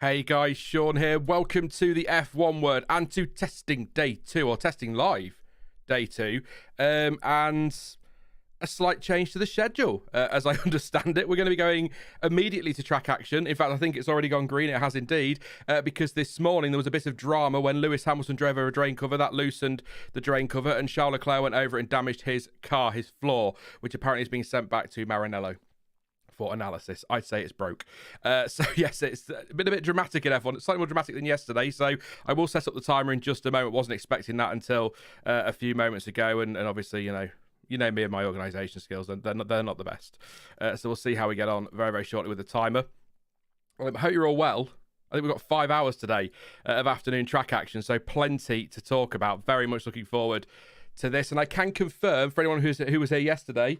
Hey guys, Sean here. Welcome to the F1 Word and to testing day 2, or testing live day 2, and a slight change to the schedule. As I understand it, we're going to be going immediately to track action. In fact, I think it's already gone green. It has indeed, because this morning there was a bit of drama when Lewis Hamilton drove over a drain cover. That loosened the drain cover, and Charles Leclerc went over it and damaged his car, his floor, which apparently is being sent back to Maranello for analysis. I'd say it's broke. So yes, it's been a bit dramatic in F1. It's slightly more dramatic than yesterday. So I will set up the timer in just a moment. Wasn't expecting that until a few moments ago, and obviously, you know me and my organisation skills, and they're not the best. So we'll see how we get on very, very shortly with the timer. I hope you're all well. I think we've got 5 hours today of afternoon track action, so plenty to talk about. Very much looking forward to this, and I can confirm for anyone who was here yesterday,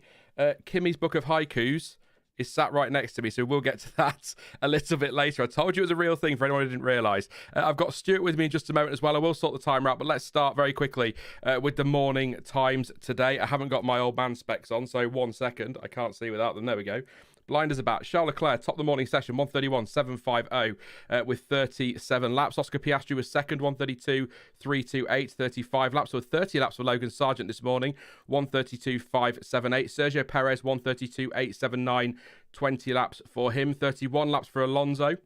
Kimmy's Book of Haikus is sat right next to me, so we'll get to that a little bit later. I told you it was a real thing for anyone who didn't realise. I've got Stuart with me in just a moment as well. I will sort the timer out, but let's start very quickly with the morning times today. I haven't got my old man specs on, so 1 second. I can't see without them. There we go. Blinders about. Charles Leclerc, top of the morning session, 131.750 with 37 laps. Oscar Piastri was second, 132.328, 35 laps. So 30 laps for Logan Sargent this morning, 132.578. Sergio Perez, 132.879, 20 laps for him. 31 laps for Alonso.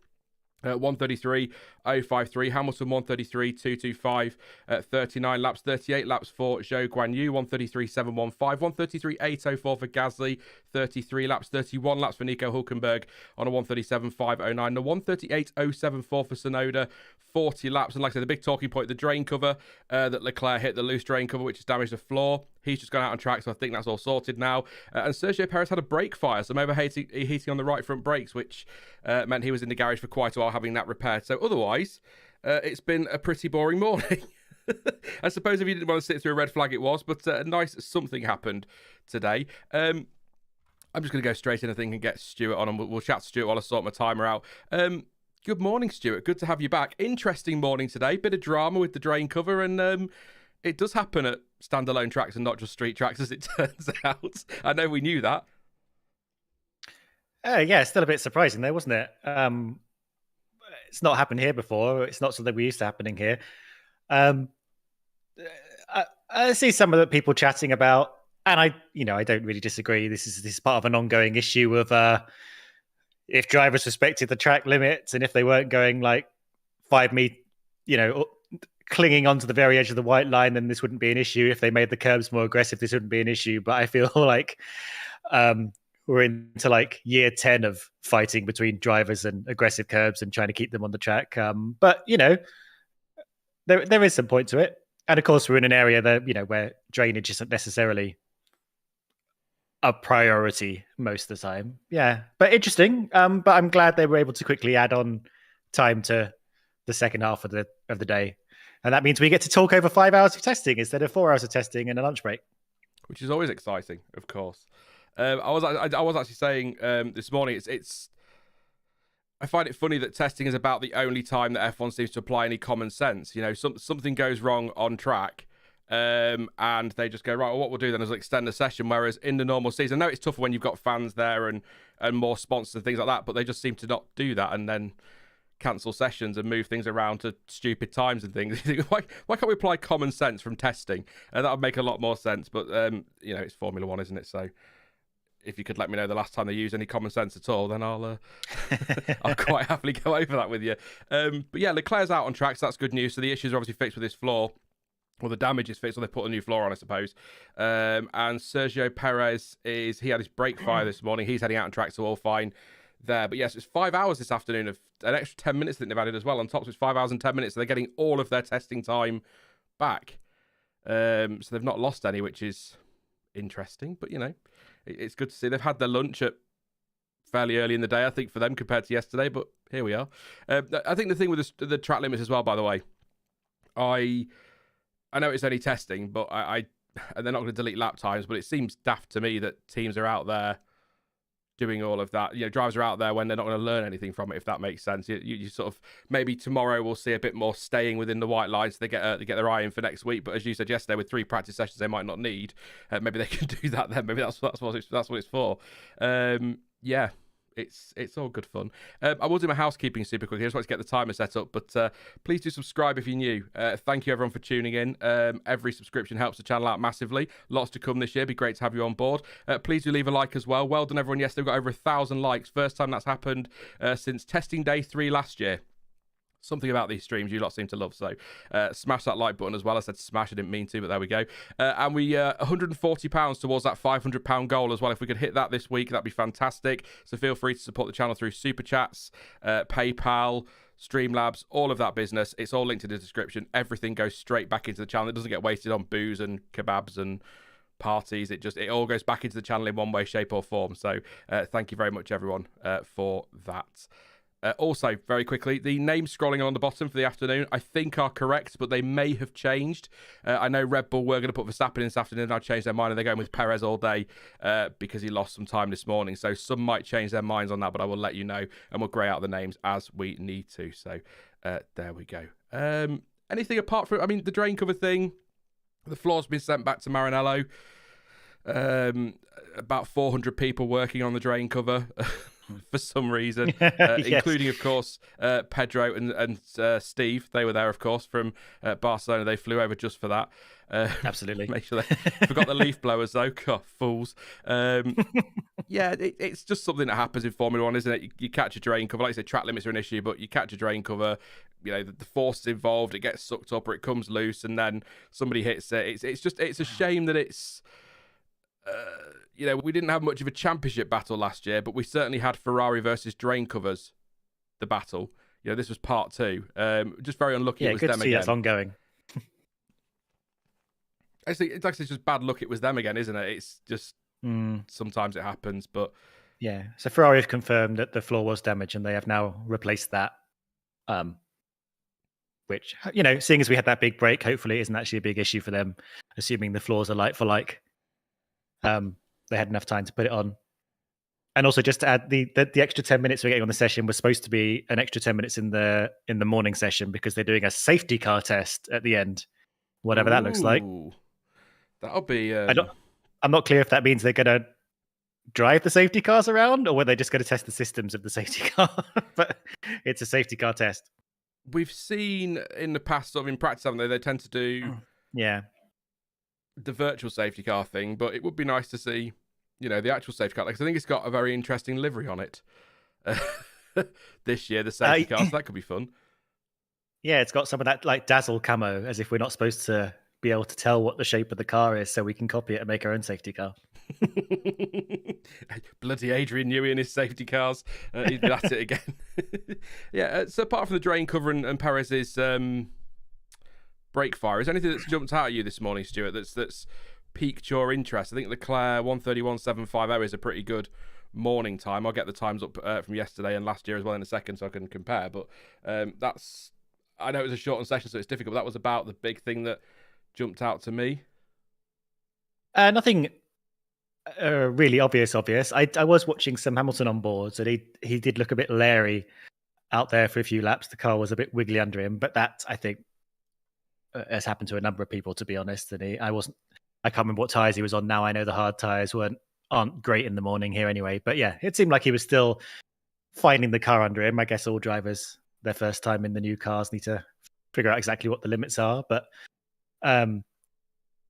133.053. Hamilton 133.225, 39 laps. 38 laps for Zhou Guanyu, 133.715. 133.804 for Gasly, 33 laps. 31 laps for Nico Hulkenberg on a 137.509. The 138.074 for Tsunoda, 40 laps. And like I said, the big talking point, the drain cover that Leclerc hit, the loose drain cover, which has damaged the floor. He's just gone out on track, so I think that's all sorted now. And Sergio Perez had a brake fire, some overheating on the right front brakes, which meant he was in the garage for quite a while having that repaired. So otherwise, it's been a pretty boring morning. I suppose if you didn't want to sit through a red flag, it was, but a nice something happened today. I'm just going to go straight in, I think, and get Stuart on, and we'll chat to Stuart while I sort my timer out. Good morning, Stuart. Good to have you back. Interesting morning today. Bit of drama with the drain cover, and it does happen at standalone tracks and not just street tracks, as it turns out. I know we knew that. Yeah, it's still a bit surprising though, wasn't it? It's not happened here before. It's not something we're used to happening here. I see some of the people chatting about, and I don't really disagree. This is part of an ongoing issue of if drivers respected the track limits and if they weren't going like 5 meters, clinging onto the very edge of the white line, then this wouldn't be an issue. If they made the curbs more aggressive, this wouldn't be an issue. But I feel like we're into like year 10 of fighting between drivers and aggressive curbs and trying to keep them on the track. But there is some point to it. And of course, we're in an area that, where drainage isn't necessarily a priority most of the time. Yeah, but interesting. But I'm glad they were able to quickly add on time to the second half of the day. And that means we get to talk over 5 hours of testing instead of 4 hours of testing and a lunch break. Which is always exciting, of course. I was actually saying this morning, I find it funny that testing is about the only time that F1 seems to apply any common sense. Something goes wrong on track, and they just go, right, well, what we'll do then is extend the session. Whereas in the normal season, I know it's tougher when you've got fans there and more sponsors and things like that, but they just seem to not do that and then cancel sessions and move things around to stupid times and things. why can't we apply common sense from testing? That would make a lot more sense. But it's Formula One, isn't it? So if you could let me know the last time they used any common sense at all, then I'll quite happily go over that with you. But yeah, Leclerc's out on track, so that's good news. So the issues are obviously fixed with his floor. Well, the damage is fixed, or they put a new floor on, I suppose. And Sergio Perez he had his brake fire this morning. He's heading out on track, so all fine there. But yes, it's 5 hours this afternoon of an extra 10 minutes that they've added as well on top. So it's 5 hours and 10 minutes. So they're getting all of their testing time back. So they've not lost any, which is interesting. But, it's good to see. They've had their lunch at fairly early in the day, I think, for them compared to yesterday. But here we are. I think the thing with the track limits as well, by the way, I know it's only testing, but and they're not going to delete lap times, but it seems daft to me that teams are out there doing all of that. Drivers are out there when they're not going to learn anything from it, if that makes sense. You sort of, maybe tomorrow we'll see a bit more staying within the white line, so they get their eye in for next week. But as you said yesterday, with 3 practice sessions they might not need, maybe they can do that then. Maybe that's what it's for. Yeah, It's all good fun. I will do my housekeeping super quickly. I just want to get the timer set up, but please do subscribe if you're new. Thank you everyone for tuning in. Every subscription helps the channel out massively. Lots to come this year. Be great to have you on board. Please do leave a like as well. Well done everyone. Yesterday we got over 1,000 likes. First time that's happened since testing day 3 last year. Something about these streams you lot seem to love, so smash that like button as well. I said smash, I didn't mean to, but there we go. And we £140 towards that £500 goal as well. If we could hit that this week, that'd be fantastic. So feel free to support the channel through Super Chats, PayPal, Streamlabs, all of that business. It's all linked in the description. Everything goes straight back into the channel. It doesn't get wasted on booze and kebabs and parties. It all goes back into the channel in one way, shape or form. So thank you very much everyone for that. Also, very quickly, the names scrolling on the bottom for the afternoon, I think are correct, but they may have changed. I know Red Bull were going to put Verstappen in this afternoon. I've changed their mind, and they're going with Perez all day because he lost some time this morning. So some might change their minds on that, but I will let you know, and we'll grey out the names as we need to. So there we go. Anything apart from, the drain cover thing, the floor's been sent back to Maranello. About 400 people working on the drain cover. For some reason, Yes. including, of course, Pedro and Steve. They were there, of course, from Barcelona. They flew over just for that. Absolutely. Make sure they forgot the leaf blowers, though. God, fools. Yeah, it's just something that happens in Formula One, isn't it? You catch a drain cover. Like I said, track limits are an issue, but you catch a drain cover. The force is involved. It gets sucked up or it comes loose, and then somebody hits it. It's a shame that it's... we didn't have much of a championship battle last year, but we certainly had Ferrari versus drain covers, the battle. This was part 2. Just very unlucky it was them again. That's ongoing. It's actually just bad luck it was them again, isn't it? It's just sometimes it happens, but... Yeah, so Ferrari have confirmed that the floor was damaged and they have now replaced that. Which, seeing as we had that big break, hopefully it isn't actually a big issue for them, assuming the floors are like for like. They had enough time to put it on. And also just to add, the extra 10 minutes we're getting on the session was supposed to be an extra 10 minutes in the morning session because they're doing a safety car test at the end, whatever that looks like. That'll be... I'm not clear if that means they're going to drive the safety cars around or whether they're just going to test the systems of the safety car. But it's a safety car test. We've seen in the past, sort of in practice, haven't they? They tend to do... Yeah. The virtual safety car thing, but it would be nice to see, the actual safety car. Because I think it's got a very interesting livery on it this year, the safety car, so that could be fun. Yeah, it's got some of that like dazzle camo, as if we're not supposed to be able to tell what the shape of the car is, so we can copy it and make our own safety car. Bloody Adrian Newey and his safety cars. He'd be at it again. Yeah, so apart from the drain cover and Perez's... brake fire. Is there anything that's jumped out at you this morning, Stuart, that's piqued your interest? I think Leclerc 1:31.750 is a pretty good morning time. I'll get the times up from yesterday and last year as well in a second so I can compare, but that's... I know it was a shortened session, so it's difficult, but that was about the big thing that jumped out to me. Nothing really obvious. I was watching some Hamilton on boards, and he did look a bit leery out there for a few laps. The car was a bit wiggly under him, but that, I think, has happened to a number of people, to be honest. And I can't remember what tyres he was on now. I know the hard tyres aren't great in the morning here anyway. But yeah, it seemed like he was still finding the car under him. I guess all drivers, their first time in the new cars, need to figure out exactly what the limits are. But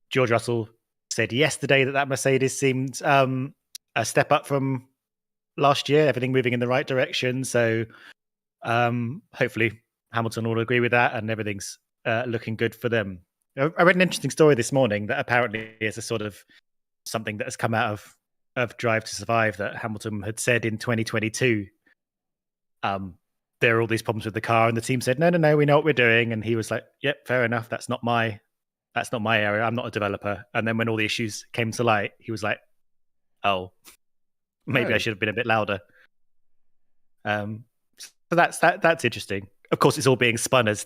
George Russell said yesterday that Mercedes seemed a step up from last year, everything moving in the right direction. So hopefully Hamilton will agree with that and everything's looking good for them. I read an interesting story this morning that apparently is a sort of something that has come out of Drive to Survive, that Hamilton had said in 2022 there are all these problems with the car, and the team said no, we know what we're doing, and he was like, yep, fair enough, that's not my area, I'm not a developer. And then when all the issues came to light, he was like, oh, maybe I should have been a bit louder. So that's interesting. Of course, it's all being spun as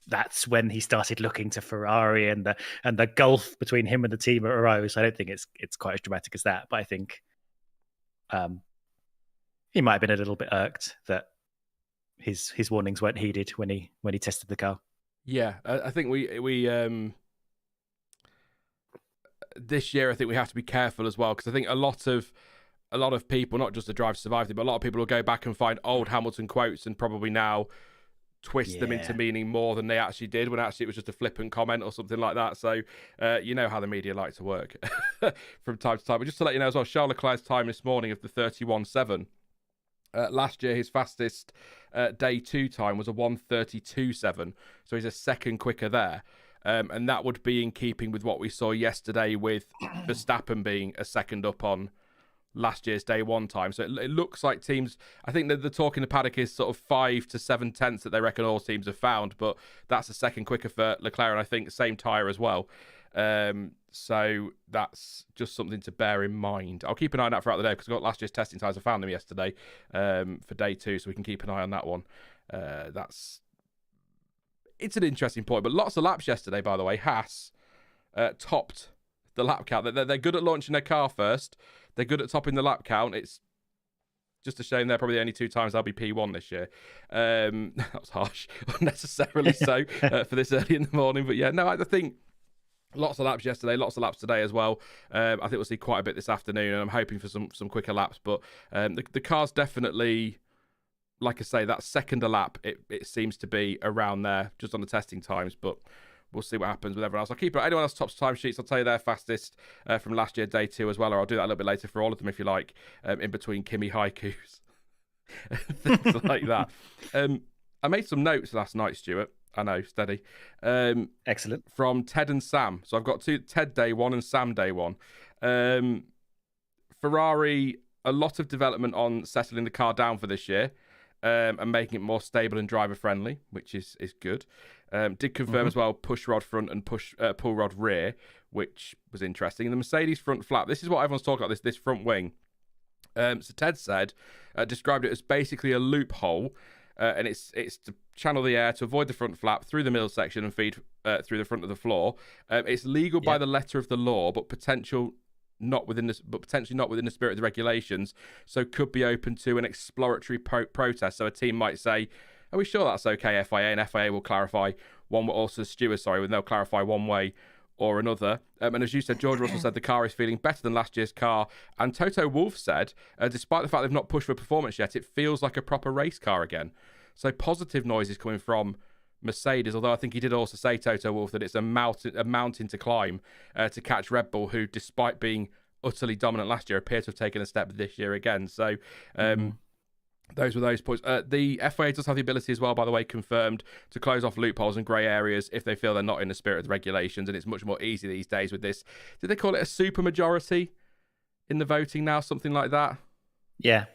that's when he started looking to Ferrari and the gulf between him and the team arose. I don't think it's quite as dramatic as that, but I think he might have been a little bit irked that his warnings weren't heeded when he tested the car. Yeah, I think we this year I think we have to be careful as well, because I think a lot of a lot of people, not just the Drive to Survive thing, but a lot of people will go back and find old Hamilton quotes and probably now twist them into meaning more than they actually did, when actually it was just a flippant comment or something like that. So you know how the media like to work from time to time. But just to let you know as well, Charles Leclerc's time this morning of the 31.7. Last year, his fastest day 2 time was a 1:32.7, so he's a second quicker there. And that would be in keeping with what we saw yesterday with Verstappen being a second up on last year's day 1 time. So it looks like teams, I think that the talk in the paddock is sort of 5 to 7 tenths that they reckon all teams have found, but that's a second quicker for Leclerc, and I think same tyre as well. So that's just something to bear in mind. I'll keep an eye on that throughout the day because I got last year's testing tyres. I found them yesterday for day 2, so we can keep an eye on that one. It's an interesting point, but lots of laps yesterday, by the way. Haas topped the lap count. They're good at launching their car first. They're good at topping the lap count. It's just a shame they're probably the only 2 times they'll be P1 this year. That was harsh, unnecessarily so for this early in the morning. But yeah, no, I think lots of laps yesterday, lots of laps today as well. I think we'll see quite a bit this afternoon, and I'm hoping for some quicker laps. But the car's definitely, like I say, that second a lap, it seems to be around there just on the testing times. But we'll see what happens with everyone else. I'll keep it. Anyone else tops timesheets, I'll tell you their fastest from last year, day 2 as well, or I'll do that a little bit later for all of them if you like, in between Kimi haikus, things like that. I made some notes last night, Stuart. I know, steady. Excellent. From Ted and Sam. So I've got 2, Ted day 1 and Sam day 1. Ferrari, a lot of development on settling the car down for this year. And making it more stable and driver friendly, which is good. Did confirm as well push rod front and pull rod rear, which was interesting. And the Mercedes front flap, this is what everyone's talking about, this front wing. So Ted said, described it as basically a loophole, and it's to channel the air to avoid the front flap through the middle section and feed through the front of the floor. It's legal by the letter of the law, but potentially not within the spirit of the regulations, so could be open to an exploratory protest. So a team might say, are we sure that's okay, FIA? And FIA will clarify they'll clarify one way or another. And as you said, George Russell said the car is feeling better than last year's car, and Toto Wolff said, despite the fact they've not pushed for performance yet, it feels like a proper race car again. So positive noise is coming from Mercedes, although I think he did also say, Toto Wolff, that it's a mountain to climb to catch Red Bull, who, despite being utterly dominant last year, appear to have taken a step this year again. So those were those points. The FIA does have the ability as well, by the way, confirmed, to close off loopholes and grey areas if they feel they're not in the spirit of the regulations, and it's much more easy these days with this. Did they call it a super majority in the voting now, something like that? Yeah.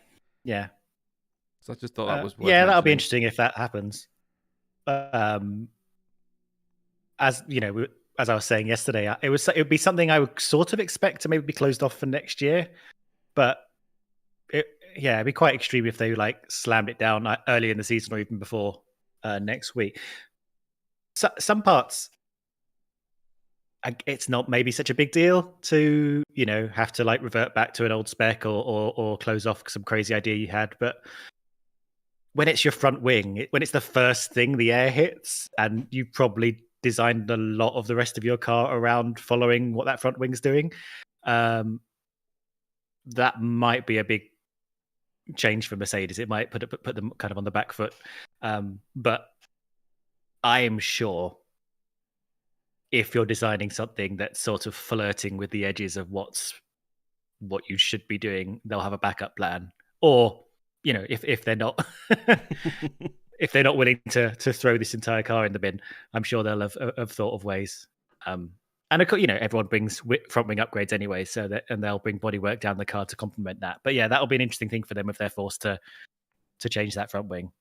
So I just thought that was worth that'll be interesting if that happens. As you know, as I was saying yesterday, it would be something I would sort of expect to maybe be closed off for next year, but it'd be quite extreme if they slammed it down early in the season or even before next week. So, some parts, it's not maybe such a big deal to have to revert back to an old spec or close off some crazy idea you had, but when it's your front wing, when it's the first thing the air hits, and you probably designed a lot of the rest of your car around following what that front wing's doing, that might be a big change for Mercedes. It might put them kind of on the back foot. But I am sure if you're designing something that's sort of flirting with the edges of what you should be doing, they'll have a backup plan. Or if they're not if they're not willing to throw this entire car in the bin, I'm sure they'll have thought of ways. And of course, everyone brings front wing upgrades anyway, and they'll bring bodywork down the car to complement that. But yeah, that'll be an interesting thing for them if they're forced to change that front wing.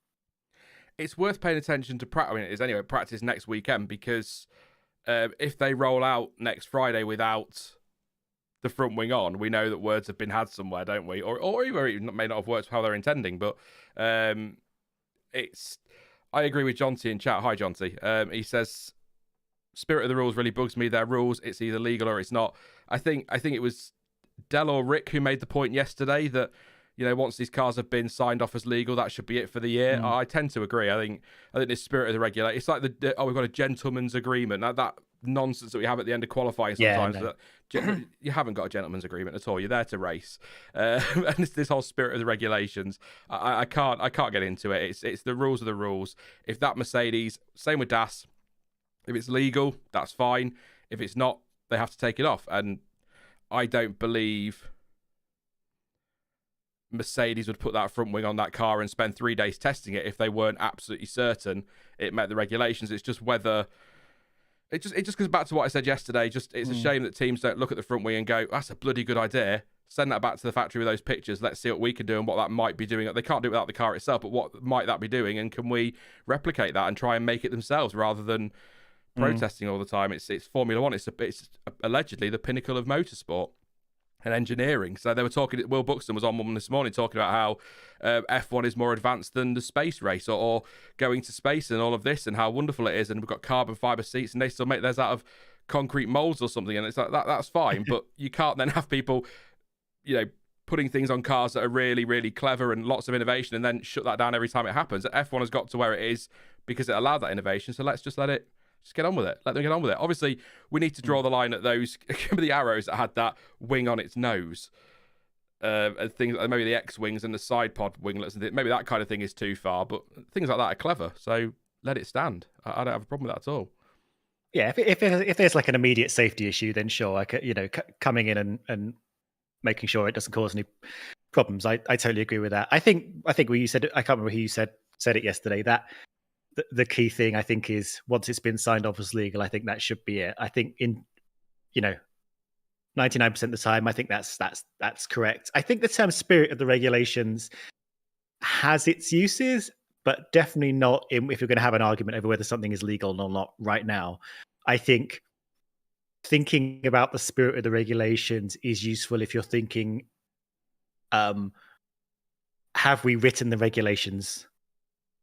It's worth paying attention to practice next weekend, because if they roll out next Friday without the front wing on, we know that words have been had somewhere, don't we? Or even it may not have worked how they're intending, but I agree with Jonty in chat. Hi, Jonty. He says, spirit of the rules really bugs me. They're rules. It's either legal or it's not. I think it was Del or Rick who made the point yesterday that, once these cars have been signed off as legal, that should be it for the year. I tend to agree. I think the spirit of the regulator, it's like we've got a gentleman's agreement. That nonsense that we have at the end of qualifying sometimes. You haven't got a gentleman's agreement at all. You're there to race, and it's this whole spirit of the regulations. I can't get into it. It's the rules are the rules. If that Mercedes, same with DAS, if it's legal, that's fine. If it's not, they have to take it off. And I don't believe Mercedes would put that front wing on that car and spend 3 days testing it if they weren't absolutely certain it met the regulations. It's just whether it just goes back to what I said yesterday. It's a shame that teams don't look at the front wing and go, "That's a bloody good idea. Send that back to the factory with those pictures. Let's see what we can do and what that might be doing." They can't do it without the car itself, but what might that be doing? And can we replicate that and try and make it themselves rather than protesting all the time? It's Formula One. It's allegedly the pinnacle of motorsport and engineering. So they were talking, Will Buxton was on one this morning talking about how F1 is more advanced than the space race or going to space and all of this and how wonderful it is. And we've got carbon fiber seats and they still make theirs out of concrete molds or something. And it's like, that's fine. But you can't then have people, putting things on cars that are really, really clever and lots of innovation and then shut that down every time it happens. F1 has got to where it is because it allowed that innovation. So let's just just get on with it. Let them get on with it. Obviously, we need to draw the line at those, the arrows that had that wing on its nose. And things, maybe the X-wings and the side pod winglets. Maybe that kind of thing is too far, but things like that are clever. So let it stand. I don't have a problem with that at all. Yeah, if there's like an immediate safety issue, then sure, coming in and making sure it doesn't cause any problems. I totally agree with that. I think what you said, I can't remember who you said it yesterday, that the key thing I think is once it's been signed off as legal, I think that should be it. I think in 99% of the time, I think that's correct. I think the term spirit of the regulations has its uses, but definitely not if you're going to have an argument over whether something is legal or not right now. I think thinking about the spirit of the regulations is useful if you're thinking, have we written the regulations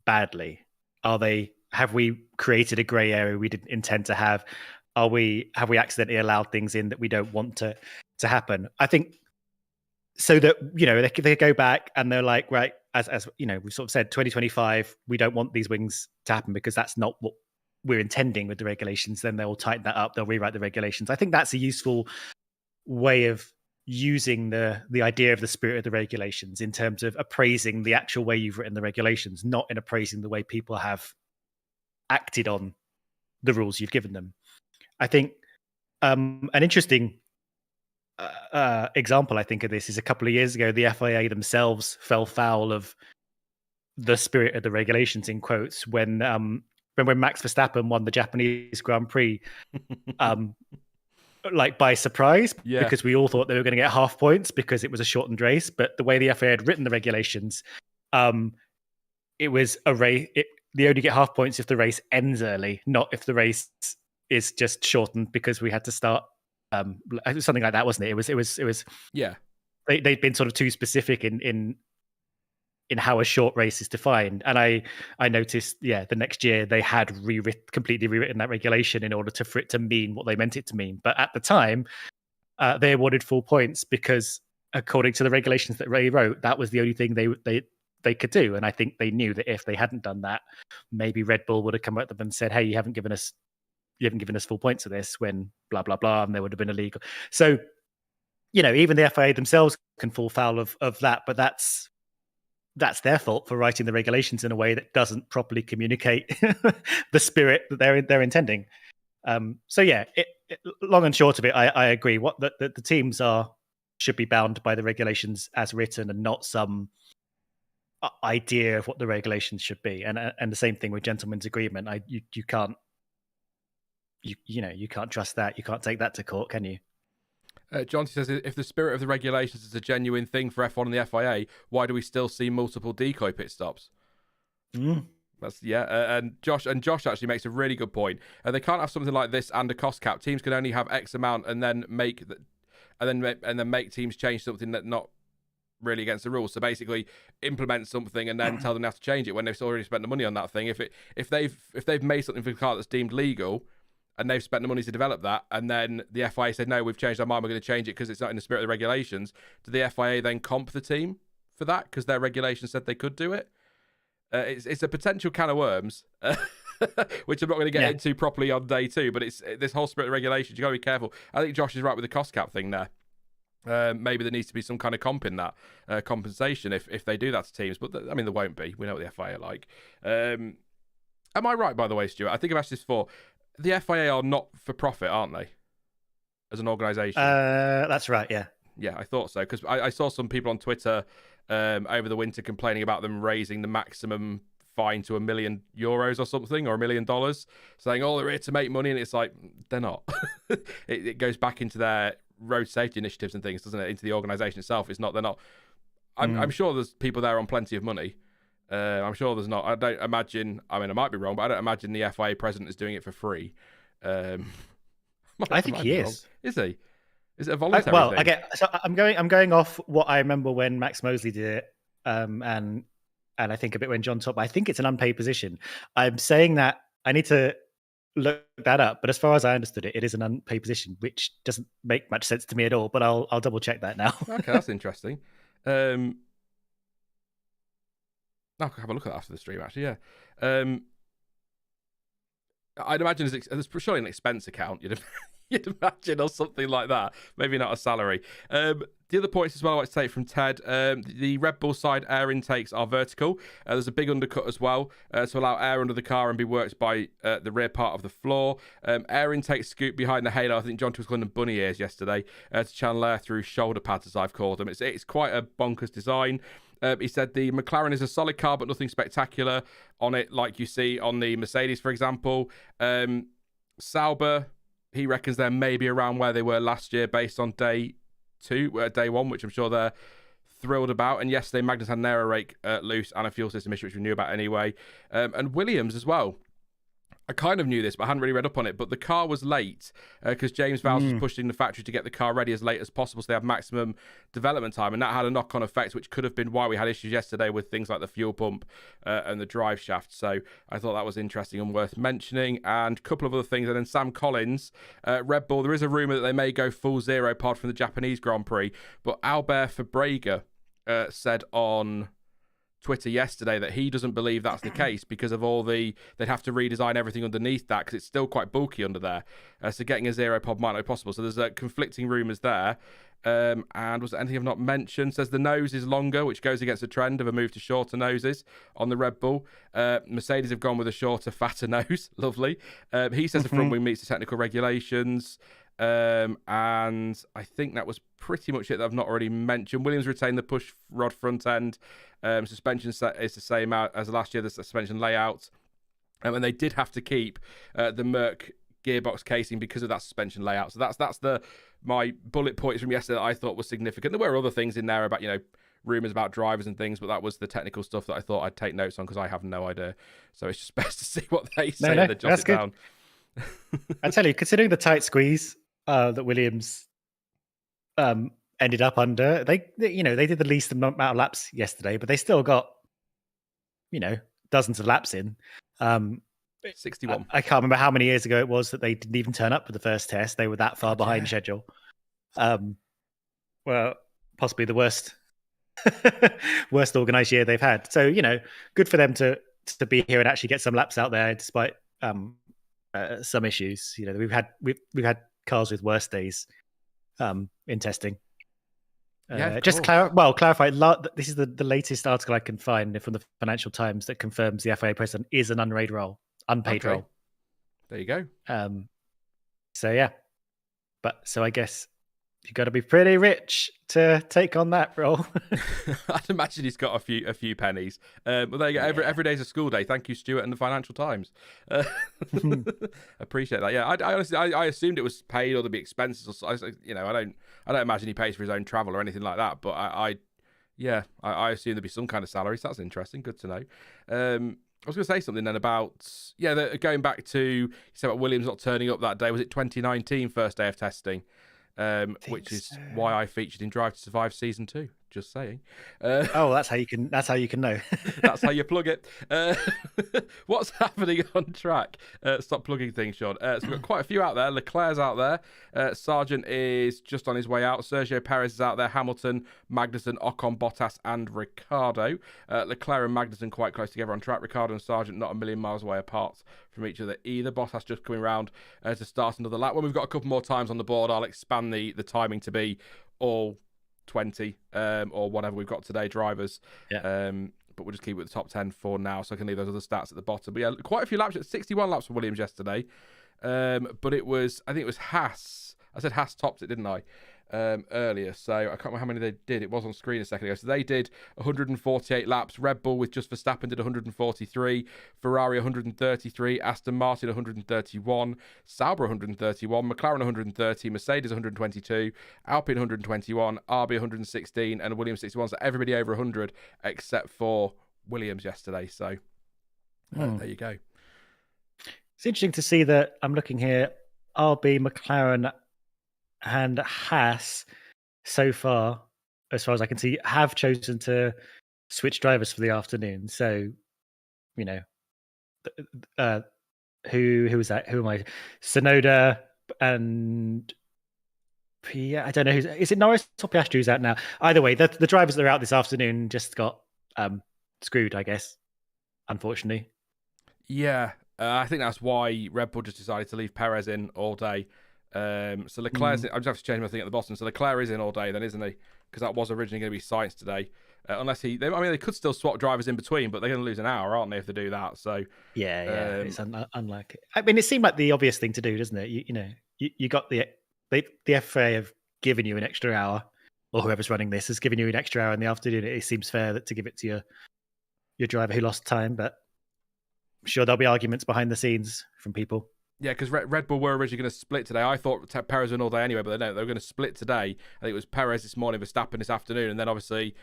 badly? Have we created a grey area we didn't intend to have? Have we accidentally allowed things in that we don't want to happen? I think so that they go back and they're like, right, as we've sort of said, 2025, we don't want these wings to happen because that's not what we're intending with the regulations. Then they'll tighten that up. They'll rewrite the regulations. I think that's a useful way of using the idea of the spirit of the regulations in terms of appraising the actual way you've written the regulations, not in appraising the way people have acted on the rules you've given them. I think an interesting example, I think, of this is a couple of years ago, the FIA themselves fell foul of the spirit of the regulations, in quotes, when Max Verstappen won the Japanese Grand Prix, like by surprise, because we all thought they were going to get half points because it was a shortened race. But the way the FIA had written the regulations, it was a race. They only get half points if the race ends early, not if the race is just shortened because we had to start. Something like that, wasn't it? It was. Yeah. They'd been sort of too specific in how a short race is defined, and I noticed, the next year they had completely rewritten that regulation in order for it to mean what they meant it to mean. But at the time, they awarded full points because, according to the regulations that Ray wrote, that was the only thing they could do. And I think they knew that if they hadn't done that, maybe Red Bull would have come at them and said, "Hey, you haven't given us full points of this," when blah blah blah, and there would have been illegal. So, even the FIA themselves can fall foul of that, but that's their fault for writing the regulations in a way that doesn't properly communicate the spirit that they're intending. So yeah, long and short of it, I agree. What the teams should be bound by the regulations as written, and not some idea of what the regulations should be. And the same thing with gentleman's agreement. You can't trust that. You can't take that to court, can you? John says, if the spirit of the regulations is a genuine thing for F1 and the FIA, why do we still see multiple decoy pit stops? That's and Josh actually makes a really good point. They can't have something like this and a cost cap. Teams can only have X amount and then make teams change something that's not really against the rules. So basically, implement something and then tell them they have to change it when they've already spent the money on that thing. If they've made something for the car that's deemed legal, and they've spent the money to develop that, and then the FIA said, no, we've changed our mind, we're going to change it because it's not in the spirit of the regulations, do the FIA then comp the team for that because their regulations said they could do it? It's a potential can of worms. which I'm not going to get into properly on day 2. But it's this whole spirit of regulations. You got to be careful. I think Josh is right with the cost cap thing there. Maybe there needs to be some kind of comp in that compensation if they do that to teams. But I mean, there won't be. We know what the FIA are like. Am I right, by the way, Stuart? I think I've asked this before. The FIA are not for profit, aren't they? As an organisation. That's right. Yeah. Yeah, I thought so, because I saw some people on Twitter over the winter complaining about them raising the maximum fine to €1 million or something, or $1 million, saying, oh, they're here to make money, and it's like, they're not. it goes back into their road safety initiatives and things, doesn't it? Into the organisation itself. It's not, they're not. I'm sure there's people there on plenty of money. I'm sure there's not. I don't imagine, I mean, I might be wrong, but I don't imagine the FIA president is doing it for free. I think he is. Is he? Is it a voluntary thing? So I'm going off what I remember when Max Mosley did it, and I think a bit when John Top. I think it's an unpaid position. I'm saying that I need to look that up, but as far as I understood it, it is an unpaid position, which doesn't make much sense to me at all. But I'll double check that now. Okay, that's interesting. I'll have a look at that after the stream. Actually, yeah. I'd imagine there's surely an expense account. You'd imagine, or something like that. Maybe not a salary. The other points as well I like to take from Ted. The Red Bull side air intakes are vertical. There's a big undercut as well to allow air under the car and be worked by the rear part of the floor. Air intakes scoop behind the halo. I think John was calling them bunny ears yesterday to channel air through shoulder pads, as I've called them. It's quite a bonkers design. He said the McLaren is a solid car, but nothing spectacular on it, like you see on the Mercedes, for example. Sauber, he reckons they're maybe around where they were last year based on day 1, which I'm sure they're thrilled about. And yesterday, Magnus had an aero rake loose and a fuel system issue, which we knew about anyway. And Williams as well. I kind of knew this, but I hadn't really read up on it. But the car was late because James Vowles was pushing the factory to get the car ready as late as possible so they have maximum development time. And that had a knock-on effect, which could have been why we had issues yesterday with things like the fuel pump and the drive shaft. So I thought that was interesting and worth mentioning. And a couple of other things. And then Sam Collins, Red Bull, there is a rumour that they may go full zero pod from the Japanese Grand Prix. But Albert Fabrega said on Twitter yesterday that he doesn't believe that's the case because of they'd have to redesign everything underneath that because it's still quite bulky under there. So getting a zero pod might not be possible. So there's conflicting rumours there. And was there anything I've not mentioned? Says the nose is longer, which goes against the trend of a move to shorter noses on the Red Bull. Mercedes have gone with a shorter, fatter nose. Lovely. He says the front wing meets the technical regulations. And I think that was pretty much it that I've not already mentioned. Williams retained the push rod front end. Suspension set is the same as last year, the suspension layout. And they did have to keep the Merc gearbox casing because of that suspension layout. So that's my bullet points from yesterday that I thought was significant. There were other things in there about, rumours about drivers and things, but that was the technical stuff that I thought I'd take notes on because I have no idea. So it's just best to see what they say and then jot it down. I tell you, considering the tight squeeze that Williams ended up under, they did the least amount of laps yesterday, but they still got dozens of laps in. 61. I can't remember how many years ago it was that they didn't even turn up for the first test. They were that far behind schedule. Well, possibly the worst organised year they've had. So good for them to be here and actually get some laps out there despite some issues. We've had cars with worse days in testing. Just clarify. This is the latest article I can find from the Financial Times that confirms the FIA president is an unpaid role. There you go. So I guess you've got to be pretty rich to take on that role. I'd imagine he's got a few pennies. But there you go. Every day's a school day. Thank you, Stuart, and the Financial Times. Appreciate that. Yeah, I honestly assumed it was paid or there'd be expenses. Or, I don't imagine he pays for his own travel or anything like that. But I assume there'd be some kind of salary. So that's interesting. Good to know. I was going to say something then about going back to you said about Williams not turning up that day. Was it 2019 first day of testing? Which is why I featured in Drive to Survive Season 2. Just saying. Oh, that's how you can. That's how you can know. That's how you plug it. What's happening on track? Stop plugging things, Sean. So we've got quite a few out there. Leclerc's out there. Sargent is just on his way out. Sergio Perez is out there. Hamilton, Magnussen, Ocon, Bottas, and Ricciardo. Leclerc and Magnussen quite close together on track. Ricciardo and Sargent not a million miles away apart from each other either. Bottas just coming round to start another lap. When we've got a couple more times on the board, I'll expand the timing to be all 20 or whatever we've got today drivers, but we'll just keep it with the top 10 for now, so I can leave those other stats at the bottom. But yeah, quite a few laps, 61 laps for Williams yesterday, but it was, I think it was Haas. I said Haas topped it, didn't I, earlier, so I can't remember how many they did. It was on screen a second ago. So they did 148 laps. Red Bull with just Verstappen did 143, Ferrari 133, Aston Martin 131, Sauber 131, McLaren 130, Mercedes 122, Alpine 121, RB 116, and Williams 61. So everybody over 100 except for Williams yesterday. So there you go. It's interesting to see that I'm looking here. RB, McLaren, and Haas, so far as I can see, have chosen to switch drivers for the afternoon. So, you know, who was that? Who am I? Sonoda and I don't know. Is it Norris or Piastri who's out now? Either way, the drivers that are out this afternoon just got screwed, I guess, unfortunately. Yeah, I think that's why Red Bull just decided to leave Perez in all day. So Leclerc's in, I just have to change my thing at the bottom. So Leclerc is in all day then, isn't he? Because that was originally going to be Sainz today. Unless they could still swap drivers in between, but they're going to lose an hour, aren't they, if they do that? So yeah, it's unlikely. I mean, it seemed like the obvious thing to do, doesn't it? You got the FA have given you an extra hour, or whoever's running this has given you an extra hour in the afternoon. It seems fair to give it to your driver who lost time, but I'm sure there'll be arguments behind the scenes from people. Yeah, because Red Bull were originally going to split today. I thought Perez won all day anyway, but they were going to split today. I think it was Perez this morning, Verstappen this afternoon, and then obviously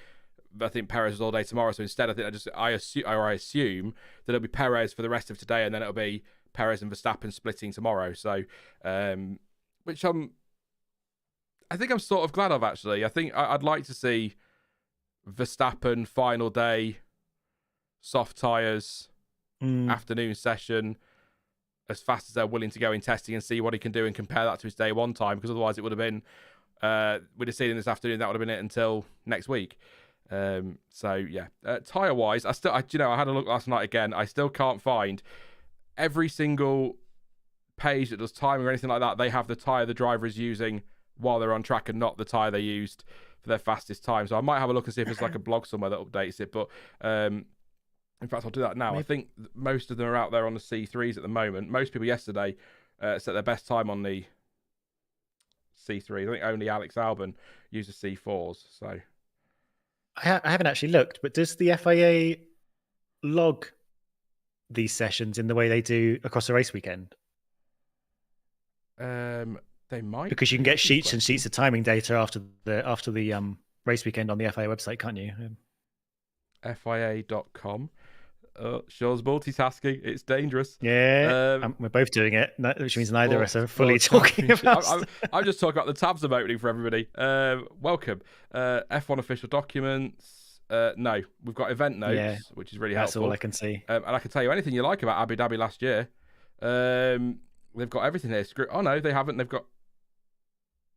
I think Perez was all day tomorrow. So instead, I assume that it'll be Perez for the rest of today, and then it'll be Perez and Verstappen splitting tomorrow. So, which I think I'm sort of glad of, actually. I think I'd like to see Verstappen final day, soft tyres, afternoon session, as fast as they're willing to go in testing and see what he can do and compare that to his day one time, because otherwise it would have been, we'd have seen him this afternoon, that would have been it until next week. So yeah, tyre wise, I had a look last night again. I still can't find every single page that does timing or anything like that. They have the tyre the driver is using while they're on track and not the tyre they used for their fastest time. So I might have a look and see if there's like a blog somewhere that updates it. But in fact, I'll do that now. Maybe. I think most of them are out there on the C3s at the moment. Most people yesterday set their best time on the C3s. I think only Alex Albon used the C4s. So I haven't actually looked, but does the FIA log these sessions in the way they do across a race weekend? They might, because you can get sheets and sheets of timing data after the race weekend on the FIA website, can't you? FIA.com. Shows multitasking. It's dangerous. Yeah, we're both doing it, which means neither of us are fully talking about. I'm just talking about the tabs I'm opening for everybody. Welcome. F1 official documents. No, we've got event notes, which is really helpful. That's all I can see. And I can tell you anything you like about Abu Dhabi last year. They've got everything here. Oh no, they haven't. They've got.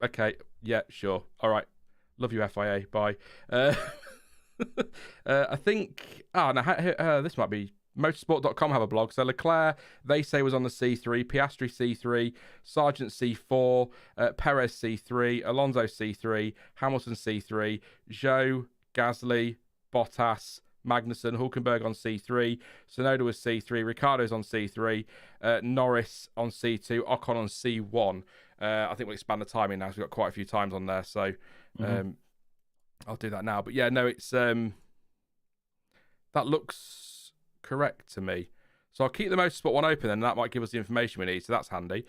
Okay, yeah, sure. All right. Love you, FIA. Bye. I think this might be motorsport.com have a blog. So Leclerc, they say, was on the C3, Piastri C3, Sargent C4, Perez C3, Alonso C3, Hamilton C3, Zhou, Gasly, Bottas, Magnussen, Hulkenberg on C3, Sonoda was C3, Ricciardo's on C3, Norris on C2, Ocon on C1. I think we'll expand the timing now, so we've got quite a few times on there. So I'll do that now. But yeah, no, it's that looks correct to me. So I'll keep the motorsport one open, and that might give us the information we need. So that's handy.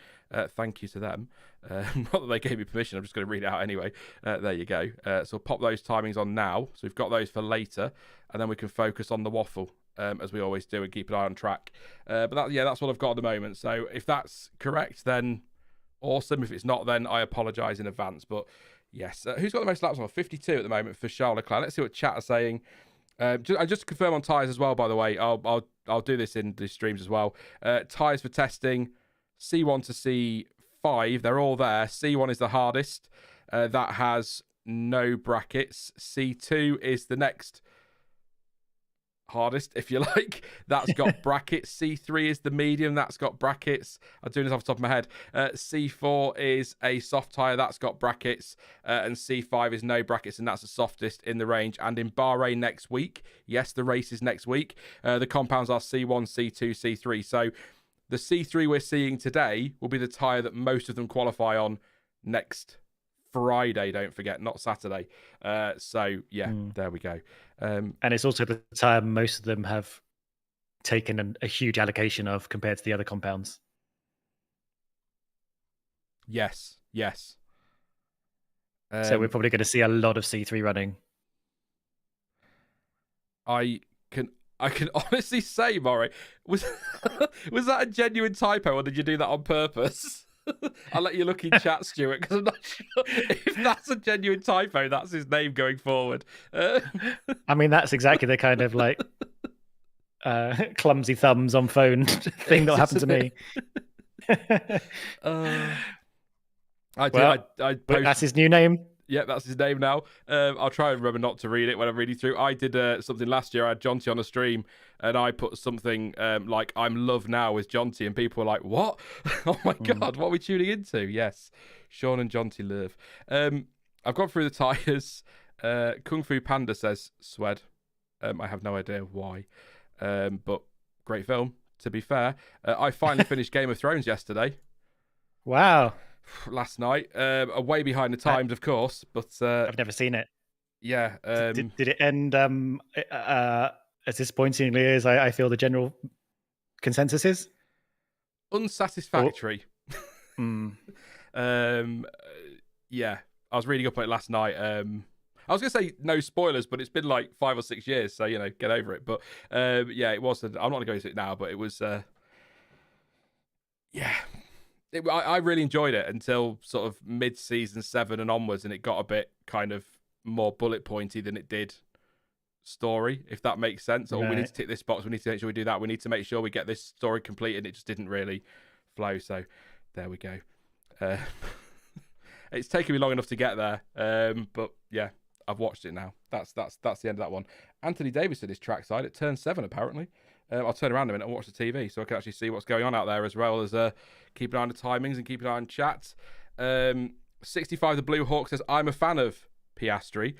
Thank you to them. Not that they gave me permission. I'm just going to read it out anyway. There you go. So I'll pop those timings on now. So we've got those for later, and then we can focus on the waffle as we always do and keep an eye on track. But that's what I've got at the moment. So if that's correct, then awesome. If it's not, then I apologise in advance. But Yes. Who's got the most laps on? 52 at the moment for Charles Leclerc. Let's see what chat are saying. Just to confirm on tyres as well, by the way, I'll do this in the streams as well. Tyres for testing, C1 to C5, they're all there. C1 is the hardest. That has no brackets. C2 is the next hardest, if you like. That's got brackets. C3 is the medium. That's got brackets. I'm doing this off the top of my head. C4 is a soft tyre. That's got brackets. And C5 is no brackets, and that's the softest in the range. And in Bahrain next week, yes, the race is next week. The compounds are C1, C2, C3. So the C3 we're seeing today will be the tyre that most of them qualify on next Friday, don't forget, not Saturday. So yeah, there we go. And it's also the time most of them have taken a huge allocation of compared to the other compounds. Yes. So we're probably going to see a lot of C3 running. I can honestly say, Maury, was that a genuine typo, or did you do that on purpose? I'll let you look in chat, Stuart, because I'm not sure if that's a genuine typo. That's his name going forward. I mean, that's exactly the kind of like clumsy thumbs on phone thing that happened to me. That's his new name. Yeah, that's his name now. I'll try and remember not to read it when I'm reading through. I did something last year. I had Jonty on a stream, and I put something like "I'm love now" with Jonty, and people were like, "What? Oh my god, what are we tuning into?" Yes, Sean and Jonty Love. I've gone through the tyres. Kung Fu Panda says Swed. I have no idea why, but great film. To be fair, I finally finished Game of Thrones yesterday. Wow. Last night, way behind the times, of course, but I've never seen it. Yeah. Did it end as disappointingly as I feel the general consensus is? Unsatisfactory. Yeah, I was reading up on it last night. I was going to say no spoilers, but it's been like 5 or 6 years, so get over it. But yeah, it was. I'm not going to go into it now, but it was. Yeah. I really enjoyed it until sort of mid-season 7 and onwards, and it got a bit kind of more bullet pointy than it did story, if that makes sense. Or we need to tick this box, we need to make sure we do that, we need to make sure we get this story completed. It just didn't really flow, so there we go. It's taken me long enough to get there, but yeah, I've watched it now. That's the end of that one. Anthony Davis is trackside at turn 7 apparently. I'll turn around a minute and watch the TV so I can actually see what's going on out there, as well as keep an eye on the timings and keep an eye on chat. 65 the Blue Hawk says, I'm a fan of Piastri.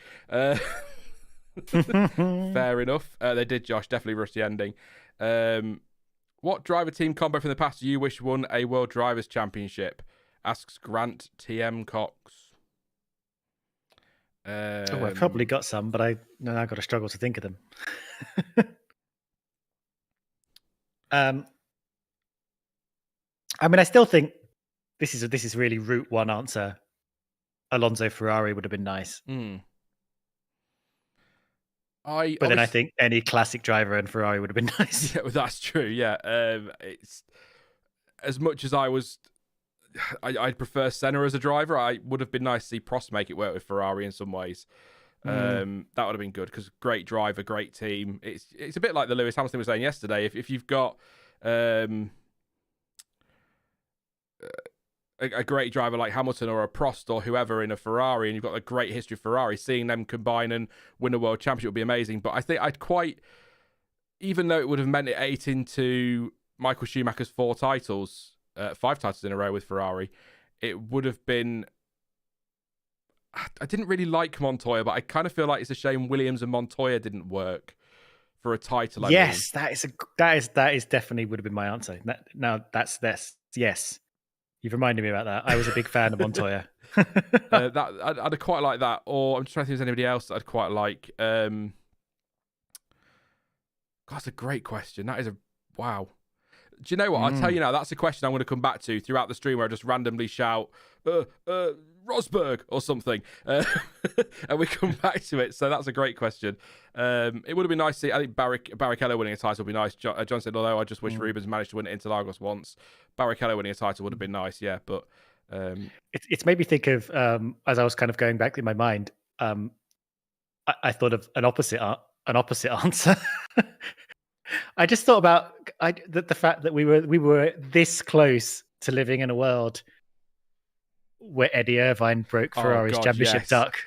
Fair enough. They did, Josh. Definitely rusty ending. What driver team combo from the past do you wish won a World Drivers' Championship? Asks Grant TM Cox. I've probably got some, but I've got to struggle to think of them. I mean, I still think this is really route one answer. Alonso Ferrari would have been nice. I think any classic driver and Ferrari would have been nice. Yeah, well, that's true. Yeah, it's as much as I'd prefer Senna as a driver. I would have been nice to see Prost make it work with Ferrari in some ways. That would have been good because great driver, great team. It's a bit like the Lewis Hamilton was saying yesterday. If you've got a great driver like Hamilton or a Prost or whoever in a Ferrari, and you've got a great history of Ferrari, seeing them combine and win a world championship would be amazing. But I think even though it would have meant it ate into Michael Schumacher's 4 titles, 5 titles in a row with Ferrari, it would have been. I didn't really like Montoya, but I kind of feel like it's a shame Williams and Montoya didn't work for a title. Yes, that is definitely would have been my answer. That's yes. You've reminded me about that. I was a big fan of Montoya. I'd quite like that. Or I'm just trying to think if there's anybody else that I'd quite like. God, that's a great question. That is a wow. Do you know what? I'll tell you now. That's a question I'm going to come back to throughout the stream, where I just randomly shout Rosberg or something, and we come back to it. So that's a great question. It would have been nice to see. I think Barrichello winning a title would be nice. John said, although I just wish Rubens managed to win it Interlagos once. Barrichello winning a title would have been nice, yeah. But It's made me think of as I was kind of going back in my mind. I thought of an opposite answer. I just thought about the fact that we were this close to living in a world where Eddie Irvine broke Oh, Ferrari's God, championship yes. duck.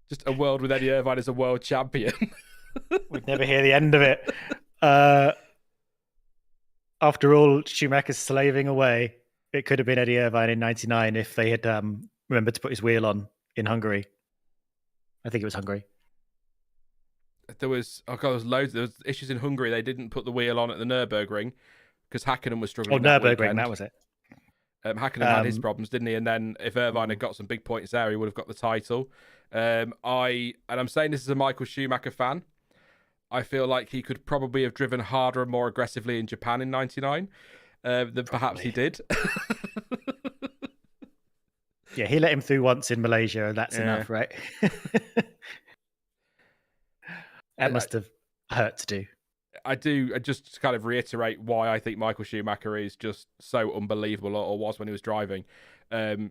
Just a world with Eddie Irvine as a world champion. We'd never hear the end of it. After all Schumacher's slaving away, it could have been Eddie Irvine in '99 if they had remembered to put his wheel on in Hungary. I think it was Hungary. There was loads. There was issues in Hungary. They didn't put the wheel on at the Nürburgring because Hakkinen was struggling. Nürburgring, that was it. Hakkinen had his problems, didn't he? And then if Irvine had got some big points there, he would have got the title. I'm saying this as a Michael Schumacher fan. I feel like he could probably have driven harder and more aggressively in Japan in '99 than perhaps he did. Yeah, he let him through once in Malaysia, and that's enough, right? That must have hurt to do. I just to kind of reiterate why I think Michael Schumacher is just so unbelievable, or was when he was driving. To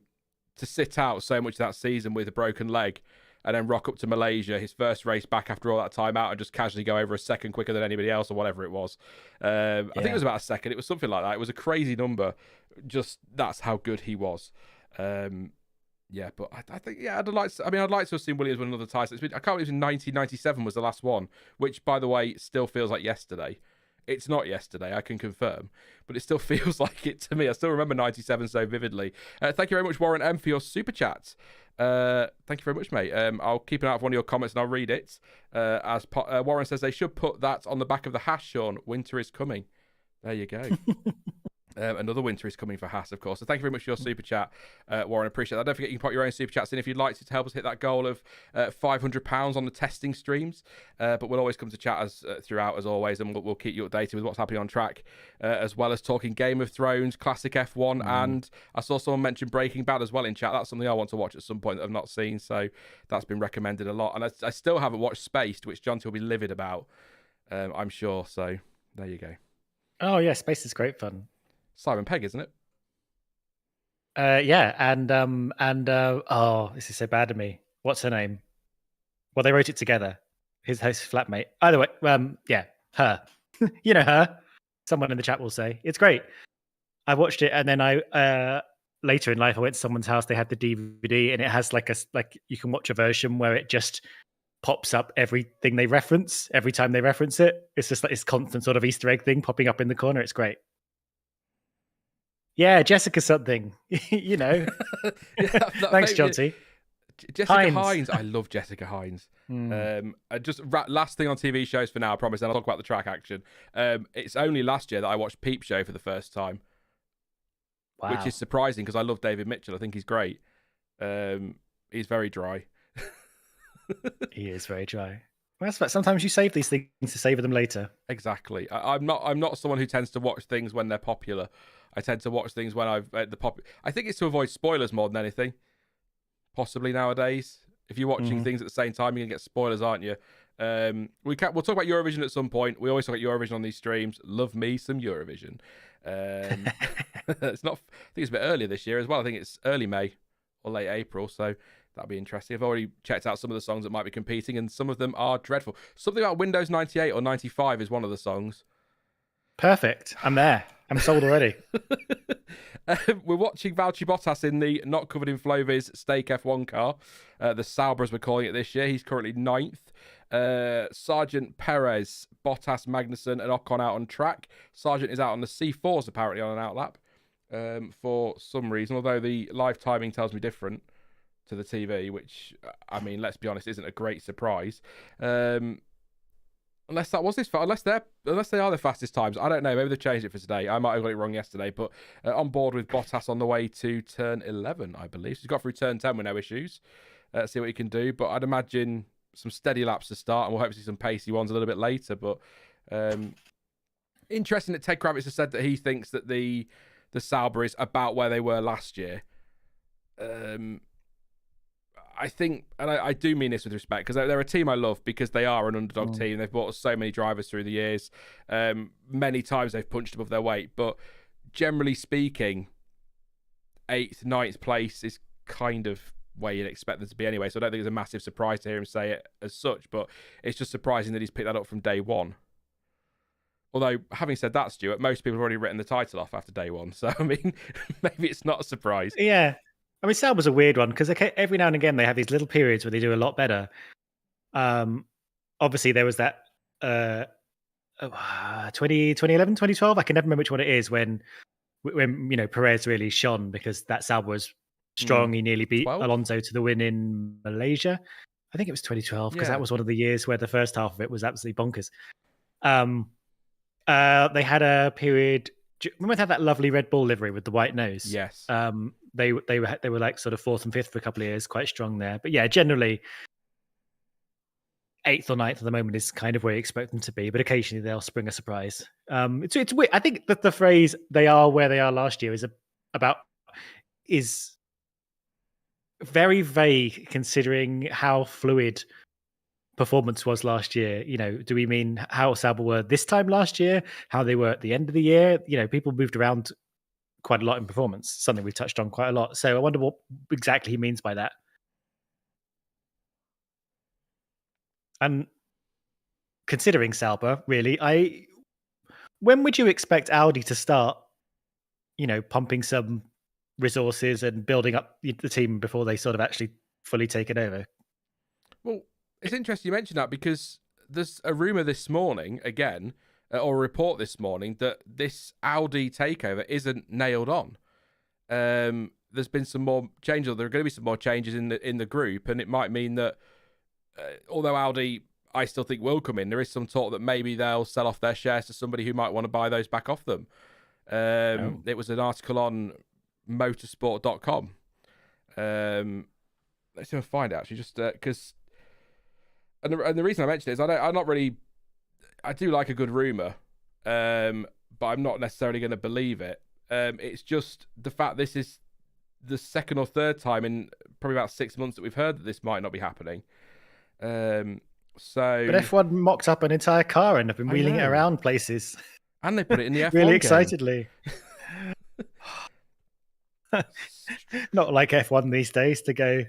sit out so much of that season with a broken leg and then rock up to Malaysia, his first race back after all that time out, and just casually go over a second quicker than anybody else or whatever it was. I think it was about a second. It was something like that. It was a crazy number. Just that's how good he was. Yeah, but I think I'd like to have seen Williams win another title. I can't believe 1997 was the last one, which by the way still feels like yesterday. It's not yesterday, I can confirm, but it still feels like it to me. I still remember 97 so vividly. Thank you very much, Warren M, for your super chat. Thank you very much, mate. I'll keep an eye out for one of your comments and I'll read it. Warren says they should put that on the back of the hash, Sean. Winter is coming. There you go. Another winter is coming for Haas, of course. So thank you very much for your super chat, Warren. Appreciate that. Don't forget you can put your own super chats in if you'd like to help us hit that goal of £500 on the testing streams. But we'll always come to chat throughout as always, and we'll keep you updated with what's happening on track, as well as talking Game of Thrones, classic F1, and I saw someone mention Breaking Bad as well in chat. That's something I want to watch at some point that I've not seen, so that's been recommended a lot. And I still haven't watched Spaced, which John will be livid about, I'm sure. So there you go. Oh yeah, Spaced is great fun. Simon Pegg, isn't it? Yeah, and this is so bad of me. What's her name? Well, they wrote it together. His flatmate. Either way, yeah, her. You know her. Someone in the chat will say it's great. I watched it, and then I later in life I went to someone's house. They had the DVD, and it has like you can watch a version where it just pops up everything they reference every time they reference it. It's just like this constant sort of Easter egg thing popping up in the corner. It's great. Yeah, Jessica something, you know. Thanks, Jonty. Jessica Hines. I love Jessica Hines. Just last thing on TV shows for now, I promise, then I'll talk about the track action. It's only last year that I watched Peep Show for the first time. Wow. Which is surprising because I love David Mitchell. I think he's great. He's very dry. He is very dry. Well, that's sometimes you save these things to savor them later. Exactly. I'm not someone who tends to watch things when they're popular. I tend to watch things when I think it's to avoid spoilers more than anything. Possibly nowadays, if you're watching things at the same time, you're gonna get spoilers, aren't you? We'll talk about Eurovision at some point. We always talk about Eurovision on these streams. Love me some Eurovision. It's not. I think it's a bit earlier this year as well. I think it's early May or late April. So that'll be interesting. I've already checked out some of the songs that might be competing, and some of them are dreadful. Something about Windows 98 or 95 is one of the songs. Perfect. I'm there. I'm sold already. We're watching Valtteri Bottas in the not covered in Flovi's Stake F1 car. The Sauber, as we're calling it this year. He's currently 9th. Sergeant Perez, Bottas, Magnussen, and Ocon out on track. Sergeant is out on the C4s, apparently, on an outlap for some reason, although the live timing tells me different to the TV, which, I mean, let's be honest, isn't a great surprise. Unless that was unless they are the fastest times. I don't know. Maybe they've changed it for today. I might have got it wrong yesterday. But on board with Bottas on the way to turn 11, I believe. So he's got through turn 10 with no issues. See what he can do. But I'd imagine some steady laps to start, and we'll hope to see some pacey ones a little bit later. But interesting that Ted Kravitz has said that he thinks that the Sauber is about where they were last year. I think, and I do mean this with respect, because they're a team I love because they are an underdog team. They've brought us so many drivers through the years. Many times they've punched above their weight. But generally speaking, 8th, 9th place is kind of where you'd expect them to be anyway. So I don't think it's a massive surprise to hear him say it as such, but it's just surprising that he's picked that up from day one. Although, having said that, Stuart, most people have already written the title off after day one. So, I mean, maybe it's not a surprise. Yeah. I mean, Sauber's a weird one because every now and again they have these little periods where they do a lot better. Obviously, there was that 2011, 2012. I can never remember which one it is when Perez really shone because that Sauber was strong. He nearly beat 12? Alonso to the win in Malaysia. I think it was 2012 because that was one of the years where the first half of it was absolutely bonkers. They had a period. Remember they had that lovely Red Bull livery with the white nose? Yes. They were like sort of 4th and 5th for a couple of years, quite strong there. But yeah, generally 8th or 9th at the moment is kind of where you expect them to be, but occasionally they'll spring a surprise. It's weird. I think that the phrase "they are where they are last year" is very vague considering how fluid performance was last year. Do we mean how Sauber were this time last year, how they were at the end of the year? People moved around quite a lot in performance, something we've touched on quite a lot. So I wonder what exactly he means by that. And considering Sauber, really, when would you expect Audi to start, pumping some resources and building up the team before they sort of actually fully take it over? Well, it's interesting you mention that because there's a rumour this morning, again, or a report this morning, that this Audi takeover isn't nailed on. There's been some more changes, or there are going to be some more changes in the group, and it might mean that although Audi, I still think, will come in, there is some talk that maybe they'll sell off their shares to somebody who might want to buy those back off them. It was an article on motorsport.com. Let's see if I find it, actually, just because... And the reason I mention it is I do like a good rumour, but I'm not necessarily going to believe it. It's just the fact this is the second or third time in probably about 6 months that we've heard that this might not be happening. But F1 mocked up an entire car and have been wheeling it around places. And they put it in the F1 really game. excitedly. Not like F1 these days to go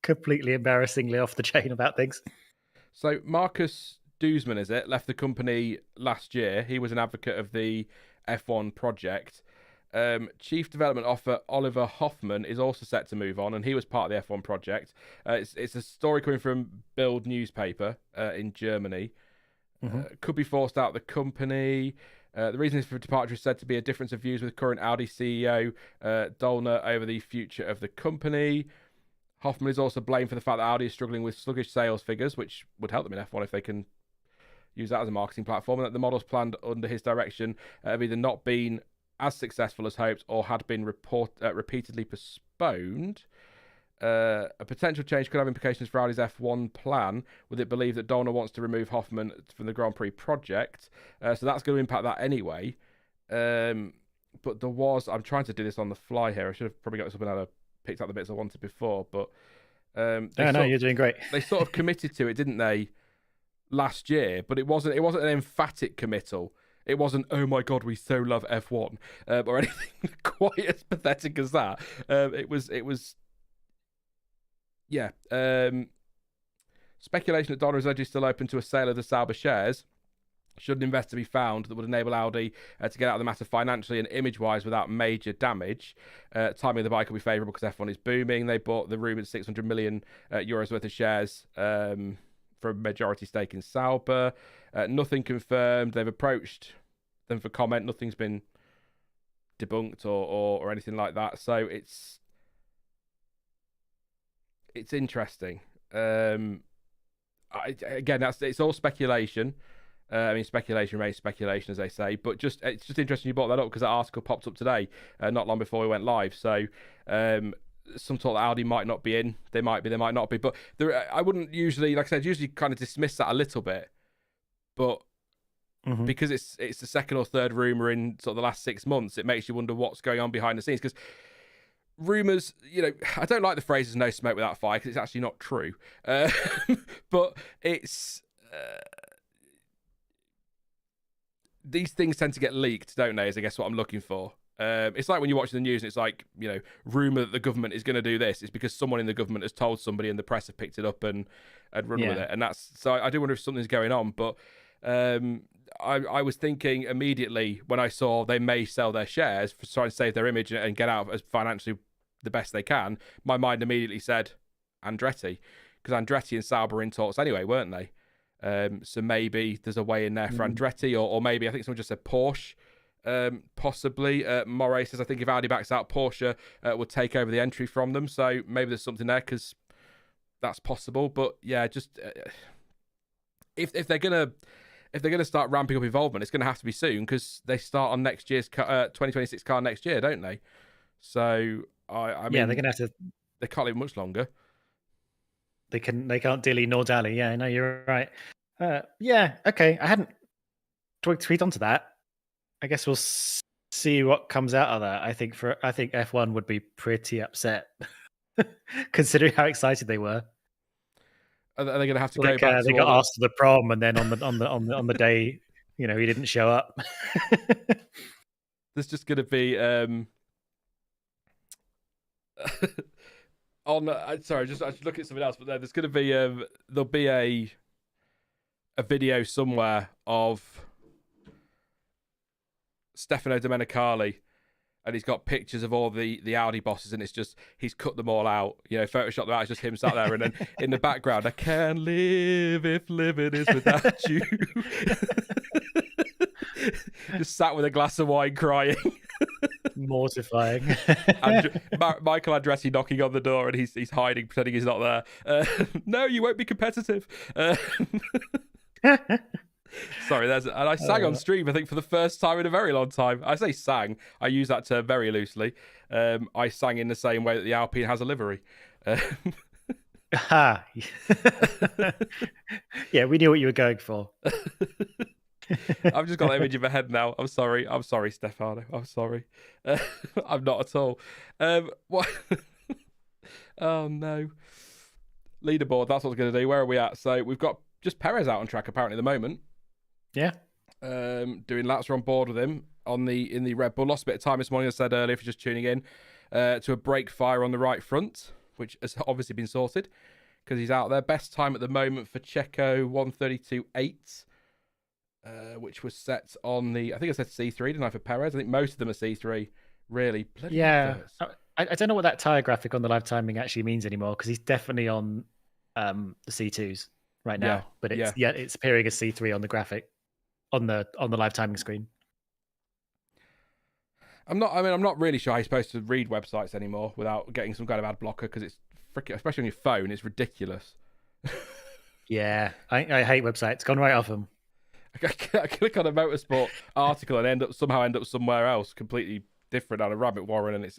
completely embarrassingly off the chain about things. So Marcus Duzman, left the company last year. He was an advocate of the F1 project. Chief Development Officer Oliver Hoffman is also set to move on, and he was part of the F1 project. It's a story coming from Bild newspaper in Germany. Could be forced out of the company. The reason for departure is said to be a difference of views with current Audi CEO Dolner over the future of the company. Hoffman is also blamed for the fact that Audi is struggling with sluggish sales figures, which would help them in F1 if they can use that as a marketing platform, and that the models planned under his direction have either not been as successful as hoped or had been repeatedly postponed. A potential change could have implications for Audi's F1 plan, with it believed that Dolner wants to remove Hoffman from the Grand Prix project. So that's going to impact that anyway. But there was... I'm trying to do this on the fly here. I should have probably got this up and picked out the bits I wanted before, but... you're doing great. They sort of committed to it, didn't they, last year? But it wasn't an emphatic committal. It wasn't, oh my God, we so love F1, or anything quite as pathetic as that. It was... Yeah. Speculation that Donner is allegedly still open to a sale of the Sauber shares. Should an investor be found that would enable Audi to get out of the matter financially and image-wise without major damage. Timing of the buy could be favourable because F1 is booming. They bought the rumoured 600 million euros worth of shares for a majority stake in Sauber. Nothing confirmed. They've approached them for comment. Nothing's been debunked or anything like that. So it's interesting. Again, it's all speculation. Speculation remains speculation, as they say. But it's just interesting you brought that up because that article popped up today, not long before we went live. So some talk that Audi might not be in. They might be, they might not be. But I wouldn't usually, like I said, usually kind of dismiss that a little bit. But because it's the second or third rumour in sort of the last 6 months, it makes you wonder what's going on behind the scenes. Because rumours, I don't like the phrases "no smoke without fire" because it's actually not true. But it's... these things tend to get leaked, don't they? Is I guess what I'm looking for. It's like when you're watching the news and it's like, rumor that the government is going to do this. It's because someone in the government has told somebody and the press have picked it up and run with it. And so I do wonder if something's going on. But I was thinking immediately when I saw they may sell their shares for trying to save their image and get out as financially the best they can, my mind immediately said Andretti, because Andretti and Sauber were in talks anyway, weren't they? So maybe there's a way in there for Andretti, or maybe I think someone just said Porsche, possibly. Moray says, I think if Audi backs out, Porsche will take over the entry from them. So maybe there's something there because that's possible. But yeah, just if they're gonna start ramping up involvement, it's gonna have to be soon because they start on next year's 2026 car next year, don't they? So I mean, they're gonna have to. They can't live much longer. They can't dilly nor dally. Yeah, no, you're right. Yeah, okay. I hadn't tweet onto that. I guess we'll see what comes out of that. I think F1 would be pretty upset, considering how excited they were. Are they going to have to go back? They got asked to the prom, and then on the day, he didn't show up. There's just going to be sorry, just looking at something else, but there's going to be there'll be a video somewhere of Stefano Domenicali, and he's got pictures of all the Audi bosses, and it's just he's cut them all out, Photoshop them out. It's just him sat there, and then in the background, I can't live if living is without you. Just sat with a glass of wine, crying. Mortifying. Michael Andretti knocking on the door, and he's hiding, pretending he's not there. No, you won't be competitive. Sorry, and I sang on stream, I think, for the first time in a very long time. I say sang, I use that term very loosely. I sang in the same way that the Alpine has a livery. Yeah, we knew what you were going for. I've just got that image in my head now. I'm sorry, Stefano. I'm sorry. I'm not at all. What? Oh no. Leaderboard. That's what we're going to do. Where are we at? So we've got just Perez out on track apparently at the moment. Yeah. Doing laps. We're on board with him in the Red Bull. Lost a bit of time this morning, as I said earlier, if you're just tuning in, to a brake fire on the right front, which has obviously been sorted because he's out there. Best time at the moment for Checo, 1:32.8. Which was set on I think I said C3, didn't I, for Perez? I think most of them are C3, really. Bloody adverts. I don't know what that tyre graphic on the live timing actually means anymore, because he's definitely on the C2s right now, but it's appearing as C3 on the graphic on the live timing screen. I'm not really sure how you're supposed to read websites anymore without getting some kind of ad blocker, because it's freaking, especially on your phone, it's ridiculous. Yeah, I hate websites. Gone right off them. I click on a motorsport article and somehow end up somewhere else completely different, down a rabbit warren, and it's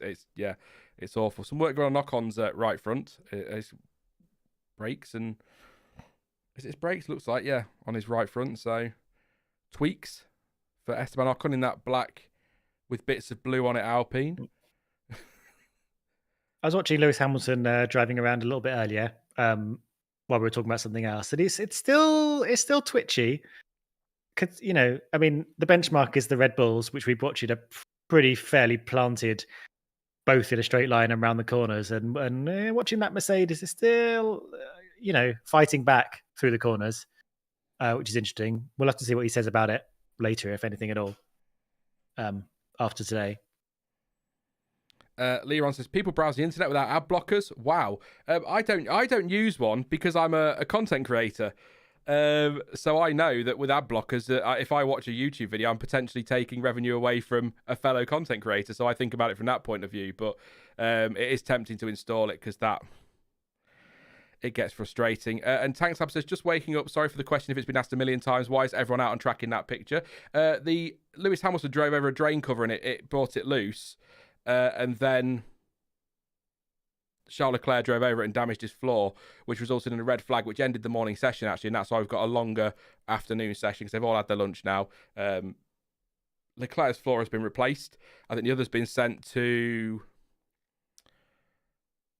awful. Some work going on knock-ons at right front. It's brakes, and is it his brakes? Looks like, yeah, on his right front. So tweaks for Esteban Ocon in that black with bits of blue on it Alpine. I was watching Lewis Hamilton driving around a little bit earlier while we were talking about something else, and it's still twitchy. Because, I mean, the benchmark is the Red Bulls, which we watched, are pretty fairly planted, both in a straight line and around the corners. And watching that Mercedes is still, fighting back through the corners, which is interesting. We'll have to see what he says about it later, if anything at all, after today. Leon says, people browse the internet without ad blockers. Wow. I don't use one because I'm a content creator. So I know that with ad blockers, if I watch a YouTube video, I'm potentially taking revenue away from a fellow content creator. So I think about it from that point of view. But it is tempting to install it because it gets frustrating. And Tankslab says, just waking up. Sorry for the question if it's been asked a million times. Why is everyone out on track in that picture? The Lewis Hamilton drove over a drain cover and it brought it loose. And then Charles Leclerc drove over it and damaged his floor, which resulted in a red flag, which ended the morning session, actually. And that's why we've got a longer afternoon session, because they've all had their lunch now. Leclerc's floor has been replaced. I think the other's been sent to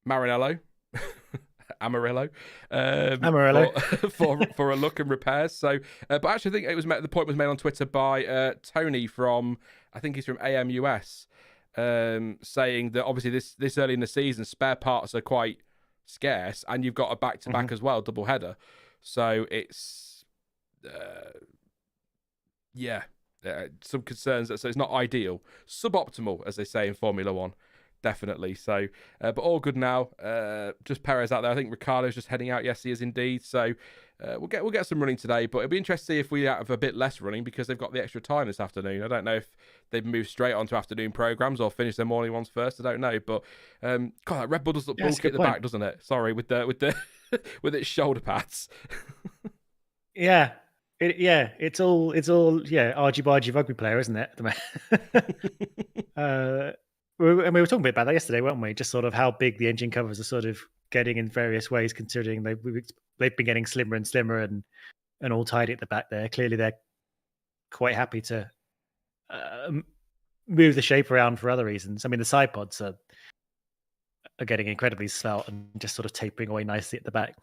Amarillo. For a look and repairs. So, but actually, I think the point was made on Twitter by Tony from, I think he's from AMUS. saying that obviously this early in the season, spare parts are quite scarce, and you've got a back-to-back as well, double header. So it's some concerns so it's not ideal, suboptimal, as they say in Formula One, definitely. So, but all good now. Just Perez out there. I think Ricciardo's just heading out. Yes, he is indeed. So we'll get some running today, but it'll be interesting to see if we have a bit less running because they've got the extra time this afternoon. I don't know if they've moved straight on to afternoon programs or finished their morning ones first. I don't know, but God, that Red Bull does look bulky at the back, doesn't it? Sorry, with the with its shoulder pads. Yeah. It's all argy-bargy rugby player, isn't it? We were talking a bit about that yesterday, weren't we? Just sort of how big the engine covers are sort of getting in various ways, considering they've been getting slimmer and slimmer and all tidy at the back there. Clearly, they're quite happy to move the shape around for other reasons. I mean, the side pods are getting incredibly svelte and just sort of tapering away nicely at the back.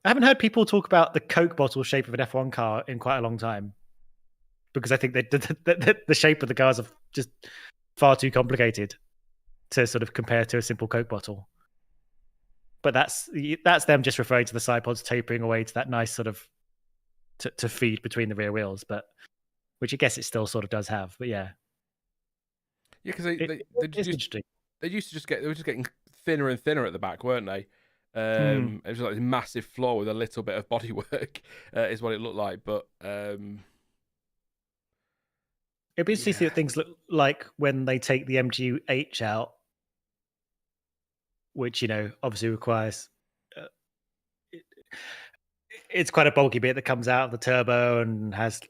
I haven't heard people talk about the Coke bottle shape of an F1 car in quite a long time, because I think that the shape of the cars are just far too complicated to sort of compare to a simple Coke bottle. But that's them just referring to the side pods tapering away to that nice sort of to feed between the rear wheels, but which I guess it still sort of does have. But yeah, because they used to just they were just getting thinner and thinner at the back, weren't they? It was like this massive floor with a little bit of bodywork, is what it looked like. But it'd be interesting to see what things look like when they take the MGU-H out, which obviously requires. It's quite a bulky bit that comes out of the turbo and has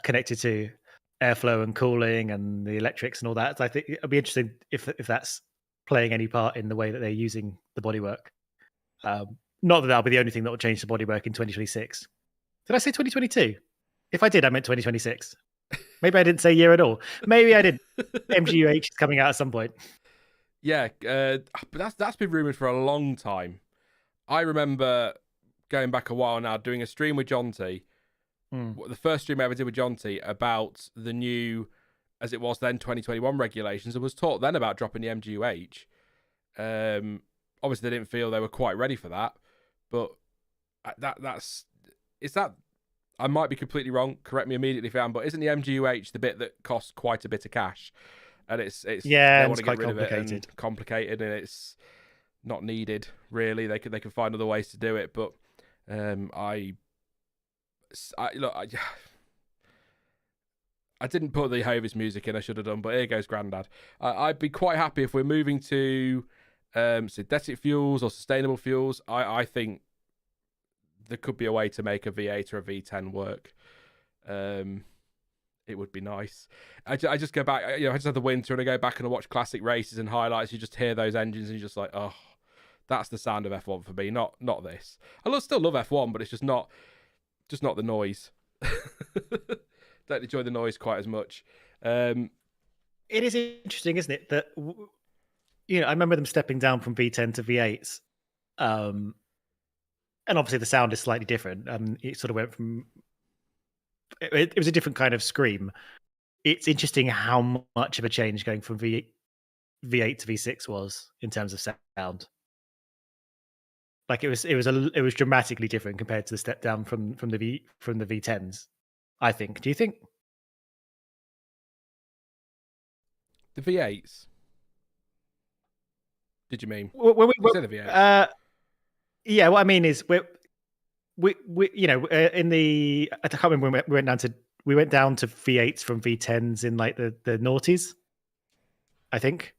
connected to airflow and cooling and the electrics and all that. So I think it'll be interesting if that's playing any part in the way that they're using the bodywork. Not that that'll be the only thing that will change the bodywork in 2026. Did I say 2022? If I did, I meant 2026. Maybe I didn't say year at all. Maybe I did. MGU-H is coming out at some point. Yeah, but that's been rumoured for a long time. I remember going back a while now, doing a stream with John T. The first stream I ever did with John T about the new, as it was then, 2021 regulations, and was taught then about dropping the MGU-H. Obviously, they didn't feel they were quite ready for that, but I might be completely wrong. Correct me immediately if I am, but isn't the MGU-H the bit that costs quite a bit of cash? And it's they want to get rid of it and complicated, and it's not needed really. They can find other ways to do it, but I didn't put the Hovis music in. I should have done, but here goes Grandad. I'd be quite happy if we're moving to synthetic fuels or sustainable fuels. I think there could be a way to make a V8 or a V10 work. It would be nice. I just go back, I just have the winter and I go back and I watch classic races and highlights. You just hear those engines and you're just like, oh, that's the sound of F1 for me. Not this. I still love F1, but it's just not the noise. Don't enjoy the noise quite as much. It is interesting, isn't it? That I remember them stepping down from V10 to V8s, and obviously the sound is slightly different. It sort of went from it was a different kind of scream. It's interesting how much of a change going from V8 to V6 was in terms of sound. Like it was dramatically different compared to the step down from the V10s. I think. Do you think the V8s? Did you mean? When you said the V8s? Yeah. What I mean is we in the I can't remember when we went down to V8s from V10s in like the noughties, I think,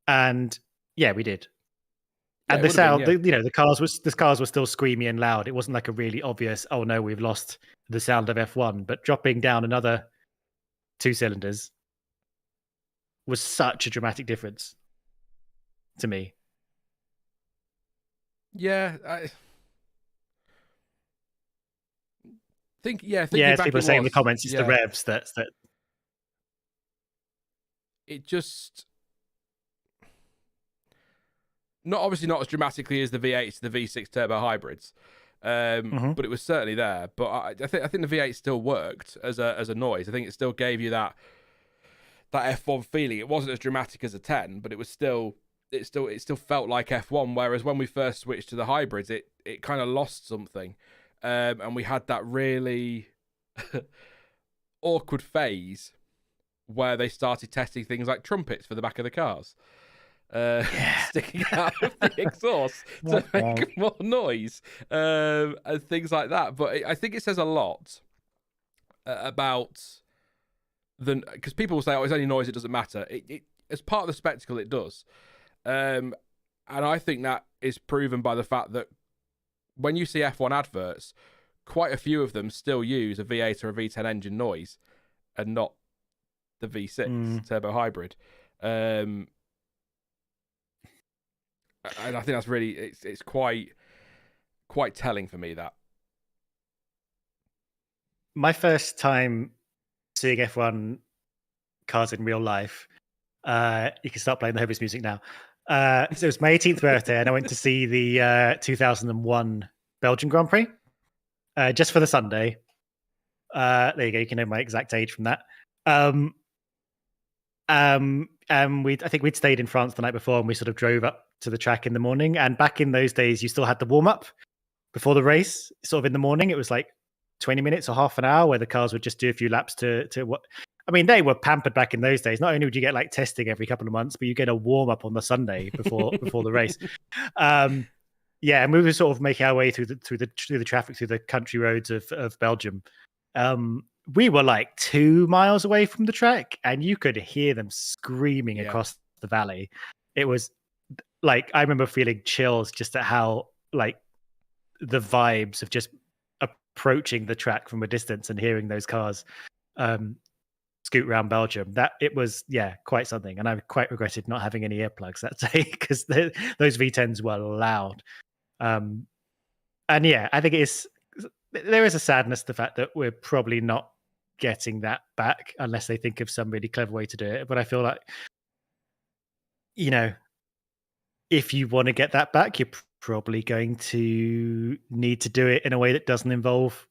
and yeah, we did. And the sound, the cars were still screamy and loud. It wasn't like a really obvious, oh no, we've lost the sound of F1. But dropping down another 2 cylinders was such a dramatic difference to me. Yeah, I think. Yeah, people are saying in the comments it's the revs that. It just. Obviously not as dramatically as the V8s to the V6 turbo hybrids, but it was certainly there. But I think the V8 still worked as a noise. I think it still gave you that that F1 feeling. It wasn't as dramatic as a 10, but it still felt like F1. Whereas when we first switched to the hybrids, it kind of lost something, and we had that really awkward phase where they started testing things like trumpets for the back of the cars, sticking out of the exhaust to make more noise, and things like that. But I think it says a lot about because people will say, "Oh, it's only noise; it doesn't matter." It as part of the spectacle, it does, and I think that is proven by the fact that when you see F1 adverts, quite a few of them still use a V8 or a V10 engine noise, and not the V6 turbo hybrid. And I think that's really it's quite telling for me. That my first time seeing F1 cars in real life, you can start playing the Hobos music now. So it was my 18th birthday, and I went to see the 2001 Belgian Grand Prix just for the Sunday. There you go. You can know my exact age from that. I think we'd stayed in France the night before, and we sort of drove up to the track in the morning. And back in those days, you still had the warm up before the race. Sort of in the morning, it was like 20 minutes or half an hour where the cars would just do a few laps to what. I mean, they were pampered back in those days. Not only would you get like testing every couple of months, but you get a warm up on the Sunday before the race. Yeah, and we were sort of making our way through the traffic through the country roads of Belgium. We were like 2 miles away from the track, and you could hear them screaming across the valley. It was like, I remember feeling chills just at how like the vibes of just approaching the track from a distance and hearing those cars scoot around Belgium. That it was quite something, and I quite regretted not having any earplugs that day because those V10s were loud. And I think there is a sadness to the fact that we're probably not getting that back unless they think of some really clever way to do it. But I feel like, if you want to get that back, you're probably going to need to do it in a way that doesn't involve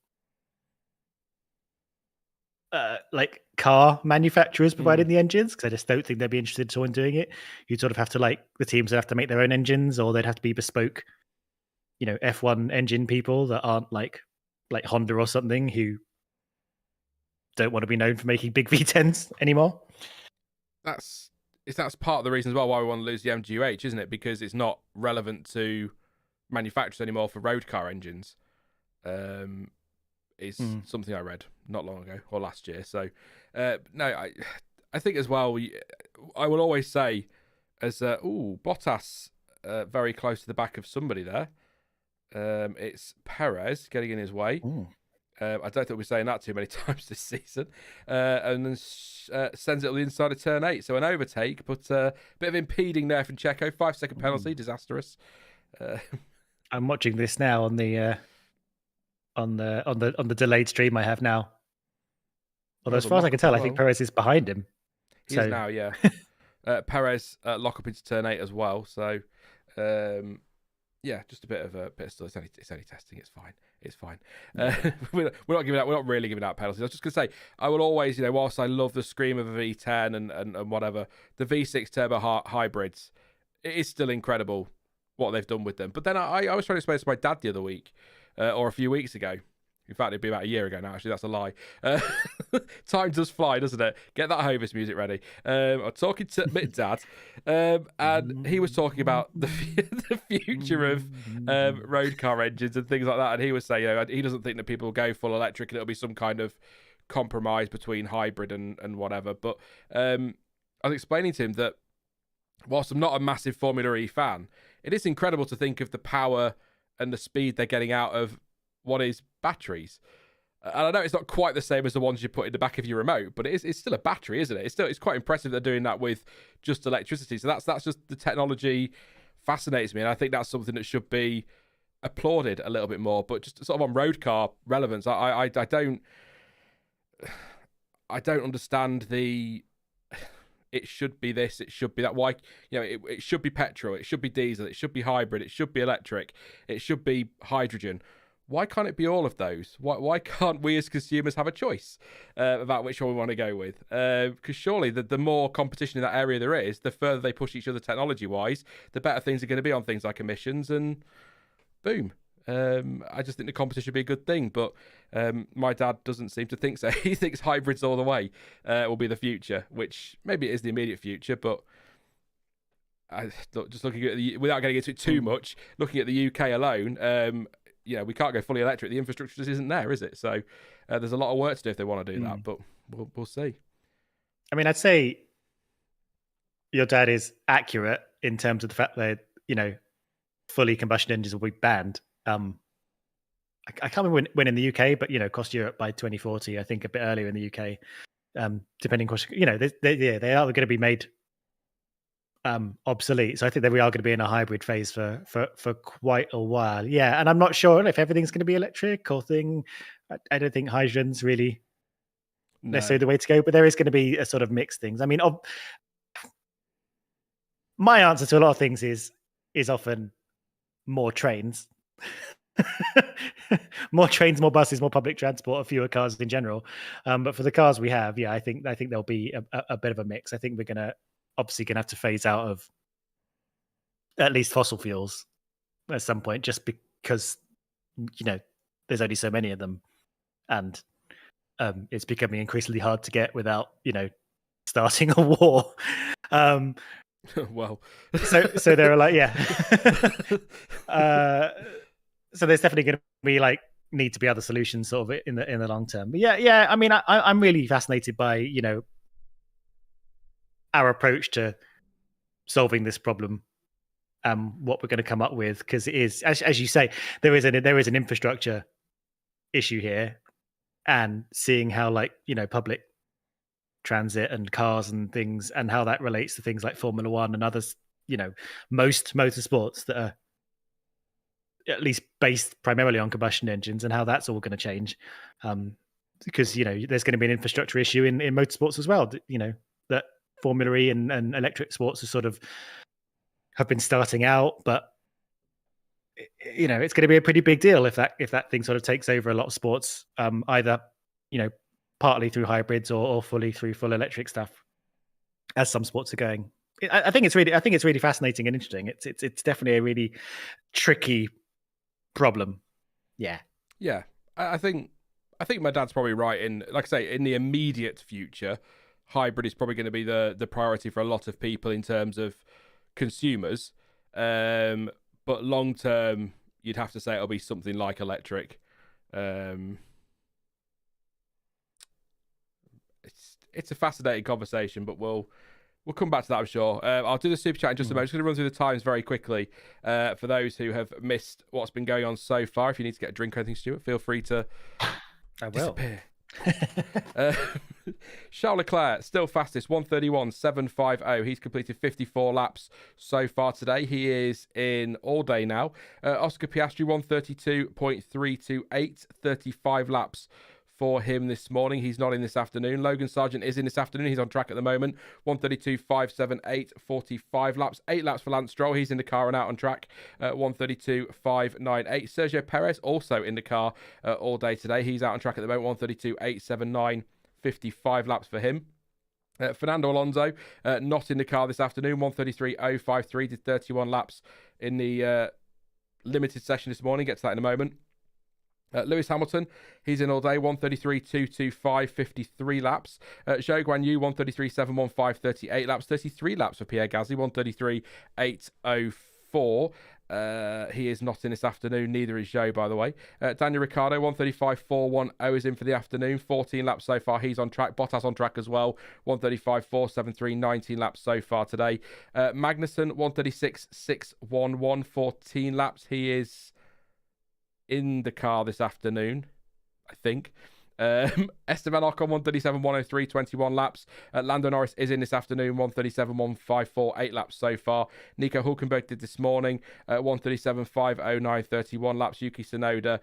like car manufacturers providing the engines, because I just don't think they'd be interested in someone doing it. You'd sort of have to, like, the teams would have to make their own engines, or they'd have to be bespoke, F1 engine people that aren't like Honda or something, who don't want to be known for making big V10s anymore. That's part of the reason as well why we want to lose the MGUH, isn't it? Because it's not relevant to manufacturers anymore for road car engines. Is something I read not long ago or last year. So no, I think as well, I will always say as Bottas very close to the back of somebody there. It's Perez getting in his way. I don't think we're saying that too many times this season. And then sends it on the inside of turn 8. So an overtake, but a bit of impeding there from Checo. 5-second penalty, disastrous. I'm watching this now on the delayed stream I have now. Although as far as I can tell, I think Perez is behind him. He is now, yeah. Perez lock up into turn 8 as well. So just a bit of stuff. It's only testing. It's fine. It's fine. We're not really giving out penalties. I was just gonna say, I will always, whilst I love the scream of a V10 and whatever, the V6 turbo hybrids, it is still incredible what they've done with them. But then I was trying to explain this to my dad the other week, or a few weeks ago. In fact, it'd be about a year ago now. Actually, that's a lie. Time does fly, doesn't it? Get that Hovis music ready. I'm talking to my dad, and he was talking about the future of road car engines and things like that. And he was saying, he doesn't think that people will go full electric, and it'll be some kind of compromise between hybrid and whatever. But I was explaining to him that whilst I'm not a massive Formula E fan, it is incredible to think of the power and the speed they're getting out of what is batteries. And I know it's not quite the same as the ones you put in the back of your remote, but it's still a battery, isn't it? It's quite impressive they're doing that with just electricity. So that's just the technology fascinates me, and I think that's something that should be applauded a little bit more. But just sort of on road car relevance, I don't understand the. It should be this, it should be that. Why, it should be petrol, it should be diesel, it should be hybrid, it should be electric, it should be hydrogen. why can't it be all of those? Why can't we as consumers have a choice about which one we want to go with? Because surely the more competition in that area there is, the further they push each other technology-wise, the better things are going to be on things like emissions, and boom. I just think the competition would be a good thing, but my dad doesn't seem to think so. He thinks hybrids all the way will be the future, which maybe it is the immediate future, but just looking at without getting into it too much, looking at the UK alone, we can't go fully electric. The infrastructure just isn't there, is it? So there's a lot of work to do if they want to do that, but we'll see. I mean, I'd say your dad is accurate in terms of the fact that, fully combustion engines will be banned. I can't remember when in the UK, but, across Europe by 2040, I think a bit earlier in the UK, depending on, they are going to be made obsolete. So I think that we are going to be in a hybrid phase for quite a while. Yeah, and I'm not sure if everything's going to be electric or thing. I don't think hydrogen's really necessarily the way to go, but there is going to be a sort of mixed things. I mean, my answer to a lot of things is often more trains. More trains, more buses, more public transport, fewer cars in general. But for the cars we have, I think there'll be a bit of a mix. I think we're gonna have to phase out of at least fossil fuels at some point, just because there's only so many of them, and it's becoming increasingly hard to get without starting a war. Well, so they're like, so there's definitely going to be need to be other solutions sort of in the long term. But I mean, I'm really fascinated by our approach to solving this problem, what we're going to come up with, because it is, as you say, there is an infrastructure issue here, and seeing how public transit and cars and things, and how that relates to things like Formula One and others, most motorsports that are at least based primarily on combustion engines, and how that's all going to change, because there's going to be an infrastructure issue in motorsports as well. That Formula E and electric sports are sort of have been starting out, but it's going to be a pretty big deal if that thing sort of takes over a lot of sports, either partly through hybrids or fully through full electric stuff, as some sports are going. I think it's really fascinating and interesting. It's definitely a really tricky problem. Yeah. I think my dad's probably right in, like I say, in the immediate future, hybrid is probably going to be the priority for a lot of people in terms of consumers. But long term, you'd have to say it'll be something like electric. It's a fascinating conversation, but we'll come back to that, I'm sure. I'll do the super chat in just a moment. I'm just going to run through the times very quickly for those who have missed what's been going on so far. If you need to get a drink or anything, Stuart, feel free to disappear. Charles Leclerc, still fastest, 1:31.750. He's completed 54 laps so far today. He is in all day now. Oscar Piastri, 1:32.328, 35 laps for him this morning. He's not in this afternoon. Logan Sargent is in this afternoon. He's on track at the moment. 1:32.578, 45 laps. 8 laps for Lance Stroll. He's in the car and out on track. 1:32.598. Sergio Perez also in the car all day today. He's out on track at the moment. 1:32.879, 55 laps for him. Fernando Alonso not in the car this afternoon. 1:33.053, did 31 laps in the limited session this morning. Get to that in a moment. Lewis Hamilton, he's in all day, 1:33.225, 53 laps. Zhou Guanyu, 1:33.715, 38 laps. 33 laps for Pierre Gasly, 1:33.804. He is not in this afternoon, neither is Zhou, by the way. Daniel Ricciardo, 1:35.410 is in for the afternoon, 14 laps so far. He's on track. Bottas on track as well, 1:35.473, 19 laps so far today. Magnussen, 1:36.611, 14 laps. He is in the car this afternoon, I think. Esteban Ocon, 1:37.103, 21 laps. Lando Norris is in this afternoon, 1:37.154, 8 laps so far. Nico Hulkenberg did this morning, 1:37.509, 31 laps. Yuki Tsunoda,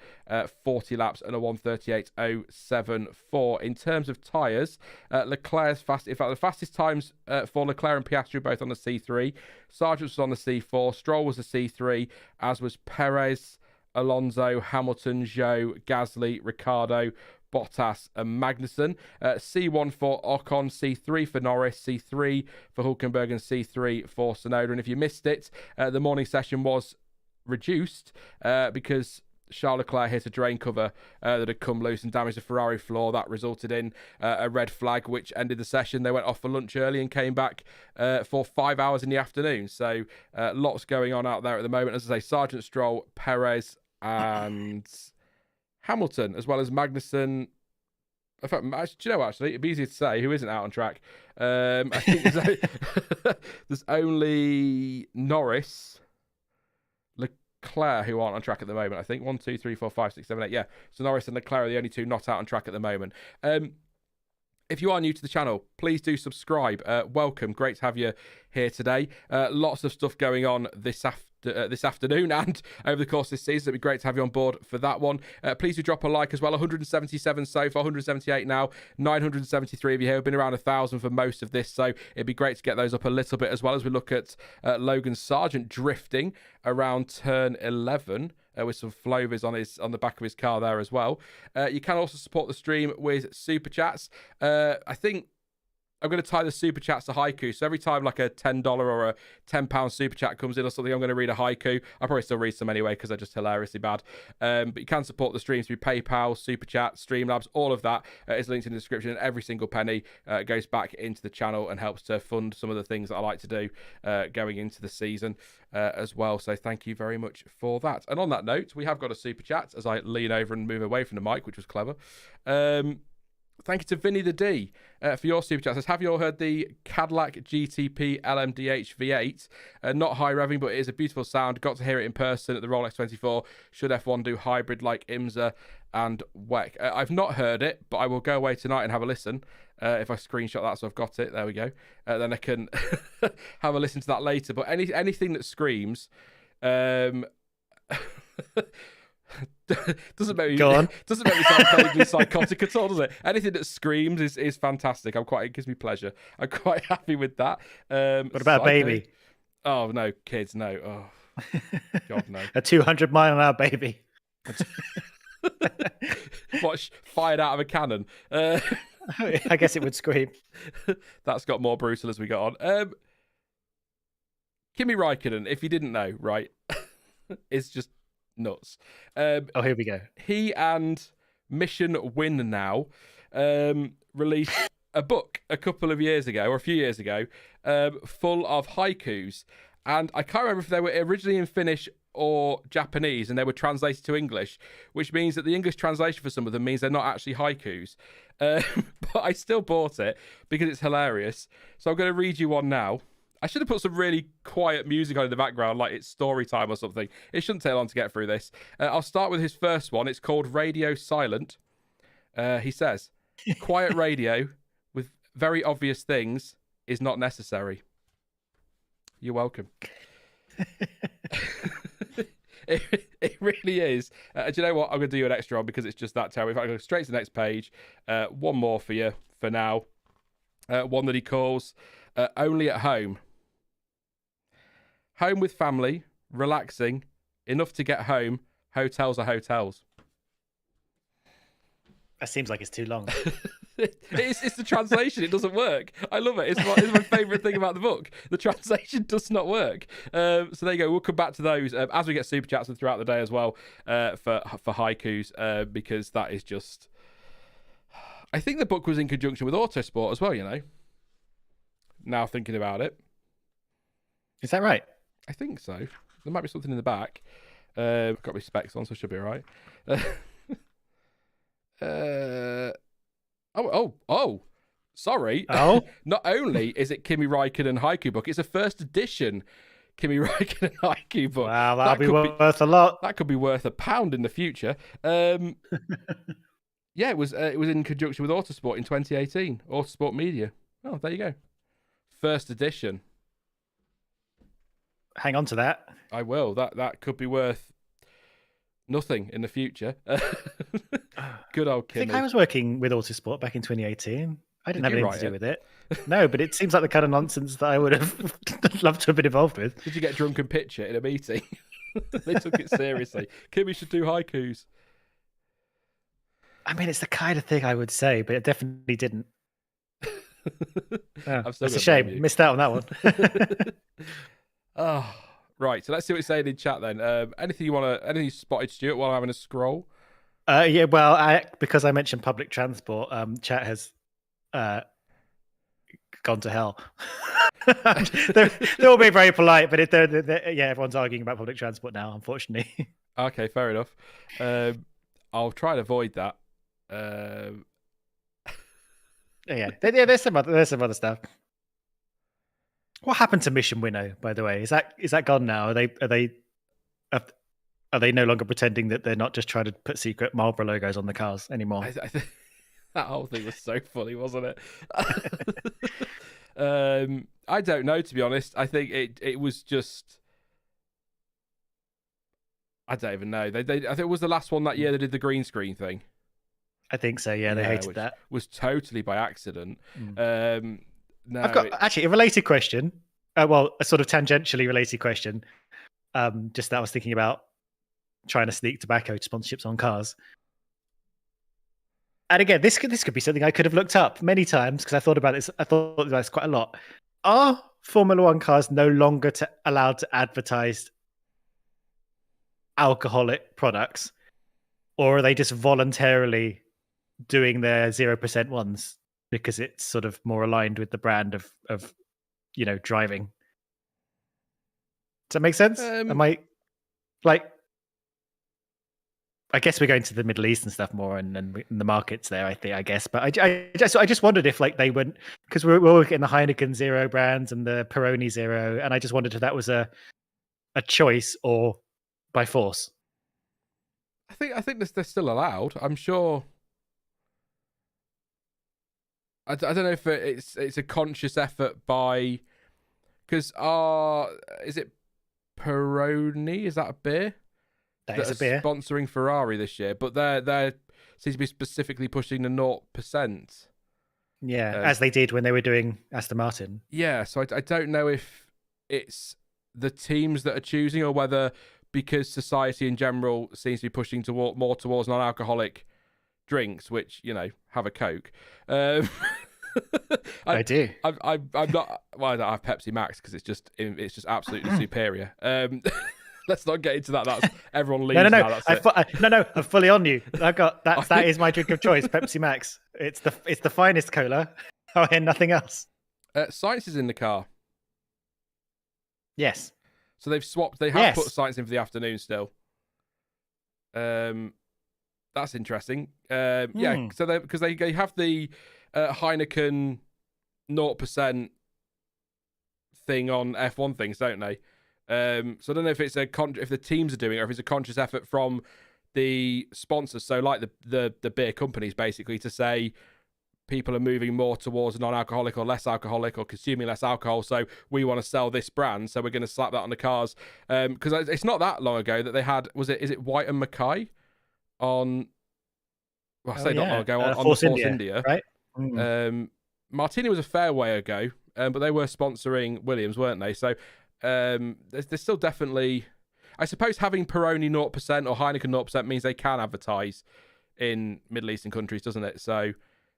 40 laps and a 1:38.074. In terms of tyres, Leclerc's fast. In fact, the fastest times for Leclerc and Piastri both on the C3. Sargent was on the C4. Stroll was the C3, as was Perez. Alonso, Hamilton, Zhou, Gasly, Ricciardo, Bottas and Magnussen. C1 for Ocon, C3 for Norris, C3 for Hulkenberg, and C3 for Tsunoda. And if you missed it, the morning session was reduced because Charles Leclerc hit a drain cover that had come loose and damaged the Ferrari floor. That resulted in a red flag, which ended the session. They went off for lunch early and came back for 5 hours in the afternoon. So lots going on out there at the moment. As I say, Sargent, Stroll, Perez and Hamilton, as well as Magnussen. In fact, do you know, actually, it'd be easier to say who isn't out on track. I think there's only Norris, Leclerc who aren't on track at the moment. I think 1, 2, 3, 4, 5, 6, 7, 8. Yeah, so Norris and Leclerc are the only two not out on track at the moment. If you are new to the channel, please do subscribe. Welcome, great to have you here today. Lots of stuff going on this afternoon and over the course of this season. It'd be great to have you on board for that one. Please do drop a like as well. 177 so far, 178 now, 973 of you here. We've been around 1,000 for most of this, so it'd be great to get those up a little bit as well as we look at Logan Sargent drifting around turn 11. With some Flovers on the back of his car there as well. You can also support the stream with super chats. I think I'm going to tie the super chats to haiku. So every time like a $10 or a £10 super chat comes in or something, I'm going to read a haiku. I'll probably still read some anyway because they're just hilariously bad. But you can support the streams through PayPal, super chat, Streamlabs. All of that is linked in the description. And every single penny goes back into the channel and helps to fund some of the things that I like to do going into the season as well. So thank you very much for that. And on that note, we have got a super chat as I lean over and move away from the mic, which was clever. Thank you to Vinny the D for your super chat. Says, have you all heard the Cadillac GTP LMDH V8? Not high revving, but it is a beautiful sound. Got to hear it in person at the Rolex 24. Should F1 do hybrid like IMSA and WEC? I've not heard it, but I will go away tonight and have a listen. If I screenshot that, so I've got it. There we go. Then I can have a listen to that later. But anything that screams... doesn't make me sound vaguely psychotic at all, does it? Anything that screams is fantastic. It gives me pleasure. I'm quite happy with that. What about baby? Oh no, kids, no. Oh God, no. A 200-mile-an-hour baby. What, fired out of a cannon? I guess it would scream. That's got more brutal as we got on. Kimi Räikkönen, if you didn't know, right, is just nuts. Here we go. He and Mission Win Now released a book a couple of years ago, or a few years ago, full of haikus. And I can't remember if they were originally in Finnish or Japanese, and they were translated to English, which means that the English translation for some of them means they're not actually haikus. But I still bought it because it's hilarious. So I'm going to read you one now. I should have put some really quiet music on in the background, like it's story time or something. It shouldn't take long to get through this. I'll start with his first one. It's called Radio Silent. He says, quiet radio with very obvious things is not necessary. You're welcome. It really is. Do you know what? I'm going to do you an extra on because it's just that terrible. If I go straight to the next page, one more for you for now. One that he calls Only at Home. Home with family, relaxing, enough to get home, hotels are hotels. That seems like it's too long. It's the translation. It doesn't work. I love it. It's my favourite thing about the book. The translation does not work. So there you go. We'll come back to those as we get super chats and throughout the day as well for haikus because that is just... I think the book was in conjunction with Autosport as well, you know. Now thinking about it. Is that right? I think so. There might be something in the back. Got my specs on, so it should be all right. Sorry. Oh. Not only is it Kimi Räikkönen haiku book, it's a first edition Kimi Räikkönen haiku book. Wow, that'll be worth a lot. That could be worth £1 in the future. Yeah, it was in conjunction with Autosport in 2018. Autosport Media. Oh, there you go. First edition. Hang on to that. I will. That could be worth nothing in the future. Good old Kimi. I think I was working with Autosport back in 2018. I didn't have anything to do with it. No, but it seems like the kind of nonsense that I would have loved to have been involved with. Did you get drunk and pitch it in a meeting? They took it seriously. Kimmy should do haikus. I mean, it's the kind of thing I would say, but it definitely didn't. Oh, I'm still that's a gonna blame shame. you. Missed out on that one. Oh, right. So let's see what you're saying in chat then. Anything you spotted, Stuart, while I'm having a scroll? Yeah, well, because I mentioned public transport, chat has gone to hell. they're all being very polite, but everyone's arguing about public transport now, unfortunately. Okay, fair enough. I'll try and avoid that. There's some other stuff. What happened to Mission Winnow, by the way? Is that gone now? Are they no longer pretending that they're not just trying to put secret Marlboro logos on the cars anymore? I think that whole thing was so funny, wasn't it? I don't know, to be honest. I think it was just. I don't even know. They I think it was the last one that year they did the green screen thing. I think so. Yeah, they hated that. Was totally by accident. No, I've got actually a related question. Well, a sort of tangentially related question. Just that I was thinking about trying to sneak tobacco sponsorships on cars. And again, this could be something I could have looked up many times because I thought about this. I thought about this quite a lot. Are Formula One cars no longer allowed to advertise alcoholic products, or are they just voluntarily doing their 0% ones because it's sort of more aligned with the brand of driving? Does that make sense? Am I like? I guess we're going to the Middle East and stuff more, and the markets there. I guess, but I just wondered if like they wouldn't, because we're all getting the Heineken Zero brands and the Peroni Zero, and I just wondered if that was a choice or by force. I think they're still allowed. I'm sure. I don't know if it's a conscious effort by, because is it Peroni? Is that a beer? That is a beer sponsoring Ferrari this year, but they seem to be specifically pushing the 0%. Yeah, as they did when they were doing Aston Martin. Yeah, so I don't know if it's the teams that are choosing or whether because society in general seems to be pushing more towards non-alcoholic drinks, which, have a Coke. I do. I'm not. Well, I don't have Pepsi Max because it's just absolutely superior. Let's not get into that. That's everyone leaves. No. I'm fully on you. I got that. That is my drink of choice, Pepsi Max. It's the finest cola. I hear nothing else. Science is in the car. Yes. So they've swapped. They have put science in for the afternoon still. That's interesting. Yeah. So because they have the Heineken 0% thing on F1 things, don't they? So I don't know if it's if the teams are doing it or if it's a conscious effort from the sponsors. So like the beer companies basically to say people are moving more towards non-alcoholic or less alcoholic or consuming less alcohol. So we want to sell this brand. So we're going to slap that on the cars. Because it's not that long ago that they had, is it White and Mackay on, well, I say not long ago, on the Force India. Right? Martini was a fair way ago, but they were sponsoring Williams, weren't they? So there's still definitely, I suppose having Peroni 0% or Heineken 0% means they can advertise in Middle Eastern countries, doesn't it? So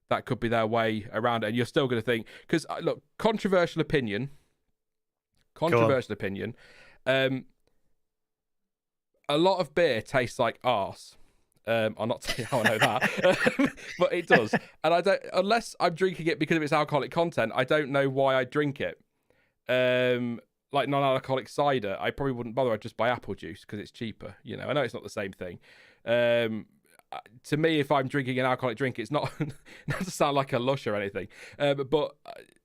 that could be their way around it. And you're still going to think, because look, controversial opinion. A lot of beer tastes like arse. I'm not saying how I know that, but it does. And I don't, unless I'm drinking it because of its alcoholic content, I don't know why I drink it. Like non-alcoholic cider, I probably wouldn't bother. I'd just buy apple juice because it's cheaper. I know it's not the same thing. To me, if I'm drinking an alcoholic drink, it's not to sound like a lush or anything. But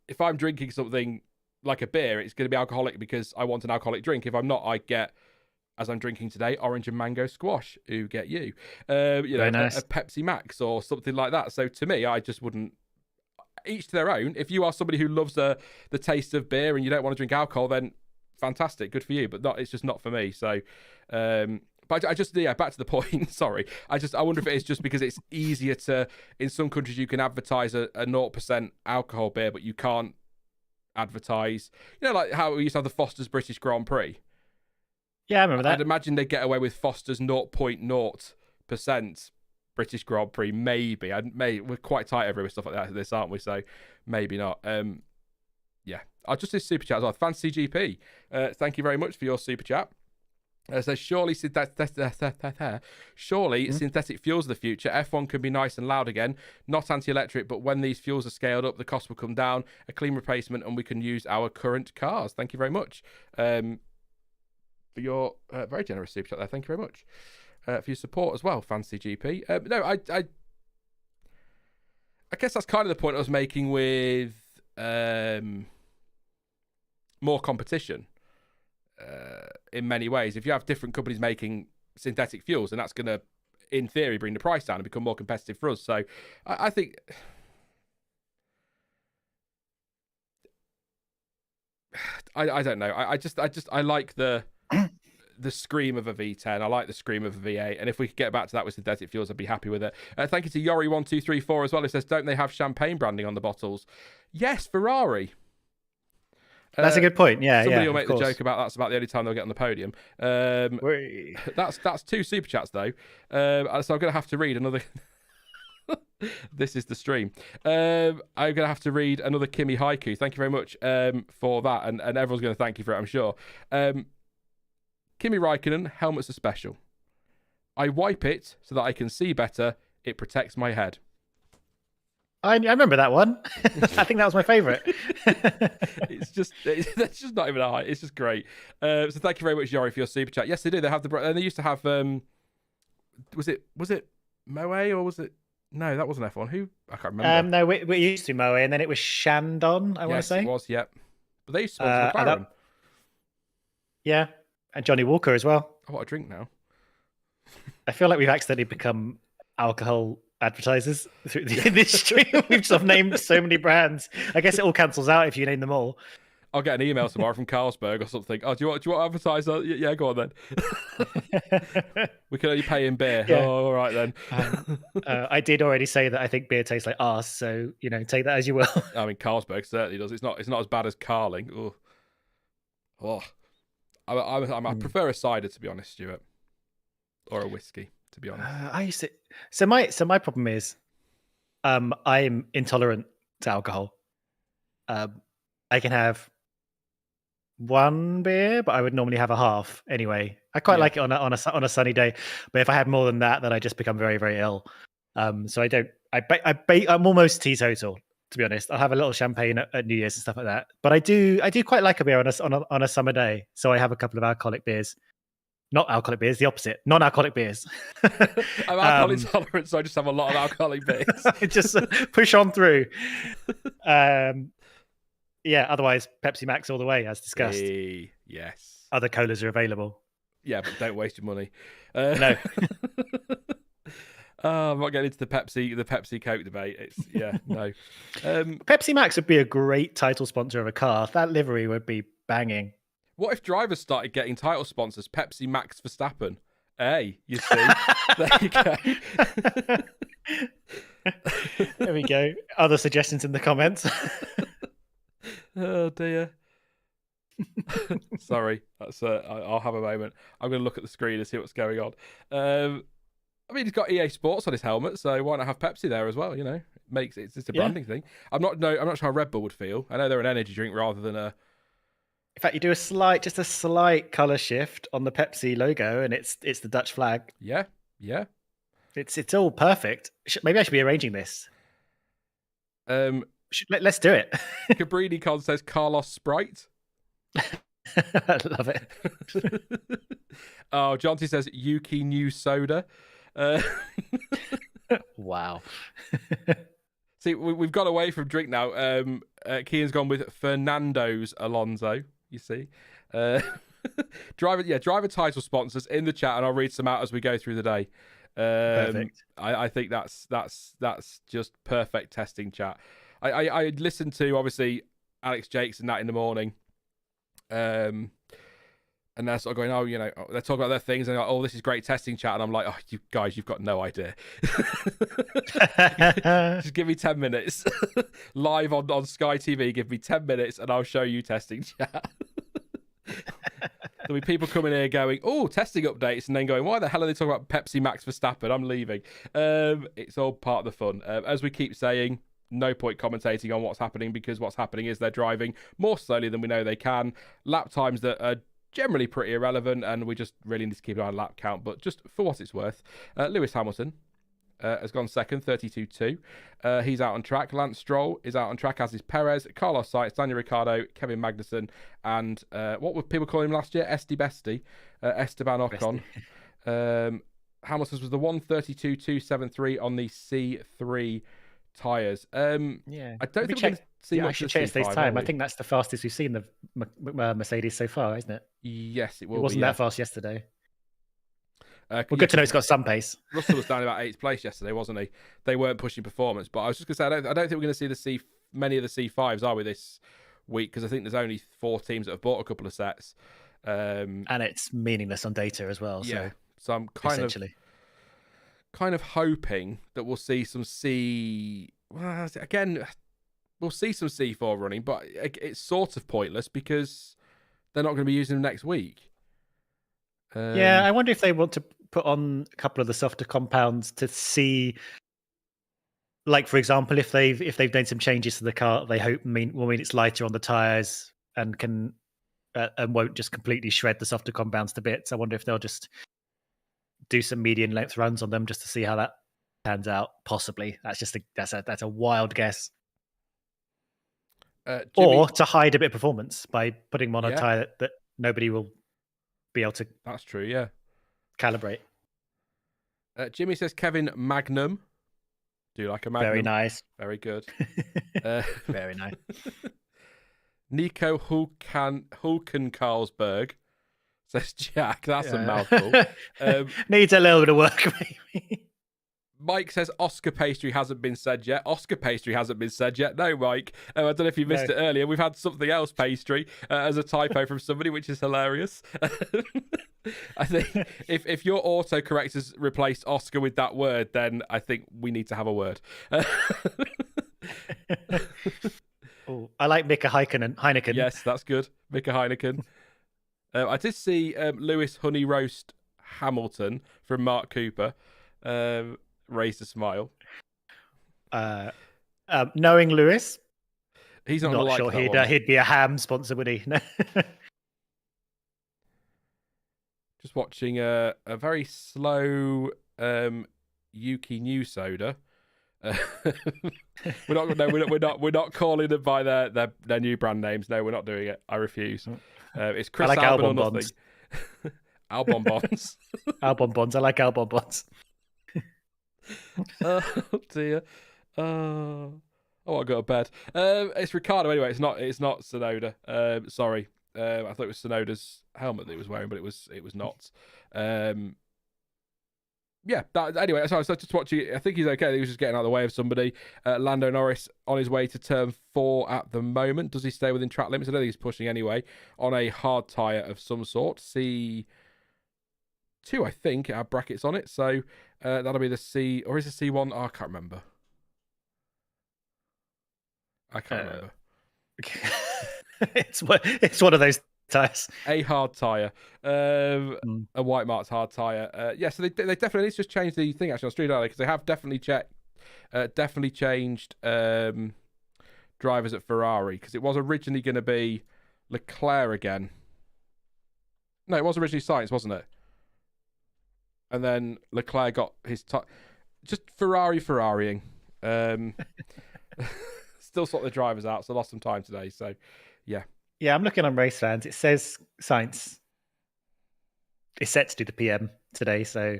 if I'm drinking something like a beer, it's going to be alcoholic because I want an alcoholic drink. If I'm not, I get, as I'm drinking today, orange and mango squash. Who get you? Very nice. A Pepsi Max or something like that. So to me, I just wouldn't. Each to their own. If you are somebody who loves the taste of beer and you don't want to drink alcohol, then fantastic, good for you. But it's just not for me. So, but I just back to the point. Sorry, I wonder if it is just because it's easier to. In some countries, you can advertise a 0% alcohol beer, but you can't advertise. Like how we used to have the Foster's British Grand Prix. Yeah, I remember that. I'd imagine they'd get away with Foster's 0.0% British Grand Prix, maybe. We're quite tight everywhere with stuff like that, this, aren't we? So maybe not. Yeah. I'll just do super chat as well. Fantasy GP, thank you very much for your super chat. So surely synthetic fuels are the future. F1 can be nice and loud again, not anti-electric, but when these fuels are scaled up, the cost will come down, a clean replacement, and we can use our current cars. Thank you very much for your very generous super chat there. Thank you very much for your support as well, Fantasy GP. No, I guess that's kind of the point I was making with more competition. In many ways, if you have different companies making synthetic fuels, and that's going to, in theory, bring the price down and become more competitive for us. So I think I don't know. I like the scream of a V10. I like the scream of a V8. And if we could get back to that with synthetic fuels, I'd be happy with it. Thank you to Yori1234 as well. It says, don't they have champagne branding on the bottles? Yes, Ferrari. That's a good point. Yeah, somebody will make the joke about that's about the only time they'll get on the podium. Whee. That's 2 super chats though. So I'm going to have to read another. This is the stream. I'm going to have to read another Kimi haiku. Thank you very much for that, and everyone's going to thank you for it, I'm sure. Kimi Räikkönen, helmets are special. I wipe it so that I can see better. It protects my head. I remember that one. I think that was my favourite. That's just not even a high. It's just great. So thank you very much, Yori, for your super chat. Yes, they do. They have they used to have. Was it Moe or was it? No, that wasn't F1. Who? I can't remember. No, we used to Moe, and then it was Shandon. I want to say it was. Yep. But they used to sponsor McLaren. Yeah, and Johnny Walker as well. I want a drink now. I feel like we've accidentally become alcohol advertisers through this stream. We've just named so many brands. I guess it all cancels out if you name them all. I'll get an email tomorrow from Carlsberg or something. Oh, do you want to advertise? Yeah, go on then. We can only pay in beer. Yeah. Oh, all right then. I did already say that I think beer tastes like arse, so take that as you will. I mean, Carlsberg certainly does. It's not as bad as Carling. Oh. I prefer a cider, to be honest, Stuart, or a whiskey. To be honest, I used to. So my problem is, I'm intolerant to alcohol. I can have one beer, but I would normally have a half anyway. I quite like it on a sunny day, but if I had more than that, then I just become very, very ill. So I don't. I'm almost teetotal, to be honest. I'll have a little champagne at New Year's and stuff like that. But I do quite like a beer on a summer day. So I have a couple of alcoholic beers. Not alcoholic beers, the opposite. Non-alcoholic beers. I'm alcohol intolerant, so I just have a lot of alcoholic beers. Just push on through. Otherwise, Pepsi Max all the way, as discussed. Yes. Other colas are available. Yeah, but don't waste your money. No. I'm not getting into the Pepsi Coke debate. No. Pepsi Max would be a great title sponsor of a car. That livery would be banging. What if drivers started getting title sponsors? Pepsi Max Verstappen. Hey, you see? There you go. There we go. Other suggestions in the comments. Oh, dear. Sorry. That's I'll have a moment. I'm going to look at the screen and see what's going on. I mean, he's got EA Sports on his helmet, so why not have Pepsi there as well? It's just a branding thing. I'm not sure how Red Bull would feel. I know they're an energy drink rather than a. In fact, you do a slight color shift on the Pepsi logo, and it's the Dutch flag. Yeah. It's all perfect. Maybe I should be arranging this. Let's do it. Cabrini Con says Carlos Sprite. I love it. Oh, Jonty says Yuki New Soda. Wow. See, we've got away from drink now. Kian's gone with Fernando's Alonso. You see, driver title sponsors in the chat, and I'll read some out as we go through the day. Perfect. I think that's just perfect testing chat. I listened to obviously Alex Jakes and that in the morning, and they're sort of going, they're talking about their things, and they're like, oh, this is great testing chat, and I'm like, oh, you guys, you've got no idea. Just give me 10 minutes live on Sky TV. Give me 10 minutes, and I'll show you testing chat. There'll be people coming here going, "Oh, testing updates," and then going, "Why the hell are they talking about Pepsi Max Verstappen? I'm leaving." It's all part of the fun. As we keep saying, no point commentating on what's happening because what's happening is they're driving more slowly than we know they can. Lap times that are generally pretty irrelevant, and we just really need to keep an eye on lap count. But just for what it's worth, Lewis Hamilton has gone second, 32.2. He's out on track. Lance Stroll is out on track, as is Perez, Carlos Sainz, Daniel Ricciardo, Kevin Magnussen, and what were people calling him last year? Esty Bestie, Esteban Ocon. Hamilton's was the 132.273 on the C3 tyres. Yeah, I don't think we're going to see much. I should check this time. I think that's the fastest we've seen the Mercedes so far, isn't it? Yes, it will. It wasn't that fast yesterday. Well, yeah, good to know it's got some pace. Russell was down about 8th place yesterday, wasn't he? They weren't pushing performance, but I was just going to say, I don't think we're going to see many of the C5s, are we, this week? Because I think there's only 4 teams that have bought a couple of sets. And it's meaningless on data as well. Yeah, so I'm kind of hoping that we'll see some C... Well, again, we'll see some C4 running, but it's sort of pointless because they're not going to be using them next week. Yeah, I wonder if they want to put on a couple of the softer compounds to see, like for example, if they've done some changes to the car, they hope will mean it's lighter on the tires and can and won't just completely shred the softer compounds to bits. I wonder if they'll just do some medium length runs on them just to see how that pans out. Possibly, that's a wild guess. Jimmy... Or to hide a bit of performance by putting them on a tire that nobody will be able to. That's true. Yeah. Calibrate. Jimmy says Kevin Magnum. Do you like a Magnum? Very nice. Very good. Very nice. Nico Hulken Carlsberg says Jack. That's a mouthful. Needs a little bit of work, maybe. Mike says Oscar pastry hasn't been said yet. Oscar pastry hasn't been said yet. No, Mike. I don't know if you missed it earlier. We've had something else pastry as a typo from somebody, which is hilarious. I think if your autocorrect has replaced Oscar with that word, then I think we need to have a word. Oh, I like Mika Heineken. Yes, that's good. Mika Heineken. I did see Lewis Honey Roast Hamilton from Mark Cooper. Raised a smile. Knowing Lewis, he's not sure he'd be a ham sponsor, would he? Just watching a very slow Yuki New Soda. We're not calling them by their new brand names. No, we're not doing it. I refuse. It's Chris Albon or nothing. Albon Bonds. Albon Bonds. I like Albon Bonds. Oh dear. I got to bed. It's Ricardo anyway. It's not Sonoda. Sorry. I thought it was Sonoda's helmet that he was wearing, but it was not. Anyway, so I was just watching. I think he's okay. He was just getting out of the way of somebody. Lando Norris on his way to turn 4 at the moment. Does he stay within track limits? I don't think he's pushing anyway. On a hard tyre of some sort. C2, I think. It had brackets on it. So that'll be the C, or is it C1? Oh, I can't remember. It's one of those tyres. A hard tyre. A white marked hard tyre. So they definitely just changed the thing actually on Street, because they have definitely changed drivers at Ferrari, because it was originally going to be Leclerc again. No, it was originally Sainz, wasn't it? And then Leclerc got his just Ferrarying. Still sort the drivers out, so lost some time today. So, yeah. Yeah, I'm looking on race fans. It says Sainz is set to do the PM today, so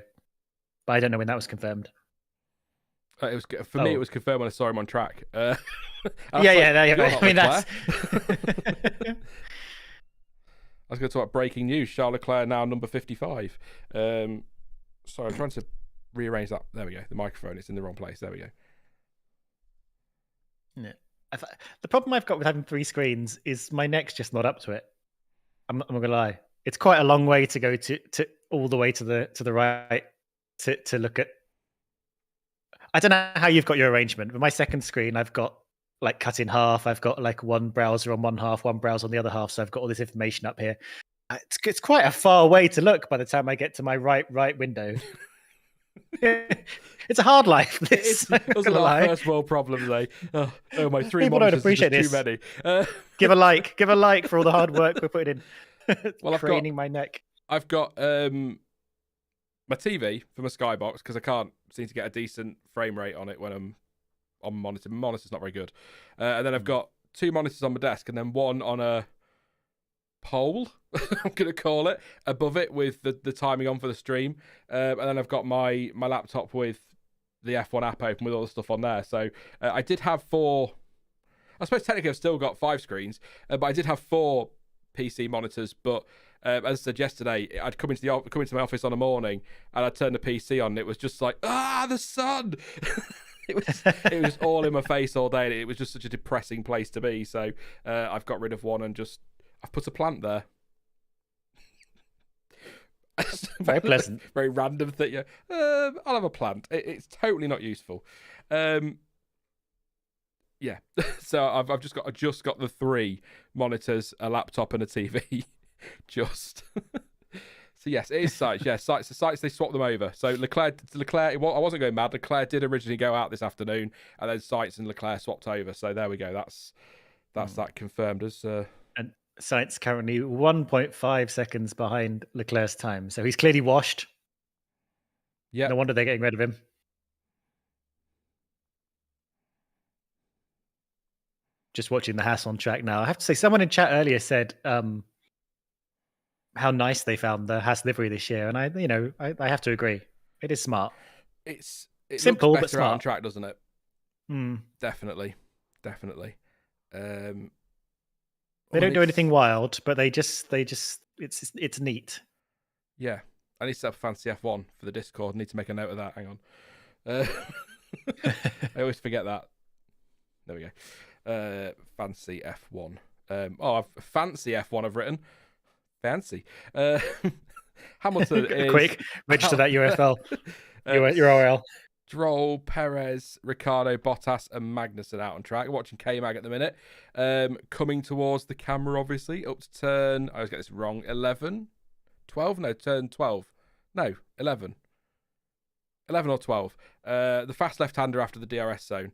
but I don't know when that was confirmed. It was for me. It was confirmed when I saw him on track. I mean, that's. I was going to talk about breaking news. Charles Leclerc now number 55. Sorry, I'm trying to rearrange that. There we go. The microphone, it's in the wrong place. There we go. Yeah. The problem I've got with having 3 screens is my neck's just not up to it. I'm not going to lie. It's quite a long way to go to all the way to the right to look at. I don't know how you've got your arrangement, but my second screen I've got like cut in half. I've got like one browser on one half, one browser on the other half. So I've got all this information up here. It's quite a far way to look by the time I get to my right window. It's a hard life. This, Those are our first world problems, eh? Oh, my three People don't monitors are just appreciate too this. many. Give a like for all the hard work we're putting in. Well, craning my neck. I've got my TV for my Skybox because I can't seem to get a decent frame rate on it when I'm on monitor. My monitor's not very good. And then I've got 2 monitors on my desk and then one on a pole, I'm going to call it, above it with the timing on for the stream. And then I've got my laptop with the F1 app open with all the stuff on there. So I did have 4... I suppose technically I've still got 5 screens, but I did have 4 PC monitors. But as I said yesterday, I'd come into my office on a morning and I'd turn the PC on and it was just like, the sun! It was all in my face all day. And it was just such a depressing place to be. So I've got rid of one and I've put a plant there. Very pleasant. Very random thing. Yeah. I'll have a plant. It's totally not useful. Yeah. So I've just got the 3 monitors, a laptop, and a TV. Just. So yes, it is sites. Yeah, sites. The sites, they swap them over. So Leclerc. I wasn't going mad. Leclerc did originally go out this afternoon, and then sites and Leclerc swapped over. So there we go. That's that confirmed as. And Sainz currently 1.5 seconds behind Leclerc's time, so he's clearly washed. Yeah. No wonder they're getting rid of him. Just watching the Haas on track now. I have to say, someone in chat earlier said how nice they found the Haas livery this year, and I have to agree. It is smart. It simple looks but better smart out on track, doesn't it? Definitely. They don't do anything wild, but they just it's neat. Yeah, I need to set up Fancy F1 for the Discord. I need to make a note of that. Hang on. I always forget that. There we go. Fancy F1. Fancy F1 I've written. Fancy. Hamilton is... Quick, register that URL. URL. Stroll, Perez, Ricardo, Bottas, and Magnussen out on track. Watching K-Mag at the minute. Coming towards the camera, obviously. Up to turn... I always get this wrong. 11? 12? No, turn 12. No, 11. 11 or 12. The fast left-hander after the DRS zone.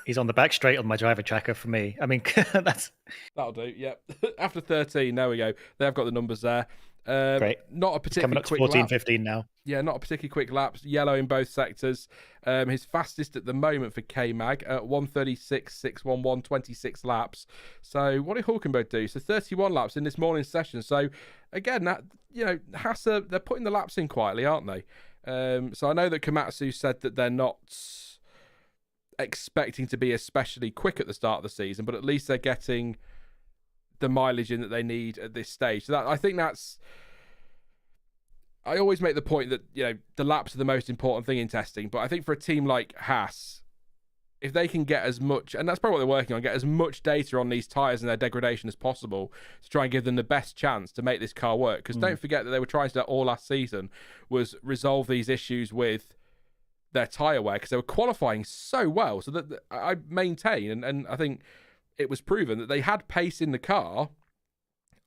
He's on the back straight on my driver tracker for me. I mean, that'll do. Yep. After 13, there we go. They've got the numbers there. Great. Not a particularly coming up quick 14, lap. 15 now. Yeah, not a particularly quick lap. Yellow in both sectors. His fastest at the moment for K-Mag at 1:36.611, 26 laps. So what did Hulkenberg do? So 31 laps in this morning's session. So again, that Haas, they're putting the laps in quietly, aren't they? So I know that Komatsu said that they're not expecting to be especially quick at the start of the season, but at least they're getting the mileage in that they need at this stage. So I think that's... I always make the point that, the laps are the most important thing in testing, but I think for a team like Haas, if they can get as much, and that's probably what they're working on, get as much data on these tyres and their degradation as possible to try and give them the best chance to make this car work. Because don't forget that they were trying to do that all last season, was resolve these issues with their tyre wear, because they were qualifying so well. So that I maintain, and I think it was proven that they had pace in the car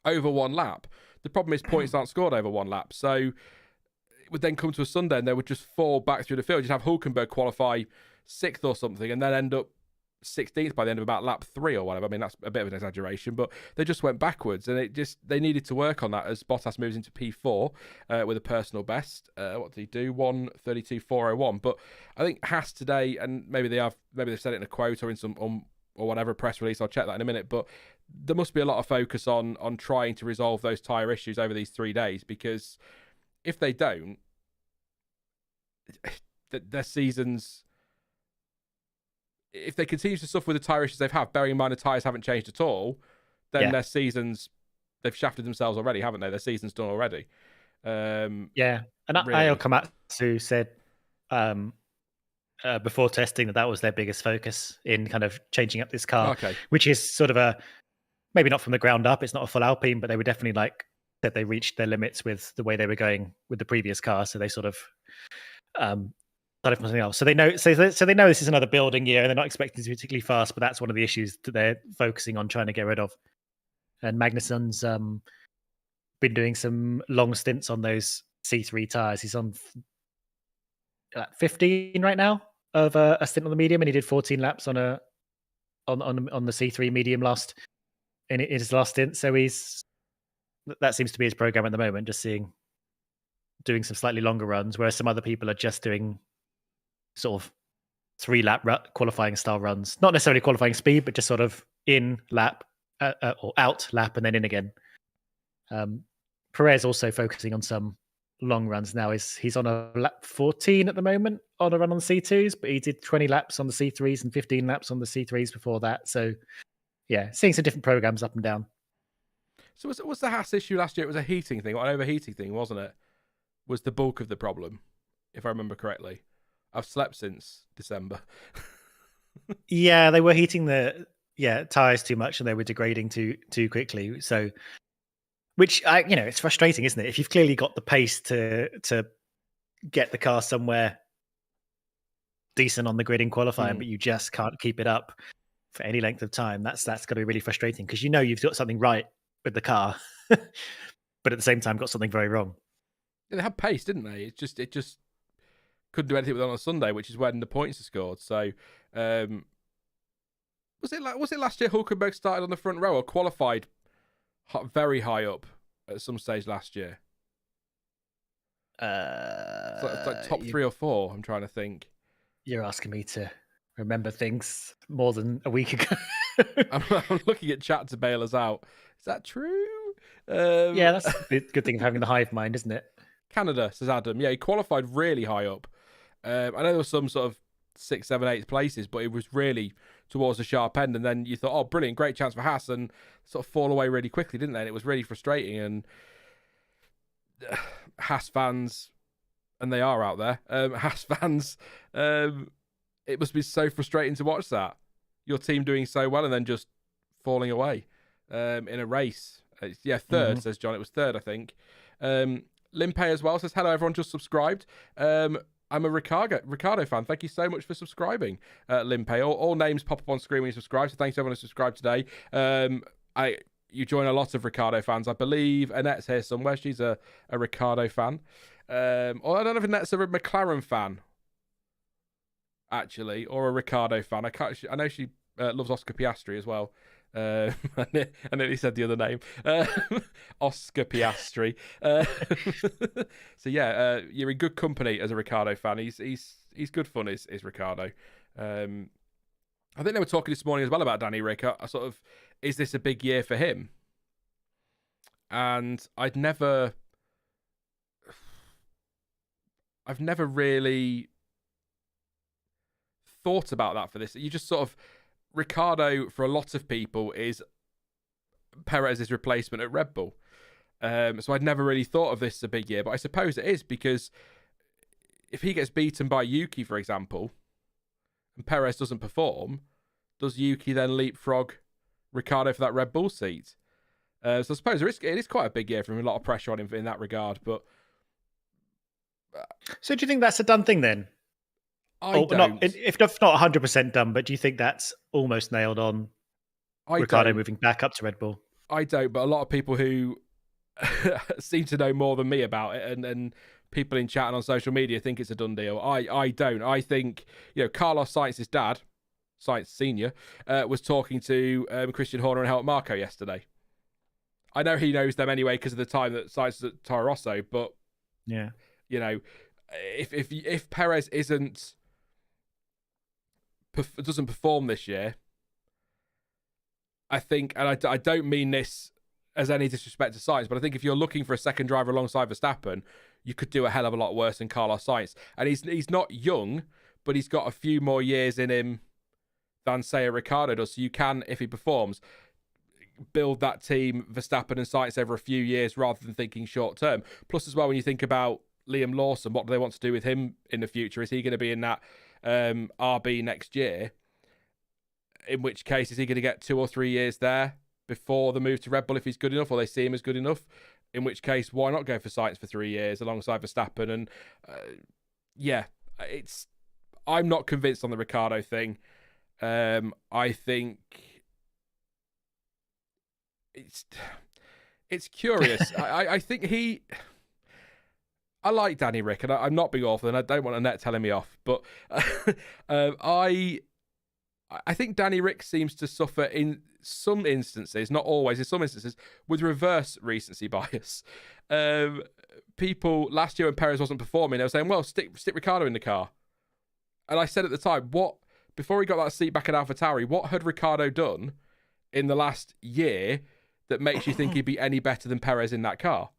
over one lap. The problem is points aren't scored over one lap. So it would then come to a Sunday and they would just fall back through the field. You'd have Hulkenberg qualify 6th or something and then end up 16th by the end of about lap 3 or whatever. I mean, that's a bit of an exaggeration, but they just went backwards, and they needed to work on that as Bottas moves into P4 with a personal best. What did he do? 1:32.401. But I think Haas today, and maybe they've said it in a quote or in some or whatever press release. I'll check that in a minute. But there must be a lot of focus on trying to resolve those tyre issues over these 3 days, because if they don't, their seasons... If they continue to suffer with the tyre issues they've had, bearing in mind the tyres haven't changed at all, then their seasons, they've shafted themselves already, haven't they? Their season's done already. And really. Ayo Komatsu said before testing that was their biggest focus in kind of changing up this car, which is sort of maybe not from the ground up. It's not a full Alpine, but they were definitely said they reached their limits with the way they were going with the previous car. So they sort of started from something else. So they know. So they know this is another building year, and they're not expecting to be particularly fast. But that's one of the issues that they're focusing on trying to get rid of. And Magnussen's been doing some long stints on those C3 tires. He's on 15 right now of a stint on the medium, and he did 14 laps on the C3 medium in his last stint. So that seems to be his program at the moment, just doing some slightly longer runs, whereas some other people are just doing sort of 3-lap qualifying style runs, not necessarily qualifying speed, but just sort of in lap or out lap and then in again. Perez also focusing on some long runs now. He's on a lap 14 at the moment on a run on the C2s, but he did 20 laps on the C3s and 15 laps on the C3s before that. So yeah, seeing some different programs up and down. So was the Haas issue last year? It was a heating thing, or an overheating thing, wasn't it? Was the bulk of the problem, if I remember correctly. I've slept since December. Yeah, they were heating the tires too much, and they were degrading too quickly. So, which it's frustrating, isn't it? If you've clearly got the pace to get the car somewhere decent on the grid in qualifying, but you just can't keep it up for any length of time, that's got to be really frustrating, because you've got something right with the car, but at the same time got something very wrong. Yeah, they had pace, didn't they? It just couldn't do anything with it on a Sunday, which is when the points are scored. So was it last year Hulkenberg started on the front row or qualified very high up at some stage last year? It's like top 3 or 4. I'm trying to think. You're asking me to remember things more than a week ago. I'm looking at chat to bail us out. Is that true? Yeah, that's the good thing of having the hive mind, isn't it? Canada, says Adam. Yeah, he qualified really high up. I know there was some sort of 6, 7, 8 places, but it was really towards the sharp end. And then you thought, oh, brilliant, great chance for Haas, and sort of fall away really quickly, didn't they? And it was really frustrating. And Haas fans, and they are out there, Haas fans, it must be so frustrating to watch that. Your team doing so well and then just falling away in a race. Third, says John. It was third, I think. Limpe as well says, hello, everyone, just subscribed. I'm a Ricardo fan. Thank you so much for subscribing, Limpe. All names pop up on screen when you subscribe, so thanks to everyone who subscribed today. You join a lot of Ricardo fans. I believe Annette's here somewhere. She's a Ricardo fan. Or I don't know if Annette's a McLaren fan, actually, or a Ricardo fan. I know she loves Oscar Piastri as well. I nearly said the other name. Oscar Piastri. So yeah, you're in good company as a Ricardo fan. He's good fun, is Ricardo. I think they were talking this morning as well about Danny Rick. Is this a big year for him? And I've never really thought about that for this. You just sort of, Ricardo, for a lot of people, is Perez's replacement at Red Bull. So I'd never really thought of this as a big year, but I suppose it is, because if he gets beaten by Yuki, for example, and Perez doesn't perform, does Yuki then leapfrog Ricardo for that Red Bull seat? So I suppose it is quite a big year for him, a lot of pressure on him in that regard. But so do you think that's a done thing then? I don't. If not 100% done, but do you think that's almost nailed on Ricardo moving back up to Red Bull? I don't, but a lot of people who seem to know more than me about it, and people in chat and on social media think it's a done deal. I don't. I think, Carlos Sainz's dad, Sainz Senior, was talking to Christian Horner and Helmut Marko yesterday. I know he knows them anyway because of the time that Sainz was at Toro Rosso, but yeah, if Perez doesn't perform this year, I think, and I don't mean this as any disrespect to Sainz, but I think if you're looking for a second driver alongside Verstappen, you could do a hell of a lot worse than Carlos Sainz. And he's not young, but he's got a few more years in him than, say, a Ricciardo does. So you can, if he performs, build that team, Verstappen and Sainz, over a few years rather than thinking short term. Plus, as well, when you think about Liam Lawson, what do they want to do with him in the future? Is he going to be in that RB next year? In which case, is he going to get 2 or 3 years there before the move to Red Bull if he's good enough, or they see him as good enough? In which case, why not go for Sainz for 3 years alongside Verstappen? And I'm not convinced on the Ricciardo thing. I think it's curious. I think I like Danny Rick, and I'm not being awful, and I don't want Annette telling me off, but I think Danny Rick seems to suffer in some instances, not always, in some instances, with reverse recency bias. People last year when Perez wasn't performing, they were saying, "Well, stick Ricciardo in the car," and I said at the time, "What before he got that seat back at AlphaTauri, what had Ricciardo done in the last year that makes you think he'd be any better than Perez in that car?"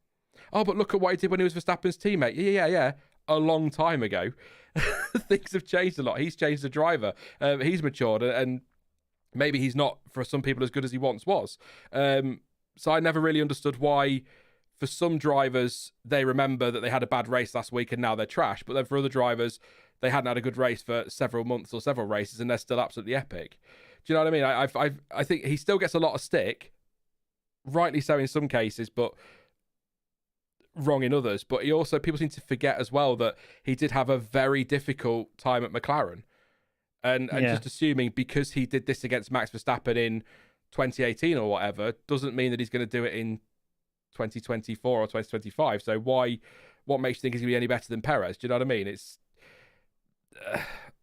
Oh, but look at what he did when he was Verstappen's teammate. Yeah. A long time ago. Things have changed a lot. He's changed the driver. He's matured, and maybe he's not, for some people, as good as he once was. So I never really understood why, for some drivers, they remember that they had a bad race last week and now they're trash. But then for other drivers, they hadn't had a good race for several months or several races and they're still absolutely epic. Do you know what I mean? I think he still gets a lot of stick, rightly so in some cases, but wrong in others. But he also, people seem to forget as well that he did have a very difficult time at McLaren, and just assuming because he did this against Max Verstappen in 2018 or whatever doesn't mean that he's going to do it in 2024 or 2025. So what makes you think he's going to be any better than Perez? Do you know what I mean? It's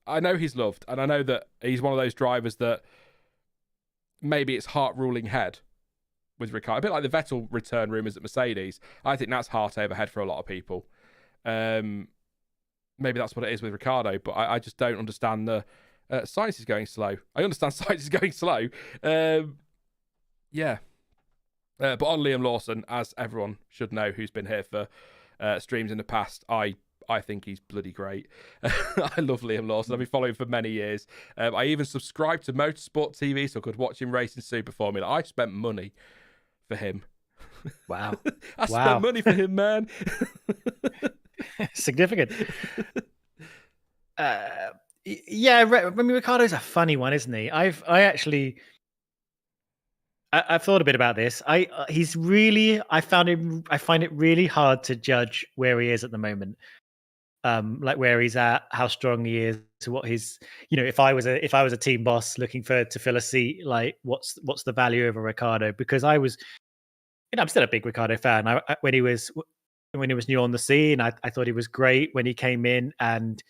I know he's loved, and I know that he's one of those drivers that maybe it's heart ruling head with Ricciardo, a bit like the Vettel return rumours at Mercedes. I think that's heart over head for a lot of people. Maybe that's what it is with Ricciardo, but I just don't understand the science is going slow. I understand science is going slow. Yeah. But on Liam Lawson, as everyone should know who's been here for streams in the past, I think he's bloody great. I love Liam Lawson. I've been following him for many years. I even subscribed to Motorsport TV so I could watch him race in Super Formula. I spent money for him. Wow. I spent money for him, man. Significant. Yeah, I mean, Ricciardo's a funny one, isn't he? I've thought a bit about this. I find it really hard to judge where he is at the moment. Like where he's at, how strong he is, to what his, if I was a team boss looking to fill a seat, like what's the value of a Ricciardo? Because I was, I'm still a big Ricciardo fan. When he was new on the scene, I thought he was great when he came in and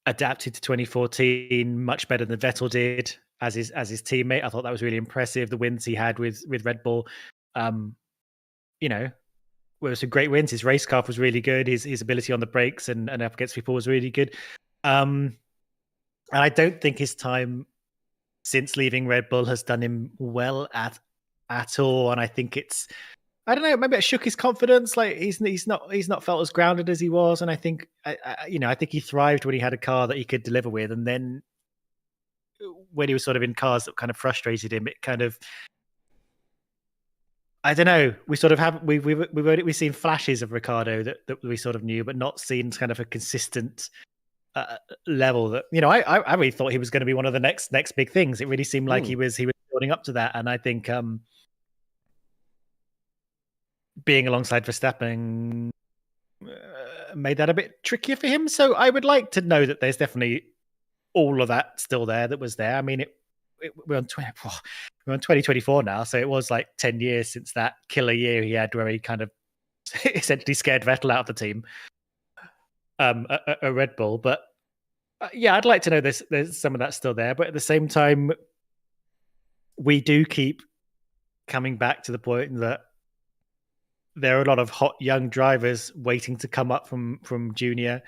adapted to 2014 much better than Vettel did as his teammate. I thought that was really impressive. The wins he had with Red Bull, were some great wins. His race car was really good. His ability on the brakes and up against people was really good. And I don't think his time since leaving Red Bull has done him well at all. And I think I don't know, maybe it shook his confidence. Like he's not felt as grounded as he was. And I think I think he thrived when he had a car that he could deliver with. And then when he was sort of in cars that kind of frustrated him, it kind of, I don't know. We sort of have we've seen flashes of Ricciardo that we sort of knew, but not seen kind of a consistent level. That I really thought he was going to be one of the next big things. It really seemed like he was building up to that, and I think being alongside Verstappen made that a bit trickier for him. So I would like to know that there's definitely all of that still there that was there. I mean, we're on 2024 now, so it was like 10 years since that killer year he had where he kind of essentially scared Vettel out of the team, a Red Bull. But yeah, I'd like to know there's some of that still there. But at the same time, we do keep coming back to the point that there are a lot of hot young drivers waiting to come up from junior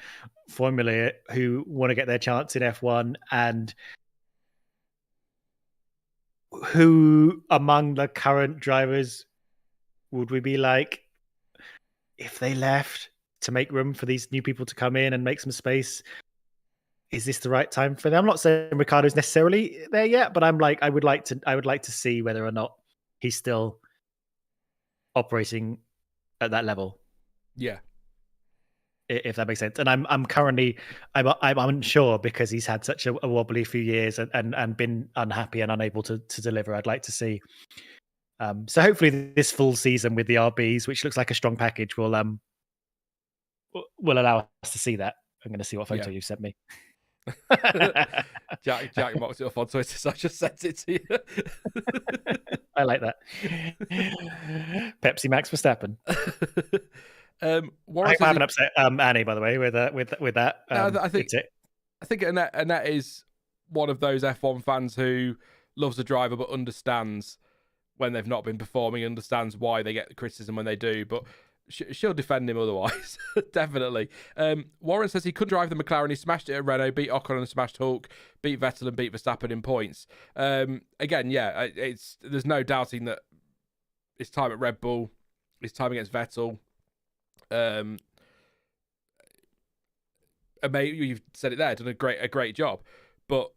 Formula who want to get their chance in F1, and who among the current drivers would we be like if they left to make room for these new people to come in and make some space? Is this the right time for them? I'm not saying Ricciardo's necessarily there yet, but I'm like, I would like to see whether or not he's still operating at that level. Yeah, if that makes sense. And I'm unsure because he's had such a wobbly few years and been unhappy and unable to deliver. I'd like to see. So hopefully this full season with the RBs, which looks like a strong package, will allow us to see that. I'm going to see what photo you sent me. Jack mocked it up on Twitter, so I just sent it to you. I like that. Pepsi Max Verstappen. Warren I haven't upset Annie, by the way, with that. I think Annette is one of those F1 fans who loves the driver but understands when they've not been performing, understands why they get the criticism when they do, but she'll defend him otherwise. Definitely. Warren says he couldn't drive the McLaren. He smashed it at Renault, beat Ocon and smashed Hulk, beat Vettel and beat Verstappen in points. Again, yeah, there's no doubting that his time at Red Bull, his time against Vettel, you've said it there, done a great job. But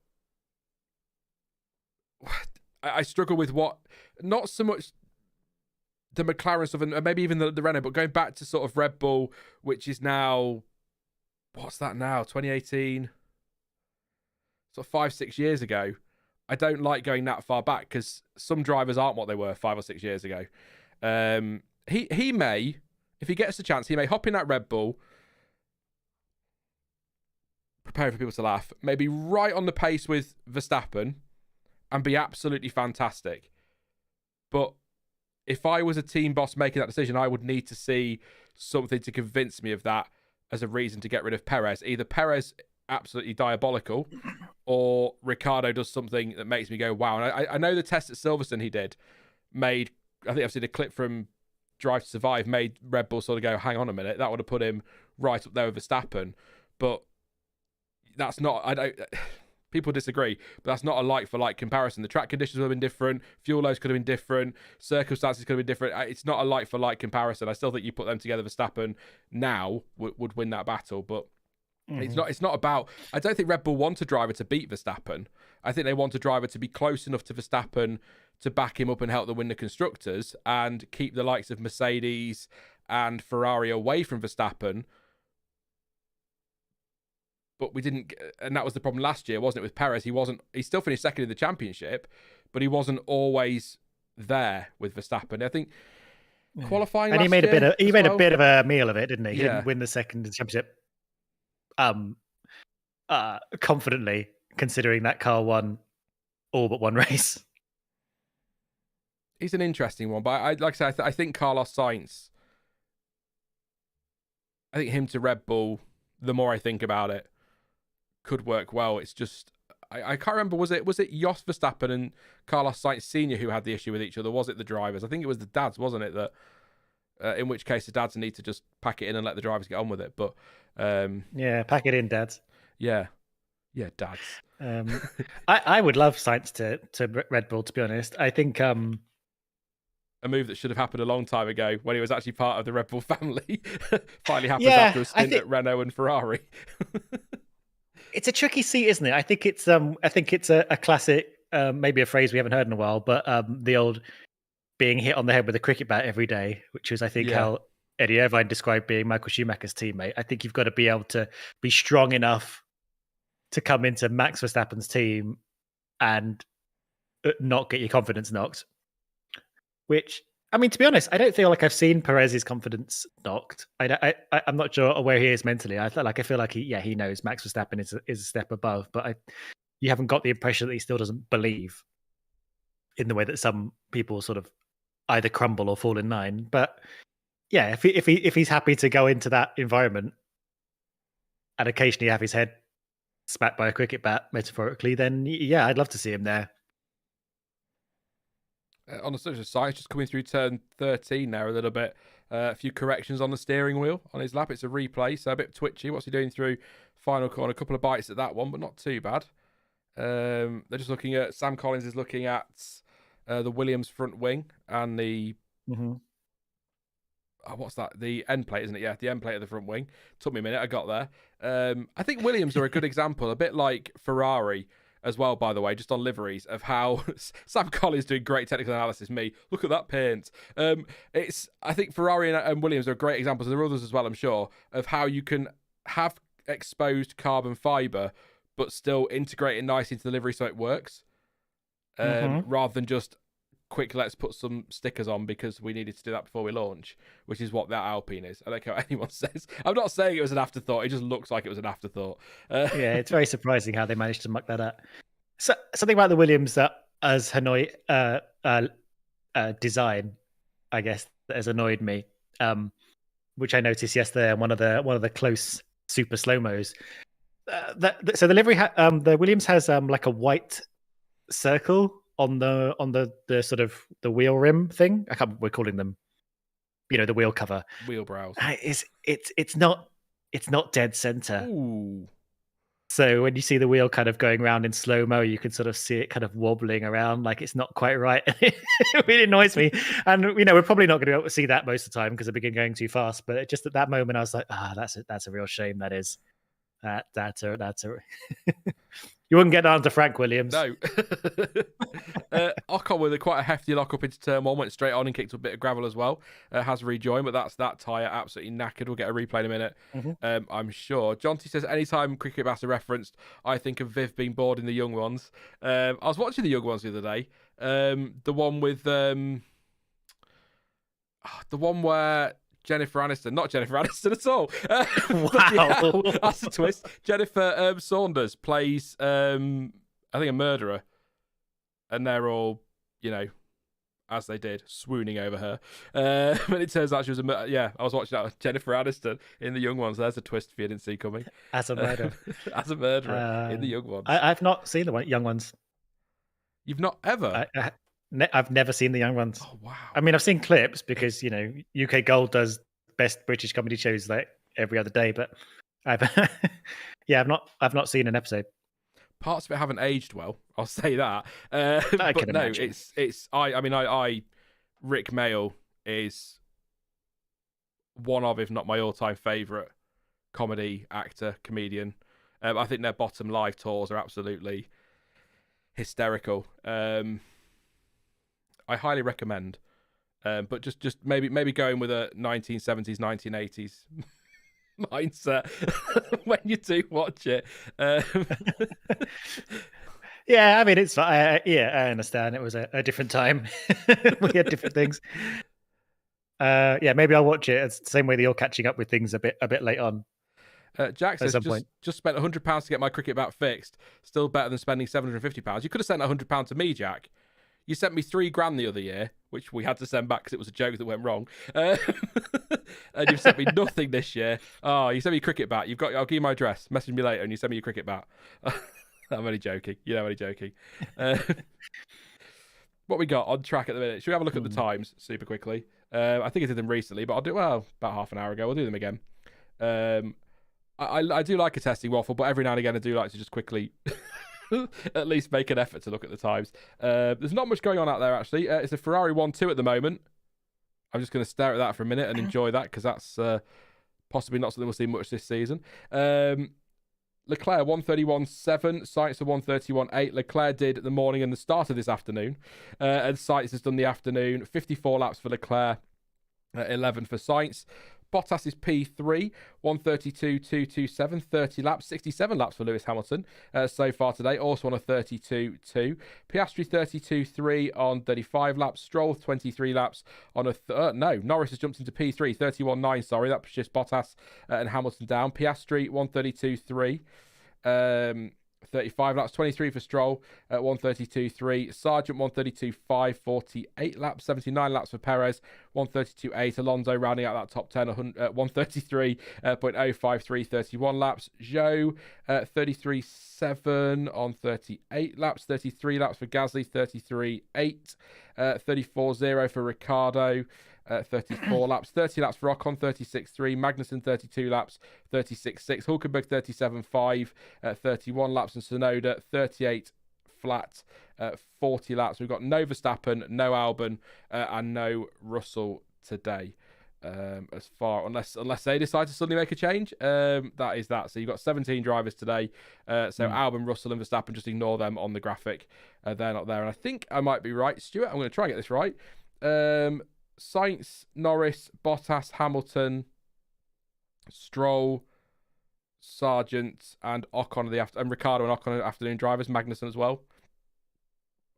I struggle with not so much the McLaren stuff and maybe even the Renault, but going back to sort of Red Bull, which is now, what's that now? 2018, sort of 5-6 years ago. I don't like going that far back because some drivers aren't what they were 5 or 6 years ago. He may, if he gets a chance, he may hop in that Red Bull, preparing for people to laugh, maybe right on the pace with Verstappen and be absolutely fantastic. But if I was a team boss making that decision, I would need to see something to convince me of that as a reason to get rid of Perez. Either Perez absolutely diabolical, or Ricciardo does something that makes me go, wow. And I know the test at Silverstone he did I think I've seen a clip from Drive to Survive, made Red Bull sort of go, hang on a minute, that would have put him right up there with Verstappen. But that's not, people disagree, but that's not a like-for-like comparison. The track conditions would have been different, fuel loads could have been different, circumstances could have been different. It's not a like-for-like comparison. I still think you put them together, Verstappen now would win that battle, but it's not about, I don't think Red Bull want a driver to beat Verstappen. I think they want a driver to be close enough to Verstappen to back him up and help them win the Constructors and keep the likes of Mercedes and Ferrari away from Verstappen. But we didn't, and that was the problem last year, wasn't it, with Perez? He still finished second in the championship, but he wasn't always there with Verstappen. I think qualifying, and he made a bit of a meal of it, didn't he? He didn't win the second in the championship confidently, considering that car won all but one race. He's an interesting one, but like I said, I think Carlos Sainz, I think him to Red Bull, the more I think about it, could work well. It's just, I can't remember, was it Jos Verstappen and Carlos Sainz Sr. who had the issue with each other? Was it the drivers? I think it was the dads, wasn't it? That in which case the dads need to just pack it in and let the drivers get on with it. But pack it in, dads. Yeah, dads. I would love Sainz to Red Bull, to be honest. I think a move that should have happened a long time ago when he was actually part of the Red Bull family finally happens after a stint at Renault and Ferrari. It's a tricky seat, isn't it? I think it's a classic, maybe a phrase we haven't heard in a while, but the old being hit on the head with a cricket bat every day, which is, I think, how Eddie Irvine described being Michael Schumacher's teammate. I think you've got to be able to be strong enough to come into Max Verstappen's team and not get your confidence knocked. Which, I mean, to be honest, I don't feel like I've seen Perez's confidence knocked. I'm not sure where he is mentally. I feel like he knows Max Verstappen is a step above, but you haven't got the impression that he still doesn't believe in the way that some people sort of either crumble or fall in line. But yeah, if he's happy to go into that environment and occasionally have his head smacked by a cricket bat, metaphorically, then yeah, I'd love to see him there. On the social side, just coming through turn 13 there a little bit. A few corrections on the steering wheel on his lap. It's a replay, so a bit twitchy. What's he doing through final corner? A couple of bites at that one, but not too bad. They're just looking at, Sam Collins is looking at the Williams front wing and the what's that? The end plate, isn't it? Yeah, the end plate of the front wing. Took me a minute. I got there. I think Williams are a good example, a bit like Ferrari as well, by the way, just on liveries, of how Sam Collins doing great technical analysis. Me, look at that paint. I think Ferrari and Williams are great examples. There are others as well, I'm sure, of how you can have exposed carbon fiber but still integrate it nicely into the livery so it works, rather than just quick, let's put some stickers on because we needed to do that before we launch, which is what that Alpine is. I don't care what anyone says. I'm not saying it was an afterthought. It just looks like it was an afterthought. Yeah, it's very surprising how they managed to muck that up. So, something about the Williams that, as Hanoi design, I guess, that has annoyed me, which I noticed yesterday on one of the close super slow mos. So the livery, the Williams has like a white circle on the sort of the wheel rim thing. I can't remember what we're calling them. The wheel cover. Wheel brows. It's not dead center. Ooh. So when you see the wheel kind of going around in slow mo, you can sort of see it kind of wobbling around like it's not quite right. It really annoys me. And we're probably not going to be able to see that most of the time because it begin going too fast. But just at that moment, I was like, that's a real shame. That is. That's a You wouldn't get down to Frank Williams. No. Ocon with quite a hefty lock up into turn one, went straight on and kicked a bit of gravel as well. Has rejoined, but that's that tyre absolutely knackered. We'll get a replay in a minute, I'm sure. Jonty says, anytime cricket bass are referenced, I think of Viv being bored in the young ones. I was watching the young ones the other day. The one with the one where Jennifer Aniston, not Jennifer Aniston at all. Wow. Yeah, that's a twist. Jennifer Saunders plays, I think, a murderer. And they're all, as they did, swooning over her. And it turns out she was I was watching that with Jennifer Aniston in the young ones. There's a twist if you didn't see coming. As a murderer. As a murderer in the young ones. I've not seen the young ones. You've not ever? I've never seen the young ones. Oh, wow. I mean, I've seen clips because, UK Gold does best British comedy shows like every other day, but I've I've not seen an episode. Parts of it haven't aged well, I'll say that. I can imagine. Rick Mail is one of, if not my all-time favourite comedy actor, comedian. I think their bottom live tours are absolutely hysterical. I highly recommend, but just maybe going with a 1970s, 1980s mindset when you do watch it. Yeah, I mean, it's I understand. It was a different time. We had different things. Maybe I'll watch it. It's the same way that you're catching up with things a bit late on. Jack says, just spent £100 to get my cricket bat fixed. Still better than spending £750. You could have sent £100 to me, Jack. You sent me $3,000 the other year, which we had to send back because it was a joke that went wrong. And you've sent me nothing this year. Oh, you sent me a cricket bat. I'll give you my address. Message me later and you send me your cricket bat. I'm only joking. I'm only joking. What we got on track at the minute? Should we have a look at the times super quickly? I think I did them recently, but I'll do about half an hour ago. We'll do them again. I do like a testing waffle, but every now and again I do like to just quickly at least make an effort to look at the times. There's not much going on out there, actually. It's a Ferrari 1-2 at the moment. I'm just going to stare at that for a minute and enjoy that because that's possibly not something we'll see much this season. Leclerc 131.7, Sainz 131.8. Leclerc did the morning and the start of this afternoon, and Sainz has done the afternoon. 54 laps for Leclerc, 11 for Sainz. Bottas is P3, 132.227, 30 laps, 67 laps for Lewis Hamilton so far today, also on a 32.2. Piastri 32.3 on 35 laps, Stroll 23 laps on a... Norris has jumped into P3, 31.9, sorry, that was just Bottas and Hamilton down. Piastri 132.3. 35 laps, 23 for Stroll at 132.3. Sargent 132.5, 48 laps, 79 laps for Perez, 132.8. Alonso rounding out that top 10 at 133.053, 31 laps. Zhou 33.7 on 38 laps, 33 laps for Gasly, 33.8, 34.0 for Ricciardo. 34 laps, 30 laps for Ocon, 36.3, Magnussen 32 laps, 36.6, Hulkenberg 37.5, 31 laps, and Tsunoda 38 flat, 40 laps. We've got no Verstappen, no Albon, and no Russell today. Unless they decide to suddenly make a change, that is that. So you've got 17 drivers today. Albon, Russell, and Verstappen, just ignore them on the graphic. They're not there. And I think I might be right, Stuart. I'm going to try and get this right. Sainz, Norris, Bottas, Hamilton, Stroll, Sargent, and Ocon and Ricciardo and Ocon are afternoon drivers. Magnussen as well.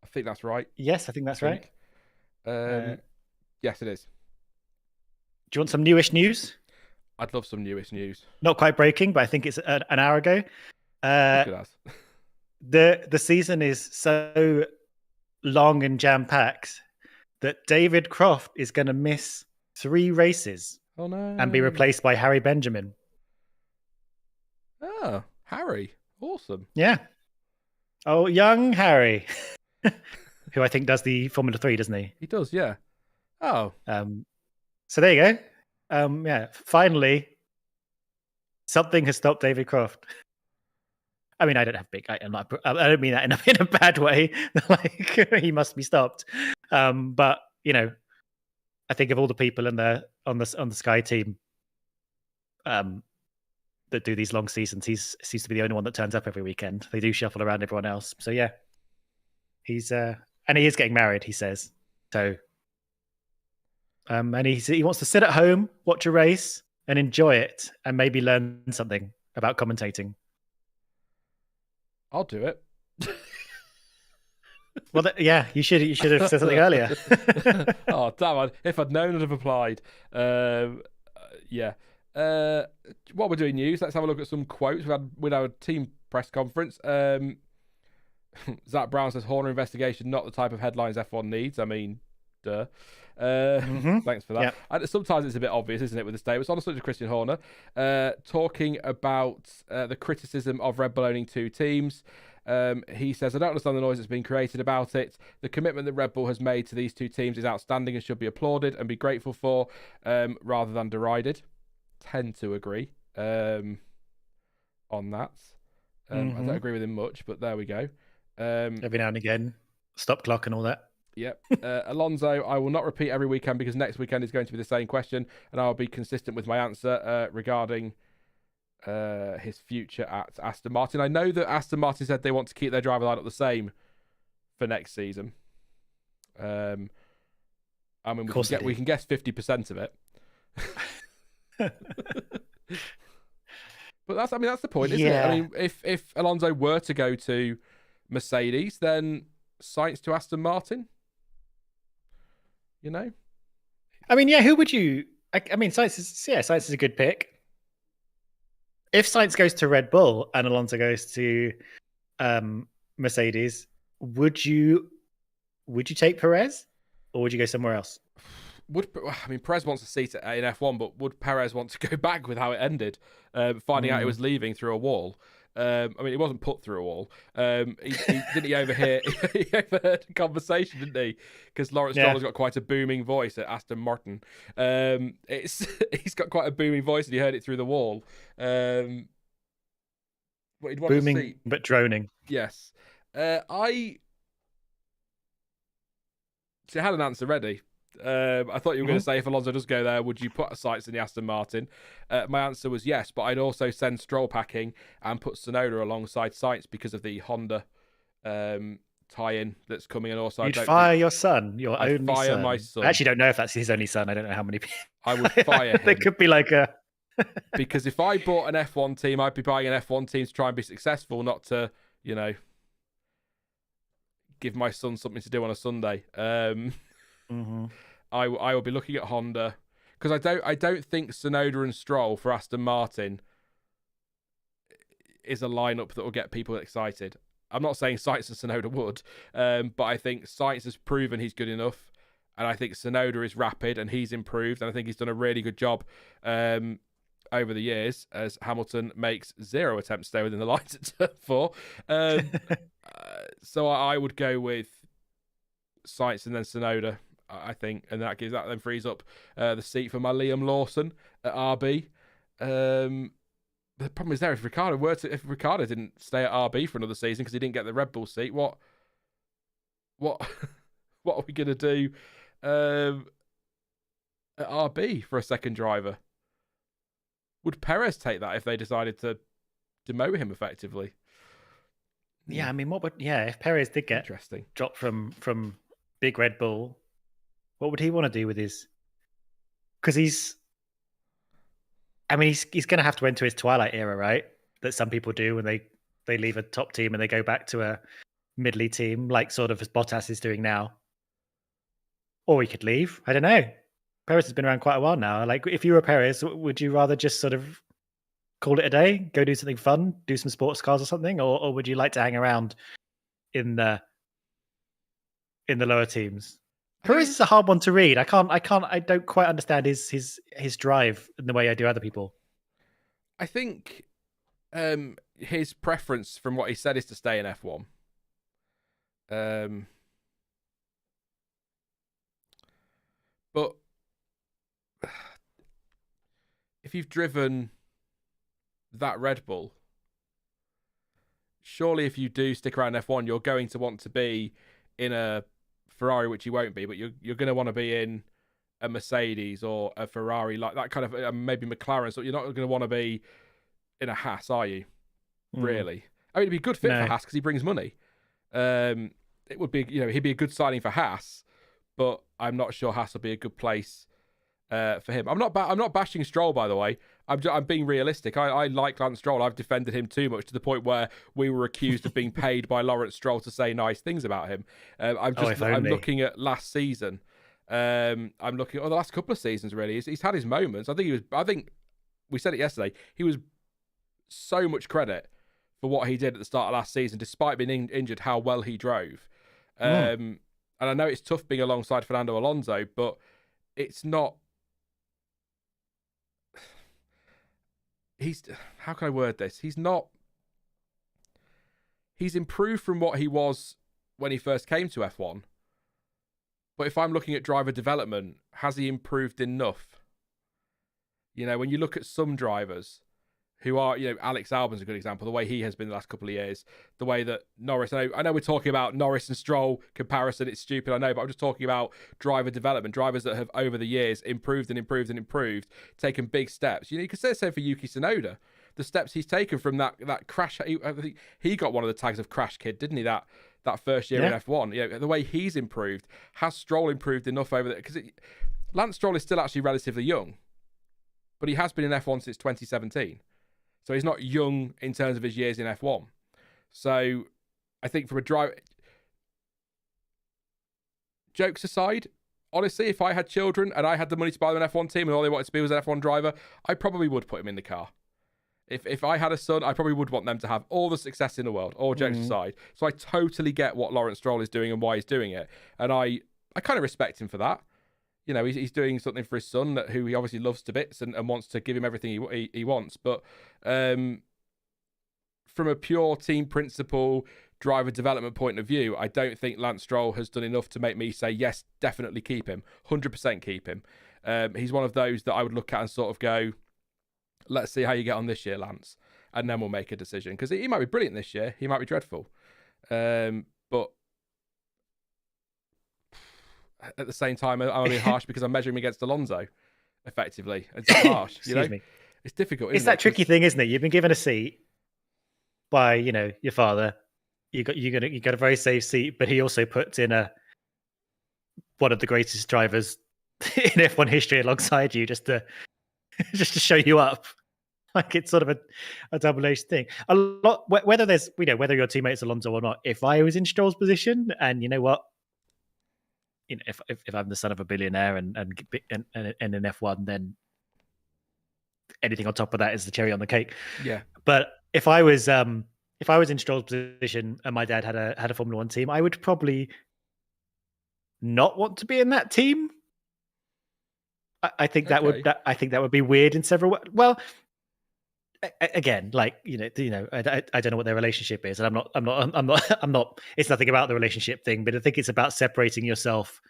I think that's right. Yes, I think that's right. Yes, it is. Do you want some newish news? I'd love some newest news. Not quite breaking, but I think it's an hour ago. Look at us. The season is so long and jam packed that David Croft is going to miss 3 races. Oh no! And be replaced by Harry Benjamin. Oh, Harry, awesome! Yeah. Oh, young Harry, who I think does the Formula 3, doesn't he? He does, yeah. Oh, so there you go. Yeah, finally, something has stopped David Croft. I mean, I don't have big. I don't mean that in a bad way. Like he must be stopped. But you know, I think of all the people on the Sky team, that do these long seasons, he seems to be the only one that turns up every weekend. They do shuffle around everyone else. So yeah, he's and he is getting married. He says so. And he wants to sit at home, watch a race, and enjoy it, and maybe learn something about commentating. I'll do it. Well, yeah, you should have said something earlier. Oh, damn it. If I'd known, I'd have applied. Yeah. What we're doing news, let's have a look at some quotes we had with our team press conference. Zach Brown says, Horner investigation, not the type of headlines F1 needs. I mean, duh. Thanks for that. Yep. And sometimes it's a bit obvious, isn't it, with the statements. Honestly, to Christian Horner, talking about the criticism of Red Bull owning 2 teams. He says, I don't understand the noise that's been created about it. The commitment that Red Bull has made to these 2 teams is outstanding and should be applauded and be grateful for, rather than derided. Tend to agree on that. I don't agree with him much, but there we go. Every now and again, stop clock and all that. Yep. Alonso, I will not repeat every weekend because next weekend is going to be the same question, and I'll be consistent with my answer regarding his future at Aston Martin. I know that Aston Martin said they want to keep their driver lineup the same for next season. I mean, we can guess 50% of it. But that's the point, isn't it? I mean, if Alonso were to go to Mercedes, then Sainz to Aston Martin. You know, I mean, yeah. Who would you? I mean, Sainz is a good pick. If Sainz goes to Red Bull and Alonso goes to Mercedes, would you take Perez, or would you go somewhere else? Perez wants a seat in F1, but would Perez want to go back with how it ended, finding out he was leaving through a wall? I mean, he wasn't put through a wall. He overheard a conversation, didn't he? Because Lawrence Stroll has got quite a booming voice at Aston Martin. He's got quite a booming voice, and he heard it through the wall. But he'd want booming, a seat. But droning. Yes. I had an answer ready. I thought you were going to say, if Alonso does go there, would you put Sainz in the Aston Martin? My answer was yes, but I'd also send Stroll packing and put Tsunoda alongside Sainz because of the Honda tie-in that's coming. And also, you'd fire your son, your only fire son. My son. I actually don't know if that's his only son. I don't know how many people. I would fire him. There could be like a. Because if I bought an F1 team, I'd be buying an F1 team to try and be successful, not to, give my son something to do on a Sunday. I will be looking at Honda because I don't think Tsunoda and Stroll for Aston Martin is a lineup that will get people excited. I'm not saying Sainz and Tsunoda would, but I think Sainz has proven he's good enough, and I think Tsunoda is rapid and he's improved, and I think he's done a really good job over the years as Hamilton makes 0 attempts to stay within the lines at turn 4. So I would go with Sainz and then Tsunoda, I think, and that then frees up the seat for my Liam Lawson at RB. The problem is if Ricciardo didn't stay at RB for another season because he didn't get the Red Bull seat, what are we gonna do at RB for a second driver? Would Perez take that if they decided to demote him effectively? Yeah, I mean, if Perez did get dropped from big Red Bull, what would he want to do with his? Because he's going to have to enter his twilight era, right? That some people do when they leave a top team and they go back to a middly team, like sort of as Bottas is doing now. or he could leave. I don't know. Perez has been around quite a while now. Like, if you were Perez, would you rather just sort of call it a day, go do something fun, do some sports cars or something, or would you like to hang around in the lower teams? Perez is a hard one to read. I don't quite understand his drive in the way I do other people. I think his preference, from what he said, is to stay in F1. But if you've driven that Red Bull, surely if you do stick around F1, you're going to want to be in a Ferrari, which you won't be, but you're going to want to be in a Mercedes or a Ferrari, like that kind of, maybe McLaren. So you're not going to want to be in a Haas, are you? Really? I mean, it'd be a good fit for Haas because he brings money. It would be, he'd be a good signing for Haas, but I'm not sure Haas will be a good place for him. I'm not bashing Stroll, by the way. I'm being realistic. I like Lance Stroll. I've defended him too much to the point where we were accused of being paid by Lawrence Stroll to say nice things about him. I'm looking at last season. I'm looking at the last couple of seasons. Really, he's had his moments. I think we said it yesterday. He was so much credit for what he did at the start of last season, despite being injured. How well he drove. And I know it's tough being alongside Fernando Alonso, but it's not. How can I word this? He's improved from what he was when he first came to F1. But if I'm looking at driver development, has he improved enough? When you look at some drivers who are, Alex Albon's a good example, the way he has been the last couple of years, the way that Norris, I know we're talking about Norris and Stroll comparison, it's stupid, I know, but I'm just talking about driver development, drivers that have over the years improved and improved and improved, taken big steps. You could say the same for Yuki Tsunoda, the steps he's taken from that crash. I think he got one of the tags of crash kid, didn't he, that first year in F1. The way he's improved. Has Stroll improved enough over there? Because Lance Stroll is still actually relatively young, but he has been in F1 since 2017. So he's not young in terms of his years in F1. So I think from a driver... Jokes aside, honestly, if I had children and I had the money to buy them an F1 team and all they wanted to be was an F1 driver, I probably would put him in the car. If I had a son, I probably would want them to have all the success in the world, all jokes aside. So I totally get what Lawrence Stroll is doing and why he's doing it. And I kind of respect him for that. He's doing something for his son who he obviously loves to bits and wants to give him everything he wants. But from a pure team principle, driver development point of view, I don't think Lance Stroll has done enough to make me say, yes, definitely keep him. 100% keep him. He's one of those that I would look at and sort of go, let's see how you get on this year, Lance. And then we'll make a decision. Because he might be brilliant this year. He might be dreadful. But at the same time, I'm being harsh because I'm measuring him against Alonso, effectively. It's harsh, Excuse me. It's difficult. It's that tricky thing, isn't it? You've been given a seat by, your father. You got a very safe seat, but he also puts in one of the greatest drivers in F1 history alongside you, just to show you up. Like, it's sort of a double-edged thing. A lot, whether there's, whether your teammate's Alonso or not. If I was in Stroll's position, and you know what. If I'm the son of a billionaire and in F1, then anything on top of that is the cherry on the cake. Yeah. But if I was in Stroll's position and my dad had a Formula One team, I would probably not want to be in that team. I think that would be weird in several. Well, again, like I don't know what their relationship is, and I'm not. It's nothing about the relationship thing, but I think it's about separating yourself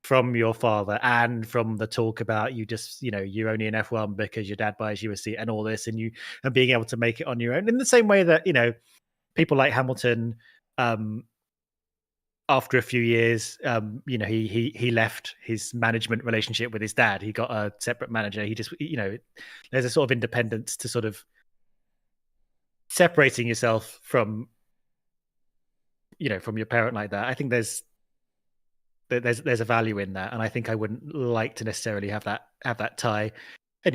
from your father and from the talk about you're only in F1 because your dad buys you a seat and all this, and being able to make it on your own. In the same way that people like Hamilton, after a few years, he left his management relationship with his dad. He got a separate manager. He just, there's a sort of independence to sort of separating yourself from your parent like that. I think there's a value in that, and I think I wouldn't like to necessarily have that tie. And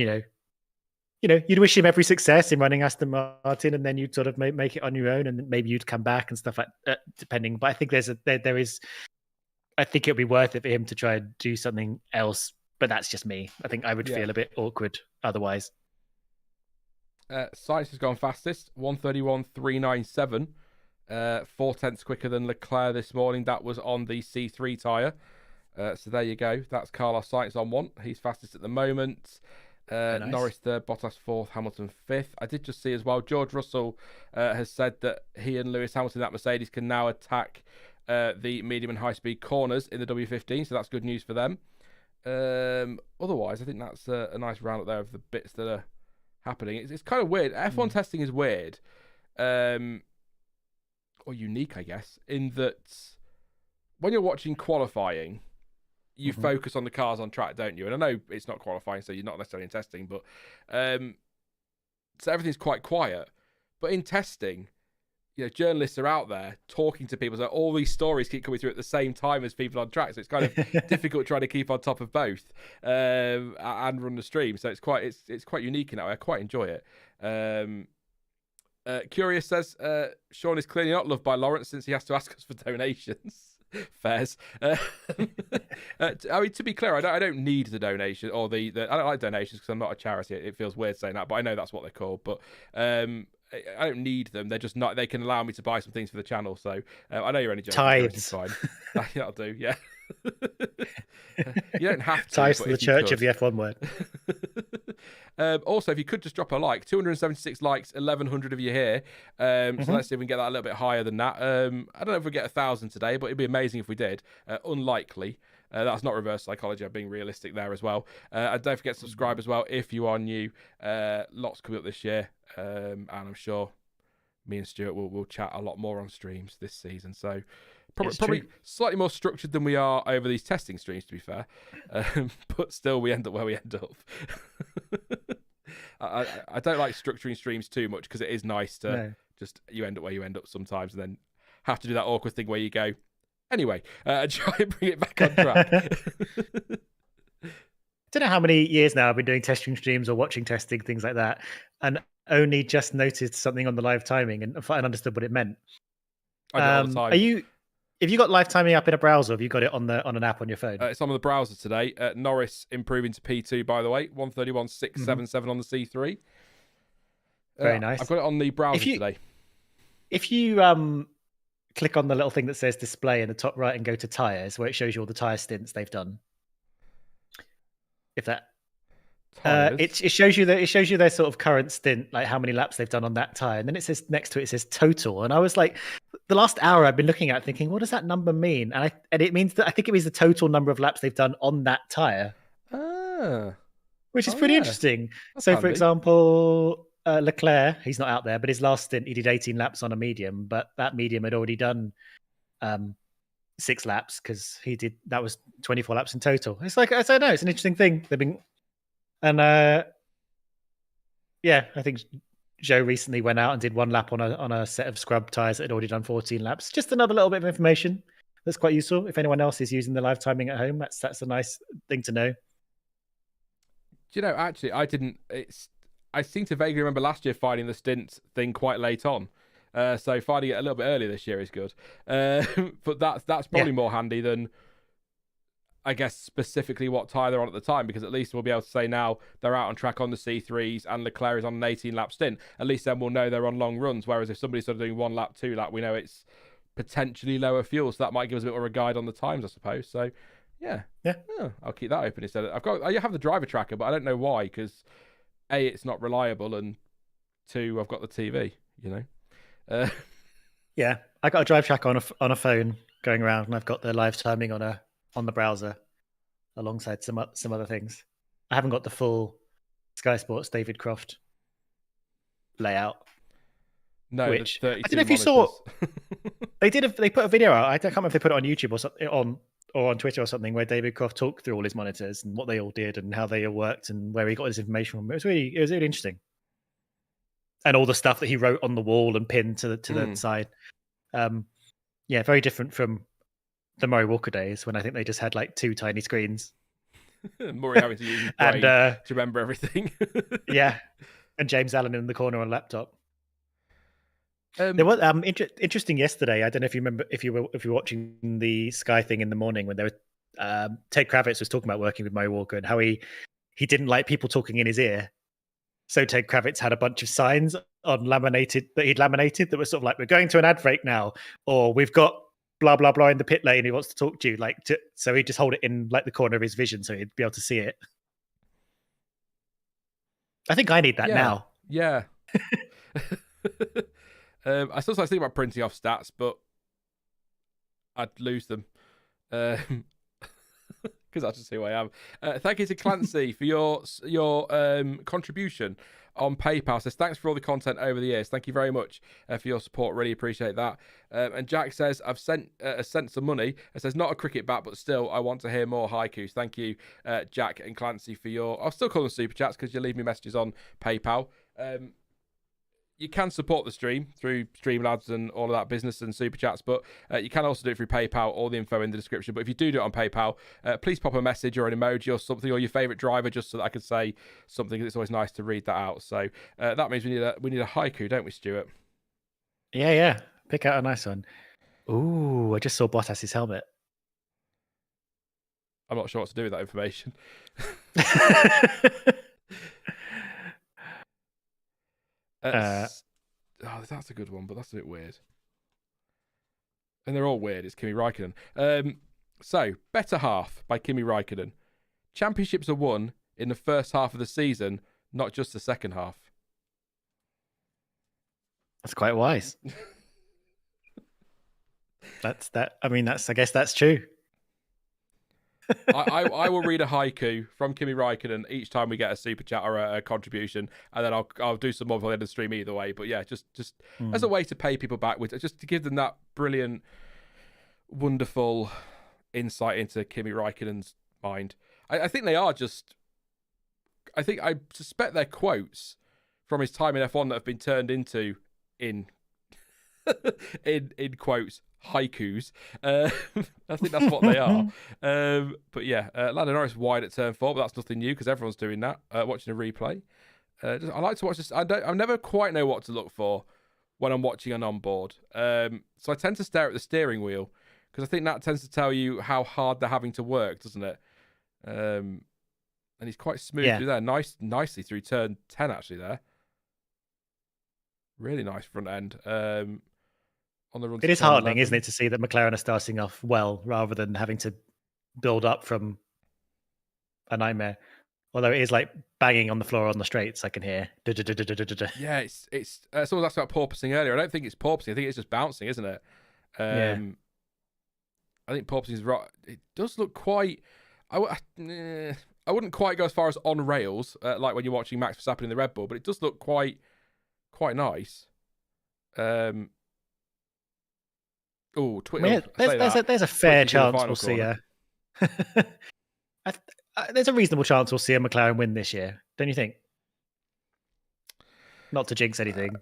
you'd wish him every success in running Aston Martin, and then you'd sort of make it on your own, and maybe you'd come back and stuff like that, depending. But I think there is I think it'd be worth it for him to try and do something else. But that's just me. I think I would Yeah. feel a bit awkward otherwise. Sainz has gone fastest, 1:31.397. 4/10 quicker than Leclerc this morning. That was on the C3 tyre. So there you go. That's Carlos Sainz on 1. He's fastest at the moment. Nice. Norris third, Bottas fourth, Hamilton fifth. I did just see as well, George Russell has said that he and Lewis Hamilton, that Mercedes, can now attack the medium and high-speed corners in the W15, so that's good news for them. Otherwise, I think that's a nice roundup there of the bits that are happening. It's kind of weird. F1 testing is weird, or unique, I guess, in that when you're watching qualifying, you focus on the cars on track, don't you? And I know it's not qualifying, so you're not necessarily in testing, but so everything's quite quiet. But in testing, you know, journalists are out there talking to people, so all these stories keep coming through at the same time as people on track. So it's kind of difficult trying to keep on top of both and run the stream. So it's quite unique in that way. I quite enjoy it. Curious says Sean is clearly not loved by Lawrence since he has to ask us for donations. Fairs. I mean, to be clear, I don't need the donation or the I don't like donations because I'm not a charity. It feels weird saying that, but I know that's what they're called. But I don't need them. They're just not. They can allow me to buy some things for the channel. So I know you're only joking. Tithes. Fine. That'll do. Yeah. You don't have to. Ties to the church of the F1 word. Also, if you could just drop a like, 276 likes, 1,100 of you here. So let's see if we can get that a little bit higher than that. I don't know if we get 1,000 today, but it'd be amazing if we did. Unlikely. That's not reverse psychology. I'm being realistic there as well. And don't forget to subscribe as well if you are new. Lots coming up this year. And I'm sure me and Stuart will chat a lot more on streams this season. So probably slightly more structured than we are over these testing streams, to be fair. But still, we end up where we end up. I don't like structuring streams too much because it is nice to just you end up where you end up sometimes, and then have to do that awkward thing where you go. Anyway, try and bring it back on track. I don't know how many years now I've been doing testing streams or watching testing, things like that, and only just noticed something on the live timing and understood what it meant. I do it all the time. Have you got live timing up in a browser? Or have you got it on an app on your phone? It's on the browser today. Norris improving to P2, by the way, 1:31.677 on the C3. Very nice. I've got it on the browser today. If you click on the little thing that says display in the top right and go to tires, where it shows you all the tire stints they've done. If that it shows you their sort of current stint, like how many laps they've done on that tire, and then it says next to it says total, and I was like, the last hour I've been looking at it thinking, what does that number mean? And it means that I think it means the total number of laps they've done on that tire, which is pretty interesting. That's so handy. For example, Leclerc, he's not out there, but his last stint he did 18 laps on a medium, but that medium had already done 6 laps because that was 24 laps in total. It's like, I don't know, it's an interesting thing. They've been, and I think Joe recently went out and did 1 lap on a set of scrub tires that had already done 14 laps. Just another little bit of information that's quite useful. If anyone else is using the live timing at home, that's a nice thing to know. You know, actually, I seem to vaguely remember last year finding the stint thing quite late on. So finding it a little bit earlier this year is good. But that's probably more handy than, I guess, specifically what tyre they're on at the time, because at least we'll be able to say now they're out on track on the C3s and Leclerc is on an 18-lap stint. At least then we'll know they're on long runs, whereas if somebody's sort of doing 1 lap, 2 lap, we know it's potentially lower fuel, so that might give us a bit more of a guide on the times, I suppose. So, yeah. I'll keep that open instead. I have the driver tracker, but I don't know why, because A, it's not reliable, and 2, I've got the TV, you know. Yeah, I got a drive tracker on a phone going around, and I've got the live timing on the browser alongside some other things. I haven't got the full Sky Sports David Croft layout. No, which I don't know if you saw. They put a video out. I can't remember if they put it on YouTube or something, or on Twitter or something, where David Croft talked through all his monitors and what they all did and how they all worked and where he got his information from. It was really interesting. And all the stuff that he wrote on the wall and pinned to the side. Very different from the Murray Walker days when I think they just had like 2 tiny screens. Murray having to use his brain to remember everything. Yeah. And James Allen in the corner on a laptop. There was interesting yesterday. I don't know if you remember if you were watching the Sky thing in the morning when there was Ted Kravitz was talking about working with Mo Walker and how he didn't like people talking in his ear. So Ted Kravitz had a bunch of signs on laminated that were sort of like, we're going to an ad break now, or we've got blah blah blah in the pit lane. He wants to talk to you, so he'd just hold it in like the corner of his vision so he'd be able to see it. I think I need that now. Yeah. I still think about printing off stats, but I'd lose them because that's just who I am. Thank you to Clancy for your contribution on PayPal. Says thanks for all the content over the years. Thank you very much for your support. Really appreciate that. And Jack says I've sent some money. It says not a cricket bat, but still I want to hear more haikus. Thank you, Jack and Clancy for your. I'll still call them super chats because you leave me messages on PayPal. You can support the stream through Streamlabs and all of that business and super chats, but you can also do it through PayPal. All the info in the description. But if you do it on PayPal, please pop a message or an emoji or something, or your favorite driver, just so that I can say something. It's always nice to read that out. So that means we need a haiku, don't we, Stuart? Yeah. Pick out a nice one. Ooh, I just saw Bottas's helmet. I'm not sure what to do with that information. That's a good one, but that's a bit weird. And they're all weird. It's Kimi Räikkönen. So, Better Half by Kimi Räikkönen. Championships are won in the first half of the season, not just the second half. That's quite wise. I guess that's true. I will read a haiku from Kimi Räikkönen each time we get a super chat or a contribution, and then I'll do some more for the end of the stream either way. But yeah, just as a way to pay people back, just to give them that brilliant, wonderful insight into Kimi Räikkönen's mind. I think they are just. I suspect they're quotes from his time in F1 that have been turned into in quotes haikus. I think that's what they are. But yeah, Lando Norris wide at turn 4, but that's nothing new because everyone's doing that. Watching a replay, I like to watch this. I never quite know what to look for when I'm watching an onboard. So I tend to stare at the steering wheel because I think that tends to tell you how hard they're having to work, doesn't it? And he's quite smooth through there, nicely through turn 10 actually there. Really nice front end. On the run. It is heartening, isn't it, to see that McLaren are starting off well rather than having to build up from a nightmare. Although it is like banging on the floor on the straights, I can hear. Yeah, it's someone asked about porpoising earlier. I don't think it's porpoising. I think it's just bouncing, isn't it? I think porpoising is right. It does look quite. I wouldn't quite go as far as on rails, like when you're watching Max Verstappen in the Red Bull, but it does look quite nice. Twitter. There's a fair chance we'll see a. There's a reasonable chance we'll see a McLaren win this year, don't you think? Not to jinx anything.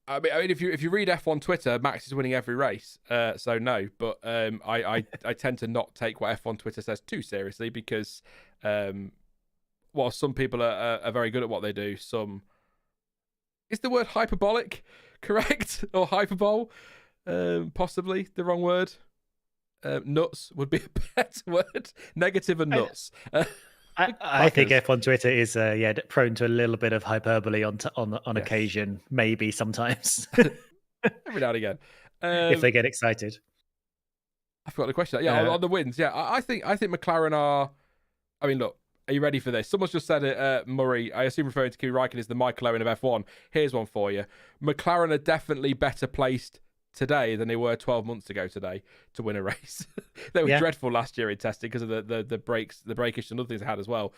I mean, if you read F1 Twitter, Max is winning every race. So no, but I tend to not take what F1 Twitter says too seriously because, while some people are very good at what they do, some is the word hyperbolic correct or hyperbole? Possibly the wrong word. Nuts would be a better word. Negative and nuts. I think F1 Twitter is prone to a little bit of hyperbole on occasion, maybe sometimes. Every now and again, if they get excited. I forgot the question. Yeah, on the wins. Yeah, I think McLaren are. I mean, look. Are you ready for this? Someone's just said it, Murray. I assume referring to Kimi Räikkönen is the Michael Owen of F1. Here's one for you. McLaren are definitely better placed today than they were 12 months ago today to win a race. They were dreadful last year in testing because of the brakes, the breakage and other things they had as well.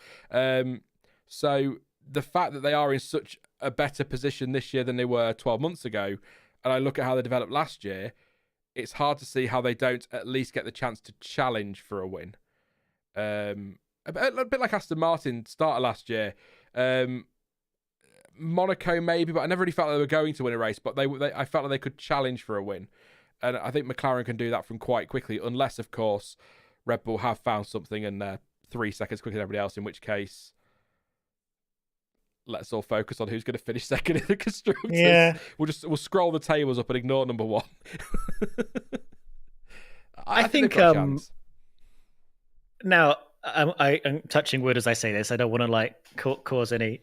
So the fact that they are in such a better position this year than they were 12 months ago, and I look at how they developed last year, it's hard to see how they don't at least get the chance to challenge for a win. A bit like Aston Martin started last year. Monaco maybe, but I never really felt they were going to win a race, but I felt like they could challenge for a win. And I think McLaren can do that from quite quickly, unless, of course, Red Bull have found something and they're 3 seconds quicker than everybody else, in which case let's all focus on who's going to finish second in the constructors. Yeah. We'll scroll the tables up and ignore number one. I think they've got a chance. Now I'm touching wood as I say this. I don't want to like cause any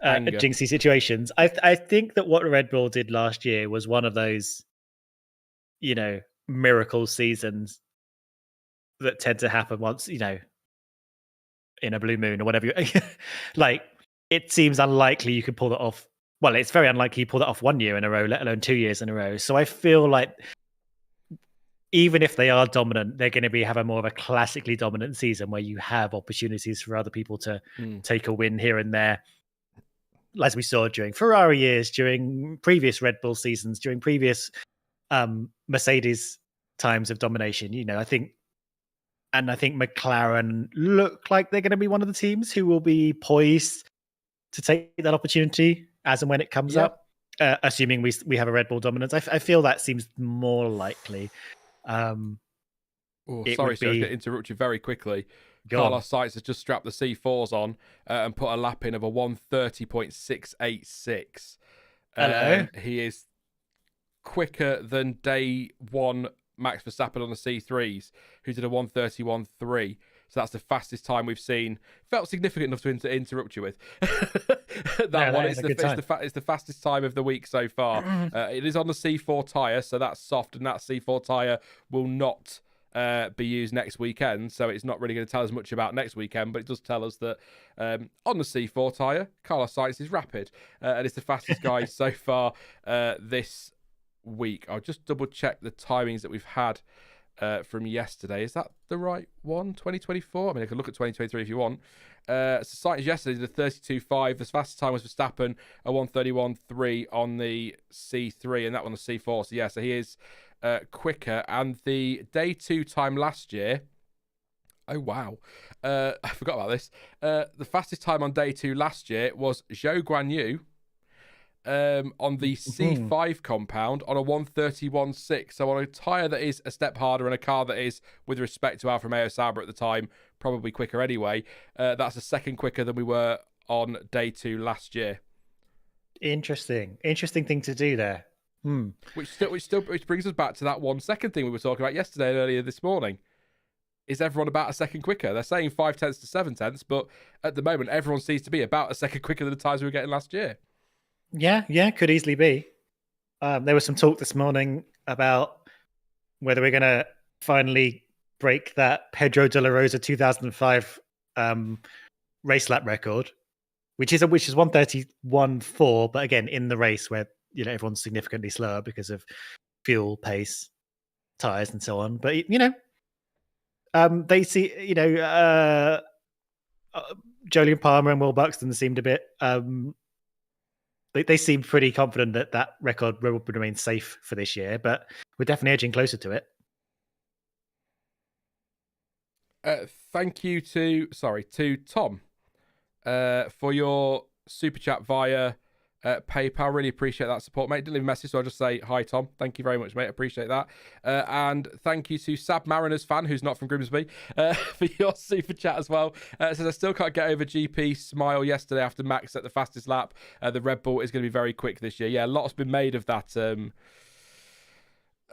jinxy situations. I think that what Red Bull did last year was one of those, miracle seasons that tend to happen once, in a blue moon or whatever. Like, it seems unlikely you could pull that off. Well, it's very unlikely you pull that off 1 year in a row, let alone 2 years in a row. So I feel like even if they are dominant, they're going to have a more of a classically dominant season where you have opportunities for other people to take a win here and there, as we saw during Ferrari years, during previous Red Bull seasons, during previous Mercedes times of domination. I think McLaren look like they're going to be one of the teams who will be poised to take that opportunity as and when it comes up, assuming we have a Red Bull dominance. I feel that seems more likely. Sorry, Stuart, I was going to interrupt you very quickly. Carlos Sainz has just strapped the C4s on and put a lap in of a 1:30.686. Hello. He is quicker than day one Max Verstappen on the C3s, who did a 1:31.3. So that's the fastest time we've seen. Felt significant enough to interrupt you with. It's the fastest time of the week so far. It is on the C4 tyre, so that's soft, and that C4 tyre will not be used next weekend. So it's not really going to tell us much about next weekend, but it does tell us that on the C4 tyre, Carlos Sainz is rapid, and it's the fastest guy so far this week. I'll just double check the timings that we've had from yesterday. Is that the right one? 2024? I mean, I can look at 2023 if you want. So Sainz yesterday did a 32.5. The fastest time was Verstappen, a 1:31.3 on the C3, and that one the C4. So yeah, so he is quicker. And the day two time last year, oh wow, I forgot about this. The fastest time on day two last year was Zhou Guanyu on the C5 compound on a 1:31.6. So on a tyre that is a step harder and a car that is, with respect to Alfa Romeo Sauber at the time, probably quicker anyway. That's a second quicker than we were on day two last year. Interesting thing to do there. Which brings us back to that 1 second thing we were talking about yesterday and earlier this morning. Is everyone about a second quicker? They're saying 5 tenths to 7 tenths, but at the moment everyone seems to be about a second quicker than the tyres we were getting last year. Yeah, could easily be. There was some talk this morning about whether we're going to finally break that Pedro de la Rosa 2005 race lap record, which is 1:31.4, but again in the race where everyone's significantly slower because of fuel, pace, tires, and so on. But they see Jolyon Palmer and Will Buxton seemed a bit. They seem pretty confident that record will remain safe for this year, but we're definitely edging closer to it. Thank you to Tom for your super chat via PayPal. Really appreciate that support, mate. Didn't leave a message, so I'll just say hi, Tom. Thank you very much, mate. Appreciate that. And thank you to Sab Mariners fan, who's not from Grimsby, for your super chat as well. Says, I still can't get over GP smile yesterday after Max at the fastest lap. The Red Bull is going to be very quick this year. Yeah, a lot's been made of that.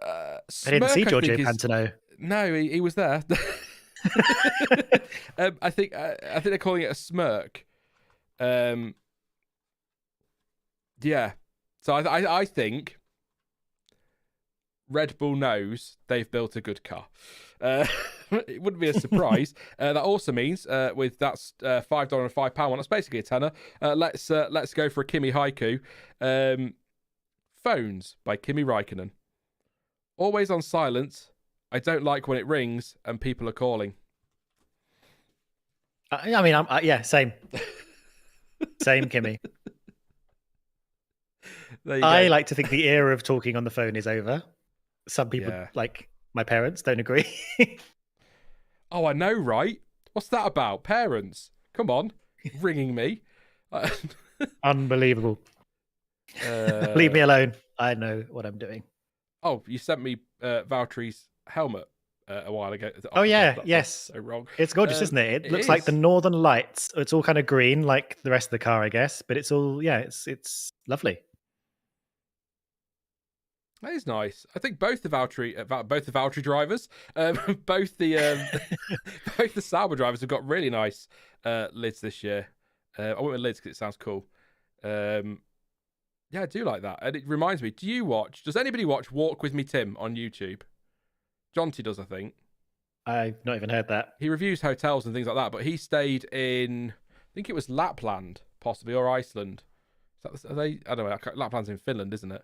I didn't see Giorgio Pantano. No, he was there. I think they're calling it a smirk. Yeah, so I think Red Bull knows they've built a good car. It wouldn't be a surprise. That also means with that's $5 and £5 one, that's basically a tenner. Let's go for a Kimi haiku. Phones by Kimi Räikkönen. Always on silent. I don't like when it rings and people are calling. Same. Same, Kimi. I like to think the era of talking on the phone is over. Some people, like my parents, don't agree. Oh, I know, right? What's that about? Parents? Come on, ringing me. Unbelievable. Leave me alone. I know what I'm doing. Oh, you sent me Valtteri's helmet a while ago. Oh yeah, That's yes. so wrong. It's gorgeous, isn't it? It It looks like the is. northern lights. It's all kind of green, like the rest of the car, I guess. But it's all it's lovely. That is nice. I think both the Valtteri drivers, both the both the Sauber drivers have got really nice lids this year. I went with lids because it sounds cool. Yeah, I do like that. And it reminds me, does anybody watch Walk With Me Tim on YouTube? Jonty does, I think. I've not even heard that. He reviews hotels and things like that, but he stayed in, I think it was Lapland, possibly, or Iceland. Are they? I don't know. Lapland's in Finland, isn't it?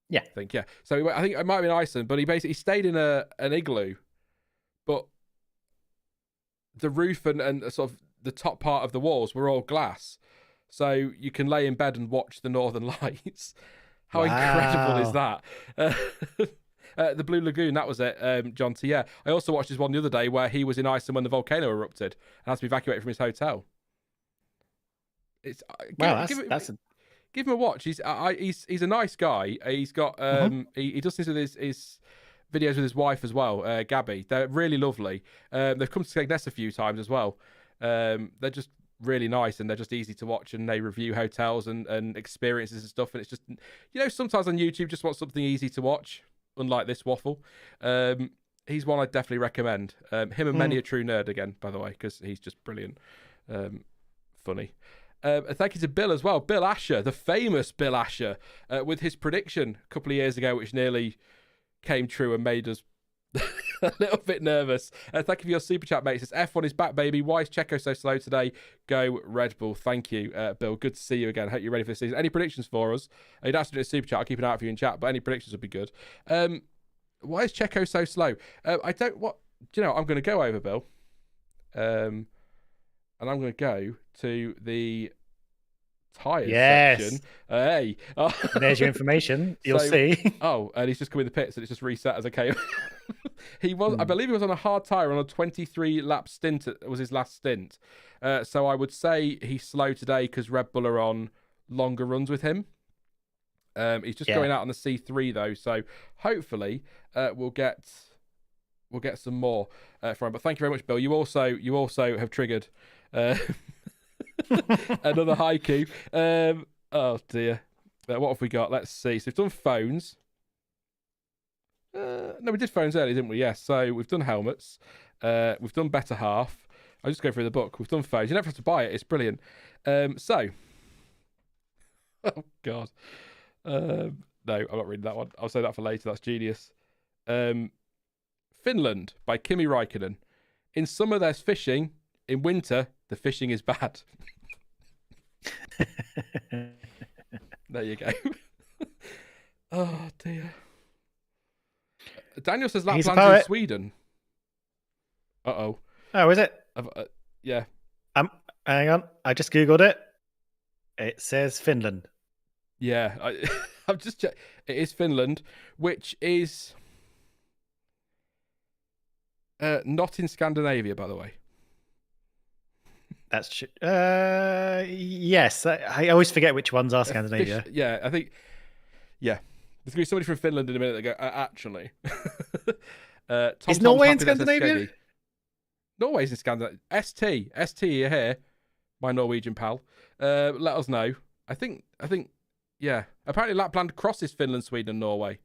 Yeah. I think, yeah. So I think it might have been Iceland, but he basically stayed in an igloo, but the roof and sort of the top part of the walls were all glass. So you can lay in bed and watch the Northern Lights. How incredible is that? The Blue Lagoon, that was it, John T. Yeah. I also watched this one the other day where he was in Iceland when the volcano erupted and had to be evacuated from his hotel. It's give him a watch. He's a nice guy. He's got he does things with his videos with his wife as well, Gabby. They're really lovely. They've come to Skegness a few times as well. They're just really nice and they're just easy to watch, and they review hotels and experiences and stuff. And it's just, sometimes on YouTube just want something easy to watch, unlike this waffle. He's one I'd definitely recommend. Him and Many a True Nerd again, by the way, because he's just brilliant. Funny. Thank you to Bill as well. Bill Asher, the famous Bill Asher, with his prediction a couple of years ago, which nearly came true and made us a little bit nervous. Thank you for your super chat, mate. It says F1 is back, baby. Why is Checo so slow today? Go Red Bull. Thank you, Bill. Good to see you again. Hope you're ready for this season. Any predictions for us? You'd have to do a super chat. I'll keep an eye out for you in chat, but any predictions would be good. Why is Checo so slow? I'm going to go over, Bill. And I'm going to go to the tyres section. Hey. There's your information. You'll see. Oh, and he's just come in the pits and it's just reset as I came. I believe he was on a hard tyre on a 23-lap stint. It was his last stint. So I would say he's slow today because Red Bull are on longer runs with him. He's just going out on the C3 though, so hopefully we'll get some more from him. But thank you very much, Bill. You also have triggered another haiku. Oh dear. What have we got? Let's see. So we've done phones. No, we did phones earlier, didn't we? Yes. So we've done helmets. We've done better half. I'll just go through the book. We've done phones. You don't have to buy it. It's brilliant. So. Oh God. No, I'm not reading that one. I'll say that for later. That's genius. Finland by Kimi Räikkönen. In summer, there's fishing. In winter, the fishing is bad. There you go. Oh, dear. Daniel says Lapland's in Sweden. Uh-oh. Oh, is it? Yeah. Hang on. I just Googled it. It says Finland. Yeah. I've just checked. It is Finland, which is not in Scandinavia, by the way. That's true. Yes. I always forget which ones are Scandinavia. I think. Yeah. There's going to be somebody from Finland in a minute that go, actually. Is Norway in Scandinavia? Norway's in Scandinavia. ST, you're here, my Norwegian pal. Let us know. I think, yeah. Apparently Lapland crosses Finland, Sweden, and Norway.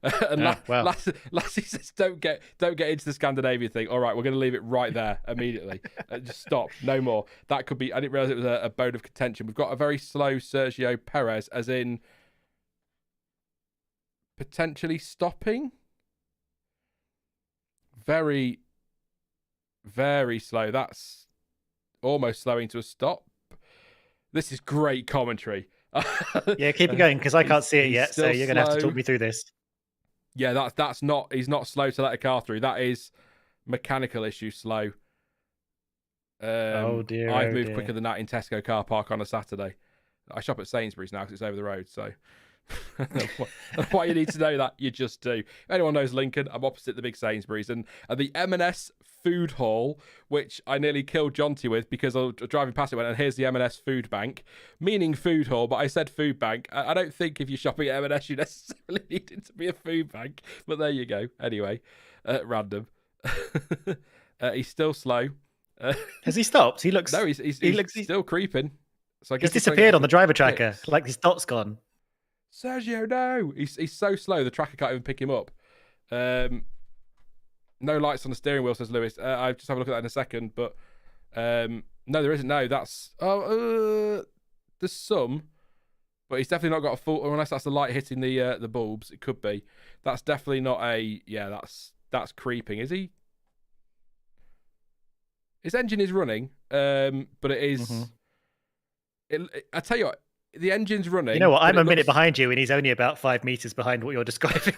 And Lassie says, don't get into the Scandinavia thing. All right, we're going to leave it right there immediately. Just stop. No more. That could be. I didn't realize it was a bone of contention. We've got a very slow Sergio Perez, as in potentially stopping. Very, very slow. That's almost slowing to a stop. This is great commentary. Yeah, keep it going because I can't see it yet. So you're going to have to talk me through this. Yeah, that's not. He's not slow to let a car through. That is mechanical issue slow. Oh dear! I've moved quicker than that in Tesco car park on a Saturday. I shop at Sainsbury's now because it's over the road. So Why you need to know that, you just do. If anyone knows Lincoln, I'm opposite the big Sainsbury's, and the M&S food hall, which I nearly killed Jonty with because I was driving past it, and here's the M&S food bank, meaning food hall, but I said food bank. I don't think if you're shopping at M&S you necessarily need it to be a food bank, but there you go. Anyway, random. He's still slow. Has he stopped? He looks. No, he's still creeping. So I guess he's disappeared on the driver tracker. Like his dot's gone. Sergio, no, he's so slow the tracker can't even pick him up. No lights on the steering wheel, says Lewis. I'll just have a look at that in a second, but no, there isn't. No, that's there's some, but he's definitely not got a full. Unless that's the light hitting the bulbs, it could be. That's definitely not a. Yeah, that's creeping. Is he? His engine is running, but it is. Mm-hmm. I tell you what. The engine's running. You know what? I'm a minute behind you, and he's only about 5 meters behind what you're describing.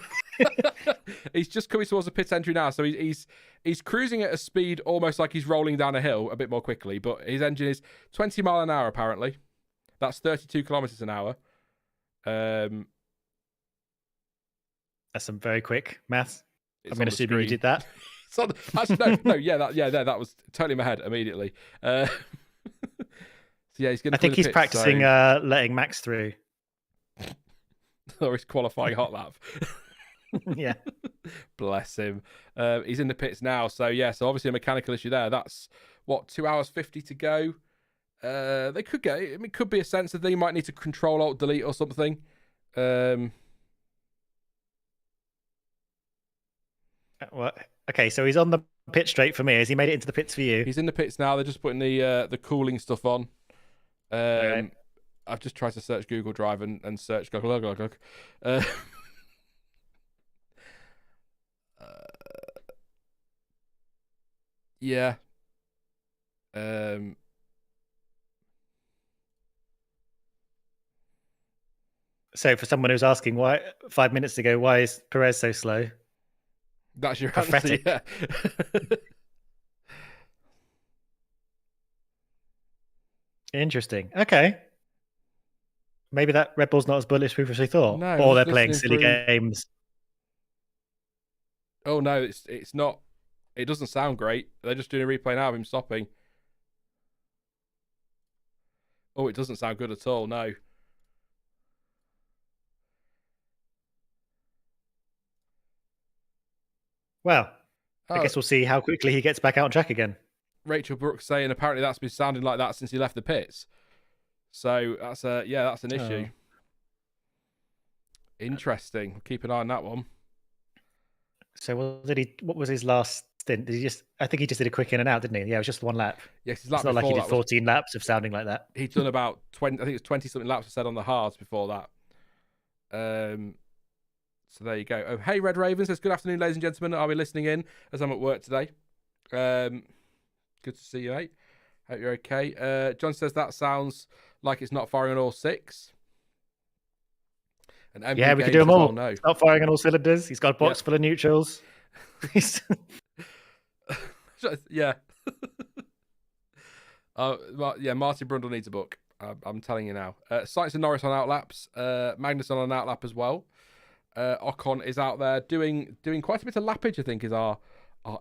He's just coming towards the pit entry now, so he's cruising at a speed almost like he's rolling down a hill a bit more quickly. But his engine is 20 mile an hour apparently. That's 32 kilometers an hour. That's some very quick maths. I'm going to assume you did that. Actually, no, that was totally in my head immediately. Yeah, he's going to. I think he's practicing letting Max through. Or his qualifying hot lap. Yeah. Bless him. He's in the pits now. So, yeah, so obviously a mechanical issue there. That's, 2 hours 50 to go. They could get, it could be a sense that they might need to control alt delete or something. Well, okay, so he's on the pit straight for me. Has he made it into the pits for you? He's in the pits now. They're just putting the cooling stuff on. Okay. I've just tried to search Google Drive and search yeah. So for someone who's asking why 5 minutes ago, why is Perez so slow? That's your Pathetic. answer, yeah. Interesting. Okay. Maybe that Red Bull's not as bulletproof as we thought. No, or they're playing silly games. Oh no, it's not. It doesn't sound great. They're just doing a replay now of him stopping. Oh, it doesn't sound good at all. No. Well, I guess we'll see how quickly he gets back out on track again. Rachel Brooks saying apparently that's been sounding like that since he left the pits. So that's an issue. Interesting. Keep an eye on that one. So what was his last stint? I think he just did a quick in and out, didn't he? Yeah, it was just one lap. Yes, his lap. It's not like he did 14 laps of sounding like that. He'd done about 20. I think it was 20 something laps I said on the hards before that. So there you go. Oh, hey, Red Raven says, good afternoon, ladies and gentlemen. Are we listening in as I'm at work today? Good to see you, mate. Hope you're okay. John says that sounds like it's not firing on all six. And yeah, we could do them all. No. Not firing on all cylinders. He's got a box full of neutrals. Yeah. Yeah, Martin Brundle needs a book. I'm telling you now. Sainz and Norris on outlaps. Magnus on an outlap as well. Ocon is out there doing quite a bit of lappage, I think, is our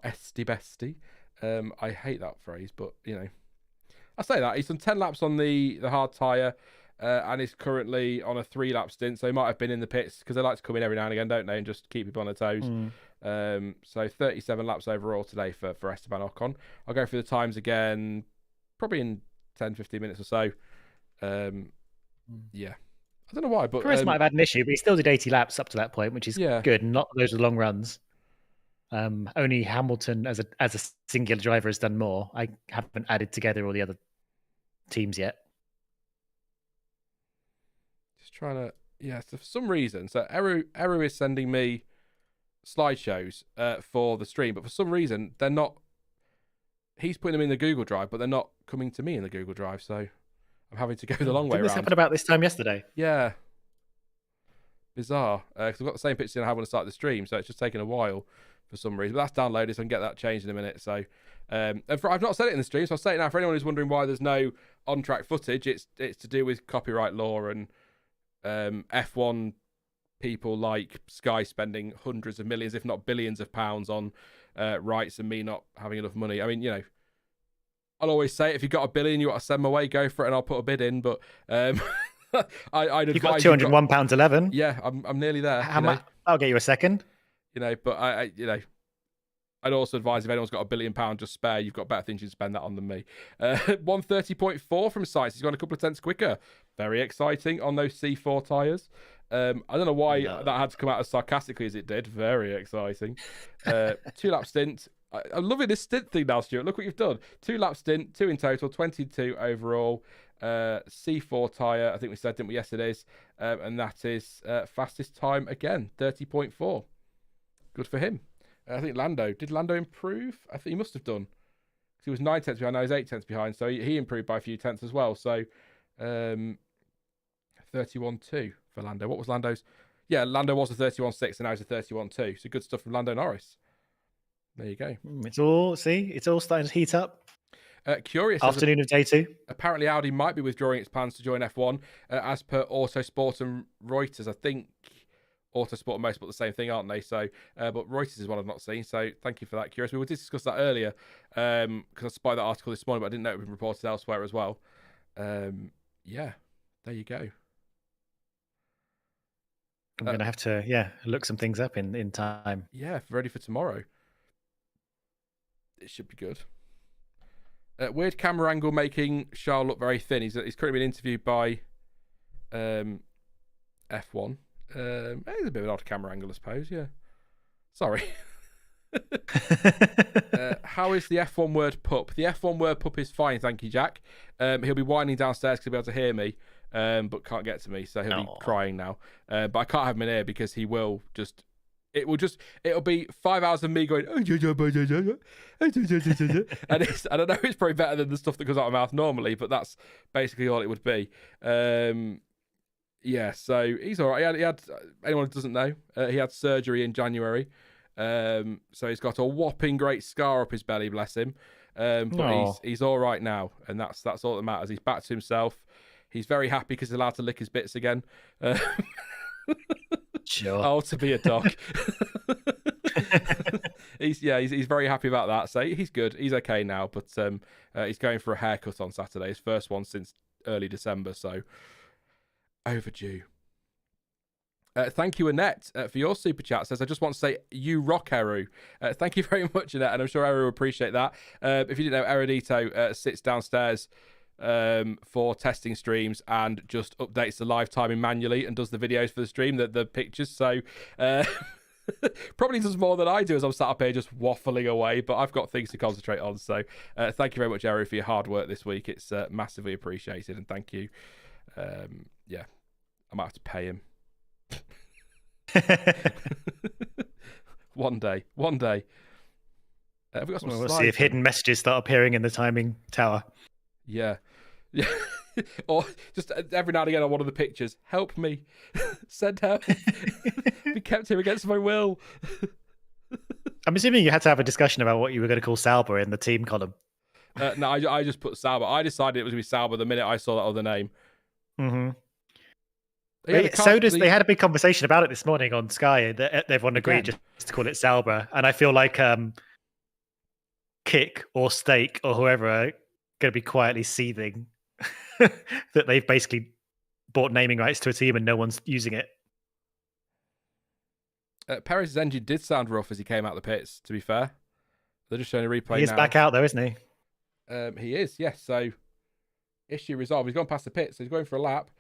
esty bestie. I hate that phrase, but, I say that. He's done 10 laps on the hard tyre and is currently on a 3-lap stint, so he might have been in the pits because they like to come in every now and again, don't they, and just keep people on their toes. So 37 laps overall today for Esteban Ocon. I'll go through the times again probably in 10, 15 minutes or so. Yeah. I don't know why, but Chris might have had an issue, but he still did 80 laps up to that point, which is good. Not those are long runs. Only Hamilton as a singular driver has done more. I haven't added together all the other teams yet. Just trying to, so for some reason, so Eru is sending me slideshows for the stream, but for some reason they're not. He's putting them in the Google Drive, but they're not coming to me in the Google Drive. So I'm having to go the long way around. This happened about this time yesterday. Yeah. Bizarre. Because I've got the same picture I have when I started the stream, so it's just taken a while for some reason. But that's downloaded, so I can get that changed in a minute. So I've not said it in the stream, so I'll say it now. For anyone who's wondering why there's no on-track footage, it's to do with copyright law and F1 people like Sky spending hundreds of millions, if not billions of pounds on rights, and me not having enough money. I mean, you know, I'll always say if you've got $1 billion, you want to send my way, go for it, and I'll put a bid in. But I'd You've got advise £201.11. Yeah, I'm nearly there. How much? I'll get you a second. You know, but I'd also advise if anyone's got £1 billion just spare, you've got better things you can spend that on than me. 130.4 from Sites. He's gone a couple of tenths quicker. Very exciting on those C4 tyres. I don't know why that had to come out as sarcastically as it did. Very exciting. 2-lap stint. I'm loving this stint thing now, Stuart. Look what you've done. 2-lap stint, 2 in total, 22 overall. C4 tyre, I think we said, didn't we? Yes, it is. And that is fastest time again, 30.4. Good for him. I think did Lando improve? I think he must have done. He was 9 tenths behind, now he's 8 tenths behind, so he improved by a few tenths as well. So 31.2 for Lando. What was Lando's? Yeah, Lando was a 31.6 and now he's a 31.2. So good stuff from Lando Norris. There you go. It's all starting to heat up. Curious. Afternoon of day 2. Apparently Audi might be withdrawing its plans to join F1 as per Autosport and Reuters. I think Autosport and Motorsport the same thing, aren't they? So, but Reuters is one I've not seen. So, thank you for that. Curious. We did discuss that earlier because I spotted that article this morning, but I didn't know it had been reported elsewhere as well. Yeah, there you go. I'm going to have to, look some things up in time. Yeah, ready for tomorrow. It should be good. Weird camera angle making Charles look very thin. He's currently been interviewed by F1. It's a bit of an odd camera angle, I suppose. Yeah. Sorry. How is the F1 word pup? The F1 word pup is fine, thank you, Jack. He'll be whining downstairs because he'll be able to hear me, but can't get to me, so he'll be crying now. But I can't have him in here because he will just... It'll be 5 hours of me going, and I don't know, it's probably better than the stuff that comes out of my mouth normally, but that's basically all it would be. Yeah, so he's all right. He had anyone who doesn't know, he had surgery in January. So he's got a whopping great scar up his belly, bless him. But he's all right now, and that's all that matters. He's back to himself. He's very happy because he's allowed to lick his bits again. Sure. Oh, to be a dog. He's very happy about that. So he's good. He's okay now, but he's going for a haircut on Saturday. His first one since early December, so overdue. Thank you, Annette, for your super chat. Says, I just want to say, you rock, Eru. Thank you very much, Annette, and I'm sure Eru will appreciate that. If you didn't know, Erudito sits downstairs for testing streams and just updates the live timing manually and does the videos for the stream, the pictures. So probably does more than I do as I'm sat up here just waffling away, but I've got things to concentrate on. So thank you very much, Eru, for your hard work this week. It's massively appreciated, and thank you. Yeah, I might have to pay him. One day. Have we got some we'll see if hidden messages start appearing in the timing tower. Yeah. Or just every now and again on one of the pictures, help me, send help, be kept here against my will. I'm assuming you had to have a discussion about what you were going to call Sauber in the team column. No, I just put Sauber. I decided it was going to be Sauber the minute I saw that other name. Mm-hmm. They had a big conversation about it this morning on Sky. Everyone agreed just to call it Sauber, and I feel like Kick or Stake or whoever are going to be quietly seething that they've basically bought naming rights to a team and no one's using it. Perez's engine did sound rough as he came out the pits, to be fair. They're just showing a replay now. He is back out though, isn't he? He is, yes. So, issue resolved. He's gone past the pits, so he's going for a lap.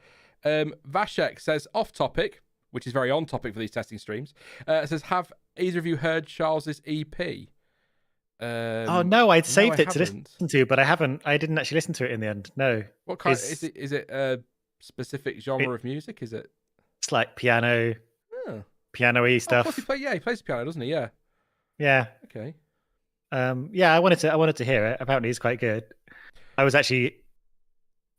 Vashek says, off topic, which is very on topic for these testing streams, says, have either of you heard Charles's EP? No, I'd saved it to listen to, but I didn't actually listen to it in the end. No. What kind is it a specific genre of music? Is it? It's like piano, piano-y stuff. He plays the piano, doesn't he? Yeah. Yeah. Okay. I wanted to hear it. Apparently it's quite good. I was actually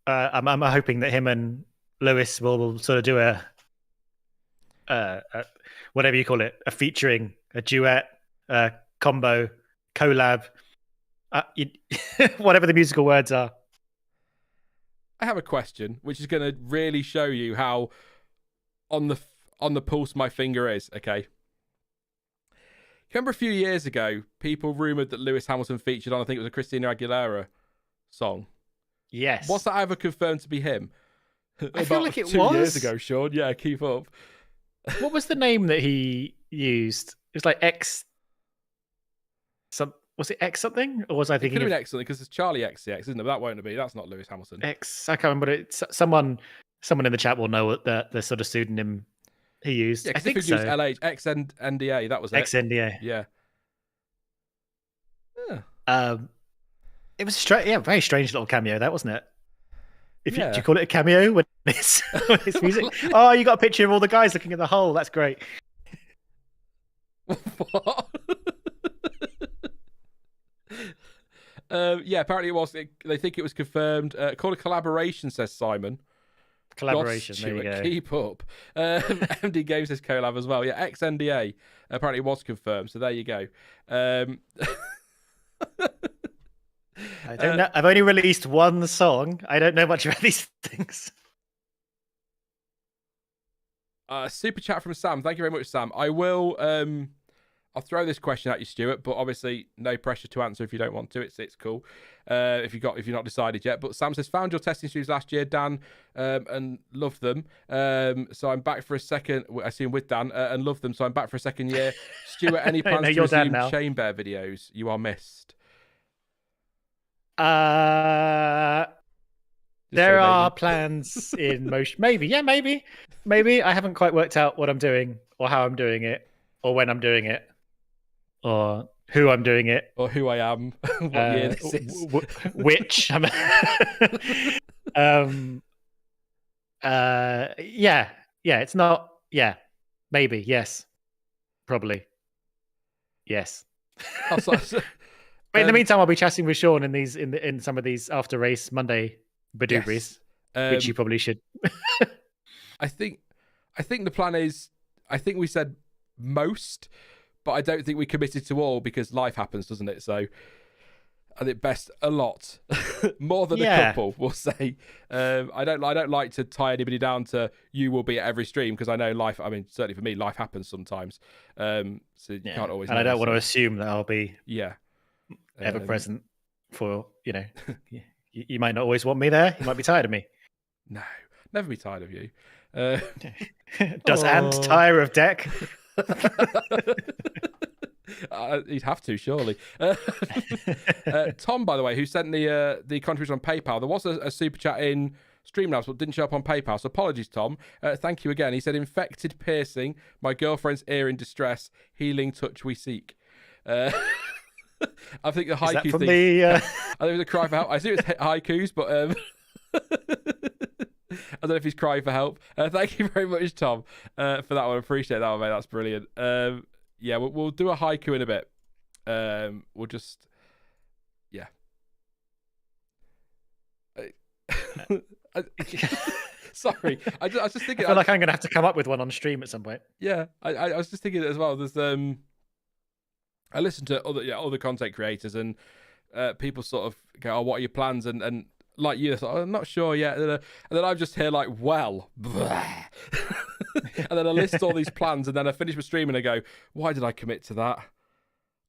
I'm hoping that him and Lewis will sort of do a whatever you call it, a featuring, a duet, a combo, collab, whatever the musical words are. I have a question, which is going to really show you how on the pulse my finger is. Okay. Remember a few years ago, people rumored that Lewis Hamilton featured on, I think it was a Christina Aguilera song. Yes. Was that ever confirmed to be him? I feel like it 2 was. years ago, Sean. Yeah, keep up. What was the name that he used? It was like X. Was it X something, or was I It thinking could have of been excellent because it's Charlie XCX, isn't it? But that won't be. That's not Lewis Hamilton. X? I can't remember. It's someone in the chat will know what the sort of pseudonym he used. Yeah, I think if so. Used LH XNDA. That was it. XNDA. Yeah. It was very strange little cameo, that wasn't it? Do Yeah. you call it a cameo when it's music? Oh, you got a picture of all the guys looking at the hole. That's great. What? Yeah, apparently it was. They think it was confirmed. Called a collaboration, says Simon. Collaboration. God, there you go. Keep up. MD Games says collab as well. Yeah, XNDA apparently was confirmed. So there you go. I don't know. I've only released one song. I don't know much about these things. Super chat from Sam. Thank you very much, Sam. I will. I'll throw this question at you, Stuart, but obviously no pressure to answer if you don't want to. It's cool. If you're not decided yet. But Sam says, found your testing streams last year, Dan, and loved them. So I'm back for a second. I assume with Dan and loved them. So I'm back for a second year. Stuart, any plans to resume Shane Bear videos? You are missed. There are plans in motion. Maybe. I haven't quite worked out what I'm doing, or how I'm doing it, or when I'm doing it, or who I'm doing it, or who I am. What year this is? Which? Yeah. It's not. Yeah. Maybe. Yes. Probably. Yes. But in the meantime, I'll be chatting with Sean in some of these after race Monday Badoobries, which you probably should. I think the plan is, I think we said most, but I don't think we committed to all because life happens, doesn't it? So I think best a lot more than a couple, we'll say. I don't like to tie anybody down to you will be at every stream because I know life. I mean, certainly for me, life happens sometimes. So you can't always. And I don't want to assume that I'll be ever present for you might not always want me there. You might be tired of me. No, never be tired of you. Does Ant tire of Deck? He'd have to, surely. Tom, by the way, who sent the contribution on PayPal, there was a super chat in Streamlabs, but didn't show up on PayPal. So apologies, Tom. Thank you again. He said, infected piercing, my girlfriend's ear in distress, healing touch we seek. I think the haiku thing. I think it was a cry for help. I see it's haikus, but I don't know if he's crying for help. Thank you very much, Tom, for that one. I appreciate that one, mate. That's brilliant. Yeah, we'll do a haiku in a bit. We'll just, sorry. I was just thinking. I feel like I'm going to have to come up with one on stream at some point. Yeah, I was just thinking as well. There's I listen to other content creators and people sort of go, "Oh, what are your plans?" And like you, I'm not sure yet. And then I just hear like, "Well," and then I list all these plans, and then I finish my stream and I go, "Why did I commit to that?"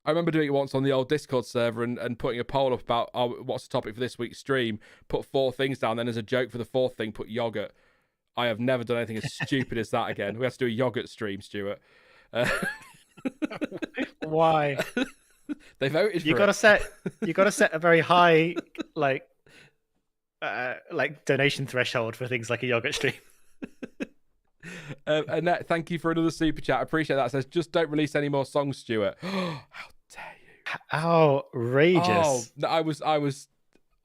I remember doing it once on the old Discord server and putting a poll up about what's the topic for this week's stream. Put 4 things down, then as a joke for the 4th thing, put yogurt. I have never done anything as stupid as that again. We have to do a yogurt stream, Stuart. Why? They voted for you gotta set a very high like donation threshold for things like a yogurt stream. Annette, thank you for another super chat. I appreciate that. It says, just don't release any more songs, Stuart. How dare you? Outrageous. Oh, no,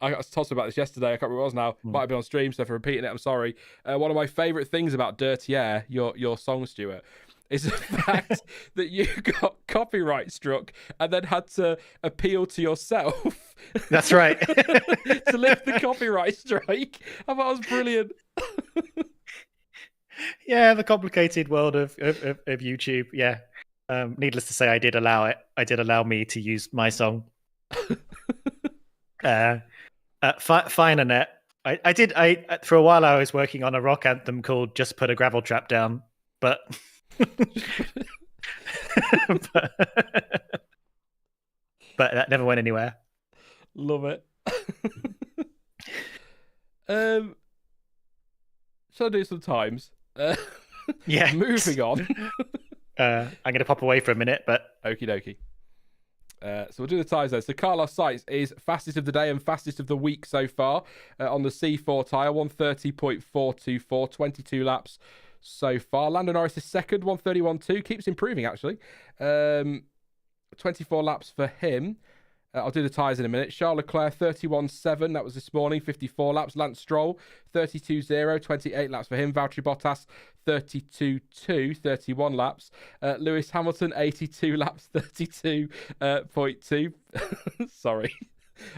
I got tossed about this yesterday. I can't remember what it was now. Might have been on stream, so for repeating it, I'm sorry. One of my favourite things about Dirty Air, your song, Stuart, is the fact that you got copyright struck and then had to appeal to yourself. That's right. To lift the copyright strike. I thought it was brilliant. Yeah, the complicated world of YouTube. Yeah. Needless to say, I did allow it. I did allow me to use my song. Fine, Annette. I did. For a while I was working on a rock anthem called "Just Put a Gravel Trap Down," but but that never went anywhere. Love it. Shall I do some times? Yeah. Moving on. I'm going to pop away for a minute, but Okie dokie. So we'll do the tyres though. So Carlos Sainz is fastest of the day and fastest of the week so far on the C4 tyre, 130.424, 22 laps so far. Lando Norris is second, 131.2, keeps improving actually. 24 laps for him. I'll do the tyres in a minute. Charles Leclerc, 31.7. That was this morning, 54 laps. Lance Stroll, 32.0, 28 laps for him. Valtteri Bottas, 32.2, 31 laps. Lewis Hamilton, 82 laps, 32.2. Sorry.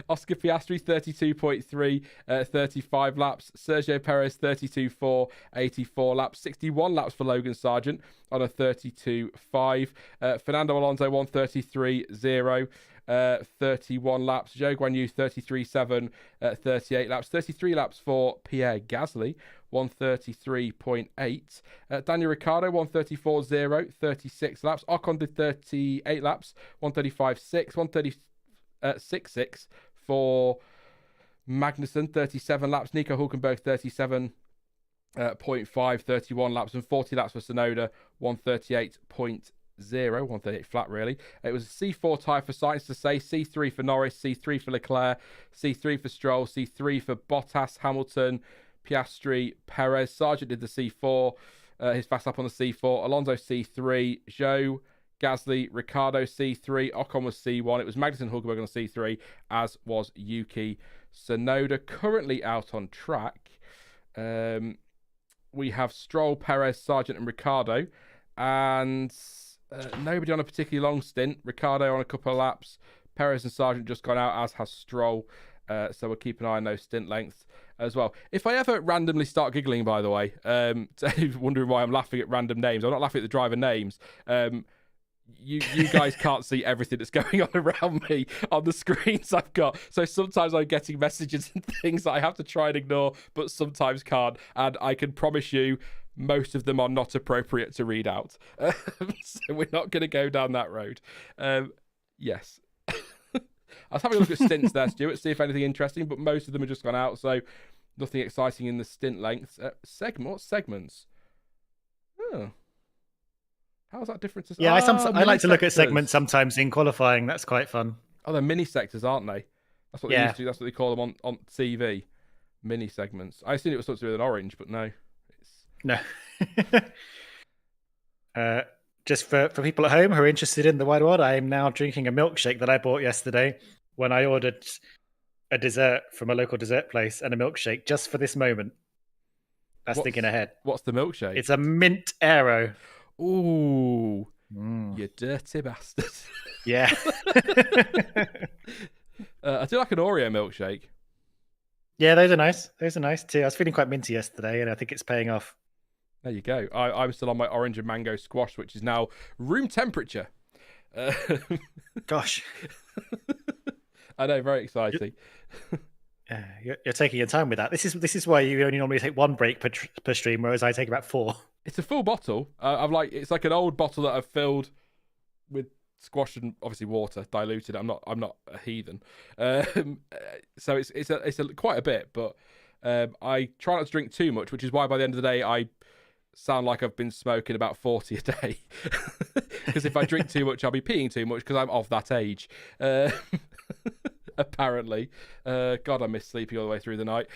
Oscar Piastri, 32.3, 35 laps. Sergio Perez, 32.4, 84 laps. 61 laps for Logan Sargent on a 32.5. Fernando Alonso, 133.0. 31 laps. Zhou Guanyu 33.7, 38 laps. 33 laps for Pierre Gasly, 133.8. Daniel Ricciardo 134.0, 36 laps. Ocon did 38 laps, 135.6, 136.6 for Magnussen, 37 laps. Nico Hulkenberg 37.5, 31 laps, and 40 laps for Tsunoda, 138.0. 138 flat really. It was a C4 tyre for Sainz to say, C3 for Norris, C3 for Leclerc, C3 for Stroll, C3 for Bottas, Hamilton, Piastri, Perez. Sargent did the C4, his fast lap on the C4. Alonso C3, Zhou, Gasly, Ricciardo C3, Ocon was C1. It was Magnussen, Hulkenberg on C3, as was Yuki Tsunoda. Currently out on track, we have Stroll, Perez, Sargent and Ricciardo, and nobody on a particularly long stint. Ricciardo on a couple of laps. Perez and Sargent just gone out, as has Stroll. So we'll keep an eye on those stint lengths as well. If I ever randomly start giggling, by the way, wondering why I'm laughing at random names, I'm not laughing at the driver names. You guys can't see everything that's going on around me on the screens I've got. So sometimes I'm getting messages and things that I have to try and ignore, but sometimes can't. And I can promise you, most of them are not appropriate to read out. So we're not going to go down that road. Yes. I was having a look at stints there, Stuart, see if anything interesting, but most of them have just gone out, so nothing exciting in the stint lengths. What segments? Oh. How's that different to... Yeah, I like to look at segments sometimes in qualifying. That's quite fun. Oh, they're mini sectors, aren't they? That's what they used to do. That's what they call them on TV. Mini segments. I assumed it was something to do with an orange, but no. No. Just for people at home who are interested in the wide world, I am now drinking a milkshake that I bought yesterday when I ordered a dessert from a local dessert place and a milkshake just for this moment. That's thinking ahead. What's the milkshake? It's a mint Aero. Ooh, you dirty bastard. Yeah. I do like an Oreo milkshake. Yeah, those are nice. Those are nice too. I was feeling quite minty yesterday, and I think it's paying off. There you go. I'm still on my orange and mango squash, which is now room temperature. Gosh. I know, very exciting. You're taking your time with that. This is why you only normally take one break per stream, whereas I take about 4. It's a full bottle. It's like an old bottle that I've filled with squash and obviously water, diluted. I'm not a heathen. So it's quite a bit, but I try not to drink too much, which is why by the end of the day I sound like I've been smoking about 40 a day. Because if I drink too much, I'll be peeing too much because I'm of that age. Apparently. God, I miss sleeping all the way through the night.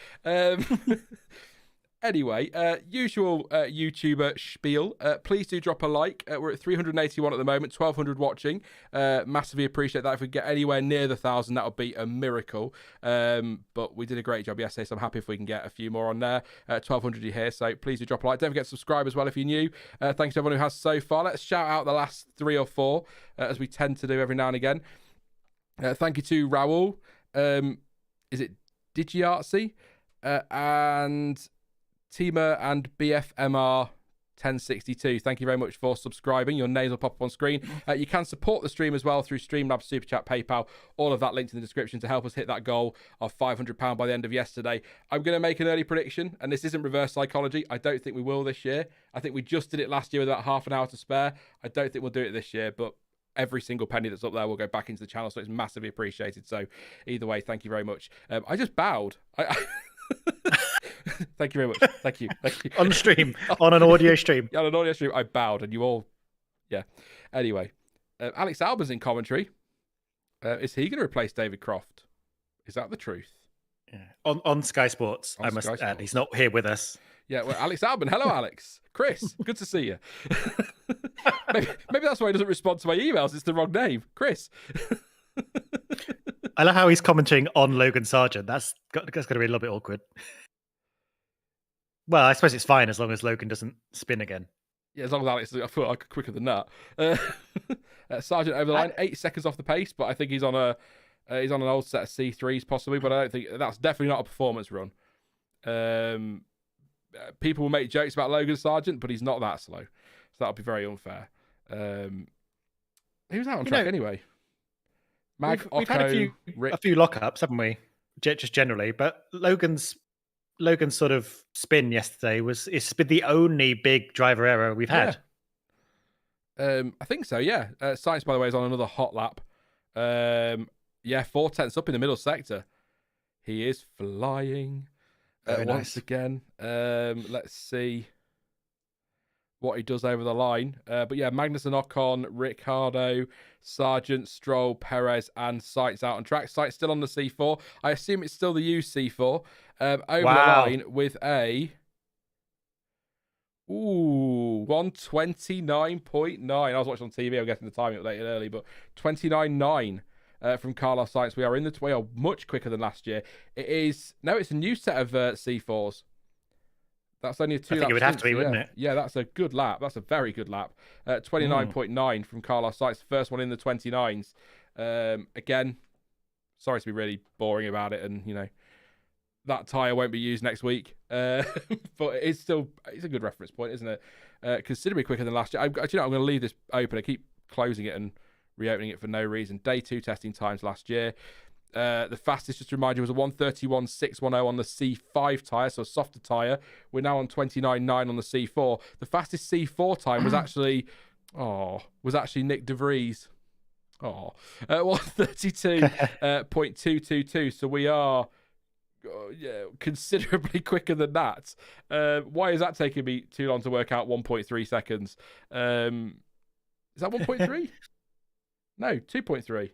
Anyway, usual YouTuber spiel. Please do drop a like. We're at 381 at the moment, 1,200 watching. Massively appreciate that. If we get anywhere near the 1,000, that would be a miracle. But we did a great job yesterday, so I'm happy if we can get a few more on there. 1,200 you here, so please do drop a like. Don't forget to subscribe as well if you're new. Thanks to everyone who has so far. Let's shout out the last 3 or 4, as we tend to do every now and again. Thank you to Raoul. Is it Digiartsy? And Tima and BFMR 1062. Thank you very much for subscribing. Your names will pop up on screen. You can support the stream as well through Streamlabs, Super Chat, PayPal, all of that linked in the description to help us hit that goal of £500 by the end of yesterday. I'm going to make an early prediction, and this isn't reverse psychology. I don't think we will this year. I think we just did it last year with about half an hour to spare. I don't think we'll do it this year, but every single penny that's up there will go back into the channel, so it's massively appreciated. So either way, thank you very much. I just bowed. Thank you very much. Thank you. On stream, on an audio stream. Yeah, on an audio stream, I bowed, and you all, yeah. Anyway, Alex Albon's in commentary. Is he going to replace David Croft? Is that the truth? Yeah. On Sky Sports, I must add. He's not here with us. Yeah, well, Alex Albon. Hello, Alex. Chris, good to see you. maybe that's why he doesn't respond to my emails. It's the wrong name. Chris. I love how he's commenting on Logan Sargent. That's going to be a little bit awkward. Well, I suppose it's fine as long as Logan doesn't spin again. Yeah, as long as Alex is quicker than that. Sargent over the line, 8 seconds off the pace, but I think he's on an old set of C3s possibly, but I don't think that's definitely not a performance run. People will make jokes about Logan Sargent, but he's not that slow, so that'll be very unfair. He was out on track anyway. We've had a few lockups, haven't we? Just generally, but Logan's sort of spin yesterday it's been the only big driver error we've had. I think so, yeah. Sainz, by the way, is on another hot lap. 4/10 up in the middle sector. He is flying once again. Let's see what he does over the line. But yeah, Magnussen, Ocon, Ricciardo, Sargent, Stroll, Perez, and Sainz out on track. Sainz still on the C4. I assume it's still the used C4. Over the line with a 129.9. I was watching on TV. I'm getting the timing updated early, but 29.9 from Carlos Sainz. We are much quicker than last year. It's a new set of C4s. That's only a 2 lap. I think it would have to be, wouldn't it? Yeah, that's a good lap. That's a very good lap. 29.9 from Carlos Sainz. First one in the 29s. Again, sorry to be really boring about it, and that tyre won't be used next week. But it's a good reference point, isn't it? Considerably quicker than last year. I'm going to leave this open. I keep closing it and reopening it for no reason. Day 2 testing times last year. The fastest, just to remind you, was a 1:31.610 on the C5 tyre, so a softer tyre. We're now on 29.9 on the C4. The fastest C4 time was actually Nick De Vries. 1:32.222. So we are considerably quicker than that. Why is that taking me too long to work out 1.3 seconds? Is that 1.3? No, 2.3.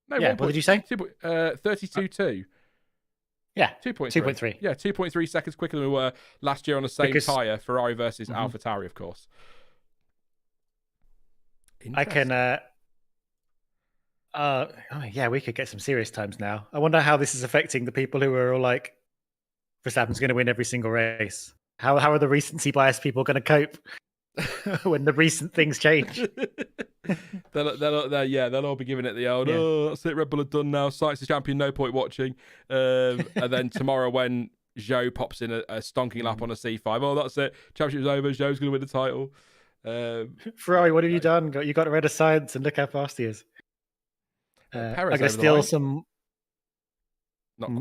No, yeah, what did you say? 32.2. Yeah, 2.3. Yeah, 2.3 seconds quicker than we were last year on the same tyre. Ferrari versus AlphaTauri, of course. I can. We could get some serious times now. I wonder how this is affecting the people who are all like, Verstappen's going to win every single race. How are the recency bias people going to cope when the recent things change? They'll all be giving it the old, that's it, Red Bull are done now, Sainz is champion, no point watching. And then tomorrow when Zhou pops in a stonking lap on a C5, that's it, championship's over, Zhou's going to win the title. Ferrari, what have you done? You got rid of Sainz and look how fast he is. I'm going to steal some... Not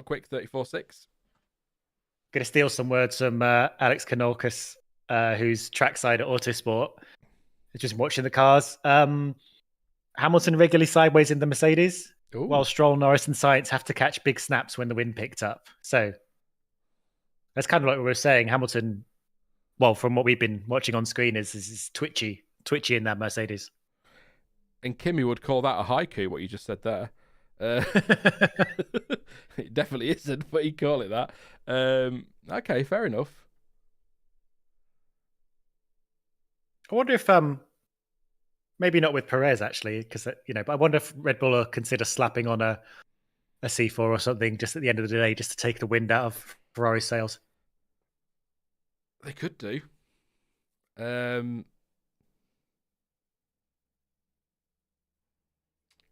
quick, 34.6. Going to steal some words from Alex Kanolkas, who's trackside at Autosport. Just watching the cars. Hamilton regularly sideways in the Mercedes, while Stroll, Norris, and Sainz have to catch big snaps when the wind picked up. So that's kind of like what we were saying. Hamilton, well, from what we've been watching on screen, is twitchy in that Mercedes. And Kimmy would call that a haiku, what you just said there. It definitely isn't, but he'd call it that. Okay, fair enough. I wonder if maybe not with Perez actually, because but I wonder if Red Bull will consider slapping on a C4 or something just at the end of the day, just to take the wind out of Ferrari's sails. They could do.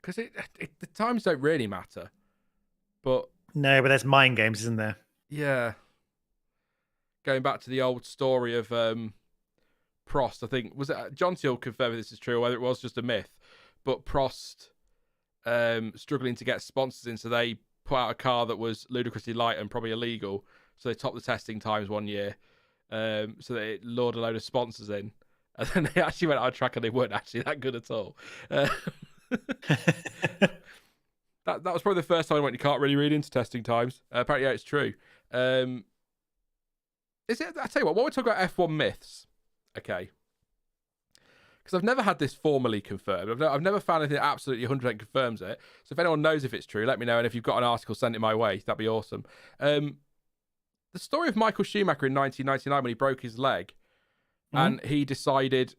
Because the times don't really matter, but no, but there's mind games, isn't there? Yeah. going back to the old story of Prost, I think, was it John will confirm if this is true or whether it was just a myth, but Prost struggling to get sponsors in, so they put out a car that was ludicrously light and probably illegal, so they topped the testing times one year, so that it lured a load of sponsors in, and then they actually went out on track and they weren't actually that good at all. That was probably the first time I went, you can't really read into testing times. Apparently, yeah, it's true. Is it? I tell you what we're talking about F1 myths, okay? Because I've never had this formally confirmed. I've never found anything that absolutely 100% confirms it. So if anyone knows if it's true, let me know. And if you've got an article, send it my way. That'd be awesome. The story of Michael Schumacher in 1999 when he broke his leg, and he decided,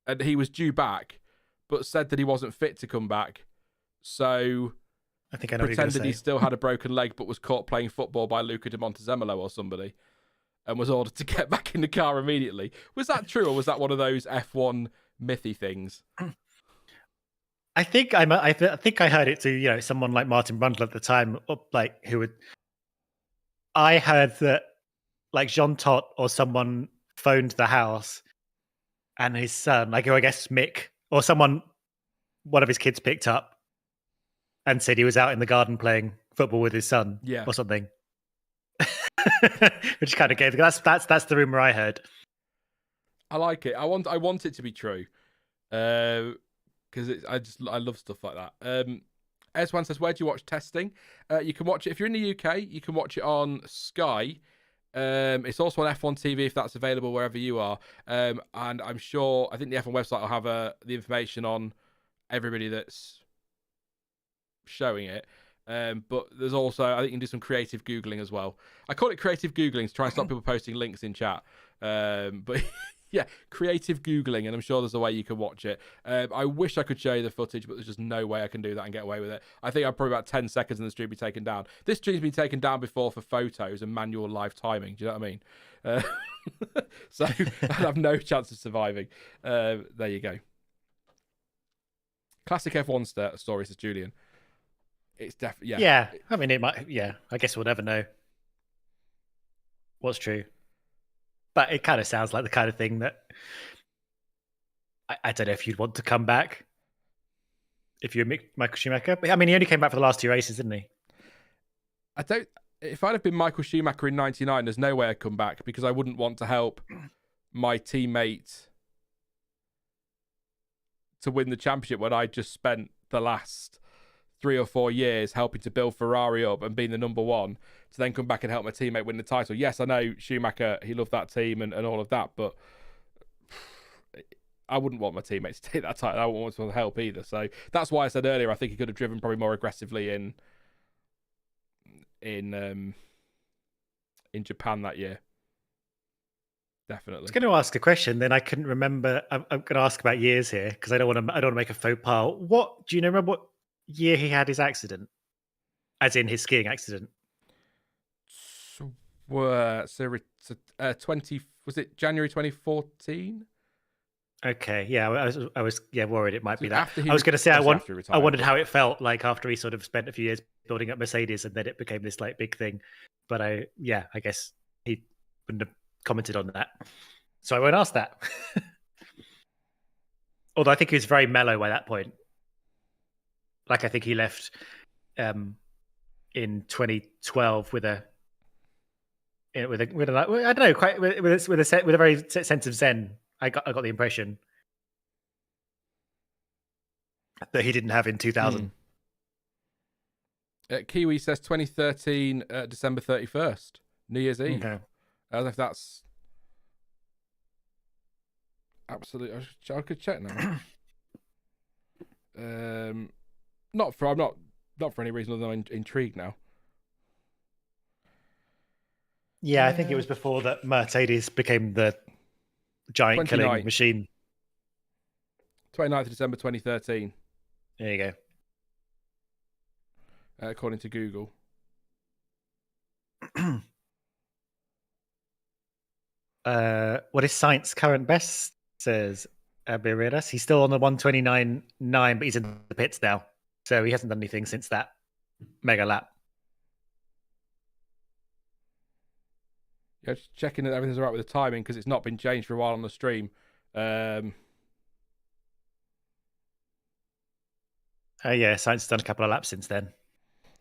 and he was due back, but said that he wasn't fit to come back. So I think I know pretended he still had a broken leg, but was caught playing football by Luca de Montezemolo or somebody, and was ordered to get back in the car immediately. Was that true, or was that one of those F1 mythy things? I think I think I heard it to someone like Martin Brundle at the time, like who would. I heard that like Jean Todt or someone phoned the house, and his son, like who I guess Mick or someone, one of his kids picked up, and said he was out in the garden playing football with his son, or something. Which kind of gave that's the rumor I heard. I like it. I want it to be true, because I love stuff like that. S1 says, where do you watch testing? You can watch it if you're in the UK. You can watch it on Sky. It's also on F1 TV if that's available wherever you are. And I'm sure I think the F1 website will have the information on everybody that's showing it. But there's also, I think you can do some creative Googling as well. I call it creative Googling to try and stop people posting links in chat. But yeah, creative Googling, and I'm sure there's a way you can watch it. I wish I could show you the footage, but there's just no way I can do that and get away with it. I think I'd probably about 10 seconds and the stream be taken down. This stream's been taken down before for photos and manual live timing. Do you know what I mean? So I'd have no chance of surviving. There you go. Classic F1 story, says Julian. It's definitely yeah. I mean, it might. Yeah, I guess we'll never know what's true, but it kind of sounds like the kind of thing that I don't know if you'd want to come back if you're Michael Schumacher. But I mean, he only came back for the last 2 races, didn't he? I don't. If I'd have been Michael Schumacher in '99, there's no way I'd come back because I wouldn't want to help my teammate to win the championship when I just spent the last 3 or 4 years helping to build Ferrari up and being the number one, to then come back and help my teammate win the title. Yes, I know Schumacher, he loved that team and all of that, but I wouldn't want my teammates to take that title. I wouldn't want to help either. So that's why I said earlier, I think he could have driven probably more aggressively in Japan that year. Definitely. I was going to ask a question, then I couldn't remember. I'm going to ask about years here because I don't want to make a faux pas. What do you remember? What year he had his accident, as in his skiing accident? So 20 was it January 2014? Okay, yeah, I was worried it might be that. I was going to say I retired. wondered how it felt like after he sort of spent a few years building up Mercedes and then it became this like big thing. But I guess he wouldn't have commented on that, so I won't ask that. Although I think he was very mellow by that point. Like I think he left in 2012 with a I don't know, quite with a very sense of zen. I got the impression that he didn't have in 2000. Kiwi says 2013 December 31st, New Year's Eve. Okay. I don't know if that's absolutely. I could check now. Not for any reason other than I'm intrigued now. Yeah, I think it was before that Mercedes became the giant killing machine. 29th of December 2013. There you go. According to Google. What is Sainz's current best? Says Abiridas. He's still on the 129.9, but he's in the pits now. So he hasn't done anything since that mega lap. Yeah, just checking that everything's all right with the timing because it's not been changed for a while on the stream. Yeah, Sainz has done a couple of laps since then.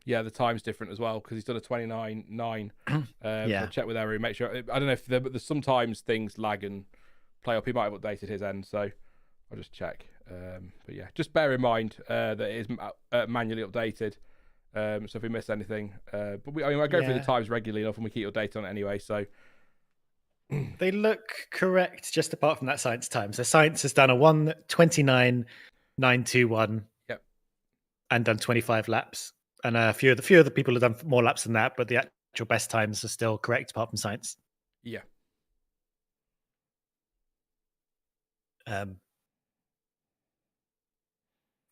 Yeah, the time's different as well because he's done a 29.9. So Yeah. I'll check with Eru, make sure. I don't know if there's sometimes things lag and play up. He might have updated his end, so I'll just check. But yeah, just bear in mind that it is manually updated. So if we miss anything, but I go through the times regularly enough and we keep updated on it anyway. So they look correct, just apart from that Sainz time. So Sainz has done a 1:29.921. Yep. And done 25 laps. And a few of the people have done more laps than that, but the actual best times are still correct, apart from Sainz. Yeah.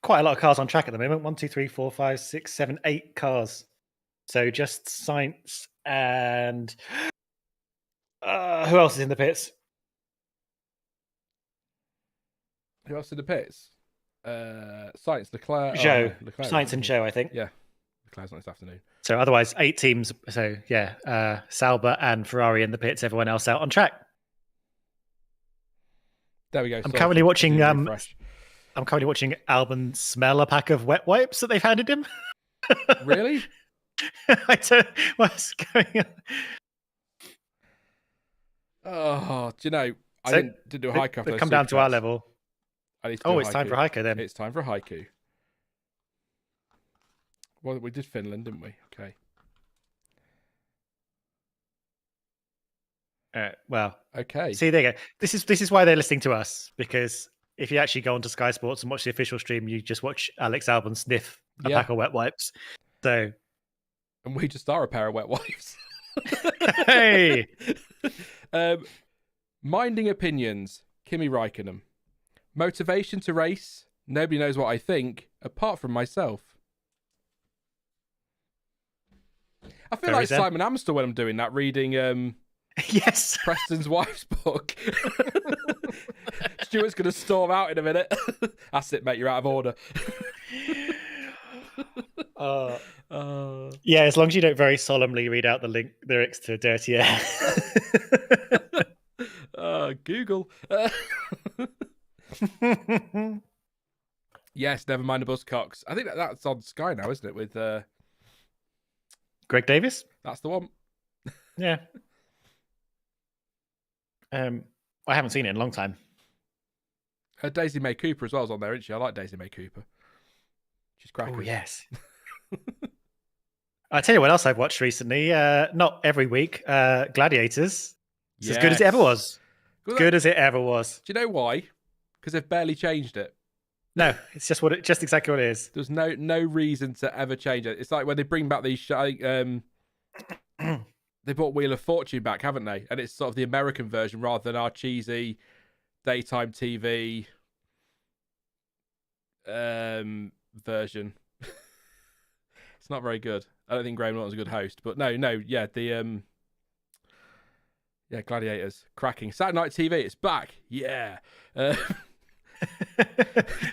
Quite a lot of cars on track at the moment. 1, 2, 3, 4, 5, 6, 7, 8 cars. So just Sainz and who else is in the pits? Who else in the pits? Sainz, Leclerc, Zhou. Leclerc, Sainz and Zhou, I think. Yeah, Leclerc's not this afternoon. So otherwise, 8 teams. So yeah, Sauber and Ferrari in the pits. Everyone else out on track. There we go. I'm currently watching. I'm currently watching Albon smell a pack of wet wipes that they've handed him. Really? I don't. What's going on? Oh, do you know? I didn't do a haiku. They come down to our level. It's time for haiku then. It's time for haiku. Well, we did Finland, didn't we? Okay. Well, okay. See, there you go. This is why they're listening to us, because if you actually go onto Sky Sports and watch the official stream, you just watch Alex Albon sniff a pack of wet wipes. So, and we just are a pair of wet wipes. Hey, minding opinions. Kimi Räikkönen. Motivation to race. Nobody knows what I think apart from myself. I feel like Simon Amstel when I'm doing that, reading yes, Preston's wife's book. Stuart's going to storm out in a minute. That's it, mate. You're out of order. Yeah, as long as you don't very solemnly read out the lyrics to Dirty Air. Google. Yes, never mind the Buzzcocks. I think that's on Sky now, isn't it? With Greg Davis. That's the one. Yeah. I haven't seen it in a long time. Daisy May Cooper as well is on there, isn't she? I like Daisy May Cooper. She's cracking. Oh, yes. I'll tell you what else I've watched recently. Not every week. Gladiators. It's as good as it ever was. Good as it ever was. Do you know why? Because they've barely changed it. No, it's just just exactly what it is. There's no reason to ever change it. It's like when they bring back these they brought Wheel of Fortune back, haven't they? And it's sort of the American version rather than our cheesy daytime TV version. It's not very good. I don't think Graham Norton's a good host, but yeah, the Gladiators, cracking. Saturday Night TV, it's back. Yeah.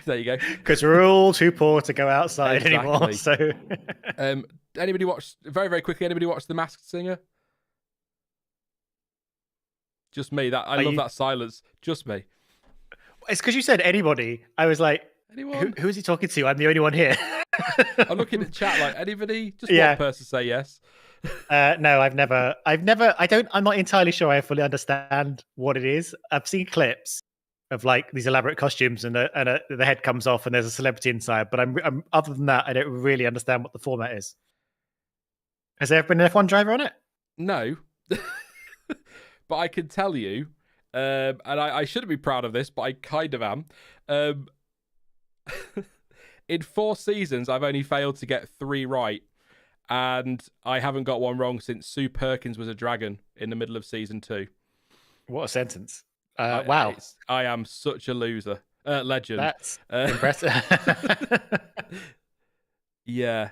There you go. Because we're all too poor to go outside anymore. So, anybody watch very, very quickly? Anybody watch The Masked Singer? Just me. I love that silence. Just me. It's because you said anybody. I was like, anyone? Who is he talking to? I'm the only one here. I'm looking at chat like anybody. Just one person say yes. No, I've never. I'm not entirely sure I fully understand what it is. I've seen clips of like these elaborate costumes and the head comes off and there's a celebrity inside. But I'm other than that, I don't really understand what the format is. Has there ever been an F1 driver on it? No, but I can tell you, and I shouldn't be proud of this, but I kind of am. In 4 seasons, I've only failed to get 3 right, and I haven't got one wrong since Sue Perkins was a dragon in the middle of season 2. What a sentence! Wow, I am such a loser. Legend. That's impressive. Yeah.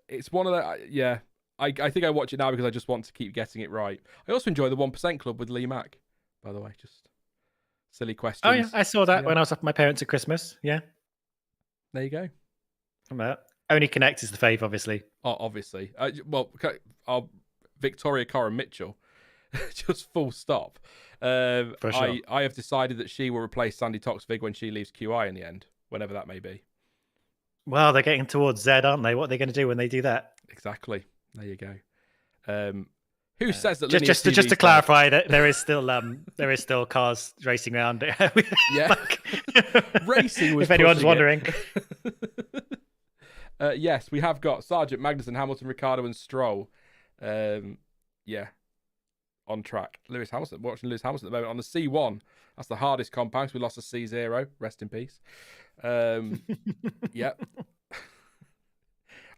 It's one of the... yeah. I think I watch it now because I just want to keep getting it right. I also enjoy the 1% Club with Lee Mack, by the way. Just silly questions. Oh, yeah. I saw that when I was up with my parents at Christmas. Yeah. There you go. Only Connect is the fave, obviously. Oh, obviously. I'll Victoria Coren Mitchell, just full stop. For sure. I have decided that she will replace Sandy Toksvig when she leaves QI in the end, whenever that may be. Well, they're getting towards Z, aren't they? What are they going to do when they do that? Exactly. There you go. Who says that? Just to clarify that there is still cars racing around. Yeah, racing was. If anyone's wondering. Yes, we have got Sargent, Magnussen, Hamilton, Ricciardo, and Stroll. Yeah, on track. Watching Lewis Hamilton at the moment on the C1. That's the hardest compound. We lost a C0. Rest in peace. Yeah.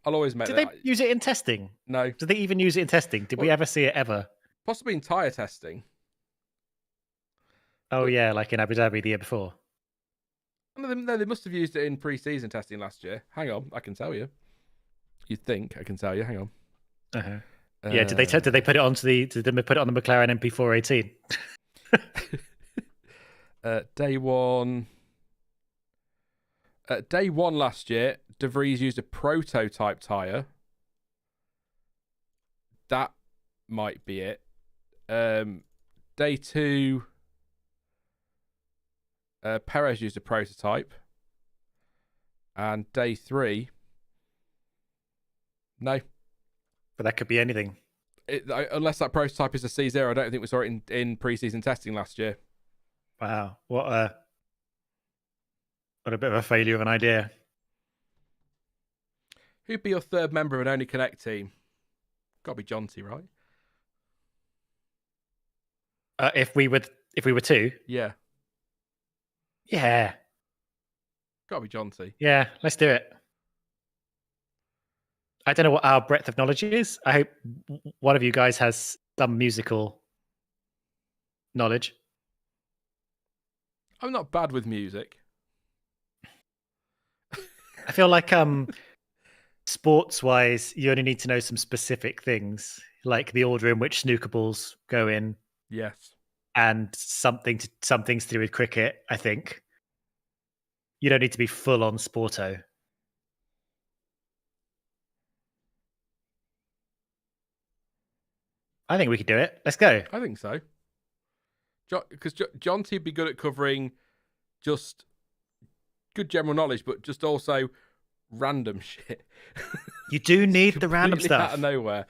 I'll always make Did that. they use it in testing? No. Did they even use it in testing? Did we ever see it ever? Possibly in tyre testing. Oh, yeah, like in Abu Dhabi the year before. No, they must have used it in pre-season testing last year. Hang on, I can tell you. You'd think I can tell you. Hang on. Uh-huh. Yeah, did they put it onto did they put it on the McLaren MP418? Day one. Day one last year, De Vries used a prototype tyre. That might be it. Day two, Perez used a prototype. And day three, no. But that could be anything. Unless that prototype is a C0, I don't think we saw it in pre-season testing last year. Wow, what a bit of a failure of an idea. Who'd be your third member of an Only Connect team? Got to be Jonty, right? If we were two, yeah, got to be Jonty. Yeah, let's do it. I don't know what our breadth of knowledge is. I hope one of you guys has some musical knowledge. I'm not bad with music. I feel like sports-wise, you only need to know some specific things, like the order in which snooker balls go in. Yes. And some things to do with cricket, I think. You don't need to be full on sporto. I think we could do it. Let's go. I think so. Because Jonty would be good at covering just good general knowledge, but just also random shit. You do need the random stuff. Out of nowhere.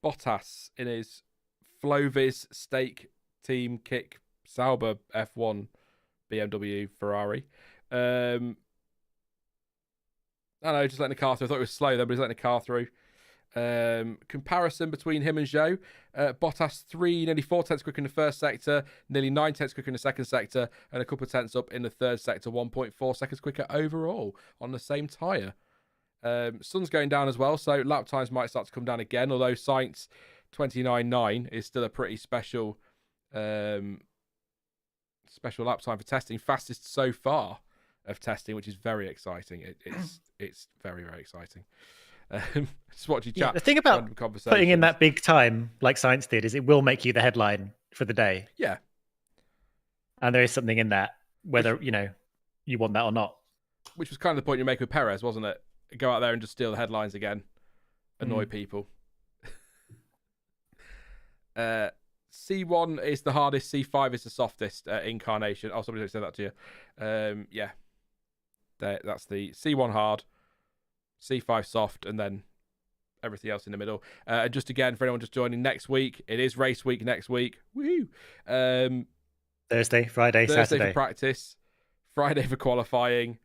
Bottas in his Flovis Stake Team Kick Sauber F1 BMW Ferrari. I don't know, just letting the car through. I thought it was slow then, but he's letting the car through. Comparison between him and Zhou. Bottas nearly 4 tenths quicker in the first sector, nearly 9 tenths quicker in the second sector, and a couple of tenths up in the third sector, 1.4 seconds quicker overall on the same tyre. Sun's going down as well, so lap times might start to come down again, although Sainz 29.9 is still a pretty special lap time for testing. Fastest so far of testing, which is very exciting. It's very, very exciting. Just watch you chat. The thing about putting in that big time, like Sainz did, is it will make you the headline for the day. Yeah. And there is something in that, whether, you want that or not. Which was kind of the point you make with Perez, wasn't it? Go out there and just steal the headlines again. Annoy people. C1 is the hardest, C5 is the softest incarnation. Oh, somebody said that to you. Yeah. That's the C1 hard, C5 soft, and then everything else in the middle. And just again, for anyone just joining next week, it is race week next week. Woo! Thursday, Friday, Thursday Saturday. For practice, Friday for qualifying,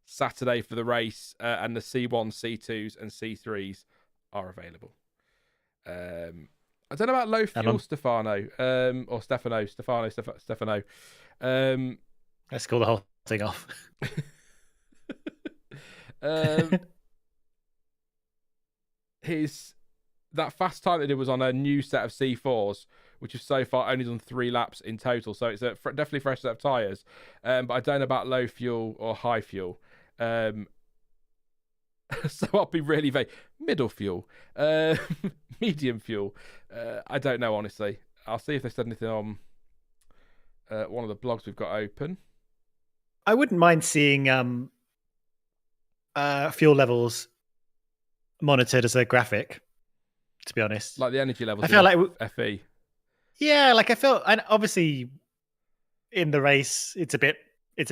Saturday for the race, and the C1, C2s, and C3s are available. I don't know about low fuel Stefano. Let's call the whole thing off. That fast time that it was on a new set of C4s, which has so far only done 3 laps in total, so it's a definitely fresh set of tyres. But I don't know about low fuel or high fuel. So I'll be really vague. Middle fuel, medium fuel. I don't know, honestly. I'll see if they said anything on one of the blogs we've got open. I wouldn't mind seeing fuel levels monitored as a graphic, to be honest. Like the energy levels I feel like FE. Yeah, like I felt, and obviously in the race, it's a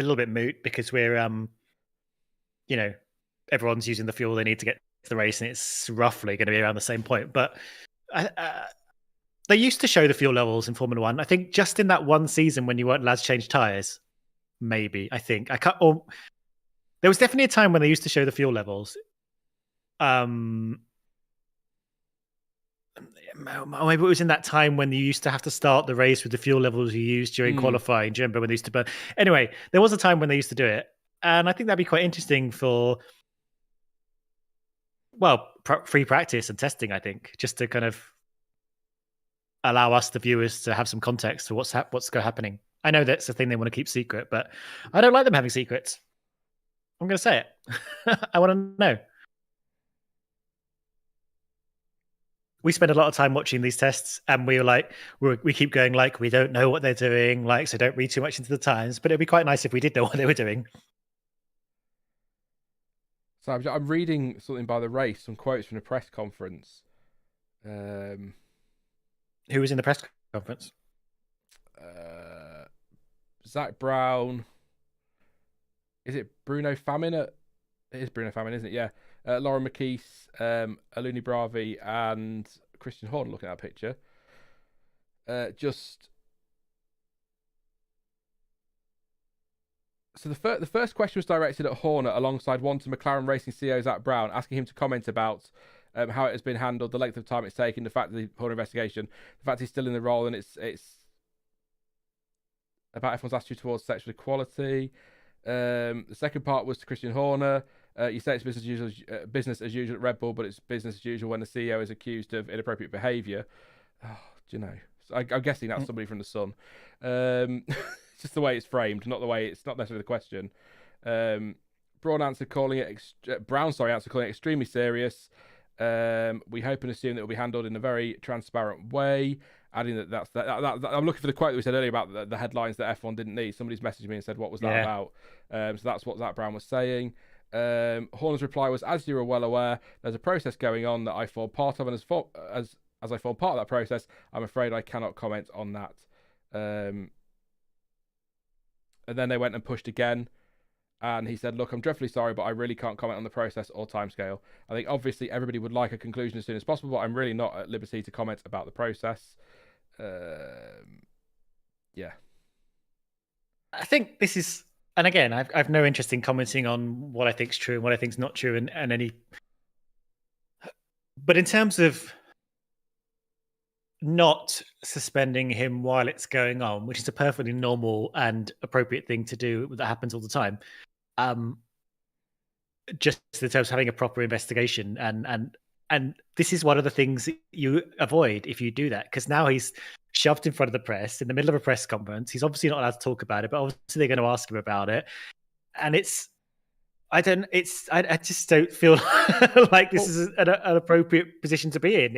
little bit moot because we're, you know, everyone's using the fuel they need to get to the race, and it's roughly going to be around the same point. But they used to show the fuel levels in Formula One. I think just in that one season when you weren't allowed to change tires, maybe. I think I can't. Or there was definitely a time when they used to show the fuel levels. Or maybe it was in that time when you used to have to start the race with the fuel levels you used during qualifying. Do you remember when they used to burn? Anyway, there was a time when they used to do it. And I think that'd be quite interesting for, well, free practice and testing, I think, just to kind of allow us, the viewers, to have some context to what's happening. I know that's a thing they want to keep secret, but I don't like them having secrets. I'm going to say it. I want to know. We spend a lot of time watching these tests, and we were like, we keep going like, we don't know what they're doing, like, so don't read too much into the times. But it'd be quite nice if we did know what they were doing. So I'm reading something by the race, some quotes from the press conference. Who was in the press conference? Zach Brown. Is it Bruno Famin? It is Bruno Famin, isn't it? Yeah. Lauren McKeith, Aluni Bravi, and Christian Horner looking at that picture. So the first question was directed at Horner alongside one to McLaren Racing CEO Zach Brown, asking him to comment about how it has been handled, the length of time it's taken, the fact that the Horner investigation, the fact he's still in the role, and it's about everyone's attitude towards sexual equality. The second part was to Christian Horner. You say it's business as usual at Red Bull, but it's business as usual when the CEO is accused of inappropriate behaviour. Oh, do you know? I'm guessing that's somebody from the Sun. It's just the way it's framed, not necessarily the question. Brown answered calling it extremely serious. We hope and assume that it will be handled in a very transparent way. Adding that I'm looking for the quote that we said earlier about the headlines that F1 didn't need. Somebody's messaged me and said, what was that about? So that's what Zach Brown was saying. Horner's reply was, as you are well aware, there's a process going on that I form part of, and as I form part of that process, I'm afraid I cannot comment on that. And then they went and pushed again, and he said, look, I'm dreadfully sorry, but I really can't comment on the process or timescale. I think obviously everybody would like a conclusion as soon as possible, but I'm really not at liberty to comment about the process. Yeah. I think this is, and again, I've no interest in commenting on what I think's true and what I think's not true, and any. But in terms of not suspending him while it's going on, which is a perfectly normal and appropriate thing to do that happens all the time, just in terms of having a proper investigation, and this is one of the things you avoid if you do that, because now he's shoved in front of the press in the middle of a press conference. He's obviously not allowed to talk about it, but obviously they're going to ask him about it, and I just don't feel like this is an appropriate position to be in.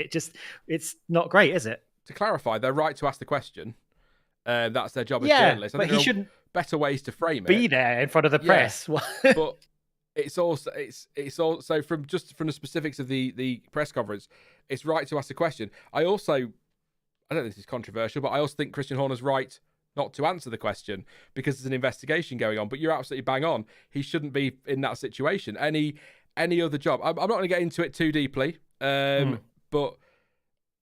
It's not great, is it? To clarify, they're right to ask the question. That's their job as journalists. But he shouldn't better ways to frame it. Be there in front of the press. But it's also from the specifics of the press conference, it's right to ask the question. I don't think this is controversial, but I also think Christian Horner's right not to answer the question because there's an investigation going on. But you're absolutely bang on. He shouldn't be in that situation. Any other job, I'm not going to get into it too deeply. But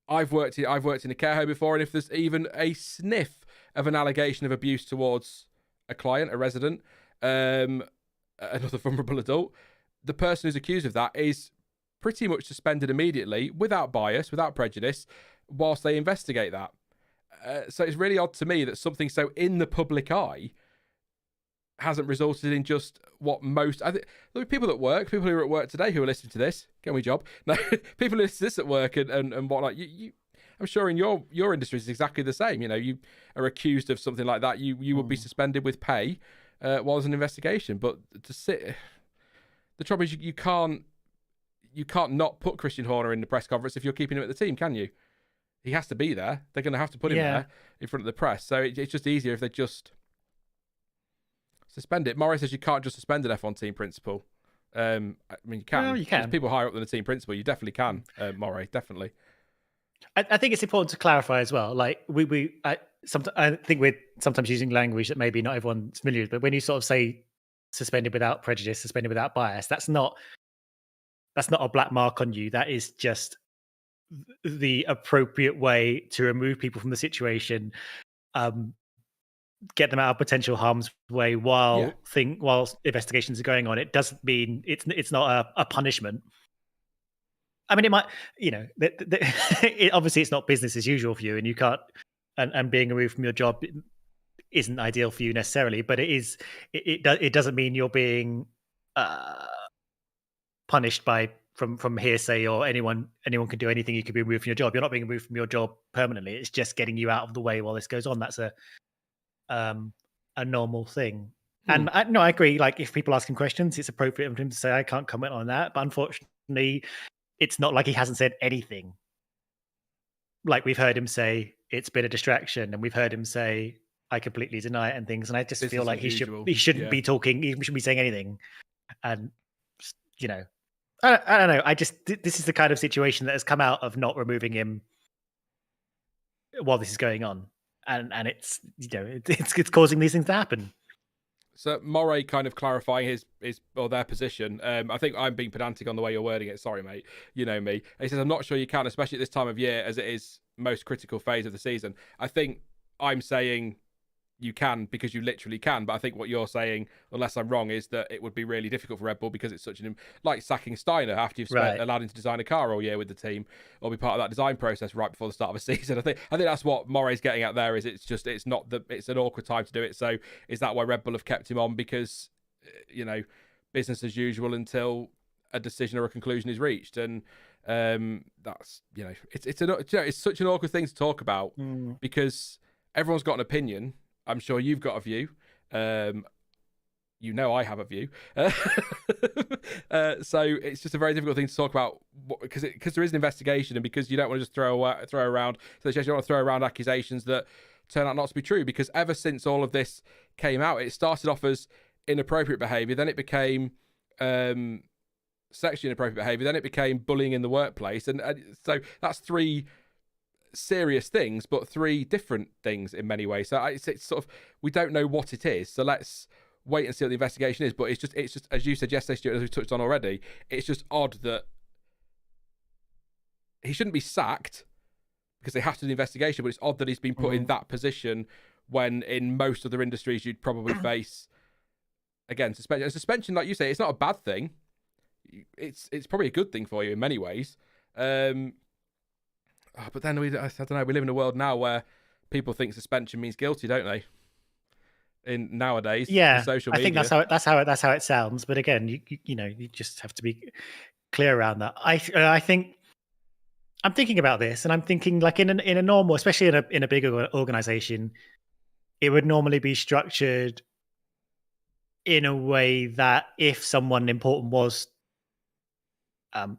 I've worked in a care home before, and if there's even a sniff of an allegation of abuse towards a client, a resident, another vulnerable adult, the person who's accused of that is pretty much suspended immediately, without bias, without prejudice, whilst they investigate that. So it's really odd to me that something so in the public eye hasn't resulted in just what most... people who are at work today who are listening to this, get me a job. No, people who listen to this at work and whatnot, I'm sure in your industry is exactly the same. You know, you are accused of something like that, you would be suspended with pay while there's an investigation. But to sit... The trouble is you can't not put Christian Horner in the press conference if you're keeping him at the team, can you? He has to be there. They're going to have to put him there in front of the press. So it's just easier if they just suspend it. Morris says you can't just suspend an F1 team principal. I mean, you can. Well, you There's can. people higher up than the team principal. You definitely can, Moray, definitely. I think it's important to clarify as well. Like I think we're sometimes using language that maybe not everyone's familiar with. But when you sort of say suspended without prejudice, suspended without bias, that's not a black mark on you. That is just the appropriate way to remove people from the situation, get them out of potential harm's way while investigations are going on. It doesn't mean it's not a punishment. I mean, it might, obviously it's not business as usual for you, and you can't, and being removed from your job isn't ideal for you necessarily. But it is, it doesn't mean you're being punished from hearsay or anyone can do anything. You could be removed from your job. You're not being removed from your job permanently. It's just getting you out of the way while this goes on. That's a normal thing. And I agree. Like, if people ask him questions, it's appropriate for him to say, "I can't comment on that." But unfortunately, it's not like he hasn't said anything. Like, we've heard him say it's been a distraction, and we've heard him say, "I completely deny it," and things. And I just feel like he shouldn't be talking. He shouldn't be saying anything. And I don't know. This is the kind of situation that has come out of not removing him while this is going on, and it's it's causing these things to happen. So Moray kind of clarifying his or their position. I think I'm being pedantic on the way you're wording it. Sorry, mate. You know me. He says, I'm not sure you can, especially at this time of year, as it is most critical phase of the season. I think I'm saying you can because you literally can. But I think what you're saying, unless I'm wrong, is that it would be really difficult for Red Bull because it's such like sacking Steiner after you've allowed him to design a car all year with the team or be part of that design process right before the start of a season. I think that's what Moray's getting at there. Is it's not that it's an awkward time to do it. So is that why Red Bull have kept him on? Because business as usual until a decision or a conclusion is reached. And that's it's such an awkward thing to talk about because everyone's got an opinion. I'm sure you've got a view. I have a view. So it's just a very difficult thing to talk about because there is an investigation and because you don't want to just throw around. So you don't want to throw around accusations that turn out not to be true. Because ever since all of this came out, it started off as inappropriate behaviour, then it became sexually inappropriate behaviour, then it became bullying in the workplace, and so that's three serious things, but three different things in many ways. So it's sort of, we don't know what it is. So let's wait and see what the investigation is. But it's just as you said yesterday, Stuart, as we touched on already, it's just odd that he shouldn't be sacked because they have to do the investigation. But it's odd that he's been put in that position when in most other industries you'd probably face again suspension. And suspension, like you say, it's not a bad thing. It's probably a good thing for you in many ways. But then I don't know. We live in a world now where people think suspension means guilty, don't they? In nowadays, social media. I think that's how it sounds. But again, you just have to be clear around that. I think I'm thinking about this, and I'm thinking like in a normal, especially in a bigger organization, it would normally be structured in a way that if someone important was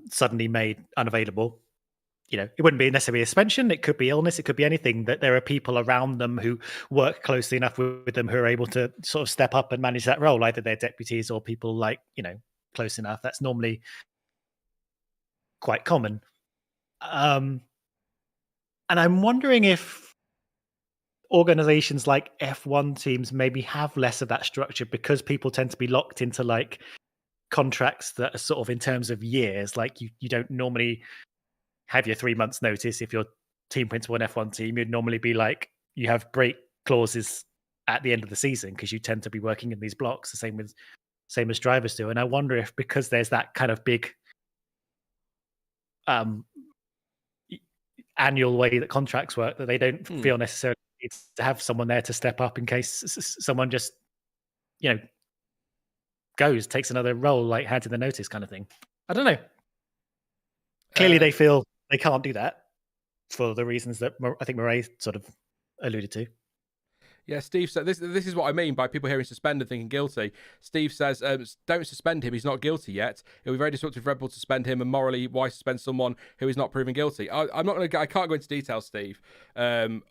suddenly made unavailable, it wouldn't be necessarily a suspension. It could be illness. It could be anything. That there are people around them who work closely enough with them who are able to sort of step up and manage that role, either they're deputies or people like, close enough. That's normally quite common. And I'm wondering if organizations like F1 teams maybe have less of that structure because people tend to be locked into like contracts that are sort of in terms of years. Like you don't normally have your 3 months notice if you're team principal in F1 team. You'd normally be like, you have break clauses at the end of the season because you tend to be working in these blocks, the same as drivers do. And I wonder if because there's that kind of big annual way that contracts work, that they don't feel necessarily needs to have someone there to step up in case someone just takes another role, like handed the notice kind of thing. I don't know. Clearly they feel they can't do that for the reasons that I think Moray sort of alluded to. Yeah, Steve said this is what I mean by people hearing suspended thinking guilty. Steve says, don't suspend him, he's not guilty yet. It would be very disruptive for Red Bull to suspend him, and morally, why suspend someone who is not proven guilty? I can't go into details, Steve. I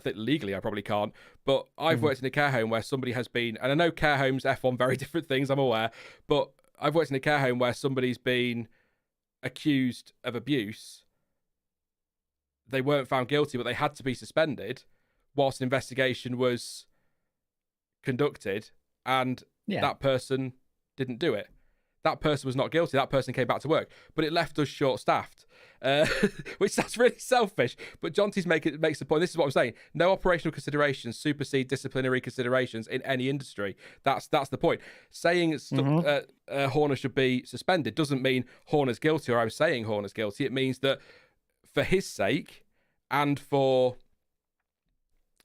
think legally I probably can't, but I've worked in a care home where somebody has been, and I know care homes, F1, very different things, I'm aware, but I've worked in a care home where somebody's been accused of abuse. They weren't found guilty, but they had to be suspended whilst an investigation was conducted, and that person didn't do it. That person was not guilty. That person came back to work, but it left us short-staffed, which that's really selfish. But Jonty's makes the point. This is what I'm saying. No operational considerations supersede disciplinary considerations in any industry. That's the point. Saying Horner should be suspended doesn't mean Horner's guilty, or I'm saying Horner's guilty. It means that for his sake, and for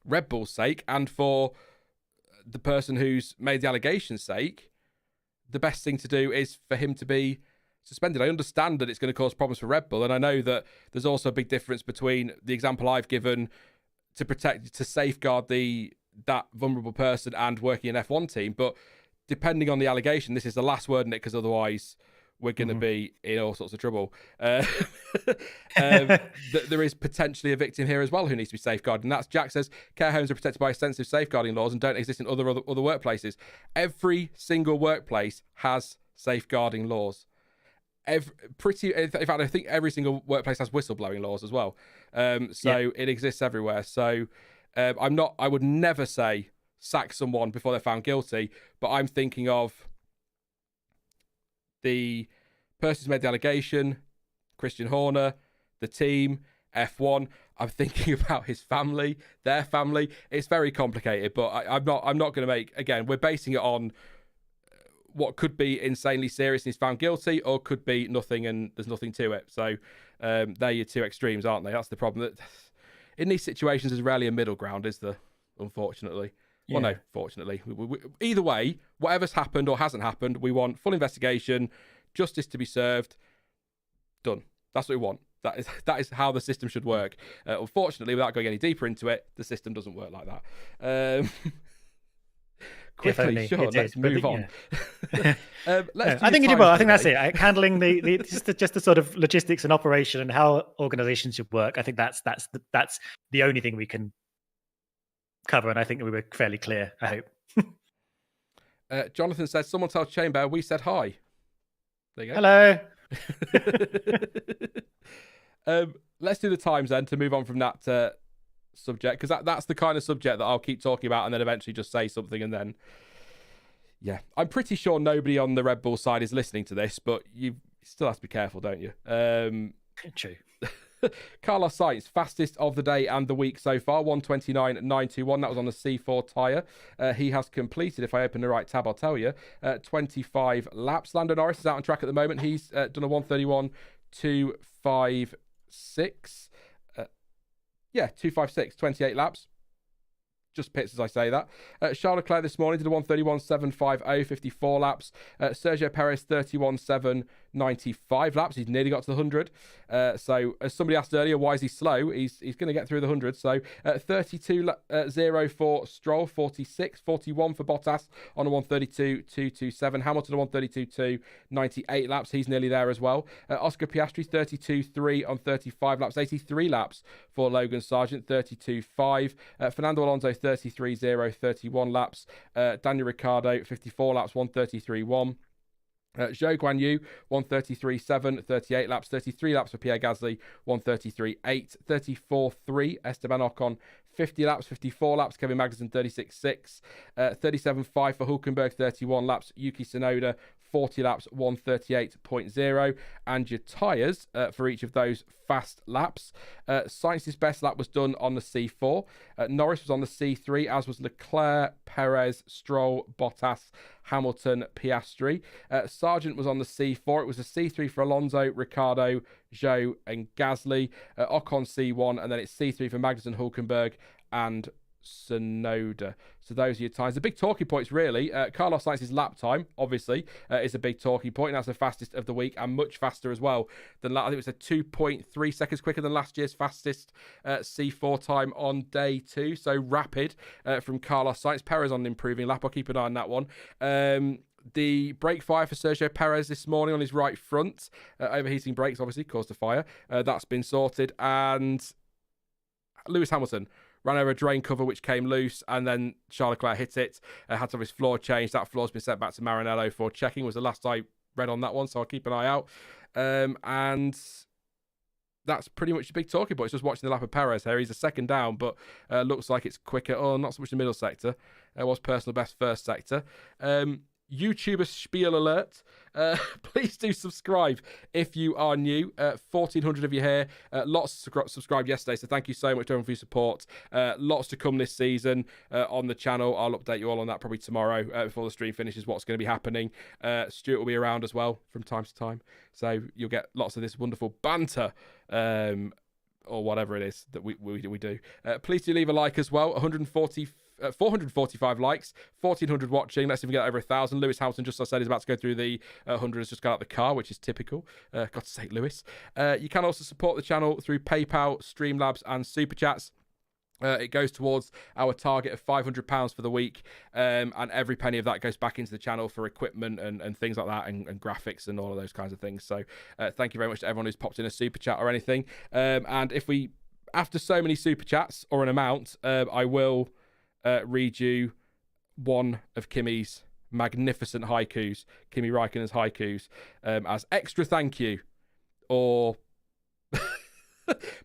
Red Bull's sake, and for the person who's made the allegation's sake, the best thing to do is for him to be suspended. I understand that it's going to cause problems for Red Bull, and I know that there's also a big difference between the example I've given to safeguard that vulnerable person and working an F1 team. But depending on the allegation, this is the last word in it, because otherwise we're going to be in all sorts of trouble. There is potentially a victim here as well who needs to be safeguarded, and that's Jack says care homes are protected by extensive safeguarding laws and don't exist in other workplaces. Every single workplace has safeguarding laws. In fact, I think every single workplace has whistleblowing laws as well. It exists everywhere. So I would never say sack someone before they're found guilty, but I'm thinking of the person who's made the allegation, Christian Horner, the team, F1. I'm thinking about his family, their family. It's very complicated, but I'm not going to make, again, we're basing it on what could be insanely serious and he's found guilty, or could be nothing and there's nothing to it. So they're your two extremes, aren't they? That's the problem. That in these situations, there's rarely a middle ground, is there? Unfortunately. Yeah. Well, no, fortunately. Either way, whatever's happened or hasn't happened, we want full investigation, justice to be served. Done. That's what we want. That is how the system should work. Unfortunately, without going any deeper into it, the system doesn't work like that. Quickly, sure. Let's move on. I think you do well. I think that's it. Handling just the sort of logistics and operation and how organizations should work. I think that's the only thing we can cover, and I think we were fairly clear. I hope. Jonathan says, "Someone tell Chamber we said hi." There you go. Hello. Let's do the times then to move on from that subject, because that's the kind of subject that I'll keep talking about and then eventually just say something, and then I'm pretty sure nobody on the Red Bull side is listening to this, but you still have to be careful, don't you? True. Carlos Sainz, fastest of the day and the week so far, 1:29.921. That was on the C4 tyre. He has completed, if I open the right tab, I'll tell you, 25 laps. Lando Norris is out on track at the moment. He's done a 1:31.256. 256, 28 laps. Just pits as I say that. Charles Leclerc this morning did a 1:31.750, 54 laps. Sergio Perez 31.795 laps. He's nearly got to the 100. So as somebody asked earlier, why is he slow? He's going to get through the 100. So 32.0 for Stroll, 46.41 for Bottas on a 1:32.227. Hamilton a 1:32.298 laps. He's nearly there as well. Oscar Piastri 32.3 on 35 laps. 83 laps for Logan Sargent, 32.5. Fernando Alonso 33.031 laps. Daniel Ricciardo 54 laps, 1:33.1. Zhou Guanyu 1:33.7, 38 laps. 33 laps for Pierre Gasly, 1:33.8. 34.3 Esteban Ocon, 50 laps. 54 laps Kevin Magnussen, 36.6. 37.5 for Hulkenberg, 31 laps. Yuki Tsunoda 40 laps, 1:38.0. And your tyres for each of those fast laps. Sainz's best lap was done on the C4. Norris was on the C3, as was Leclerc, Perez, Stroll, Bottas, Hamilton, Piastri. Sargent was on the C4. It was a C3 for Alonso, Ricciardo, Zhou and Gasly. Ocon C1, and then it's C3 for Magnussen, Hulkenberg and Tsunoda. So those are your times. The big talking points, really. Carlos Sainz's lap time, obviously, is a big talking point. And that's the fastest of the week, and much faster as well than I think it was a 2.3 seconds quicker than last year's fastest C4 time on day 2. So rapid from Carlos Sainz. Perez on an improving lap. I'll keep an eye on that one. The brake fire for Sergio Perez this morning on his right front. Overheating brakes, obviously, caused a fire. That's been sorted. And Lewis Hamilton ran over a drain cover which came loose, and then Charles Leclerc hit it. Had to have his floor changed. That floor's been sent back to Maranello for checking, was the last I read on that one, so I'll keep an eye out. And that's pretty much the big talking point. It's just watching the lap of Perez here. He's a second down, but looks like it's quicker. Oh, not so much the middle sector. It was personal best first sector. YouTuber spiel alert. Please do subscribe if you are new. 1,400 of you here. Lots subscribed yesterday, so thank you so much to everyone for your support. Lots to come this season on the channel. I'll update you all on that probably tomorrow before the stream finishes, what's going to be happening. Stuart will be around as well from time to time, so you'll get lots of this wonderful banter. Or whatever it is that we do. Please do leave a like as well. 445 likes, 1,400 watching. Let's see if we get over 1,000. Lewis Hamilton, just as I said, is about to go through the 100. Has just got out the car, which is typical. God's sake, Lewis. You can also support the channel through PayPal, Streamlabs, and Super Chats. It goes towards our target of £500 for the week, and every penny of that goes back into the channel for equipment and things like that, and graphics and all of those kinds of things. So thank you very much to everyone who's popped in a super chat or anything. And if we, after so many super chats or an amount, I will read you one of Kimmy's magnificent haikus, Kimi Räikkönen's haikus, as extra thank you, or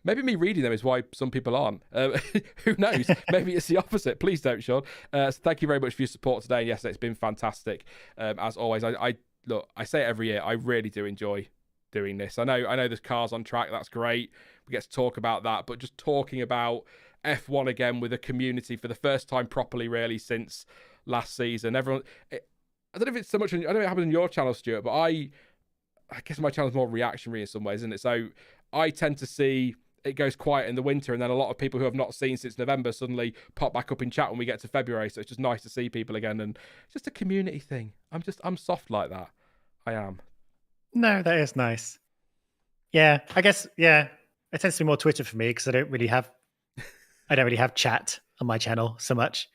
maybe me reading them is why some people aren't. Who knows? Maybe it's the opposite. Please don't, Sean. So thank you very much for your support today. And yesterday, it's been fantastic. As always, I say it every year. I really do enjoy doing this. I know there's cars on track. That's great. We get to talk about that. But just talking about F1 again with a community for the first time properly, really, since last season. I don't know if it's so much. I don't know if it happens on your channel, Stuart, but I guess my channel's more reactionary in some ways, isn't it? So I tend to see it goes quiet in the winter, and then a lot of people who have not seen since November suddenly pop back up in chat when we get to February. So it's just nice to see people again, and it's just a community thing. I'm soft like that. I am. No, that is nice. Yeah, I guess. Yeah, it tends to be more Twitter for me because I don't really have chat on my channel so much.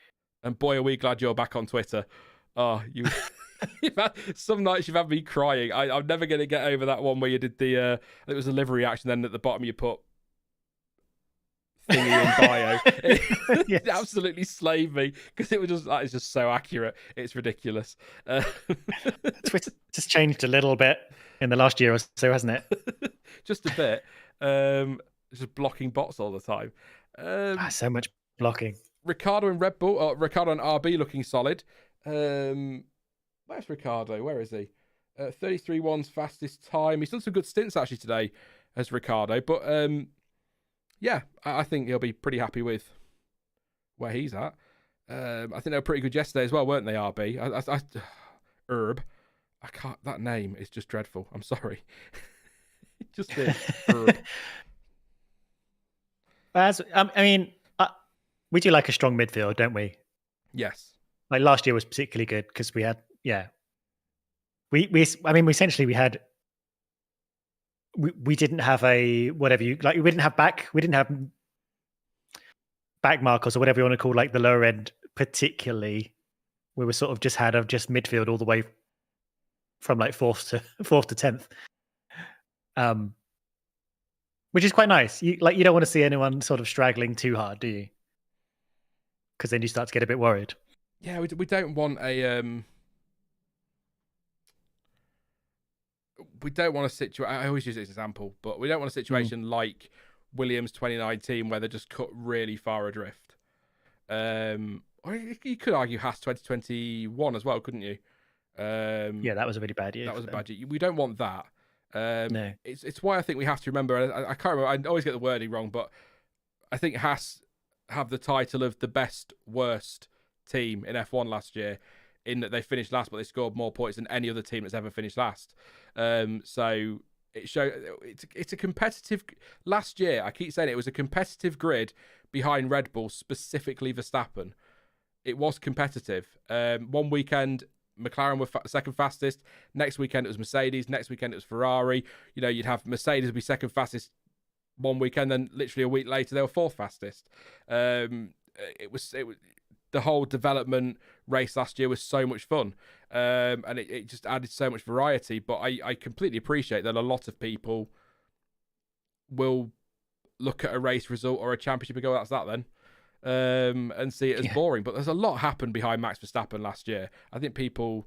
And boy, are we glad you're back on Twitter. Oh, some nights you've had me crying. I'm never going to get over that one where you did it was a livery action, then at the bottom you put thingy in bio. It absolutely slayed me because it was it's just so accurate. It's ridiculous. Twitter just changed a little bit in the last year or so, hasn't it? Just a bit. Just blocking bots all the time. So much blocking. Ricardo and Red Bull, Ricardo and RB looking solid. Where's Ricardo? Where is he? 33.1's fastest time. He's done some good stints actually today as Ricardo, but yeah, I think he'll be pretty happy with where he's at. I think they were pretty good yesterday as well, weren't they, RB? Herb. I can't. That name is just dreadful. I'm sorry. It just is. Herb. We do like a strong midfield, don't we? Yes. Like last year was particularly good because we had, we essentially had, we didn't have a whatever you like. We didn't have back markers or whatever you want to call like the lower end particularly. We were sort of just midfield all the way from like fourth to 10th, which is quite nice. You don't want to see anyone sort of straggling too hard, do you? Because then you start to get a bit worried. Yeah, we don't want a situation. I always use this example, but we don't want a situation like Williams 2019 where they just cut really far adrift. Or you could argue Haas 2021 as well, couldn't you? Yeah, that was a really bad year. That was a bad year. We don't want that. No, it's why I think we have to remember. I can't remember. I always get the wording wrong, but I think Haas have the title of the best worst team in F1 last year, in that they finished last, but they scored more points than any other team that's ever finished last. So it shows it's a competitive. Last year, I keep saying it was a competitive grid behind Red Bull, specifically Verstappen. It was competitive. One weekend, McLaren were second fastest. Next weekend, it was Mercedes. Next weekend, it was Ferrari. You know, you'd have Mercedes be second fastest one weekend, then literally a week later, they were fourth fastest. It was the whole development race last year was so much fun, and it just added so much variety. But I completely appreciate that a lot of people will look at a race result or a championship and go, "That's that then," and see it as boring. But there's a lot happened behind Max Verstappen last year. I think people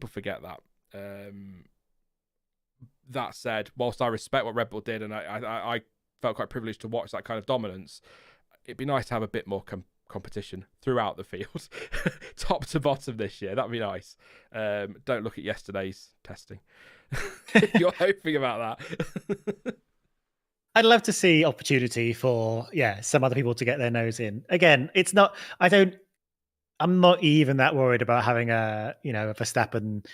forget that. That said, whilst I respect what Red Bull did, and I felt quite privileged to watch that kind of dominance, it'd be nice to have a bit more competition throughout the field, top to bottom this year. That'd be nice. Don't look at yesterday's testing. You're hoping about that. I'd love to see opportunity for some other people to get their nose in. Again, it's not. I'm not even that worried about having a Verstappen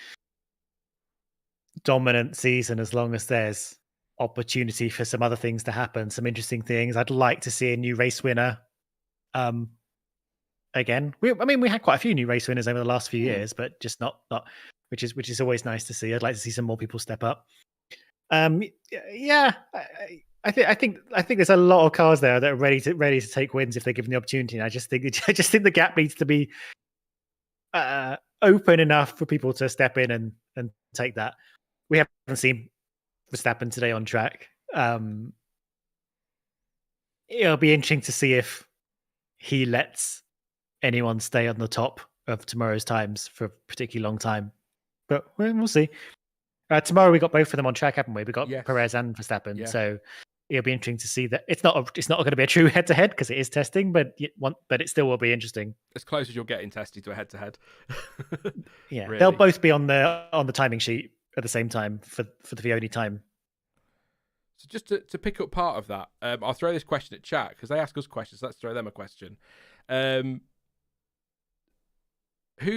dominant season as long as there's opportunity for some other things to happen, some interesting things. I'd like to see a new race winner. Again, we had quite a few new race winners over the last few years, but just not which is always nice to see. I'd like to see some more people step up. Yeah, I think there's a lot of cars there that are ready to take wins if they're given the opportunity. And I just think the gap needs to be open enough for people to step in and take that. We haven't seen Verstappen today on track. It'll be interesting to see if he lets anyone stay on the top of tomorrow's times for a particularly long time. But we'll see. Tomorrow we got both of them on track, haven't we? We got Perez and Verstappen. So it'll be interesting to see that it's not going to be a true head-to-head because it is testing, but it still will be interesting. As close as you'll get in testing to a head-to-head. Yeah, really. They'll both be on the timing sheet at the same time for the only time. So just to pick up part of that, I'll throw this question at chat because they ask us questions. So let's throw them a question. Who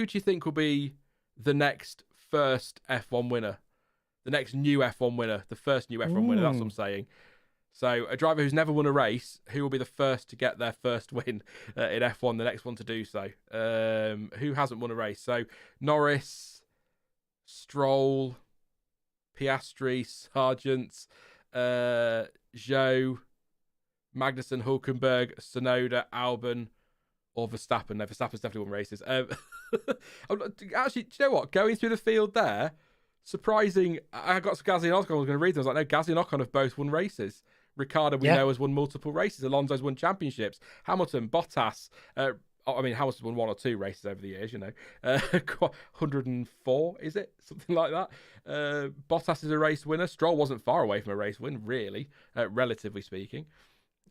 do you think will be the next first F1 winner? The next new F1 winner, the first new F1 winner, that's what I'm saying. So a driver who's never won a race, who will be the first to get their first win in F1, the next one to do so? Who hasn't won a race? So Norris, Stroll, Piastri, Sargent, Zhou, Magnussen, Hulkenberg, Tsunoda, Albon, or Verstappen. No, Verstappen's definitely won races. Actually, do you know what? Going through the field there, surprising. I got Gasly and Ocon. I was going to read them. I was like, no, Gasly and Ocon have both won races. Ricardo, we know, has won multiple races. Alonso's won championships. Hamilton, Bottas. Hamilton's won one or two races over the years, 104, is it? Something like that. Bottas is a race winner. Stroll wasn't far away from a race win, really, relatively speaking.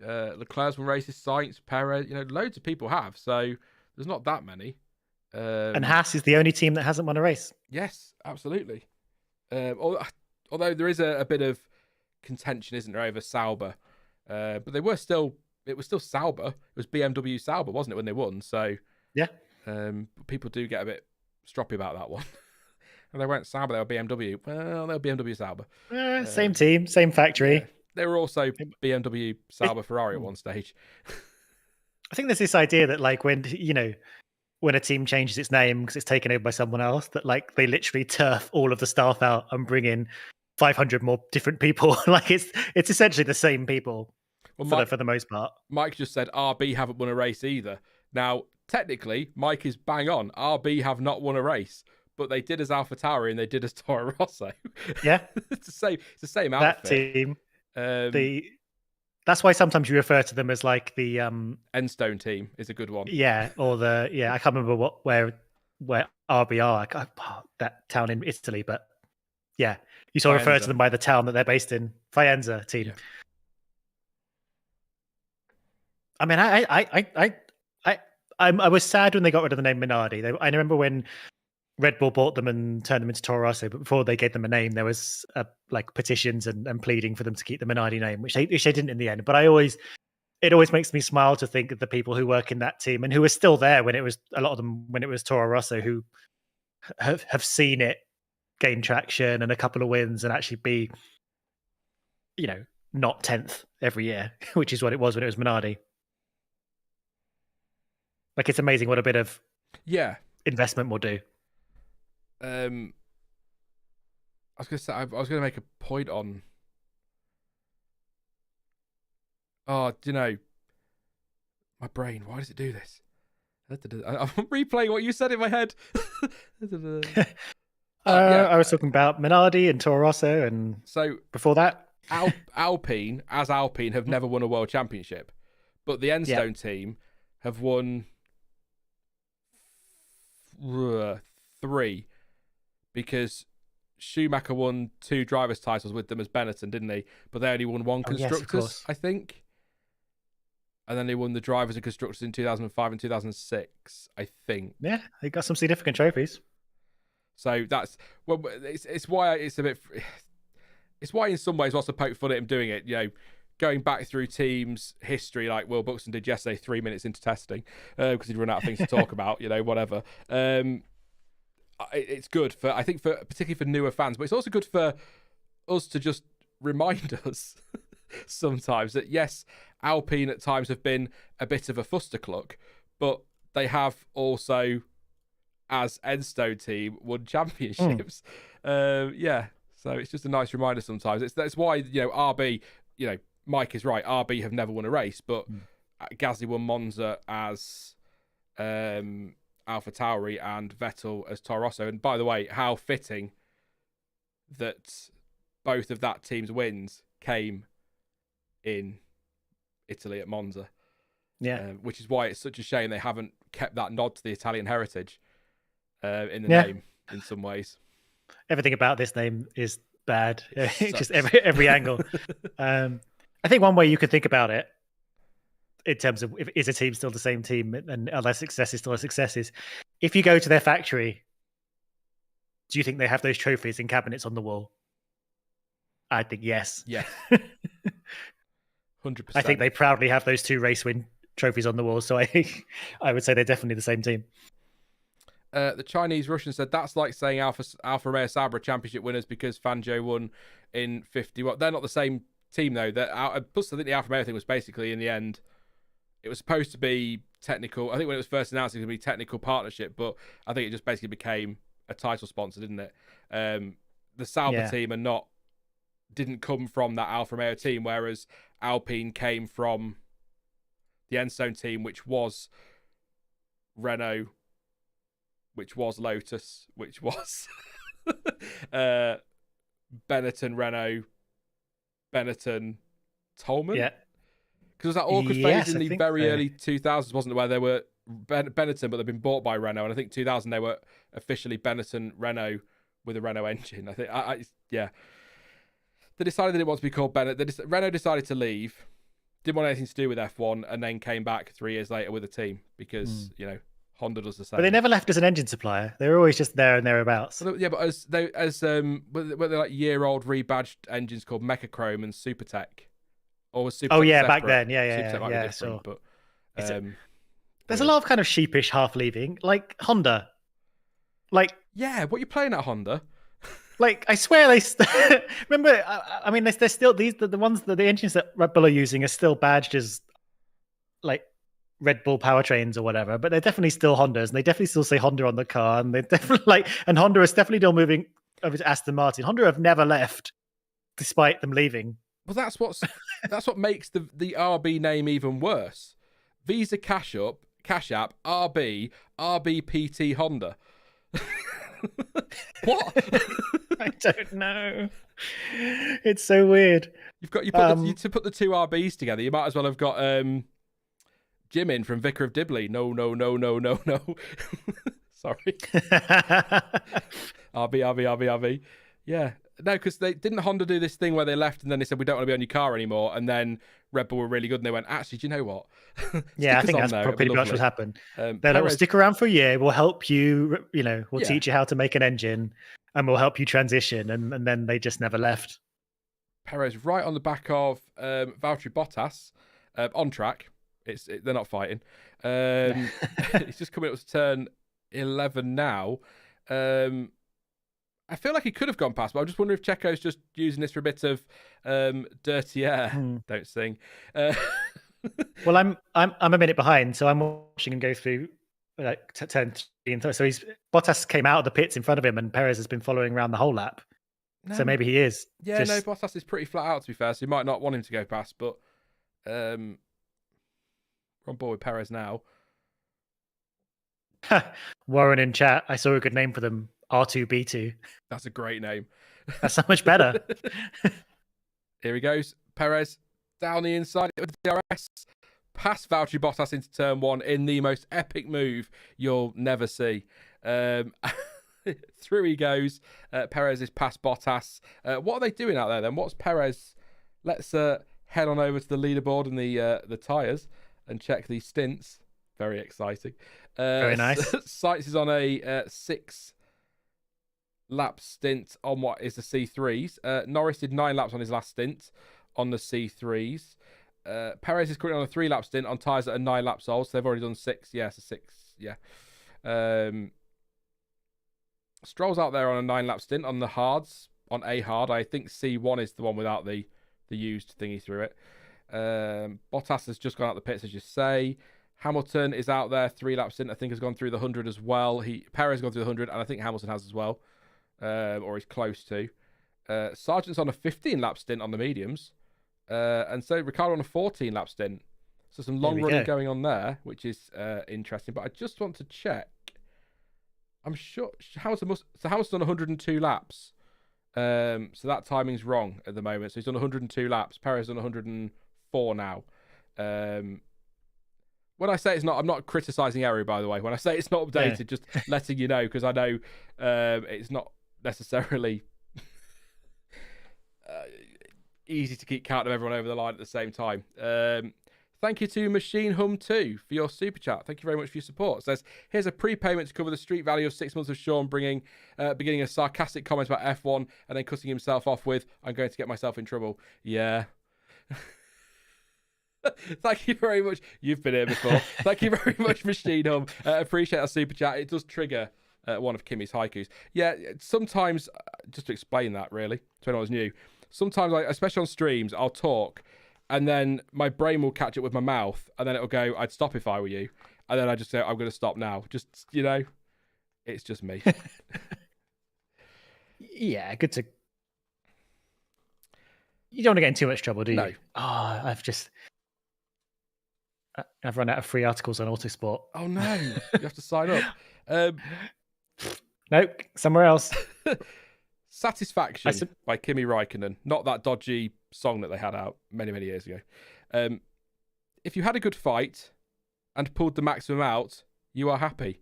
Leclerc's won races. Sainz, Perez, loads of people have. So there's not that many. And Haas is the only team that hasn't won a race. Yes, absolutely. Although there is a bit of contention, isn't there, over Sauber? But it was still Sauber. It was BMW Sauber, wasn't it, when they won? So yeah. People do get a bit stroppy about that one. And they weren't Sauber, they were BMW. Well, they were BMW Sauber. Same team, same factory. Yeah. They were also BMW Sauber Ferrari at one stage. I think there's this idea that when a team changes its name because it's taken over by someone else, that they literally turf all of the staff out and bring in 500 more different people. It's essentially the same people for the most part. Mike just said RB haven't won a race either. Now, technically, Mike is bang on. RB have not won a race, but they did as AlphaTauri and they did as Toro Rosso. Yeah, it's the same outfit. That team. That's why sometimes you refer to them as the Enstone team is a good one. Yeah, or I can't remember where RB are. That town in Italy, but yeah, you sort of refer to them by the town that they're based in. Faenza team. Yeah. I was sad when they got rid of the name Minardi. I remember when Red Bull bought them and turned them into Toro Rosso, but before they gave them a name, there was petitions and pleading for them to keep the Minardi name, which they didn't in the end. But it always makes me smile to think of the people who work in that team and who are still there when it was a lot of them when it was Toro Rosso, who have seen it gain traction and a couple of wins and actually be, not 10th every year, which is what it was when it was Minardi. It's amazing what a bit of investment will do. I was going to say, I was going to make a point on. Oh, my brain. Why does it do this? I'm replaying what you said in my head. I was talking about Minardi and Toro Rosso, and so before that, Alpine have never won a world championship, but the Enstone team have won 3 because Schumacher won 2 drivers' titles with them as Benetton, didn't he? But they only won 1 constructors, I think. And then they won the drivers and constructors in 2005 and 2006, I think. Yeah, they got some significant trophies. So that's it's why it's a bit. It's why in some ways, what's to poke fun at him doing it, going back through teams' history, like Will Buxton did yesterday, 3 minutes into testing, because he'd run out of things to talk about, whatever. It's good particularly for newer fans, but it's also good for us to just remind us sometimes that yes, Alpine at times have been a bit of a fustercluck, but they have also, as Enstone team, won championships. So it's just a nice reminder sometimes. That's why RB, Mike is right. RB have never won a race, but Gasly won Monza as AlphaTauri and Vettel as Toro Rosso. And by the way, how fitting that both of that team's wins came in Italy at Monza. Yeah, which is why it's such a shame they haven't kept that nod to the Italian heritage in the name in some ways. Everything about this name is bad. Just every angle. I think one way you could think about it, in terms of is a team still the same team and are their successes still their successes? If you go to their factory, do you think they have those trophies in cabinets on the wall? I think yes. Yeah. 100%. I think they proudly have those 2 race win trophies on the wall. So I would say they're definitely the same team. The Chinese Russian said that's like saying Alfa Romeo Sauber championship winners because Fangio won in 51. They're not the same team though. Plus, I think the Alfa Romeo thing was basically in the end, it was supposed to be technical. I think when it was first announced, it was going to be technical partnership, but I think it just basically became a title sponsor, didn't it? The Sauber team didn't come from that Alfa Romeo team, whereas Alpine came from the Enstone team, which was Renault, which was Lotus, which was Benetton, Renault, Benetton, Tolman. Yeah. Because that awkward phase in the very early 2000s, wasn't it, where they were Benetton, but they've been bought by Renault. And I think 2000, they were officially Benetton Renault with a Renault engine. I think, They decided they didn't want to be called Bennett. Renault decided to leave, didn't want anything to do with F1, and then came back 3 years later with a team because, Honda does the same. But they never left as an engine supplier. They were always just there and thereabouts. Yeah, but as they're like year-old rebadged engines called Mechachrome and Supertech, or was Supertech? Oh yeah, separate? back then, Supertech might be different, sure. But there's a lot of kind of sheepish half leaving, like Honda. Like what are you playing at Honda? Like I swear they remember. I mean, they're still the ones that the engines that Red Bull are using are still badged as like Red Bull powertrains or whatever, but they're definitely still Hondas, and they definitely still say Honda on the car, and they're definitely and Honda is definitely still moving over to Aston Martin. Honda have never left, despite them leaving. Well, that's what makes the RB name even worse. Visa Cash App, RBPT Honda. What? I don't know. It's so weird. You put the 2 RBs together. You might as well have got Jim in from Vicar of Dibley. No. Sorry. RB. Yeah. No, because they didn't Honda do this thing where they left and then they said we don't want to be on your car anymore, and then Red Bull were really good and they went, actually, do you know what? Yeah, I think that's pretty much what happened. We'll stick around for a year. We'll help you. We'll teach you how to make an engine, and we'll help you transition. And then they just never left. Perez right on the back of Valtteri Bottas on track. They're not fighting. He's just coming up to turn 11 now. I feel like he could have gone past, but I just wonder if Checo's just using this for a bit of dirty air. Don't sing. Well, I'm a minute behind, so I'm watching him go through like turn 3 and 3. So Bottas came out of the pits in front of him, and Perez has been following around the whole lap. No, so maybe he is. Yeah, Bottas is pretty flat out, to be fair. So you might not want him to go past, but we're on board with Perez now. Warren in chat, I saw a good name for them. R2B2. That's a great name. That's so much better. Here he goes. Perez down the inside of the DRS. Past Valtteri Bottas into turn 1 in the most epic move you'll never see. Through he goes. Perez is past Bottas. What are they doing out there then? What's Perez? Let's head on over to the leaderboard and the tyres and check these stints. Very exciting. Very nice. Sainz is on a 6 lap stint on what is the C3s. Norris did 9 laps on his last stint on the C3s. Perez is currently on a 3 lap stint on tyres that are 9 laps old, so they've already done 6. Yeah, so 6. Yeah. Stroll's out there on a 9 lap stint on the hards, on a hard. I think C1 is the one without the used thingy through it. Bottas has just gone out the pits, as you say. Hamilton is out there, 3 lap stint. I think has gone through the 100 as well. Perez has gone through the 100, and I think Hamilton has as well, or he's close to. Sargent's on a 15 lap stint on the mediums, and so Ricciardo on a 14 lap stint. So some long running going on there, which is interesting. But I just want to check. I'm sure Hamilton's on 102 laps. So that timing's wrong at the moment. So he's done 102 laps. Perez on 104 now. When I say it's not, I'm not criticising Eri, by the way. When I say it's not updated, just letting you know, because I know it's not necessarily easy to keep count of everyone over the line at the same time. Thank you to Machine Hum 2 for your super chat. Thank you very much for your support. It says, here's a prepayment to cover the street value of 6 months of Sean beginning a sarcastic comment about F1 and then cutting himself off with, I'm going to get myself in trouble. Yeah. Thank you very much. You've been here before. Thank you very much, Machine Hum. Appreciate our super chat. It does trigger one of Kimmy's haikus. Yeah, sometimes, just to explain that really, to anyone who's new, sometimes, especially on streams, I'll talk and then my brain will catch up with my mouth and then it'll go, I'd stop if I were you. And then I just say, I'm going to stop now. Just, it's just me. Yeah, good to... You don't want to get in too much trouble, do you? No. Oh, I've run out of free articles on Autosport. Oh, no. You have to sign up. Nope, somewhere else. Satisfaction by Kimi Räikkönen. Not that dodgy song that they had out many, many years ago. If you had a good fight and pulled the maximum out, you are happy.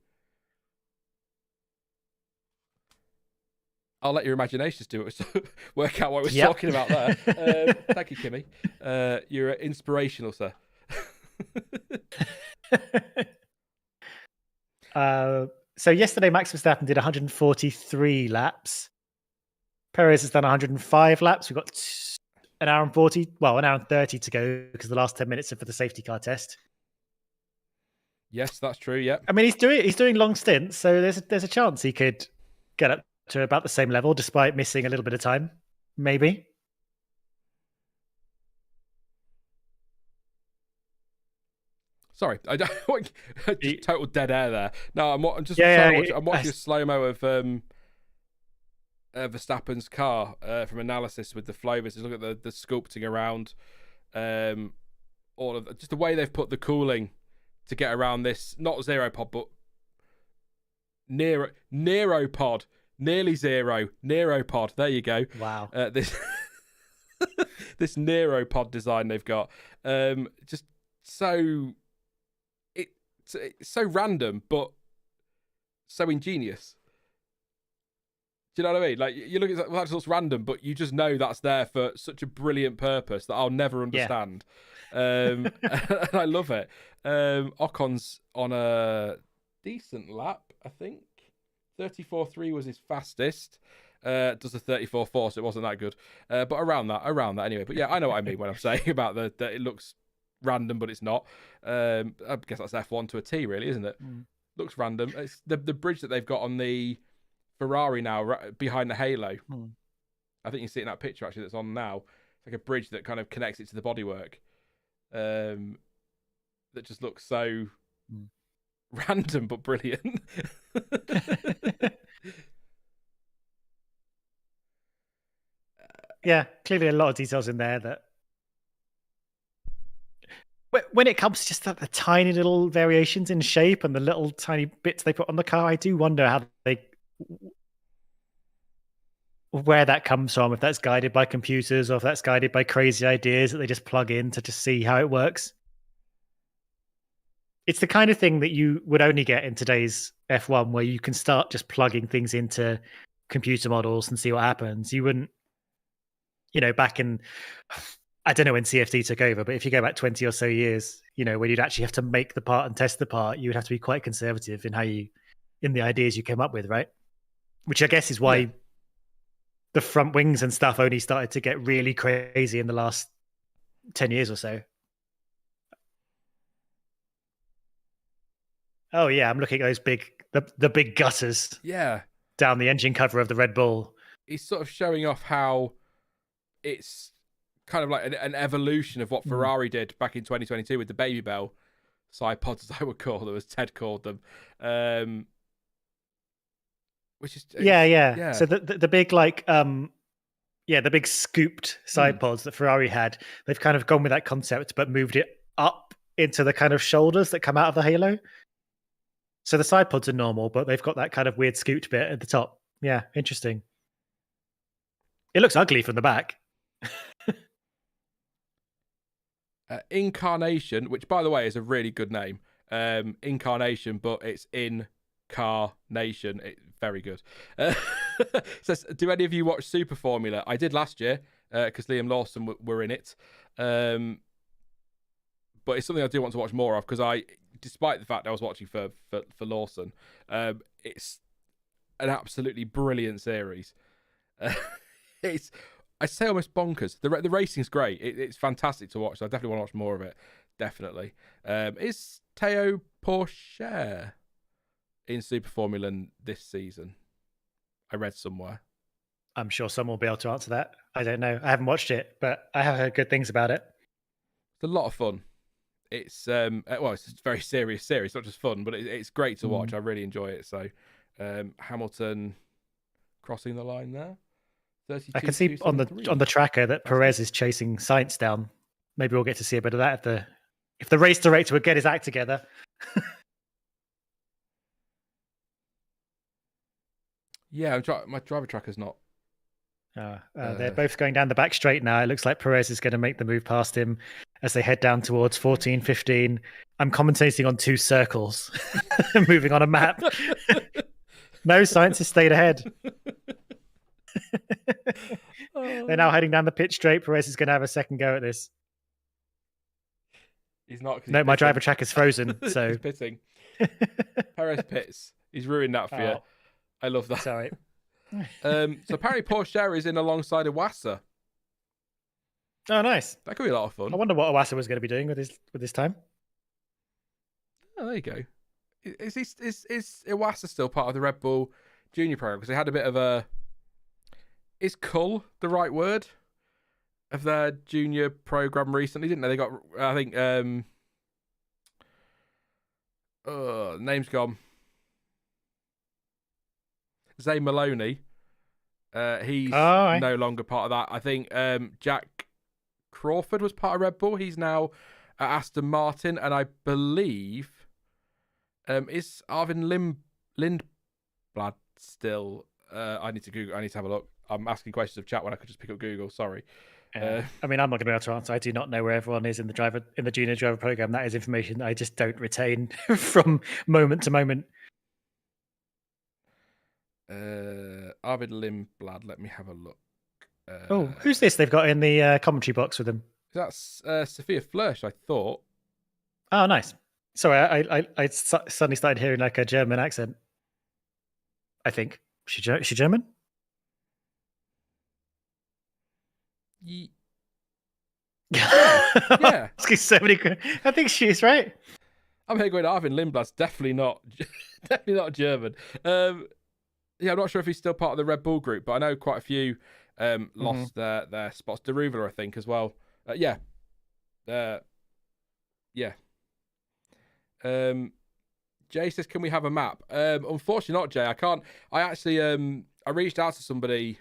I'll let your imaginations do it. Work out what we're talking about there. Thank you, Kimi. You're inspirational, sir. So yesterday, Max Verstappen did 143 laps. Perez has done 105 laps. We've got an hour and 30 to go because the last 10 minutes are for the safety car test. Yes, that's true. Yeah. I mean, he's doing long stints, so there's a chance he could get up to about the same level despite missing a little bit of time. Maybe. Sorry, I don't just total dead air there. No, I'm just trying to watch. I'm watching a slow mo of Verstappen's car from analysis with the Flowers. Look at the sculpting around, all of just the way they've put the cooling to get around this. Not zero pod, but Nero pod, nearly zero Nero pod. There you go. Wow. This Nero pod design they've got, just so. It's so random, but so ingenious. Do you know what I mean? Like, you look at that looks random, but you just know that's there for such a brilliant purpose that I'll never understand. And I love it. Ocon's on a decent lap, I think. 34.3 was his fastest. Does a 34.4, so it wasn't that good. But around that anyway. But yeah, I know what I mean when I'm saying about that it looks random, but it's not. I guess that's F1 to a T, really, isn't it? Looks random. It's the bridge that they've got on the Ferrari now, right behind the halo. I think you see it in that picture actually that's on now. It's like a bridge that kind of connects it to the bodywork. That just looks so random but brilliant. Yeah, clearly a lot of details in there that when it comes to just the tiny little variations in shape and the little tiny bits they put on the car, I do wonder where that comes from, if that's guided by computers or if that's guided by crazy ideas that they just plug in to just see how it works. it's the kind of thing that you would only get in today's F1, where you can start just plugging things into computer models and see what happens. You wouldn't, back in, I don't know when CFD took over, but if you go back 20 or so years, when you'd actually have to make the part and test the part, you would have to be quite conservative in the ideas you came up with, right? Which I guess is why the front wings and stuff only started to get really crazy in the last 10 years or so. Oh yeah, I'm looking at those the big gutters. Yeah. Down the engine cover of the Red Bull. He's sort of showing off how it's kind of like an evolution of what Ferrari did back in 2022 with the Baby Bell side pods, as I would call them, as Ted called them. Which is yeah. So the big the big scooped side pods that Ferrari had, they've kind of gone with that concept, but moved it up into the kind of shoulders that come out of the halo. So the side pods are normal, but they've got that kind of weird scooped bit at the top. Yeah, interesting. It looks ugly from the back. Incarnation, which by the way is a really good name. Incarnation, but it's Incarnation. Very good. Says, do any of you watch Super Formula? I did last year because Liam Lawson were in it. But it's something I do want to watch more of because despite the fact I was watching for Lawson, it's an absolutely brilliant series. It's, I'd say, almost bonkers. The racing's great. It's fantastic to watch. So I definitely want to watch more of it. Definitely. Is Théo Pourchaire in Super Formula this season? I read somewhere. I'm sure someone will be able to answer that. I don't know. I haven't watched it, but I have heard good things about it. It's a lot of fun. It's it's a very serious series, not just fun, but it's great to watch. I really enjoy it. So Hamilton crossing the line there. I can see on the tracker that Perez is chasing Sainz down. Maybe we'll get to see a bit of that if the race director would get his act together. Yeah, my driver tracker's not. They're both going down the back straight now. It looks like Perez is going to make the move past him as they head down towards 14, 15. I'm commentating on 2 circles, moving on a map. No, Sainz has stayed ahead. They're now heading down the pit straight. Perez is going to have a second go at this. He's not. No, my driver track is frozen. So he's pitting. Perez pits. He's ruined that for you. I love that. Sorry. So apparently Pourchaire is in alongside Iwasa. Oh, nice. That could be a lot of fun. I wonder what Iwasa was going to be doing with his time. Oh, there you go. Is Iwasa still part of the Red Bull Junior program? Because they had a bit of a... Is cull the right word of their junior program recently? Didn't they? They got, I think, name's gone. Zay Maloney. He's no longer part of that. I think Jack Crawford was part of Red Bull. He's now at Aston Martin, and I believe is Arvin Lindblad still. I need to Google. I need to have a look. I'm asking questions of chat when I could just pick up Google. Sorry. I mean, I'm not going to be able to answer. I do not know where everyone is in the junior driver program. That is information I just don't retain from moment to moment. Arvid Lindblad, let me have a look. Who's this they've got in the commentary box with them? That's Sophia Flörsch, I thought. Oh, nice. Sorry, I suddenly started hearing like a German accent. I think. Is she German? Yeah. So many, I think she is, right? I'm here going, Arvin Lindblad's definitely not German. Yeah, I'm not sure if he's still part of the Red Bull group, but I know quite a few lost their spots. Deruva, I think, as well. Yeah. Jay says, can we have a map? Unfortunately not, Jay. I can't. I actually I reached out to somebody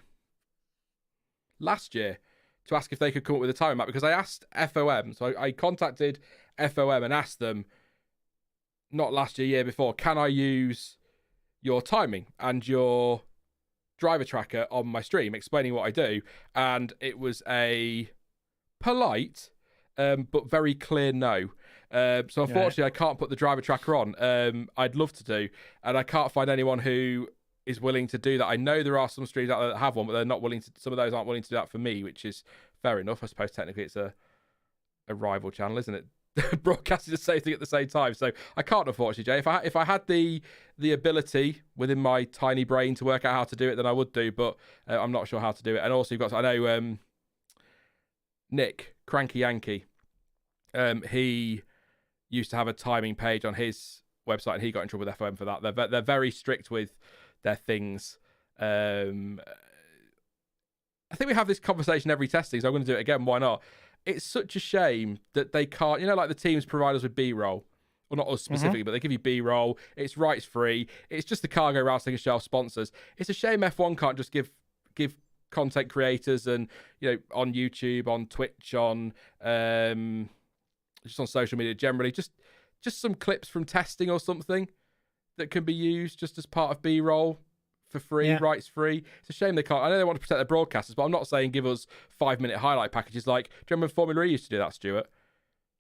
last year to ask if they could come up with a time map, because I asked FOM. So I contacted FOM and asked them, not last year before, can I use your timing and your driver tracker on my stream, explaining what I do? And it was a polite but very clear no. So unfortunately, I can't put the driver tracker on. I'd love to do, and I can't find anyone who is willing to do that. I know there are some streams out there that have one, but they're not willing to. Some of those aren't willing to do that for me, which is fair enough. I suppose technically it's a rival channel, isn't it? Broadcasting the same thing at the same time, so I can't, unfortunately, Jay. If I had the ability within my tiny brain to work out how to do it, then I would do, but I'm not sure how to do it. And also, you've got, I know Nick Cranky Yankee, he used to have a timing page on his website, and he got in trouble with FOM for that. They're very strict with their things. I think we have this conversation every testing, so I'm going to do it again. Why not? It's such a shame that they can't, like the teams provide us with B-roll. Well, not us specifically, but they give you B-roll. It's rights free. It's just the cargo routes they can shelf sponsors. It's a shame F1 can't just give content creators and, on YouTube, on Twitch, on just on social media generally, just some clips from testing or something that can be used just as part of B-roll. For free, rights free. It's a shame they can't. I know they want to protect their broadcasters, but I'm not saying give us 5-minute highlight packages. Like, do you remember Formula E used to do that, Stuart?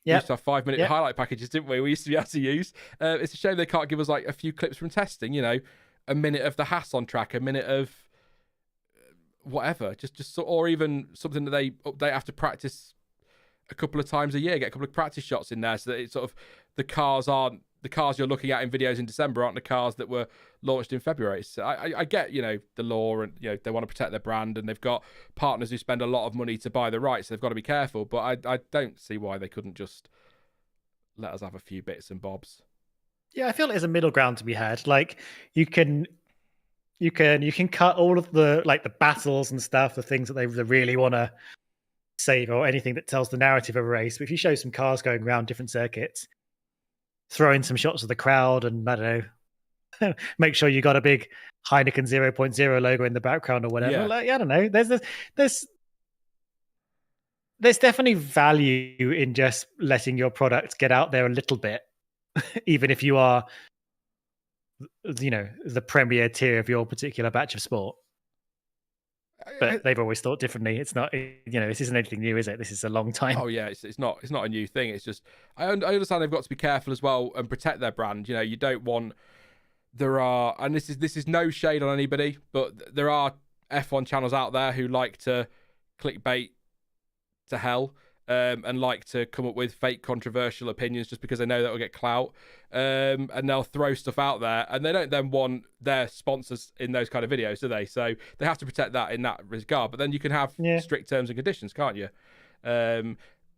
We used to have 5-minute highlight packages, didn't we? We used to be able to use. It's a shame they can't give us like a few clips from testing. A minute of the Haas on track, a minute of whatever, or even something that they have to practice a couple of times a year, get a couple of practice shots in there, so that it's sort of the cars you're looking at in videos in December aren't the cars that were launched in February. So I get, the law, and they want to protect their brand, and they've got partners who spend a lot of money to buy the rights. So they've got to be careful. But I don't see why they couldn't just let us have a few bits and bobs. Yeah, I feel there's a middle ground to be had. Like you can cut all of the the battles and stuff, the things that they really want to save, or anything that tells the narrative of a race. But if you show some cars going around different circuits, throw in some shots of the crowd, and I don't know, make sure you got a big Heineken 0.0 logo in the background or whatever. I don't know. There's definitely value in just letting your product get out there a little bit, even if you are, the premier tier of your particular batch of sport. But they've always thought differently. It's not, this isn't anything new, is it? This is a long time. Oh yeah, it's not a new thing. It's just I understand they've got to be careful as well and protect their brand. You don't want and this is no shade on anybody, but there are F1 channels out there who like to clickbait to hell. And like to come up with fake controversial opinions just because they know that will get clout. And they'll throw stuff out there, and they don't then want their sponsors in those kind of videos, do they? So they have to protect that in that regard. But then you can have strict terms and conditions, can't you?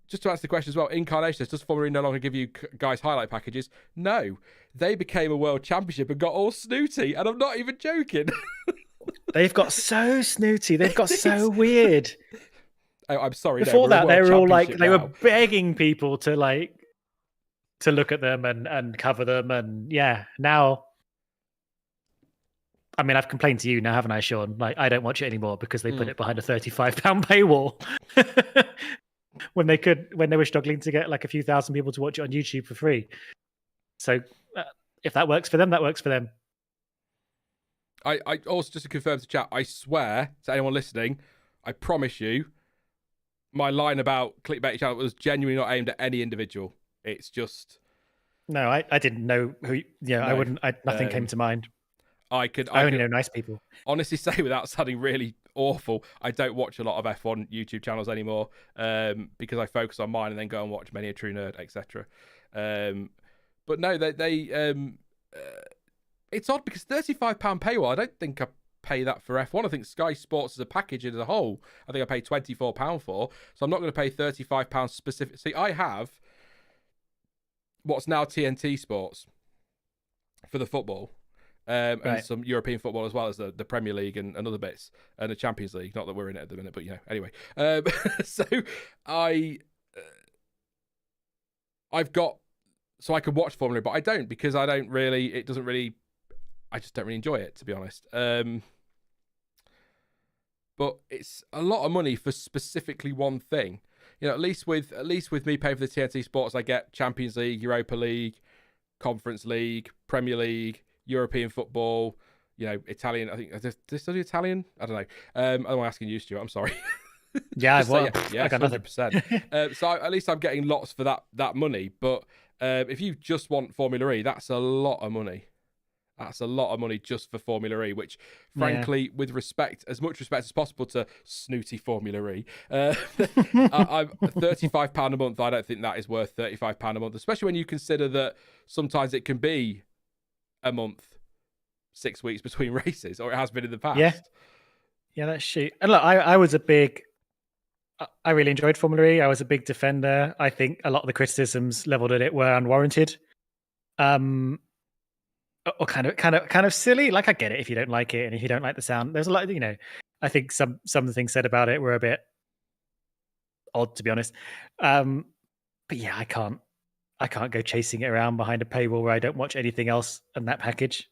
Just to answer the question as well, Incarnation says, does Formula E no longer give you guys highlight packages? No. They became a world championship and got all snooty, and I'm not even joking. They've got so snooty. They've got so weird. I'm sorry. Before that, they were all they were begging people to look at them and cover them, and now. I mean, I've complained to you now, haven't I, Sean? Like, I don't watch it anymore because they put it behind a £35 paywall. when they were struggling to get like a few thousand people to watch it on YouTube for free. So, if that works for them, that works for them. I also, just to confirm to chat, I swear to anyone listening, I promise you, my line about clickbait channel was genuinely not aimed at any individual. It's just... No, I didn't know who... No, I wouldn't... nothing came to mind. I only know nice people. Honestly say, without sounding really awful, I don't watch a lot of F1 YouTube channels anymore because I focus on mine and then go and watch Many a True Nerd, etc. But no, it's odd because £35 paywall, I don't think I pay that for F1. I think Sky Sports as a package as a whole, I think I pay £24 for. So I'm not going to pay £35 specific. See, I have what's now TNT Sports for the football, and some European football as well as the Premier League and other bits, and the Champions League. Not that we're in it at the minute, but anyway. So I can watch Formula, but I don't because I just don't really enjoy it, to be honest. But it's a lot of money for specifically one thing. At least with me paying for the TNT Sports, I get Champions League, Europa League, Conference League, Premier League, European football, Italian. I think did they still do Italian? I don't know. I'm asking you, Stuart. I'm sorry. Yeah, I got 100%. So at least I'm getting lots for that money. But If you just want Formula E, that's a lot of money. That's a lot of money just for Formula E, which, frankly, with respect, as much respect as possible to snooty Formula E, I'm £35 a month. I don't think that is worth £35 a month, especially when you consider that sometimes it can be a month, 6 weeks between races, or it has been in the past. Yeah, that's shit. And look, I really enjoyed Formula E. I was a big defender. I think a lot of the criticisms leveled at it were unwarranted. Or kind of silly. Like, I get it if you don't like it and if you don't like the sound. There's a lot, I think some of the things said about it were a bit odd, to be honest. But yeah, I can't go chasing it around behind a paywall where I don't watch anything else in that package.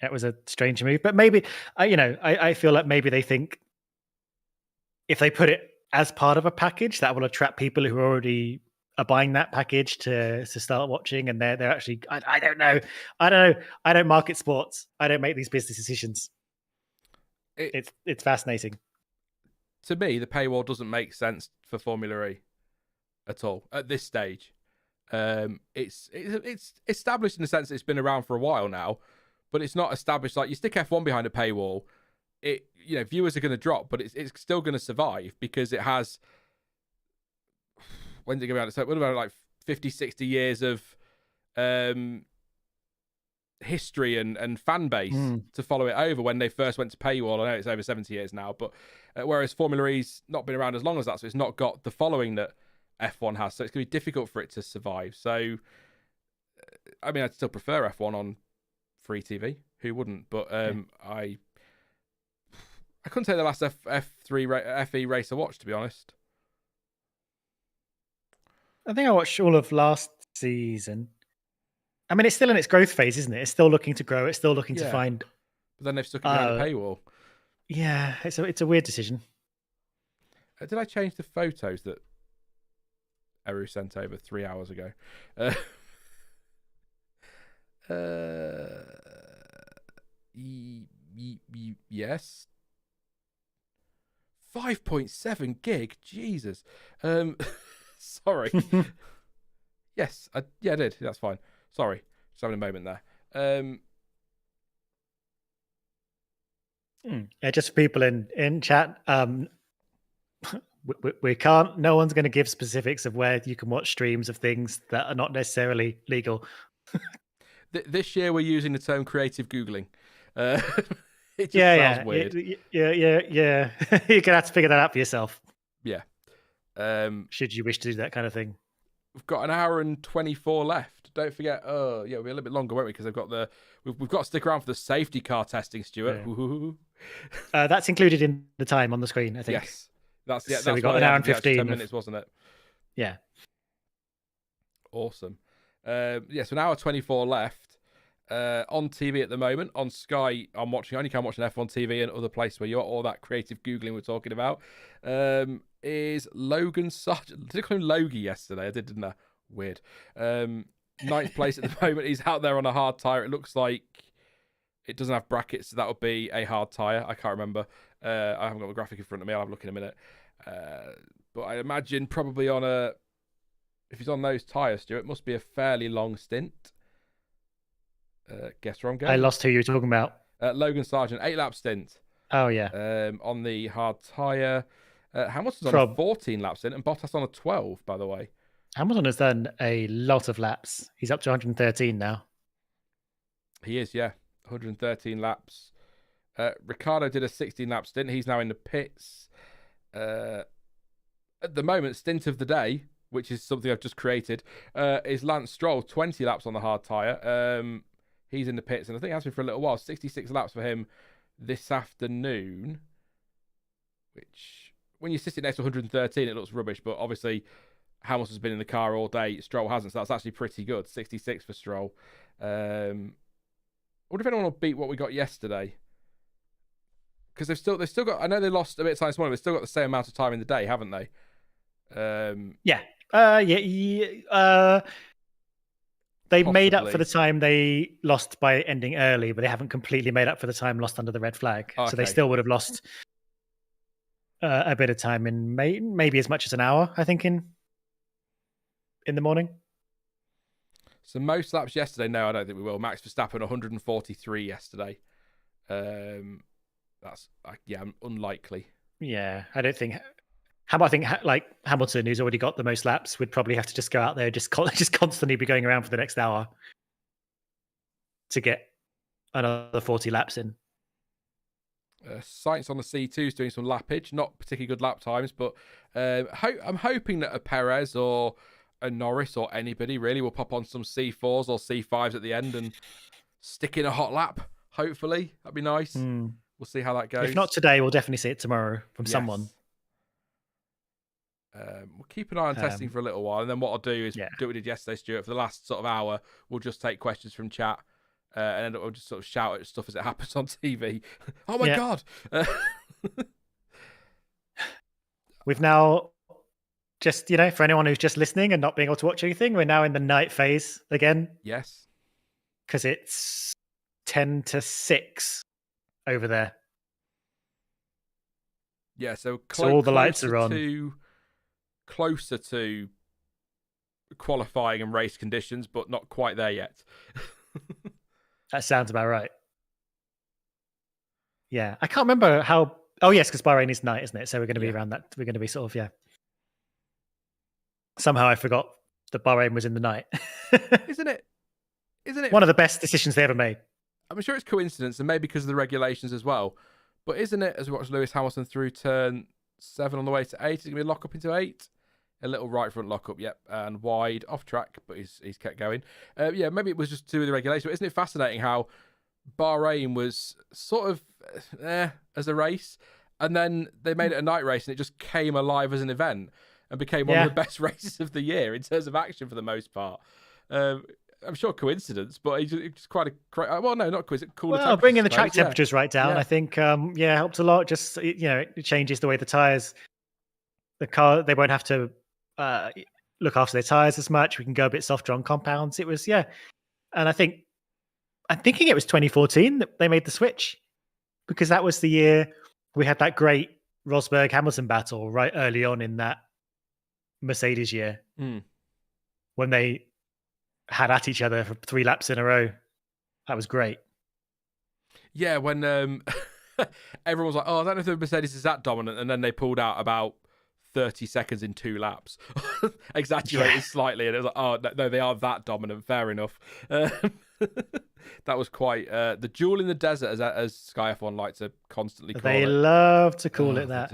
That was a strange move. But maybe I feel like maybe they think if they put it as part of a package, that will attract people who already are buying that package to start watching, and they're actually I don't know. I don't market sports. I don't make these business decisions. It's fascinating. To me, the paywall doesn't make sense for Formula E at all at this stage. It's established in the sense that it's been around for a while now, but it's not established like you stick F1 behind a paywall. Viewers are going to drop, but it's still going to survive because it has. When did it go out? So what about like 50, 60 years of history and fan base to follow it over when they first went to paywall. I know it's over 70 years now, but whereas Formula E's not been around as long as that, so it's not got the following that F1 has, so it's going to be difficult for it to survive. So, I mean, I'd still prefer F1 on free TV. Who wouldn't? But I couldn't say the last FE race I watched, to be honest. I think I watched all of last season. I mean, it's still in its growth phase, isn't it? It's still looking to grow. It's still looking to find. But then they've stuck it behind a paywall. Yeah, it's a weird decision. Did I change the photos that Eru sent over 3 hours ago? Yes. 5.7 gig. Jesus. Sorry. Yes, I did. That's fine. Sorry. Just having a moment there. Yeah, just for people in chat. We can't. No one's going to give specifics of where you can watch streams of things that are not necessarily legal. This year we're using the term creative googling. It just sounds weird. Yeah. You're gonna have to figure that out for yourself. Yeah. Should you wish to do that kind of thing. We've got an hour and 24 left. Don't forget. We'll be a little bit longer, won't we? Because we've got to stick around for the safety car testing, Stuart. Yeah. That's included in the time on the screen, I think. Yes. That's we got an hour and 15 minutes, wasn't it? Yeah. Awesome. So an hour 24 left. On TV at the moment on Sky. I only can watch an F1 TV and other places where you're all that creative googling we're talking about. Is Logan Sargent? Did I call him Logie yesterday? I did, didn't I? Weird. Ninth place at the moment. He's out there on a hard tire. It looks like it doesn't have brackets, so that would be a hard tire. I can't remember. I haven't got the graphic in front of me. I'll have a look in a minute. But I imagine probably if he's on those tires, Stuart, it must be a fairly long stint. Guess where I'm going? I lost who you were talking about. Logan Sargent, 8-lap stint. Oh, yeah. On the hard tyre. Hamilton's on a 14-lap stint and Bottas on a 12, by the way. Hamilton has done a lot of laps. He's up to 113 now. He is, yeah. 113 laps. Ricciardo did a 16-lap stint. He's now in the pits. At the moment, stint of the day, which is something I've just created, is Lance Stroll, 20 laps on the hard tyre. He's in the pits, and I think it has been for a little while. 66 laps for him this afternoon, which, when you're sitting next to 113, it looks rubbish, but obviously Hamilton's been in the car all day. Stroll hasn't, so that's actually pretty good. 66 for Stroll. I wonder if anyone will beat what we got yesterday. Because they've still got, I know they lost a bit of time this morning, but they've still got the same amount of time in the day, haven't they? They made up for the time they lost by ending early, but they haven't completely made up for the time lost under the red flag. Okay. So they still would have lost a bit of time in maybe as much as an hour, I think, in the morning. So most laps yesterday, no, I don't think we will. Max Verstappen 143 yesterday. That's unlikely. Yeah, I don't think. I think like Hamilton, who's already got the most laps, would probably have to just go out there, just constantly be going around for the next hour to get another 40 laps in. Sainz on the C2 is doing some lappage, not particularly good lap times, but I'm hoping that a Perez or a Norris or anybody really will pop on some C4s or C5s at the end and stick in a hot lap. Hopefully, that'd be nice. We'll see how that goes. If not today, we'll definitely see it tomorrow from someone. We'll keep an eye on testing for a little while, and then what I'll do is do what we did yesterday, Stuart. For the last sort of hour, we'll just take questions from chat, and then we'll just sort of shout at stuff as it happens on TV. Oh my god! We've now just, for anyone who's just listening and not being able to watch anything, we're now in the night phase again. Yes, because it's 10 to 6 over there. Yeah, so all the lights are on. Closer to qualifying and race conditions, but not quite there yet. That sounds about right. Yeah, I can't remember how. Oh yes, because Bahrain is night, isn't it? So we're going to be around that. We're going to be sort of Somehow I forgot that Bahrain was in the night. Isn't it? One of the best decisions they ever made. I'm sure it's coincidence, and maybe because of the regulations as well. But isn't it, as we watch Lewis Hamilton through turn 7 on the way to 8, is it going to be a lock up into 8? A little right front lock up, and wide off track, but he's kept going. Maybe it was just to do with the regulation. But isn't it fascinating how Bahrain was sort of as a race, and then they made it a night race, and it just came alive as an event and became one of the best races of the year in terms of action for the most part. I'm sure coincidence, but it's quite a well, no, not coincidence. Cooler. Well, bringing the track temperatures right down, I think, helped a lot. Just it changes the way the tires, the car, they won't have to look after their tires as much. We can go a bit softer on compounds. It was and I'm thinking it was 2014 that they made the switch, because that was the year we had that great Rosberg Hamilton battle right early on in that Mercedes year when they had at each other for 3 laps in a row. That was great. Yeah, when everyone was like, "Oh, I don't know if the Mercedes is that dominant," and then they pulled out about 30 seconds in 2 laps, exaggerated slightly, and it was like, "Oh no, they are that dominant." Fair enough. That was quite the jewel in the desert, as Sky F1 like to constantly call it. They love to call it that.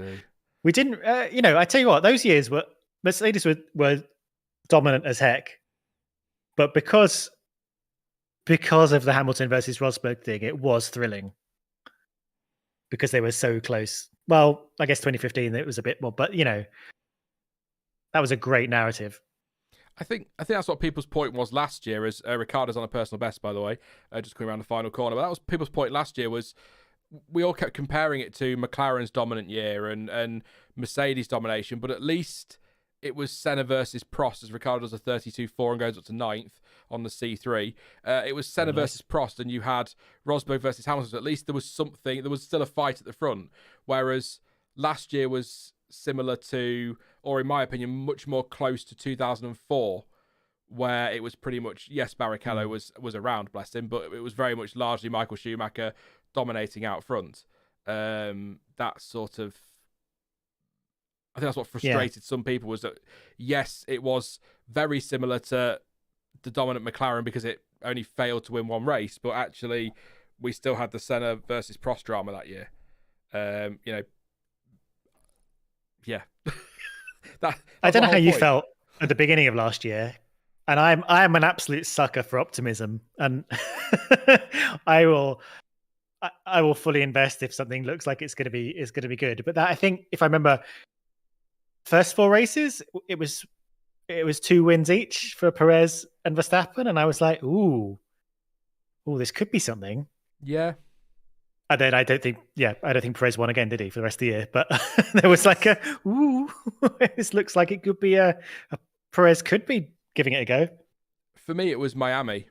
We didn't, I tell you what, those years were Mercedes were dominant as heck. But because of the Hamilton versus Rosberg thing, it was thrilling because they were so close. Well, I guess 2015 it was a bit more, but that was a great narrative. I think that's what people's point was last year. As Ricciardo's on a personal best, by the way, just coming around the final corner. But that was people's point last year. Was we all kept comparing it to McLaren's dominant year and Mercedes' domination, but at least it was Senna versus Prost, as Ricciardo does a 32.4 and goes up to 9th on the C3. It was Senna versus Prost, and you had Rosberg versus Hamilton. So at least there was something. There was still a fight at the front. Whereas last year was similar to, or in my opinion, much more close to 2004, where it was pretty much, yes, Barrichello was around, bless him, but it was very much largely Michael Schumacher dominating out front. That sort of, I think that's what frustrated some people, was that, yes, it was very similar to the dominant McLaren because it only failed to win one race, but actually we still had the Senna versus Prost drama that year. I don't know how you felt at the beginning of last year, and I'm an absolute sucker for optimism, and I will fully invest if something looks like it's going to be good. But that, I think, if I remember, first 4 races, it was 2 wins each for Perez and Verstappen, and I was like, ooh, this could be something. Yeah. And then I don't think Perez won again, did he, for the rest of the year? But there was like this looks like it could be a Perez could be giving it a go. For me, it was Miami.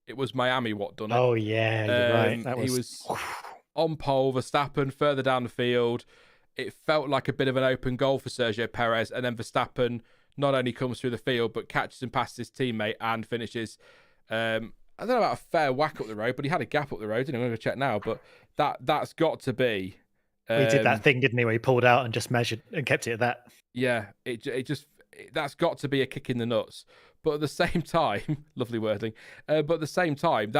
It was Miami what done it. Oh yeah, you're right. He was on pole, Verstappen further down the field. It felt like a bit of an open goal for Sergio Perez, and then Verstappen not only comes through the field but catches and passes his teammate and finishes. I don't know about a fair whack up the road, but he had a gap up the road. I'm going to check now, but that's got to be. He did that thing, didn't he, where he pulled out and just measured and kept it at that. Yeah, that's got to be a kick in the nuts. But at the same time, lovely wording. But at the same time,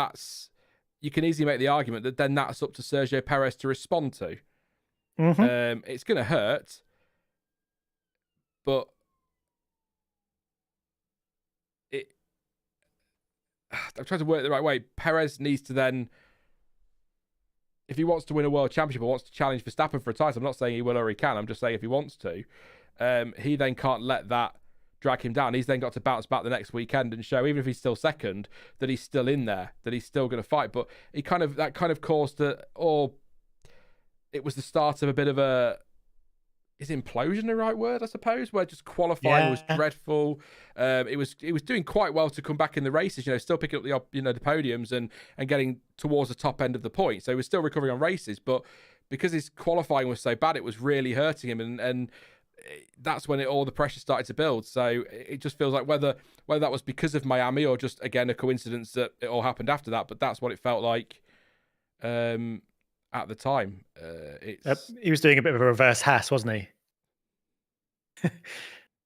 you can easily make the argument that then that's up to Sergio Perez to respond to. Mm-hmm. It's going to hurt, but I'm trying to work it the right way. Perez needs to then, if he wants to win a world championship or wants to challenge Verstappen for a title, I'm not saying he will or he can. I'm just saying if he wants to, he then can't let that drag him down. He's then got to bounce back the next weekend and show, even if he's still second, that he's still in there, that he's still going to fight. But that kind of caused it was the start of a bit of a, is implosion the right word, I suppose, where just qualifying was dreadful. It was doing quite well to come back in the races, still picking up the podiums and getting towards the top end of the point. So he was still recovering on races, but because his qualifying was so bad, it was really hurting him, and that's when all the pressure started to build. So it just feels like whether that was because of Miami or just, again, a coincidence that it all happened after that, but that's what it felt like at the time. He was doing a bit of a reverse Haas, wasn't he?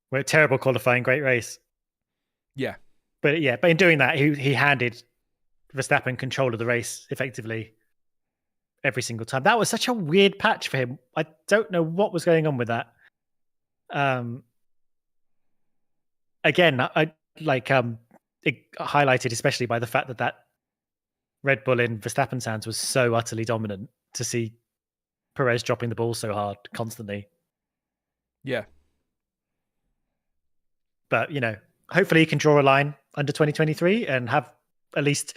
Where terrible qualifying, great race. Yeah. But in doing that, he handed Verstappen control of the race effectively every single time. That was such a weird patch for him. I don't know what was going on with that. Again, it highlighted especially by the fact that Red Bull in Verstappen's hands was so utterly dominant, to see Perez dropping the ball so hard constantly. Yeah. But, hopefully he can draw a line under 2023 and have at least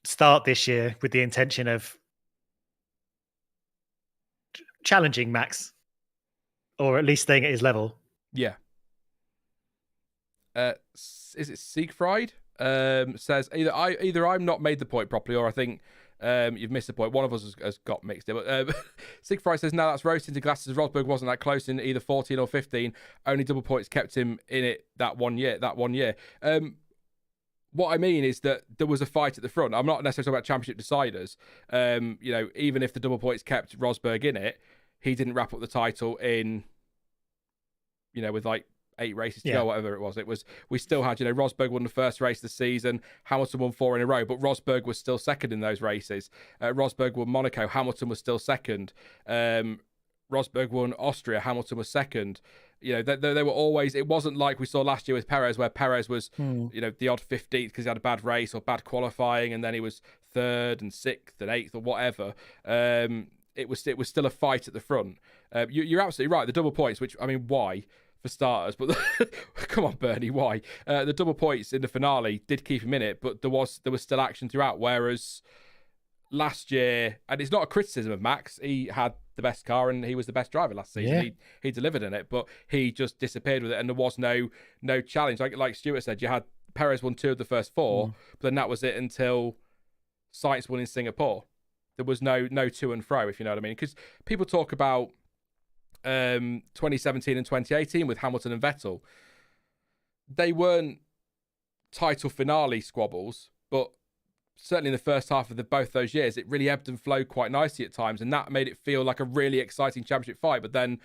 start this year with the intention of challenging Max, or at least staying at his level. Yeah. Is it Siegfried? Says either I'm not made the point properly, or I think you've missed the point. One of us has got mixed in. But Siegfried says, no, that's roasting to glasses. Rosberg wasn't that close in either 14 or 15. Only double points kept him in it that one year. What I mean is that there was a fight at the front. I'm not necessarily talking about championship deciders. Even if the double points kept Rosberg in it, he didn't wrap up the title in, with like 8 races to go, whatever it was. We still had, Rosberg won the first race of the season, Hamilton won 4 in a row, but Rosberg was still second in those races. Rosberg won Monaco, Hamilton was still second. Rosberg won Austria, Hamilton was second. They were always, it wasn't like we saw last year with Perez, where Perez was, the odd 15th because he had a bad race or bad qualifying, and then he was 3rd and 6th and 8th or whatever. It was still a fight at the front. You're absolutely right. The double points, which, I mean, why? For starters, but come on, Bernie, why? The double points in the finale did keep him in it, but there was still action throughout. Whereas last year, and it's not a criticism of Max, he had the best car and he was the best driver last season. Yeah. He delivered in it, but he just disappeared with it, and there was no challenge. Like Stuart said, you had Perez won 2 of the first 4, but then that was it until Sainz won in Singapore. There was no to and fro, if you know what I mean. Because people talk about 2017 and 2018 with Hamilton and Vettel. They weren't title finale squabbles, but certainly in the first half of both those years, it really ebbed and flowed quite nicely at times, and that made it feel like a really exciting championship fight. But then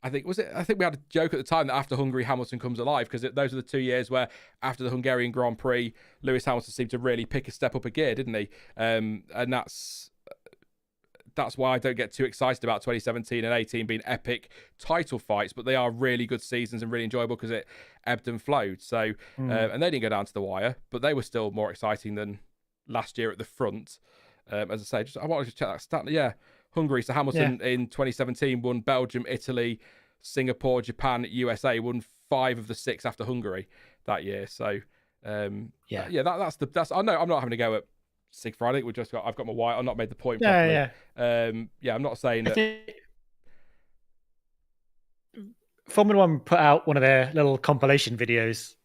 I think we had a joke at the time that after Hungary, Hamilton comes alive, because those are the 2 years where after the Hungarian Grand Prix, Lewis Hamilton seemed to really pick a step up a gear, didn't he? And that's why I don't get too excited about 2017 and 18 being epic title fights, but they are really good seasons and really enjoyable because it ebbed and flowed. So, and they didn't go down to the wire, but they were still more exciting than last year at the front. As I say, I wanted to check that stat. Yeah, Hungary. So Hamilton in 2017 won Belgium, Italy, Singapore, Japan, USA. Won 5 of the 6 after Hungary that year. So, that's. I know I'm not having to go at Sig Friday. I've got my white. I've not made the point properly. I'm not saying that. Formula One put out one of their little compilation videos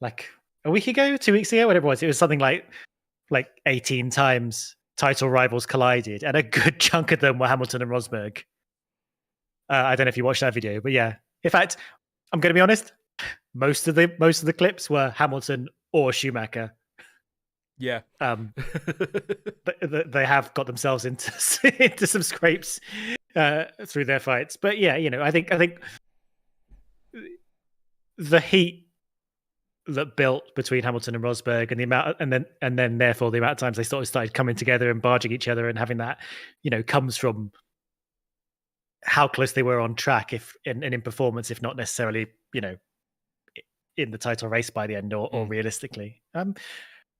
like a week ago, 2 weeks ago, whatever it was. It was something like 18 times title rivals collided, and a good chunk of them were Hamilton and Rosberg. I don't know if you watched that video, but yeah. In fact, I'm going to be honest. Most of the clips were Hamilton or Schumacher. Yeah. They have got themselves into into some scrapes through their fights. But yeah, I think the heat that built between Hamilton and Rosberg, and the amount, and then therefore the amount of times they sort of started coming together and barging each other and having that, comes from how close they were on track, if and in performance, if not necessarily, in the title race by the end, or realistically.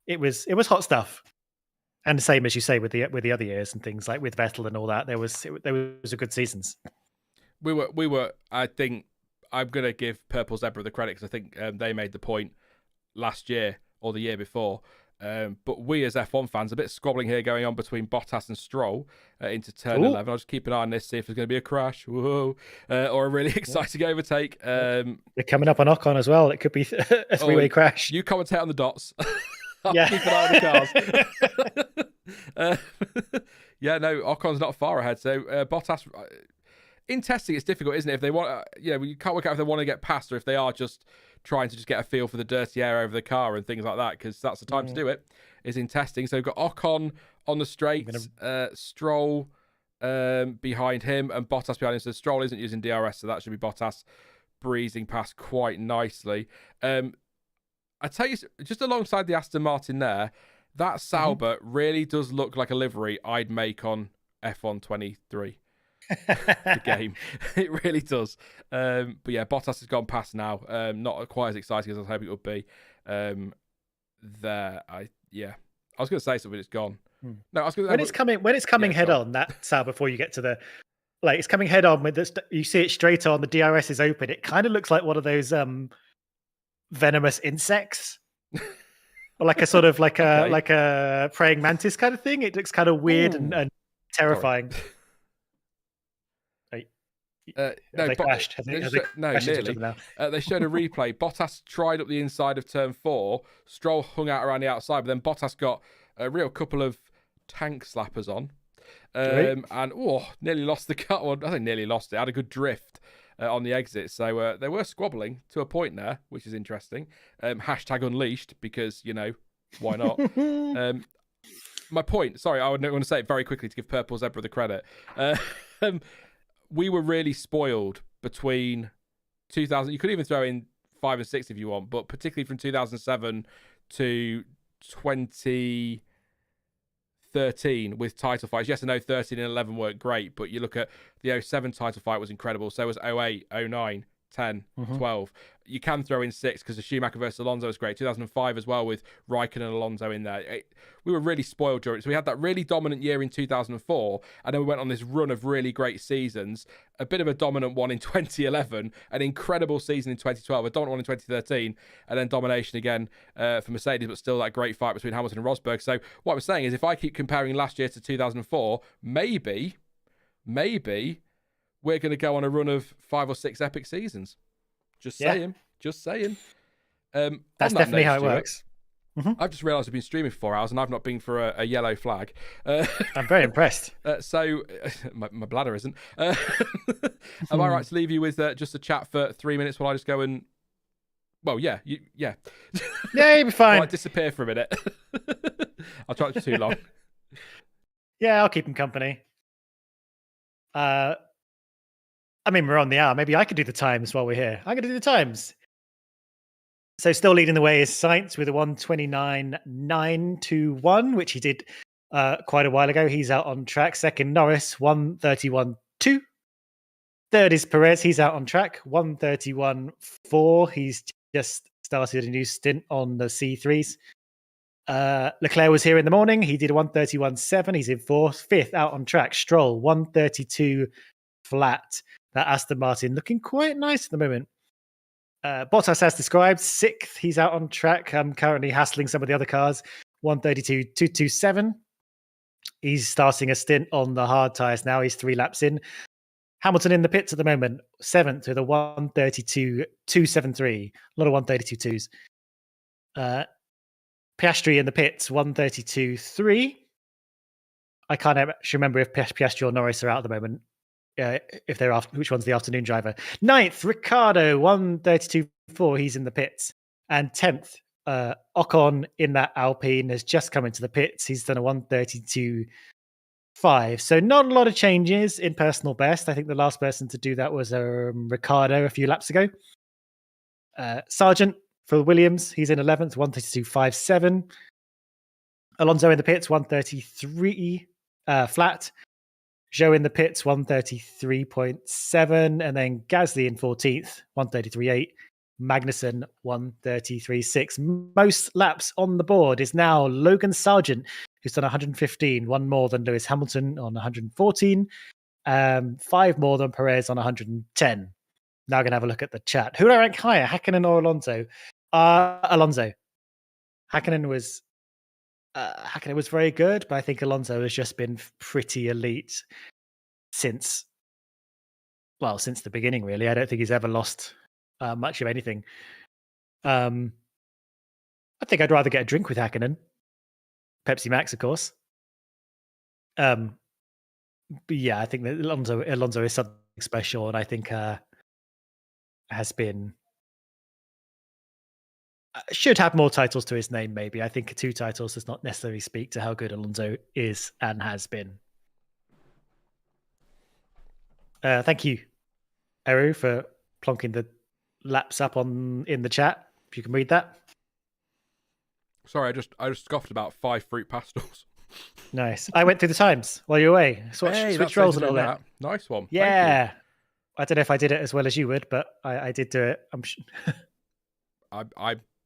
It was hot stuff. And the same as you say with the other years and things like with Vettel and all that, there was a good seasons. We were. I think I'm gonna give Purple Zebra the credit because I think they made the point last year or the year before. But we as F1 fans, a bit of squabbling here going on between Bottas and Stroll into turn 11. I'll just keep an eye on this, see if there's going to be a crash, or a really exciting overtake. They're coming up on Ocon as well. It could be a three-way crash. You commentate on the dots. I'll Yeah. keep an eye on the cars. Yeah, no, Ocon's not far ahead. So Bottas, in testing, it's difficult, isn't it? If they want, you can't work out if they want to get past or if they are just trying to just get a feel for the dirty air over the car and things like that, because that's the time to do it, is in testing. So we've got Ocon on the straights, Stroll behind him, and Bottas behind him. So Stroll isn't using DRS, so that should be Bottas breezing past quite nicely. I tell you, just alongside the Aston Martin there, that Sauber really does look like a livery I'd make on F1 23. The game. It really does. But yeah, Bottas has gone past now. Not quite as exciting as I was hoping it would be. I was going to say something, it's gone. No, I was going to when it's coming head on, that Sauber, before you get to the, it's coming head on with this, you see it straight on, the DRS is open. It kind of looks like one of those venomous insects. Or like a sort of like a praying mantis kind of thing. It looks kind of weird and terrifying. They crashed. Nearly. They showed a replay. Bottas tried up the inside of turn 4. Stroll hung out around the outside, but then Bottas got a real couple of tank slappers on. And nearly lost the cut. Well, I think nearly lost it. Had a good drift on the exit. So they were squabbling to a point there, which is interesting. Hashtag unleashed, because, why not? My point, sorry, I would want to say it very quickly to give Purple Zebra the credit. We were really spoiled between 2000. You could even throw in 5 and 6 if you want, but particularly from 2007 to 2013 with title fights. Yes, I know 13 and 11 weren't great, but you look at the 07 title fight was incredible. So was 08, 09, 10, 12. You can throw in 6 because the Schumacher versus Alonso was great. 2005 as well with Raikkonen and Alonso in there. We were really spoiled during it. So we had that really dominant year in 2004, and then we went on this run of really great seasons. A bit of a dominant one in 2011, an incredible season in 2012, a dominant one in 2013, and then domination again for Mercedes, but still that great fight between Hamilton and Rosberg. So what I'm saying is, if I keep comparing last year to 2004, maybe we're going to go on a run of 5 or 6 epic seasons. Just saying. That's definitely how it works. I've just realised I've been streaming for 4 hours and I've not been for a yellow flag. I'm very impressed. So my bladder isn't. Am I right to leave you with just a chat for 3 minutes while I just go and... Well, yeah. Yeah, you'll be fine. I disappear for a minute. I'll try it for too long. Yeah, I'll keep him company. We're on the hour. Maybe I could do the times while we're here. I'm going to do the times. So still leading the way is Sainz with a 1:29.921, which he did quite a while ago. He's out on track. Second, Norris, 1:31.2. Third is Perez. He's out on track, 1:31.4. He's just started a new stint on the C3s. Leclerc was here in the morning. He did a 1:31.7. He's in fourth. Fifth, out on track, Stroll, 1:32 flat. That Aston Martin looking quite nice at the moment. Bottas, as described, sixth. He's out on track. Currently hassling some of the other cars. 1:32.227. He's starting a stint on the hard tyres now. He's 3 laps in. Hamilton in the pits at the moment, seventh with a 1:32.273. A lot of 1:32.2s. Piastri in the pits, 1:32.3. I can't actually remember if Piastri or Norris are out at the moment. if they're after, which one's the afternoon driver. 9th, Ricardo, 1:32.4. He's in the pits. And 10th, Ocon in that Alpine has just come into the pits. He's done a 1:32.5. So not a lot of changes in personal best. I think the last person to do that was Ricardo a few laps ago. Sargent for Williams, he's in 11th, 1:32.57. Alonso in the pits, 1:33 flat. Zhou in the pits, 1:33.7. And then Gasly in 14th, 1:33.8. Magnussen, 1:33.6. Most laps on the board is now Logan Sargent, who's done 115, one more than Lewis Hamilton on 114, 5 more than Perez on 110. Now I'm going to have a look at the chat. Who do I rank higher, Hakkinen or Alonso? Alonso. Hakkinen was very good, but I think Alonso has just been pretty elite since the beginning, really. I don't think he's ever lost much of anything. I think I'd rather get a drink with Hakkinen. Pepsi Max, of course. But yeah, I think that Alonso is something special, and I think has been should have more titles to his name. Maybe I think 2 titles does not necessarily speak to how good Alonso is and has been. Thank you, Eru, for plonking the laps up in the chat. If you can read that. Sorry, I just scoffed about 5 fruit pastels. Nice. I went through the times while you were away. Switch roles a little bit. Nice one. Yeah. I don't know if I did it as well as you would, but I did do it. I'm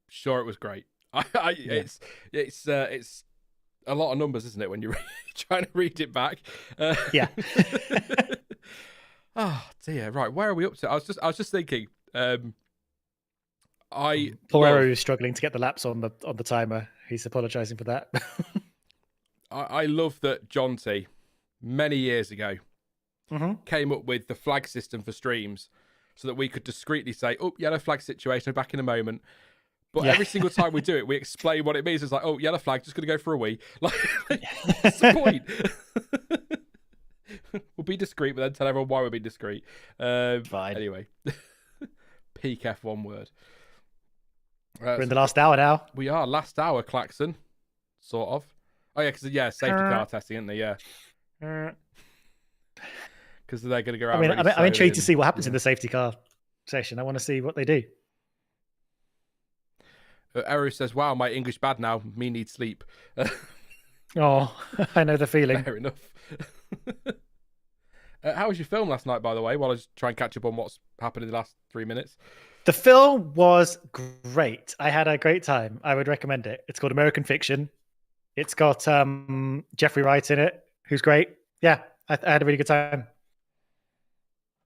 sure it was great. It's a lot of numbers, isn't it, when you're trying to read it back? Yeah. Oh dear. Right, where are we up to? I was just thinking. Poor Eru is struggling to get the laps on the timer. He's apologising for that. I love that Jonty, many years ago, came up with the flag system for streams so that we could discreetly say, "Oh, yellow flag situation, back in a moment." But every single time we do it, we explain what it means. It's like, "Oh, yellow flag, just going to go for a wee." Like, what's the point? We'll be discreet, but then tell everyone why we're being discreet. Fine. Anyway, peak F1 word. We're in the last hour now. We are last hour, Klaxon, sort of. Oh yeah, because safety car testing, isn't they? Yeah. Because they're going to go out. I'm intrigued to see what happens in the safety car session. I want to see what they do. Eru says, "Wow, my English bad now. Me need sleep." Oh, I know the feeling. Fair enough. How was your film last night, by the way? While I was trying to catch up on what's happened in the last 3 minutes. The film was great. I had a great time. I would recommend it. It's called American Fiction. It's got Jeffrey Wright in it, who's great. Yeah, I had a really good time.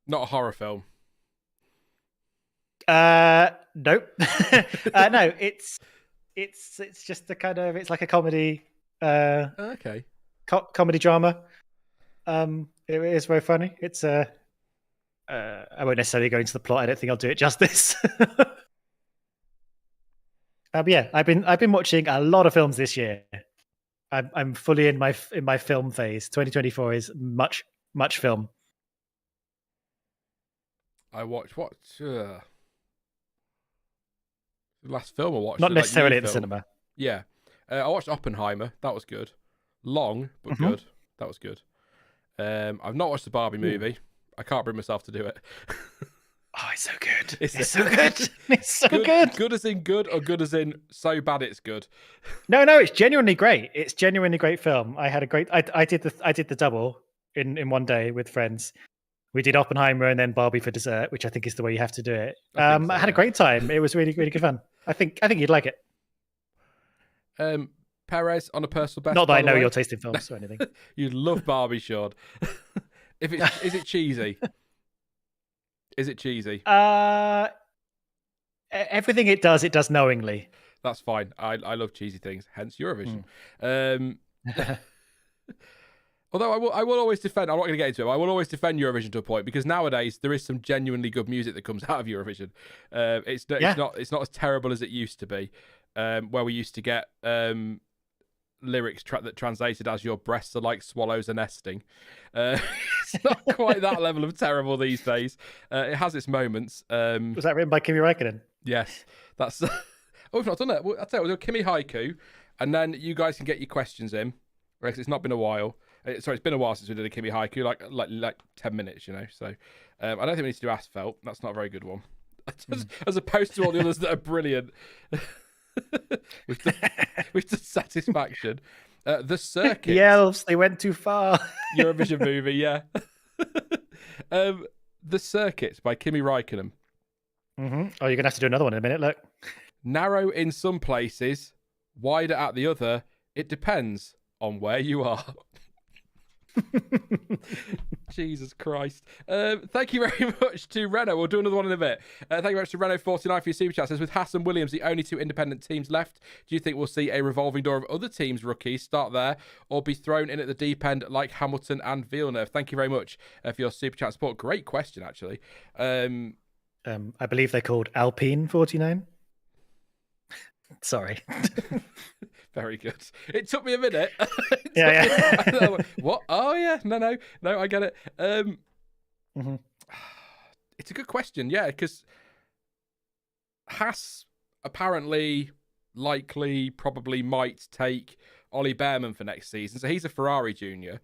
Not a horror film. Nope. No, it's just it's like a comedy. Okay. Comedy drama. It is very funny. It's I won't necessarily go into the plot. I don't think I'll do it justice. But yeah, I've been watching a lot of films this year. I'm fully in my film phase. 2024 is much film. I watched what? The last film I watched. Not necessarily at the cinema. Yeah, I watched Oppenheimer. That was good. Long but good. That was good. I've not watched the Barbie movie. I can't bring myself to do it. Oh, it's so good. It's so good. It's so good. Good as in good, or good as in so bad it's good? No, it's genuinely great. It's genuinely great film. I had a great. I did the double in one day with friends. We did Oppenheimer and then Barbie for dessert, which I think is the way you have to do it. I had a great time. It was really, really good fun. I think you'd like it. Perez on a personal best. Not that I know your taste in films or anything. You'd love Barbie, Sean. Is it cheesy? Is it cheesy? Everything it does knowingly. That's fine. I love cheesy things. Hence Eurovision. Although I will always defend. I'm not going to get into it. But I will always defend Eurovision to a point, because nowadays there is some genuinely good music that comes out of Eurovision. It's not as terrible as it used to be, where we used to get lyrics that translated as "Your breasts are like swallows are nesting." It's not quite that level of terrible these days. It has its moments. Was that written by Kimi Räikkönen? Yes, that's. Oh, we've not done it. I'll tell you, we'll do Kimi haiku, and then you guys can get your questions in. Because it's not been a while. Sorry, it's been a while since we did a Kimi haiku, like 10 minutes, you know. So I don't think we need to do asphalt. That's not a very good one, as opposed to all the others that are brilliant. with the satisfaction. The Circuit. The elves, they went too far. Eurovision movie, yeah. The Circuit by Kimi Räikkönen. Mm-hmm. Oh, you're gonna have to do another one in a minute. Look, narrow in some places, wider at the other. It depends on where you are. Jesus Christ. Thank you very much to Renault. We'll do another one in a bit. Thank you very much to Renault49 for your super chat. Says, with Haas and Williams the only two independent teams left, do you think we'll see a revolving door of other teams' rookies start there or be thrown in at the deep end like Hamilton and Villeneuve? Thank you very much for your super chat support. Great question, actually. I believe they're called Alpine 49. Sorry. Very good. It took me a minute. Yeah. What? Oh, yeah. No, I get it. It's a good question, yeah, because Haas apparently, likely, probably might take Ollie Behrman for next season, so he's a Ferrari junior.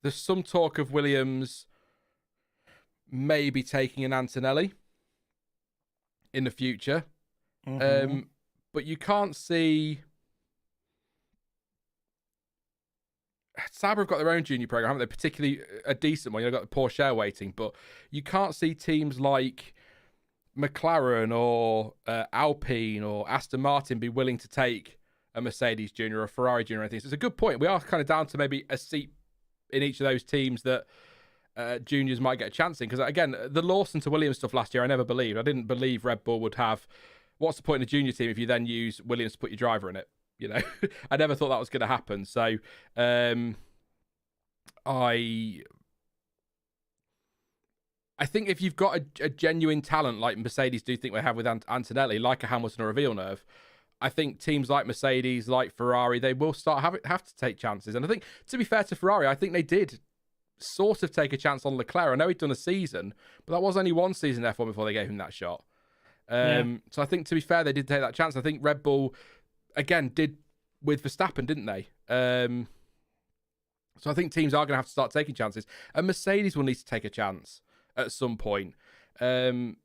There's some talk of Williams maybe taking an Antonelli in the future. But you can't see... Sauber have got their own junior program, haven't they? Particularly a decent one. You've got the Porsche waiting, but you can't see teams like McLaren or Alpine or Aston Martin be willing to take a Mercedes junior or a Ferrari junior or anything. So it's a good point. We are kind of down to maybe a seat in each of those teams that juniors might get a chance in. Because again, the Lawson to Williams stuff last year, I never believed. I didn't believe Red Bull would have... What's the point in a junior team if you then use Williams to put your driver in it? You know, I never thought that was going to happen. So, I think if you've got a genuine talent like Mercedes do think they have with Antonelli, like a Hamilton or a Villeneuve, I think teams like Mercedes, like Ferrari, they will start have to take chances. And I think, to be fair to Ferrari, I think they did sort of take a chance on Leclerc. I know he'd done a season, but that was only one season F1 before they gave him that shot. So I think, to be fair, they did take that chance. I think Red Bull, again, did with Verstappen, didn't they? So I think teams are going to have to start taking chances. And Mercedes will need to take a chance at some point. You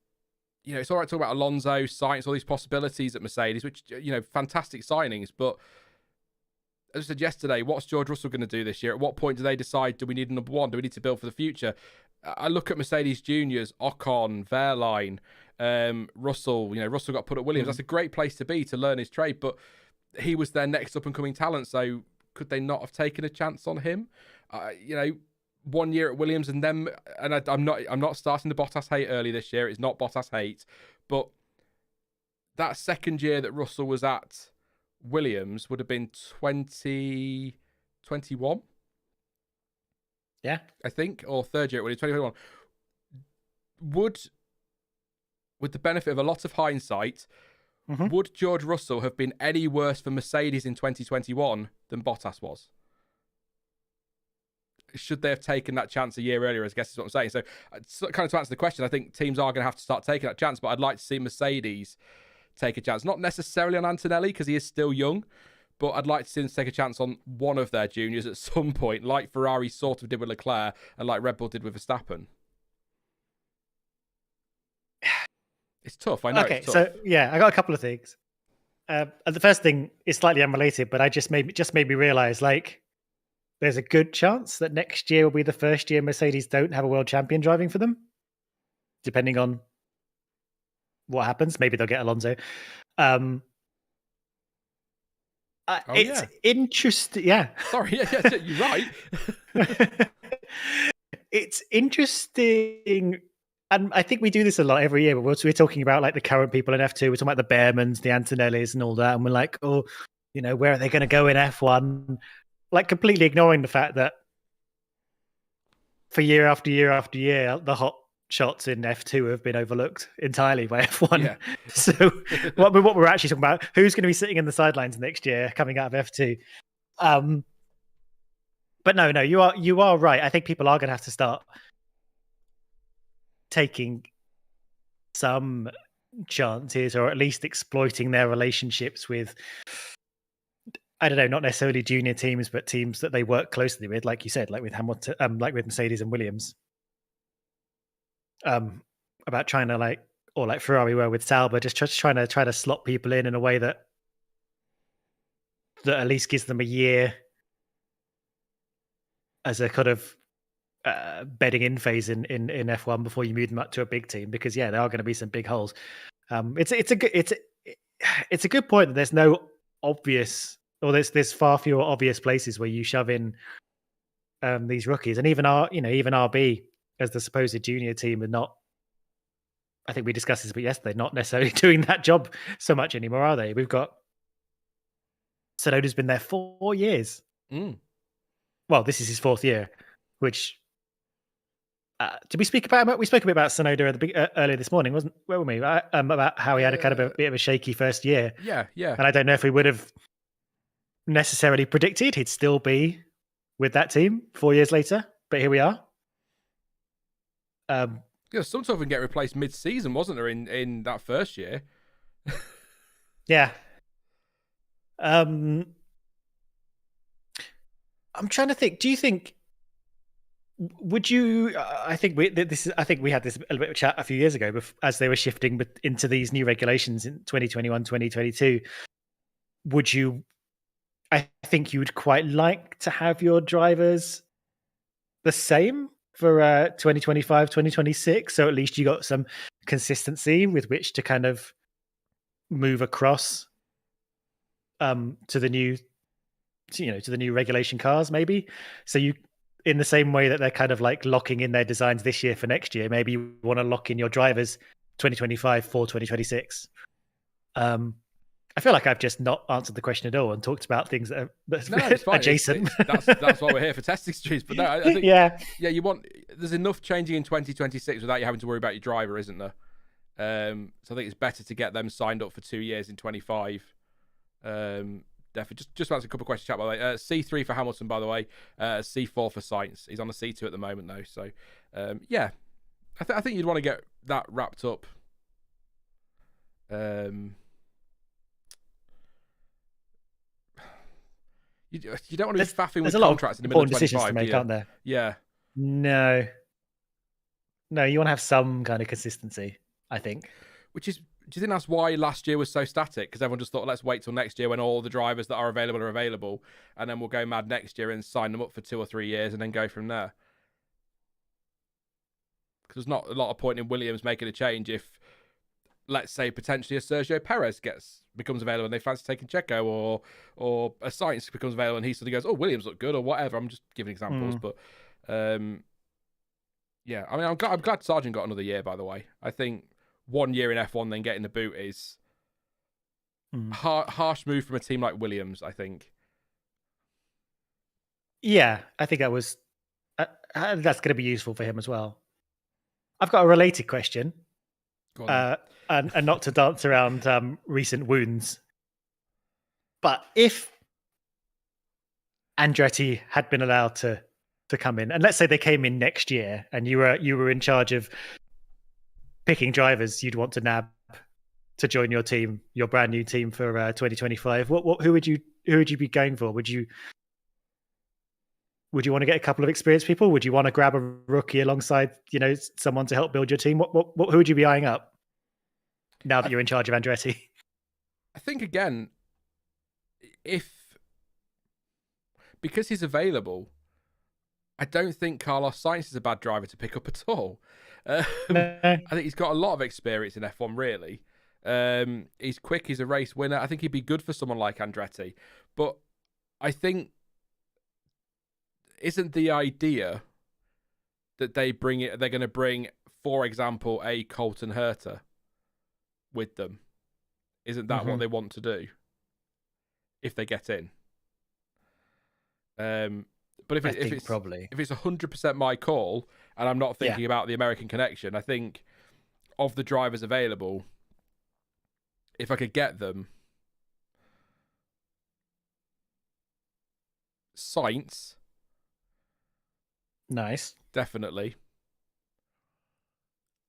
know, it's all right to talk about Alonso, Sainz, all these possibilities at Mercedes, which, you know, fantastic signings. But as I said yesterday, what's George Russell going to do this year? At what point do they decide, do we need a number one? Do we need to build for the future? I look at Mercedes juniors, Ocon, Wehrlein, Russell. You know, Russell got put at Williams. That's a great place to be to learn his trade, but he was their next up and coming talent. So could they not have taken a chance on him? You know, 1 year at Williams and then, and I'm not starting the Bottas hate early this year. It's not Bottas hate, but that second year that Russell was at Williams would have been 2021. Yeah, I think, or third year at Williams, 2021. With the benefit of a lot of hindsight, would George Russell have been any worse for Mercedes in 2021 than Bottas was? Should they have taken that chance a year earlier, I guess is what I'm saying. So kind of to answer the question, I think teams are going to have to start taking that chance, but I'd like to see Mercedes take a chance. Not necessarily on Antonelli, because he is still young, but I'd like to see them take a chance on one of their juniors at some point, like Ferrari sort of did with Leclerc and like Red Bull did with Verstappen. It's tough, I know. Okay, so yeah, I got a couple of things. The first thing is slightly unrelated, but I just made me realize, like, there's a good chance that next year will be the first year Mercedes don't have a world champion driving for them, depending on what happens. Maybe they'll get Alonso. It's interesting. Yeah. Sorry, yeah, you're right. It's interesting. And I think we do this a lot every year, but we're talking about like the current people in F2. We're talking about the Behrmans, the Antonellis and all that. And we're like, oh, you know, where are they going to go in F1? Like completely ignoring the fact that for year after year after year, the hot shots in F2 have been overlooked entirely by F1. Yeah. So what we're actually talking about, who's going to be sitting in the sidelines next year coming out of F2? But no, you are right. I think people are going to have to start taking some chances, or at least exploiting their relationships with, I don't know, not necessarily junior teams, but teams that they work closely with, like you said, like with Hamilton, like with Mercedes and Williams. About trying to like Ferrari were with Sauber, just trying to slot people in a way that at least gives them a year as a kind of bedding in phase in F1 before you move them up to a big team, because there are going to be some big holes. It's a good point that there's no obvious, or there's far fewer obvious places where you shove in these rookies, and even RB as the supposed junior team are not. I think we discussed this a bit yesterday. Not necessarily doing that job so much anymore, are they? We've got Tsunoda's been there 4 years. Well, this is his 4th year, which. Did we speak about him? We spoke a bit about Tsunoda at the earlier this morning, weren't we? About how he had a kind of a bit of a shaky first year. Yeah. And I don't know if we would have necessarily predicted he'd still be with that team 4 years later, but here we are. Some sort of get replaced mid-season, wasn't there, in that first year? Yeah. I'm trying to think. Do you think? Would you? I think we had this a little bit of chat a few years ago, as they were shifting into these new regulations in 2021, 2022. Would you? I think you would quite like to have your drivers the same for 2025, 2026. So at least you got some consistency with which to kind of move across to the new, to the new regulation cars, maybe. So you. In the same way that they're kind of like locking in their designs this year for next year, maybe you want to lock in your drivers 2025 for 2026. I feel like I've just not answered the question at all and talked about things that are adjacent. That's why we're here for testing streams. But no, I think you want. There's enough changing in 2026 without you having to worry about your driver, isn't there? So I think it's better to get them signed up for 2 years in 25. Definitely. Just answer a couple of questions, chat, by the way. C3 for Hamilton, by the way. C4 for Sainz. He's on the C2 at the moment, though. So, I think you'd want to get that wrapped up. You don't want to be faffing with contracts in the middle of 25. Decisions to make, aren't there? Yeah. No, you want to have some kind of consistency, I think. Do you think that's why last year was so static? Because everyone just thought, let's wait till next year when all the drivers that are available, and then we'll go mad next year and sign them up for 2 or 3 years and then go from there. Because there's not a lot of point in Williams making a change if, let's say, potentially a Sergio Perez becomes available and they fancy taking Checo, or a Sainz becomes available and he suddenly goes, oh, Williams look good, or whatever. I'm just giving examples, but yeah. I mean, I'm glad Sargent got another year, by the way. I think 1 year in F1 then getting the boot is harsh move from a team like Williams, I think. Yeah, I think that's going to be useful for him as well. I've got a related question, and not to dance around recent wounds, but if Andretti had been allowed to come in, and let's say they came in next year, and you were in charge of picking drivers you'd want to nab to join your team, your brand new team for 2025. Who would you be going for? Would you want to get a couple of experienced people? Would you want to grab a rookie alongside, someone to help build your team? Who would you be eyeing up now that you're in charge of Andretti? I think again, because he's available, I don't think Carlos Sainz is a bad driver to pick up at all. I think he's got a lot of experience in F1, really. He's quick, he's a race winner. I think he'd be good for someone like Andretti. But I think, isn't the idea that they're going to bring, for example, a Colton Herta with them? Isn't that what they want to do if they get in? But if I think probably if it's 100% my call, and I'm not thinking about the American connection, I think of the drivers available, if I could get them, Sainz, nice, definitely,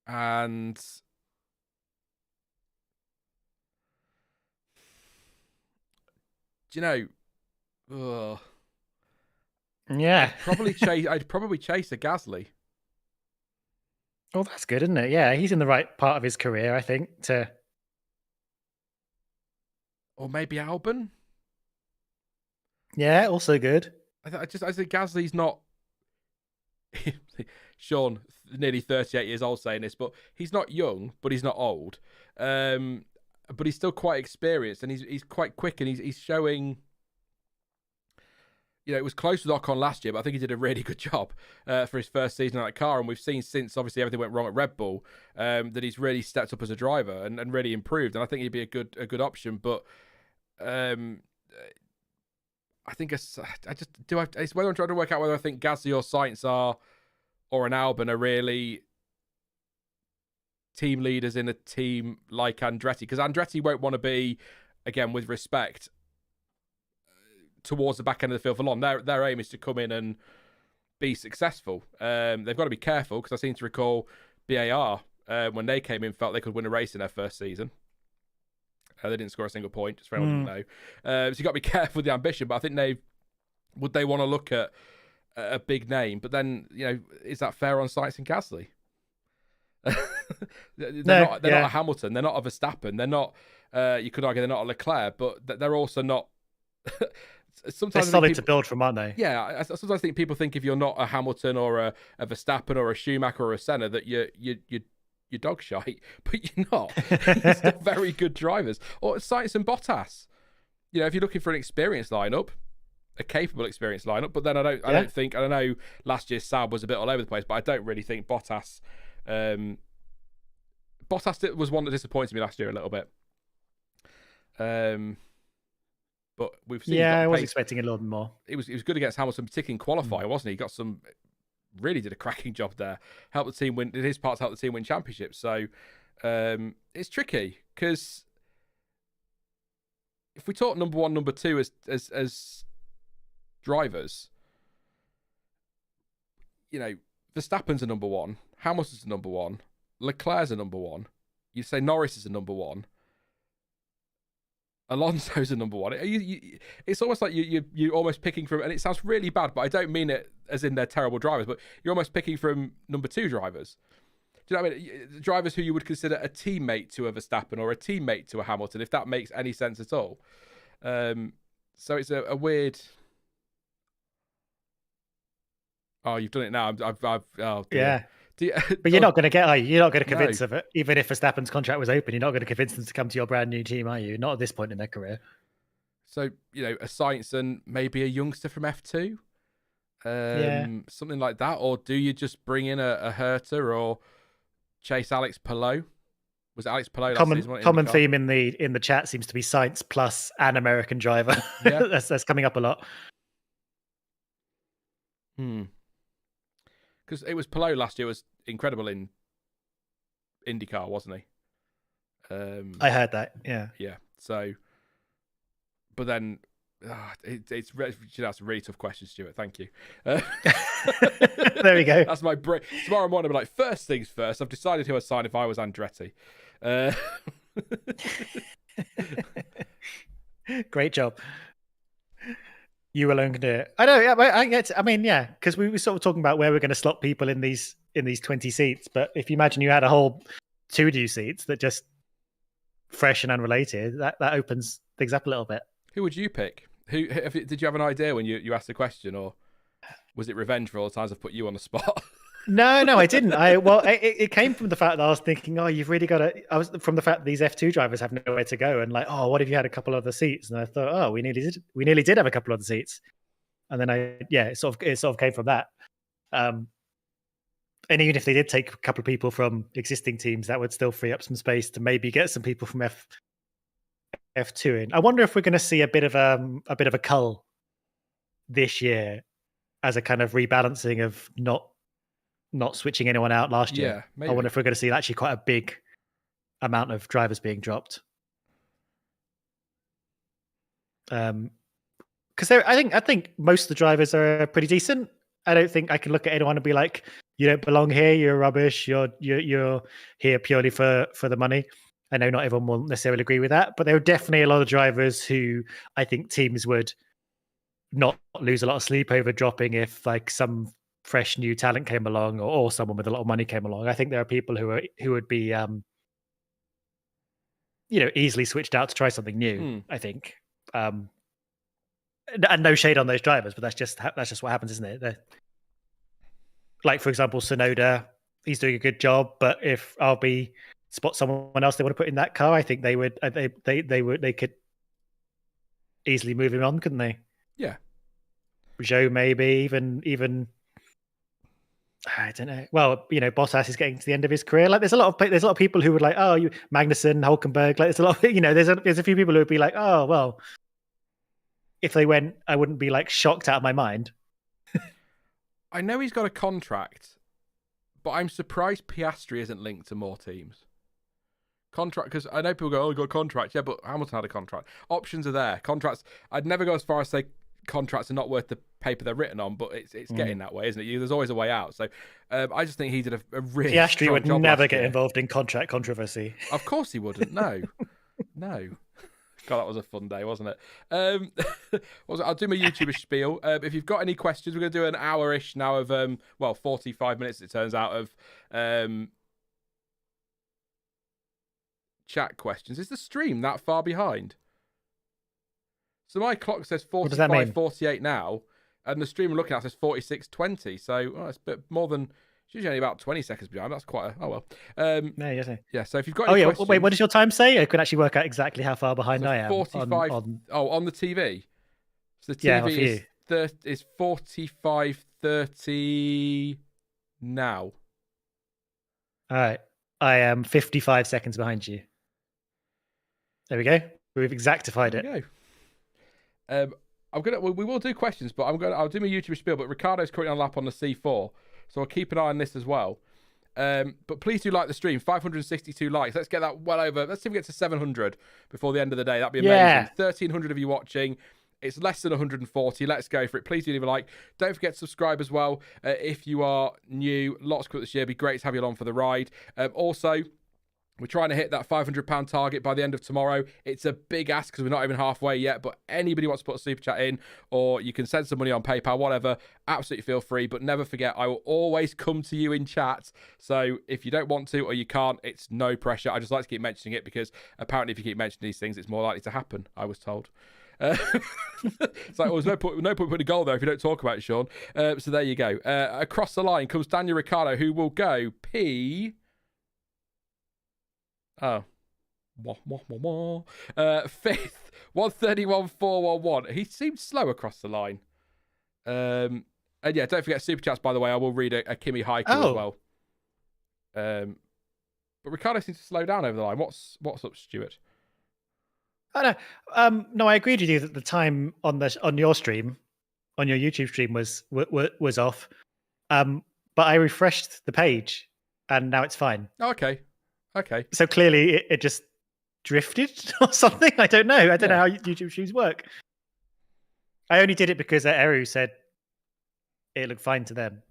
and do you know? Ugh, yeah. I'd probably chase a Gasly. Well, that's good, isn't it? Yeah, he's in the right part of his career, I think. Or maybe Albon. Yeah, also good. I think Gasly's not. Sean, nearly 38 years old, saying this, but he's not young, but he's not old. But he's still quite experienced, and he's quite quick, and he's showing. You know, it was close with Ocon last year, but I think he did a really good job for his first season on that car. And we've seen since, obviously, everything went wrong at Red Bull, that he's really stepped up as a driver and really improved. And I think he'd be a good option. But I think it's whether I'm trying to work out whether I think Gasly or Sainz or an Albon are really team leaders in a team like Andretti, because Andretti won't want to be, again, with respect, towards the back end of the field for long. Their aim is to come in and be successful. They've got to be careful, because I seem to recall BAR, when they came in, felt they could win a race in their first season. They didn't score a single point, just for anyone who didn't know. So you've got to be careful with the ambition, but I think they want to look at a big name, but then, you know, is that fair on Sainz and Gasly? They're not a Hamilton, they're not a Verstappen, they're not, you could argue they're not a Leclerc, but they're also not. Sometimes they're solid to build from, aren't they? Yeah, I sometimes think people think if you're not a Hamilton or a Verstappen or a Schumacher or a Senna that you're dog shite, but you're not. You're still very good drivers. Or Sainz and Bottas. You know, if you're looking for an experienced lineup, a capable experienced lineup, but then I don't think, I don't know, last year's Saab was a bit all over the place, but I don't really think Bottas was one that disappointed me last year a little bit. But we've seen. Yeah, I was expecting a little bit more. It was good against Hamilton, particularly in qualifying, wasn't he? He got some. Really did a cracking job there. Helped the team win. Did his part to help the team win championships. So it's tricky, because if we talk number one, number two as drivers, you know, Verstappen's a number one, Hamilton's a number one, Leclerc's a number one. You say Norris is a number one. Alonso's a number one. It's almost like you're almost picking from, and it sounds really bad, but I don't mean it as in they're terrible drivers, but you're almost picking from number two drivers. Do you know what I mean? Drivers who you would consider a teammate to a Verstappen or a teammate to a Hamilton, if that makes any sense at all. So it's a weird. Oh, you've done it now. Oh, yeah. But you're not going to you're not going to convince of it. Even if Verstappen's contract was open, you're not going to convince them to come to your brand new team, are you? Not at this point in their career. So, you know, a Sainz and maybe a youngster from F2, something like that, or do you just bring in a Herter or chase Alex Palou? Was it Alex Palou? Common theme in the chat seems to be Sainz plus an American driver. Yeah. that's coming up a lot. Because it was Palou last year was incredible in IndyCar, wasn't he? I heard that. Yeah. Yeah. So, but then it's that's a really tough question, Stuart. Thank you. There we go. That's my break. Tomorrow morning, I'll be like, first things first. I've decided who I'd sign if I was Andretti. Great job. You alone can do it. I know. Yeah, I get. I mean, yeah, because we were sort of talking about where we're going to slot people in these 20 seats. But if you imagine you had a whole 2 new seats that just fresh and unrelated, that opens things up a little bit. Who would you pick? Did you have an idea when you asked the question, or was it revenge for all the times I've put you on the spot? No, I didn't. It came from the fact that I was thinking, oh, you've really got to. I was from the fact that these F2 drivers have nowhere to go, and like, oh, what if you had a couple other seats? And I thought, oh, we nearly did have a couple other seats, and then it sort of came from that. And even if they did take a couple of people from existing teams, that would still free up some space to maybe get some people from F2 in. I wonder if we're going to see a bit of a cull this year as a kind of rebalancing of not switching anyone out last year. Yeah, maybe. I wonder if we're going to see actually quite a big amount of drivers being dropped. Because I think most of the drivers are pretty decent. I don't think I can look at anyone and be like, you don't belong here. You're rubbish. You're here purely for the money. I know not everyone will necessarily agree with that, but there are definitely a lot of drivers who I think teams would not lose a lot of sleep over dropping if like some fresh new talent came along or someone with a lot of money came along. I think there are people who would be easily switched out to try something new. I think. And no shade on those drivers, but that's just what happens, isn't it? Like, for example, Sonoda, he's doing a good job, but if RB spot someone else they want to put in that car, I think they would. They could easily move him on, couldn't they? Yeah. Joe, maybe even. I don't know. Well, Bottas is getting to the end of his career. Like, there's a lot of people who would like, oh, Magnussen, Hulkenberg. Like, there's a lot. There's a few people who would be like, oh, well. If they went, I wouldn't be like shocked out of my mind. I know he's got a contract, but I'm surprised Piastri isn't linked to more teams. Contract, because I know people go, oh, he got a contract. Yeah, but Hamilton had a contract. Options are there. Contracts, I'd never go as far as say contracts are not worth the paper they're written on, but it's getting that way, isn't it? There's always a way out. So I just think he did a really Piastri would job never get involved in contract controversy. Of course he wouldn't. No. God, that was a fun day, wasn't it? I'll do my YouTuber spiel. If you've got any questions, we're going to do an hour-ish now of, 45 minutes, it turns out, of chat questions. Is the stream that far behind? So my clock says 45:48 now, and the stream we're looking at says 46:20. So it's a bit more than... It's usually only about 20 seconds behind. That's quite a... Oh, well. Yeah, so if you've got any questions... Wait, what does your time say? I can actually work out exactly how far behind I am. 45... on the TV? So the TV is 45:30 now. All right. I am 55 seconds behind you. There we go. We've exactified it. There we go. We will do questions, but I'll do my YouTube spiel, but Ricardo's currently on lap on the C4. So I'll keep an eye on this as well. But please do like the stream. 562 likes. Let's get that well over. Let's see if we get to 700 before the end of the day. That'd be amazing. Yeah. 1,300 of you watching. It's less than 140. Let's go for it. Please do leave a like. Don't forget to subscribe as well. If you are new, lots of this year. It'd be great to have you along for the ride. Also, we're trying to hit that £500 target by the end of tomorrow. It's a big ask because we're not even halfway yet, but anybody wants to put a super chat in, or you can send some money on PayPal, whatever, absolutely feel free. But never forget, I will always come to you in chat. So if you don't want to or you can't, it's no pressure. I just like to keep mentioning it because apparently if you keep mentioning these things, it's more likely to happen, I was told. It's like, there's no point putting a goal there if you don't talk about it, Sean. So there you go. Across the line comes Daniel Ricciardo, who will go P... Oh. Fifth, 131.411. He seems slow across the line. And yeah, don't forget super chats, by the way. I will read a Kimi Haiku as well. But Ricardo seems to slow down over the line. What's up, Stuart? I know. No, I agreed with you that the time on your stream, on your YouTube stream, was off. But I refreshed the page, and now it's fine. Okay. So clearly it just drifted or something. I don't know. I don't know how YouTube streams work. I only did it because Eru said it looked fine to them.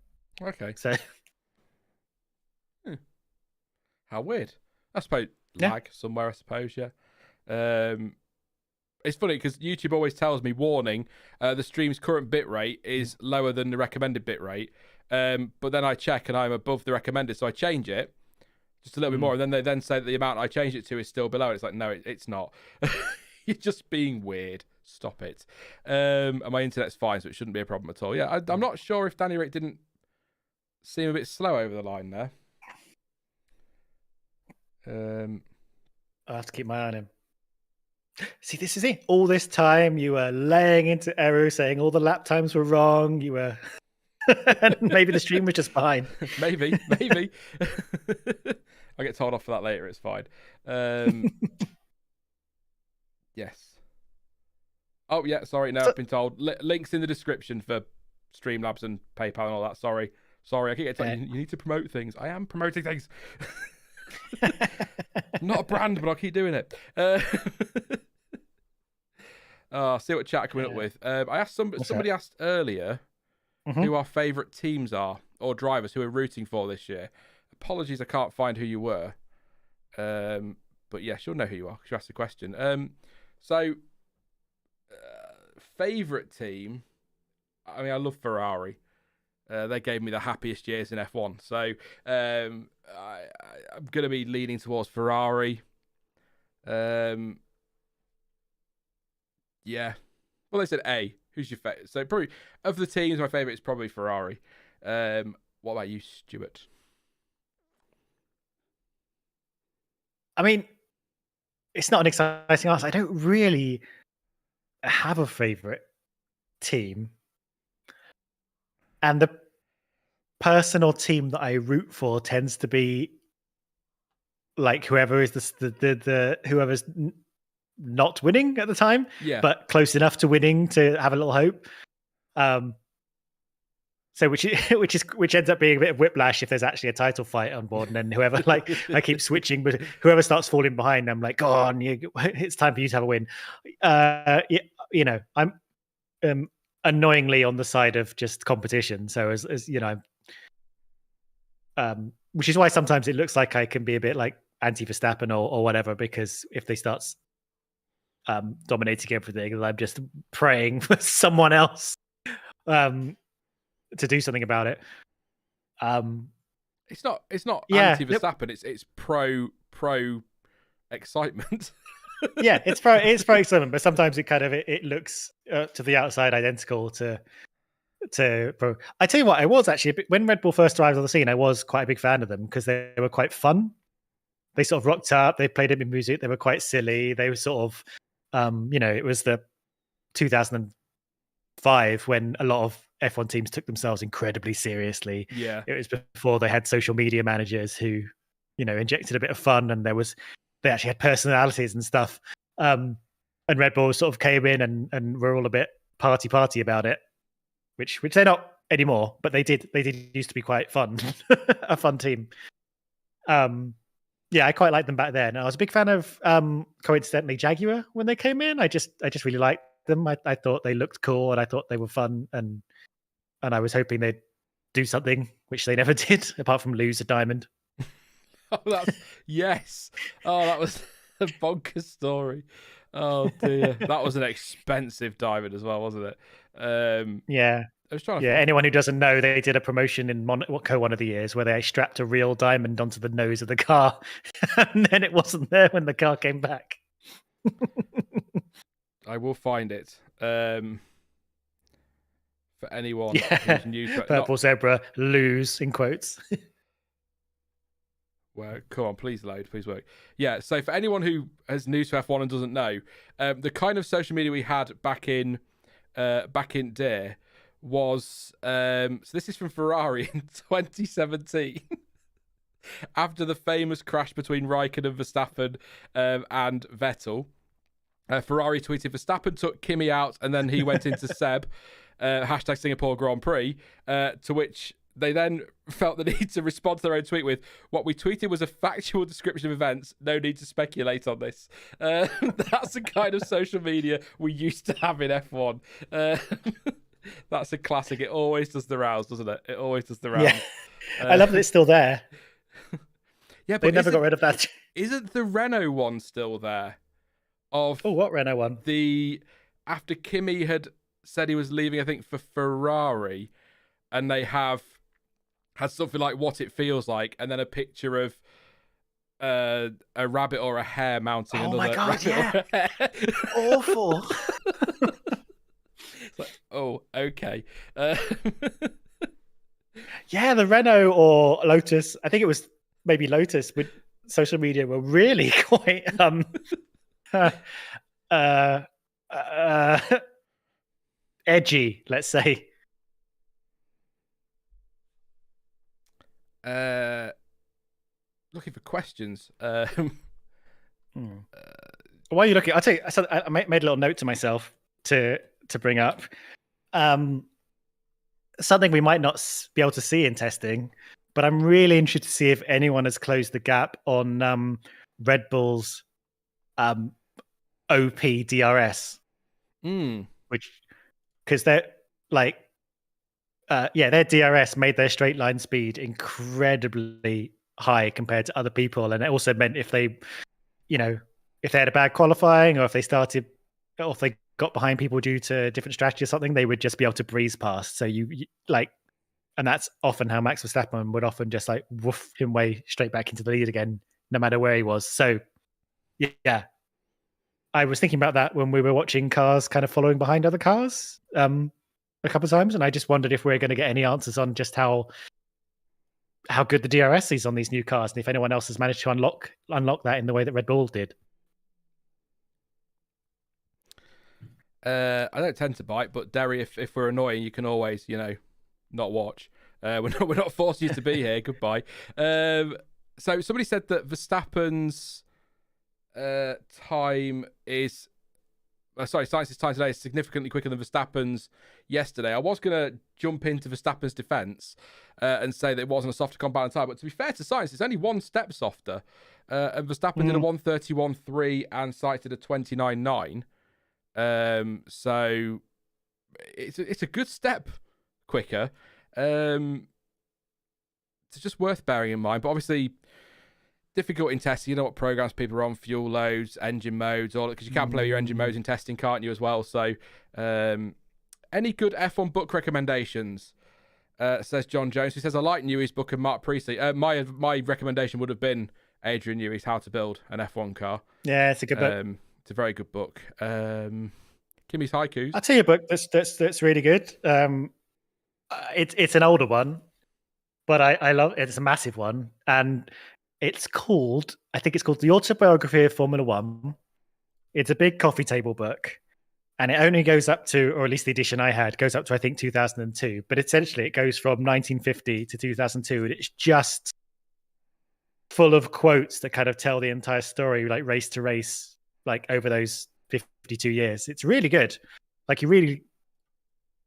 Okay. So how weird. I suppose lag somewhere, I suppose, yeah. It's funny because YouTube always tells me, warning, the stream's current bitrate is lower than the recommended bitrate. But then I check and I'm above the recommended, so I change it. Just a little bit more, and then they then say that the amount I changed it to is still below. It's like, no, it's not. You're just being weird. Stop it. And my internet's fine, so it shouldn't be a problem at all. Yeah, I'm not sure if Danny Rick didn't seem a bit slow over the line there. I'll have to keep my eye on him. See, this is it. All this time, you were laying into Eru, saying all the lap times were wrong. You were... and maybe the stream was just fine. maybe. I'll get told off for that later. It's fine. Yes. Oh, yeah. Sorry. No, I've been told. Links in the description for Streamlabs and PayPal and all that. Sorry, I keep getting you need to promote things. I am promoting things. Not a brand, but I'll keep doing it. See what chat coming up with. I asked somebody asked earlier who our favourite teams are or drivers who we're rooting for this year. Apologies, I can't find who you were. But yes, you'll know who you are because you asked the question. Favourite team. I mean, I love Ferrari. They gave me the happiest years in F1. So I'm going to be leaning towards Ferrari. Yeah. Well, they said A. Who's your favourite? So probably of the teams, my favourite is probably Ferrari. What about you, Stuart? I mean, it's not an exciting answer. I don't really have a favourite team. And the person or team that I root for tends to be like whoever is the whoever's not winning at the time, but close enough to winning to have a little hope. So which ends up being a bit of whiplash if there's actually a title fight on board, and then whoever I keep switching, but whoever starts falling behind, I'm like, go on, it's time for you to have a win. I'm annoyingly on the side of just competition. So as you know, which is why sometimes it looks like I can be a bit like anti-Verstappen or whatever, because if they start dominating everything, I'm just praying for someone else to do something about it. It's not anti-Verstappen. It's pro excitement. Yeah, it's pro excitement, but sometimes it looks to the outside identical to pro. I tell you what, I was actually, when Red Bull first arrived on the scene, I was quite a big fan of them because they were quite fun. They sort of rocked up. They played it with music. They were quite silly. They were sort of, it was the 2005 when a lot of F1 teams took themselves incredibly seriously. Yeah, it was before they had social media managers who, injected a bit of fun, and they actually had personalities and stuff. And Red Bull sort of came in and were all a bit party about it, which they're not anymore, but they did used to be quite fun, a fun team. Yeah, I quite liked them back then. I was a big fan of coincidentally Jaguar when they came in. I just really liked them. I thought they looked cool, and I thought they were fun, and I was hoping they'd do something, which they never did, apart from lose a diamond. Yes. Oh, that was a bonkers story. Oh dear, that was an expensive diamond as well, wasn't it? Yeah. I was trying to anyone who doesn't know, they did a promotion in Monaco one of the years where they strapped a real diamond onto the nose of the car, and then it wasn't there when the car came back. I will find it. For anyone who's new to Purple zebra lose in quotes. Well, come on, please load, please work. Yeah, so for anyone who is new to F1 and doesn't know, the kind of social media we had back in day was so this is from Ferrari in 2017. After the famous crash between Raikkonen and Verstappen and Vettel, Ferrari tweeted, Verstappen took Kimi out and then he went into Seb, hashtag Singapore Grand Prix, to which they then felt the need to respond to their own tweet with, what we tweeted was a factual description of events. No need to speculate on this. That's the kind of social media we used to have in F1. That's a classic. It always does the rounds, doesn't it? It always does the rounds. Yeah. I love that it's still there. Yeah, but they never got rid of that. Isn't the Renault one still there? What Renault one? After Kimi had said he was leaving, I think, for Ferrari, and they had something like what it feels like, and then a picture of a rabbit or a hare mounting another. Oh my god, yeah. Awful. Like, oh, okay. Yeah, the Renault or Lotus, I think it was maybe Lotus, with social media were really quite edgy, let's say. Looking for questions. Why are you looking? I'll tell you. I made a little note to myself to bring up. something we might not be able to see in testing, but I'm really interested to see if anyone has closed the gap on Red Bull's OP DRS, which because they're like, their DRS made their straight line speed incredibly high compared to other people, and it also meant if they had a bad qualifying, or if they got behind people due to different strategy or something, they would just be able to breeze past. So and that's often how Max Verstappen would often just like woof him way straight back into the lead again, no matter where he was. So yeah, I was thinking about that when we were watching cars kind of following behind other cars a couple of times, and I just wondered if we're going to get any answers on just how good the DRS is on these new cars, and if anyone else has managed to unlock that in the way that Red Bull did. I don't tend to bite, but Derry, if we're annoying, you can always, not watch. We're not forcing you to be here. Goodbye. So somebody said that Verstappen's time is... Sainz's time today is significantly quicker than Verstappen's yesterday. I was going to jump into Verstappen's defence and say that it wasn't a softer compound time, but to be fair to Sainz, it's only one step softer. And Verstappen did a 1:31.3 and Sainz did a 29.9. So it's a good step quicker. It's just worth bearing in mind. But obviously, difficult in testing. You know what programs people are on, fuel loads, engine modes, all because you can't play your engine modes in testing, can't you, as well? So, any good F1 book recommendations? Says John Jones, who says, I like Newey's book and Mark Priestley. My recommendation would have been Adrian Newey's How to Build an F1 Car. Yeah, it's a good book. It's a very good book. Kimmy's Haikus. I'll tell you a book that's really good. It's an older one, but I love it. It's a massive one, and I think it's called The Autobiography of Formula One. It's a big coffee table book, and it only goes up to, or at least the edition I had, goes up to, I think, 2002. But essentially, it goes from 1950 to 2002, and it's just full of quotes that kind of tell the entire story, like race to race, like over those 52 years. It's really good. Like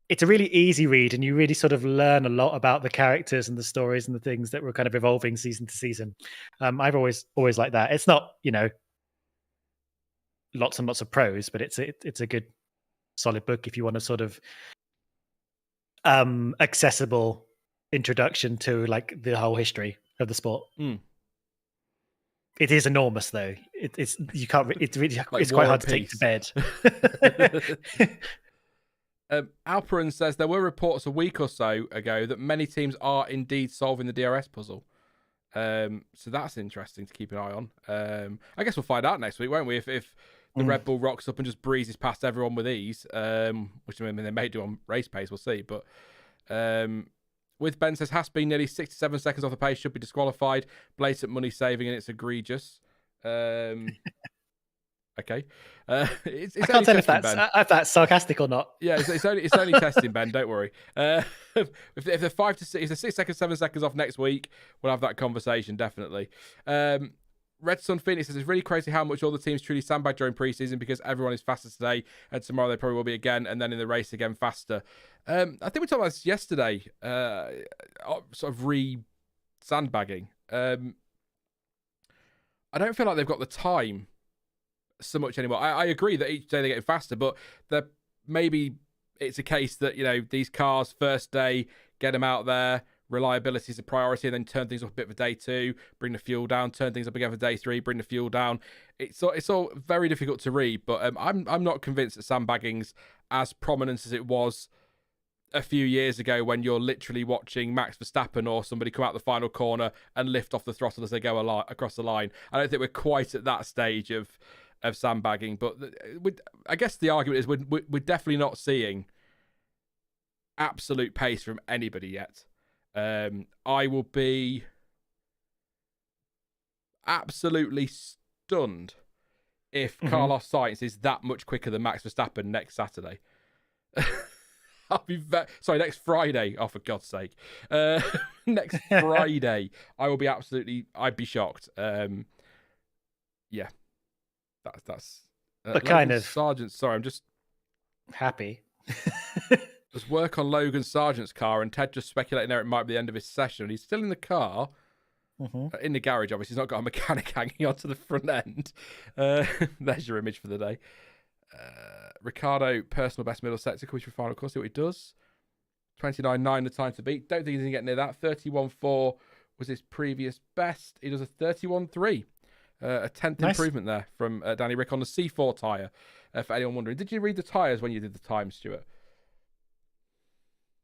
it's a really easy read, and you really sort of learn a lot about the characters and the stories and the things that were kind of evolving season to season. I've always liked that. It's not, lots and lots of prose, but it's a good, solid book if you want a sort of accessible introduction to like the whole history of the sport. It is enormous, though. It's you can't. It's really like it's quite hard to take to bed. Alperin says there were reports a week or so ago that many teams are indeed solving the DRS puzzle. So that's interesting to keep an eye on. I guess we'll find out next week, won't we? If the Red Bull rocks up and just breezes past everyone with ease, which I mean they may do on race pace, we'll see. But with Ben says has been nearly 67 seconds off the pace, should be disqualified. Blatant money saving, and it's egregious. Okay. It's I can't tell if that's sarcastic or not. Yeah, it's only testing, Ben. Don't worry. If they're 5 to 6, if they're 6 seconds, 7 seconds off next week, we'll have that conversation definitely. Red Sun Phoenix says it's really crazy how much all the teams truly sandbag during preseason because everyone is faster today, and tomorrow they probably will be again, and then in the race again faster. I think we talked about this yesterday. Sort of sandbagging. I don't feel like they've got the time so much anymore. I agree that each day they're getting faster, but maybe it's a case that these cars first day, get them out there, reliability is a priority, and then turn things up a bit for day 2, bring the fuel down, turn things up again for day 3, bring the fuel down. It's all very difficult to read, but I'm not convinced that sandbagging's as prominent as it was a few years ago when you're literally watching Max Verstappen or somebody come out the final corner and lift off the throttle as they go across the line. I don't think we're quite at that stage of sandbagging, but I guess the argument is we're definitely not seeing absolute pace from anybody yet. I will be absolutely stunned if Carlos Sainz is that much quicker than Max Verstappen next Saturday. I'll be next Friday. Oh, for God's sake! Next Friday, I'd be shocked. Yeah. That's but kind of Sergeant. Sorry, I'm just happy. There's work on Logan Sargent's car, and Ted just speculating there it might be the end of his session. He's still in the car, in the garage, obviously. He's not got a mechanic hanging onto the front end. There's your image for the day. Ricardo, personal best middle sector, coming through final course. See what he does. 29.9 the time to beat. Don't think he's going to get near that. 31.4 was his previous best. He does a 31.3. A 10th improvement there from Danny Rick on the C4 tyre. For anyone wondering, did you read the tyres when you did the time, Stuart?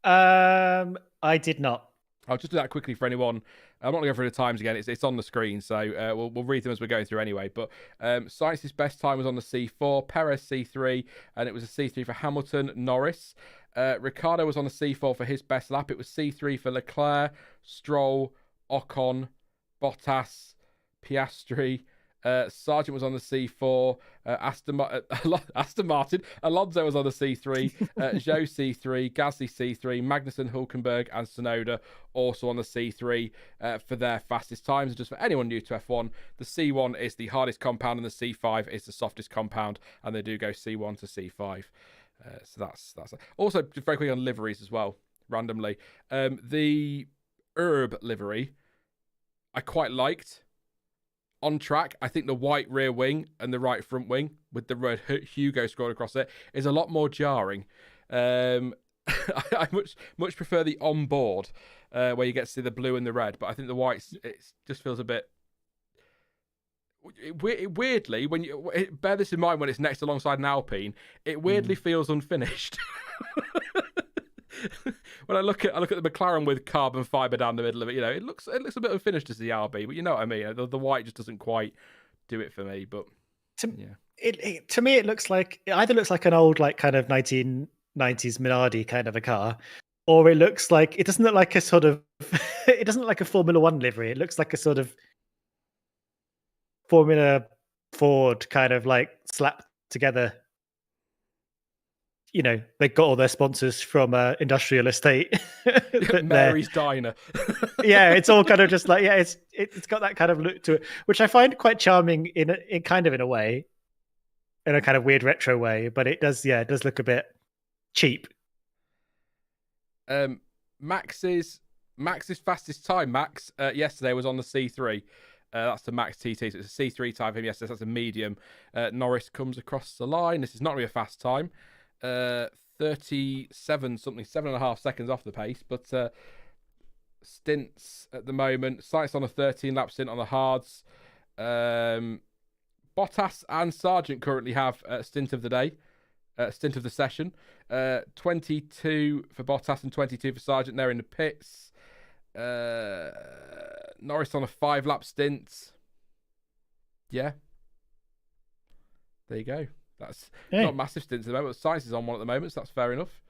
I did not. I'll just do that quickly for anyone. I'm not going to go through the times again. It's on the screen, so we'll read them as we're going through anyway. But Sainz's best time was on the C4, Perez C3, and it was a C3 for Hamilton, Norris. Ricardo was on the C4 for his best lap. It was C3 for Leclerc, Stroll, Ocon, Bottas, Piastri. Sargent was on the C4. Aston Martin. Alonso was on the C3. Zhou C3. Gasly C3. Magnussen, Hulkenberg, and Tsunoda also on the C3 for their fastest times. And just for anyone new to F1, the C1 is the hardest compound and the C5 is the softest compound, and they do go C1 to C5. So that's also just very quickly on liveries as well. Randomly, the Herb livery I quite liked. On track, I think the white rear wing and the right front wing with the red Hugo scrolled across it is a lot more jarring. I much prefer the on board where you get to see the blue and the red, but I think the white it just feels a bit weirdly when you bear this in mind when it's next alongside an Alpine, it weirdly feels unfinished. When I look at the McLaren with carbon fibre down the middle of it, it looks a bit unfinished as the RB, but you know what I mean. The white just doesn't quite do it for me. But to me, it looks like an old kind of 1990s Minardi kind of a car, or it doesn't look like a sort of it doesn't look like a Formula One livery. It looks like a sort of Formula Ford kind of slapped together. They got all their sponsors from industrial estate. Mary's Diner. Yeah, it's all kind of just it's got that kind of look to it, which I find quite charming in a way, in a kind of weird retro way. But it does look a bit cheap. Max's fastest time, yesterday was on the C3. That's the Max TT. So it's a C3 time for him yesterday. So that's a medium. Norris comes across the line. This is not really a fast time. 7.5 seconds off the pace, but stints at the moment. Sainz on a 13-lap stint on the hards. Bottas and Sargent currently have a stint of the day, stint of the session. 22 for Bottas and 22 for Sargent. They're in the pits. Norris on a 5-lap stint. Yeah, there you go. That's not massive stints at the moment, but Sainz is on one at the moment, so that's fair enough.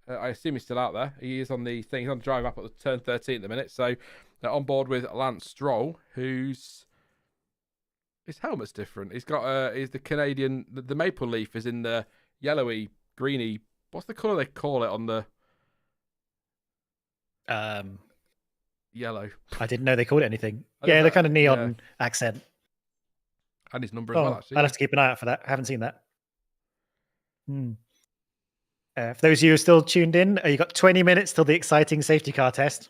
I assume he's still out there. He is on the thing. He's on the drive up at the turn 13 at the minute. So they're on board with Lance Stroll, his helmet's different. He's got he's the Canadian. The maple leaf is in the yellowy, greeny. What's the colour they call it on the? Yellow. I didn't know they called it anything. Yeah, the kind of neon accent. And his number as well, actually. I'll have to keep an eye out for that. I haven't seen that. For those of you who are still tuned in, you got 20 minutes till the exciting safety car test,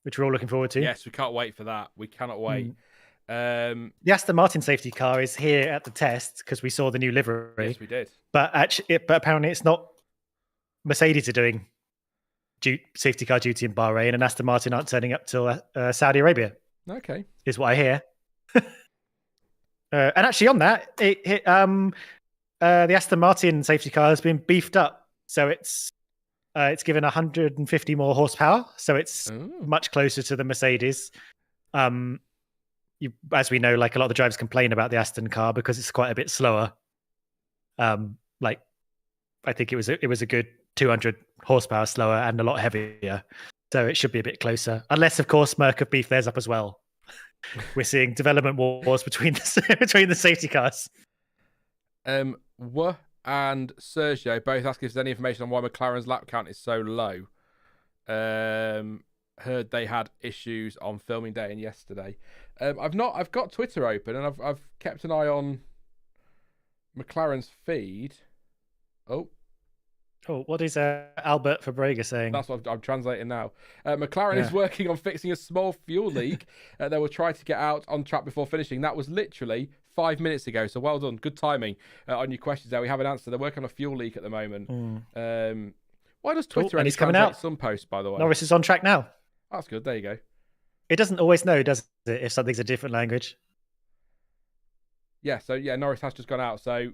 which we're all looking forward to. Yes, we can't wait for that. We cannot wait. The Aston Martin safety car is here at the test because we saw the new livery. Yes, we did. But apparently it's not. Mercedes are doing safety car duty in Bahrain, and Aston Martin aren't turning up till Saudi Arabia. Okay, is what I hear. And actually, on that, the Aston Martin safety car has been beefed up, so it's given 150 more horsepower, so it's much closer to the Mercedes. As we know, a lot of the drivers complain about the Aston car because it's quite a bit slower. I think it was a good 200 horsepower slower and a lot heavier, so it should be a bit closer. Unless, of course, Merc have beefed theirs up as well. We're seeing development wars between the safety cars. Wu and Sergio both asking if there's any information on why McLaren's lap count is so low. Heard they had issues on filming day and yesterday. I've got Twitter open and I've kept an eye on McLaren's feed. Oh, Oh, what is Albert Fabrega saying? That's what I'm translating now. McLaren is Yeah. working on fixing a small fuel leak. They will try to get out on track before finishing. That was literally 5 minutes ago. So well done. Good timing on your questions there. We have an answer. They're working on a fuel leak at the moment. Why does Twitter and only he's coming translate out. some posts, by the way? Norris is on track now. That's good. There you go. It doesn't always know, does it, if something's a different language? Yeah, so yeah, Norris has just gone out. So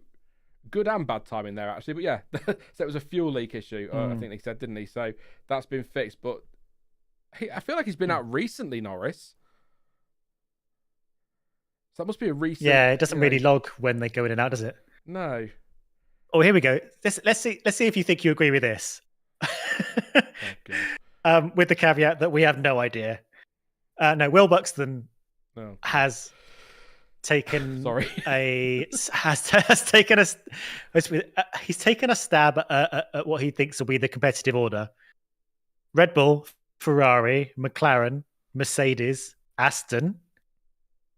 good and bad timing there, actually. But yeah, so it was a fuel leak issue, I think they said, didn't he? So that's been fixed. But I feel like he's been out recently, Norris. So that must be a recent. Yeah, it doesn't really log when they go in and out, does it? No. Oh, here we go. Let's see if you think you agree with this. With the caveat that we have no idea. No, Will Buxton has taken he's taken a stab at what he thinks will be the competitive order. Red Bull, Ferrari, McLaren, Mercedes, Aston,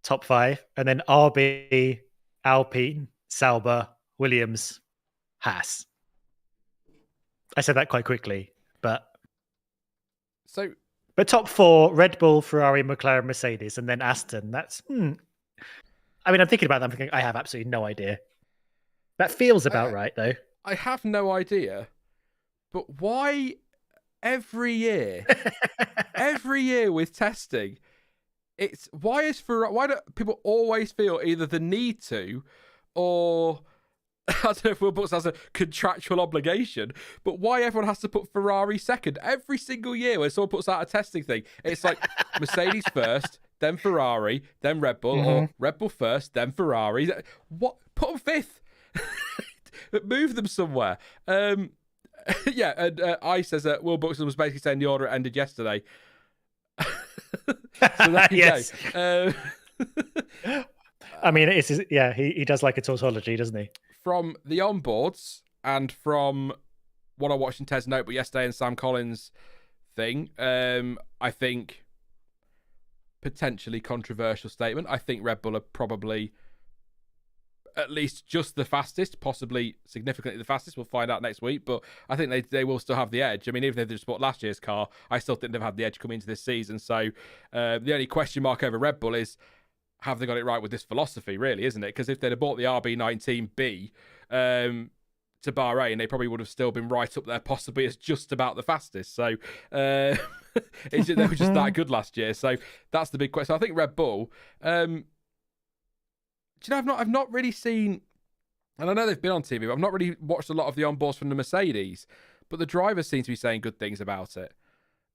top 5, and then RB, Alpine, Sauber, Williams, Haas. I said that quite quickly, but top 4: Red Bull, Ferrari, McLaren, Mercedes, and then Aston. That's I mean, I'm thinking about that. I'm thinking I have absolutely no idea. That feels about right, though. I have no idea, but why every year with testing, why do people always feel either the need to, or I don't know if Will Buxton has a contractual obligation, but why everyone has to put Ferrari second every single year when someone puts out a testing thing? It's like Mercedes first, then Ferrari, then Red Bull, or Red Bull first, then Ferrari. What? Put them fifth. Move them somewhere. Yeah, and I says that Will Buxton was basically saying the order ended yesterday. So there you go. I mean, he does like a tautology, doesn't he? From the onboards and from what I watched in Ted's notebook yesterday and Sam Collins' thing, I think potentially controversial statement. I think Red Bull are probably at least just the fastest, possibly significantly the fastest. We'll find out next week, but I think they will still have the edge. I mean, even if they just bought last year's car, I still think they've had the edge coming into this season. So the only question mark over Red Bull is, have they got it right with this philosophy, really, isn't it? Because if they'd have bought the RB19B to Bahrain, they probably would have still been right up there, possibly as just about the fastest. So they were just that good last year. So that's the big question. I think Red Bull, do you know, I've not really seen, and I know they've been on TV, but I've not really watched a lot of the onboards from the Mercedes, but the drivers seem to be saying good things about it.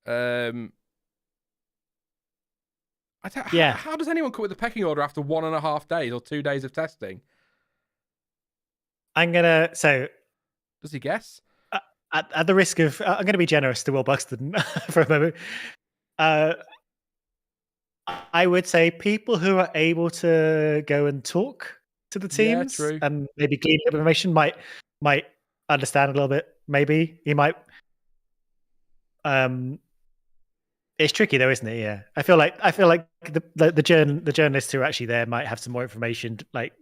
How does anyone come with the pecking order after 1.5 days or 2 days of testing? Does he guess? At the risk of, I'm going to be generous to Will Buxton for a moment. I would say people who are able to go and talk to the teams and maybe glean information might understand a little bit. Maybe he might. It's tricky though, isn't it? Yeah, I feel like the journalists who are actually there might have some more information, like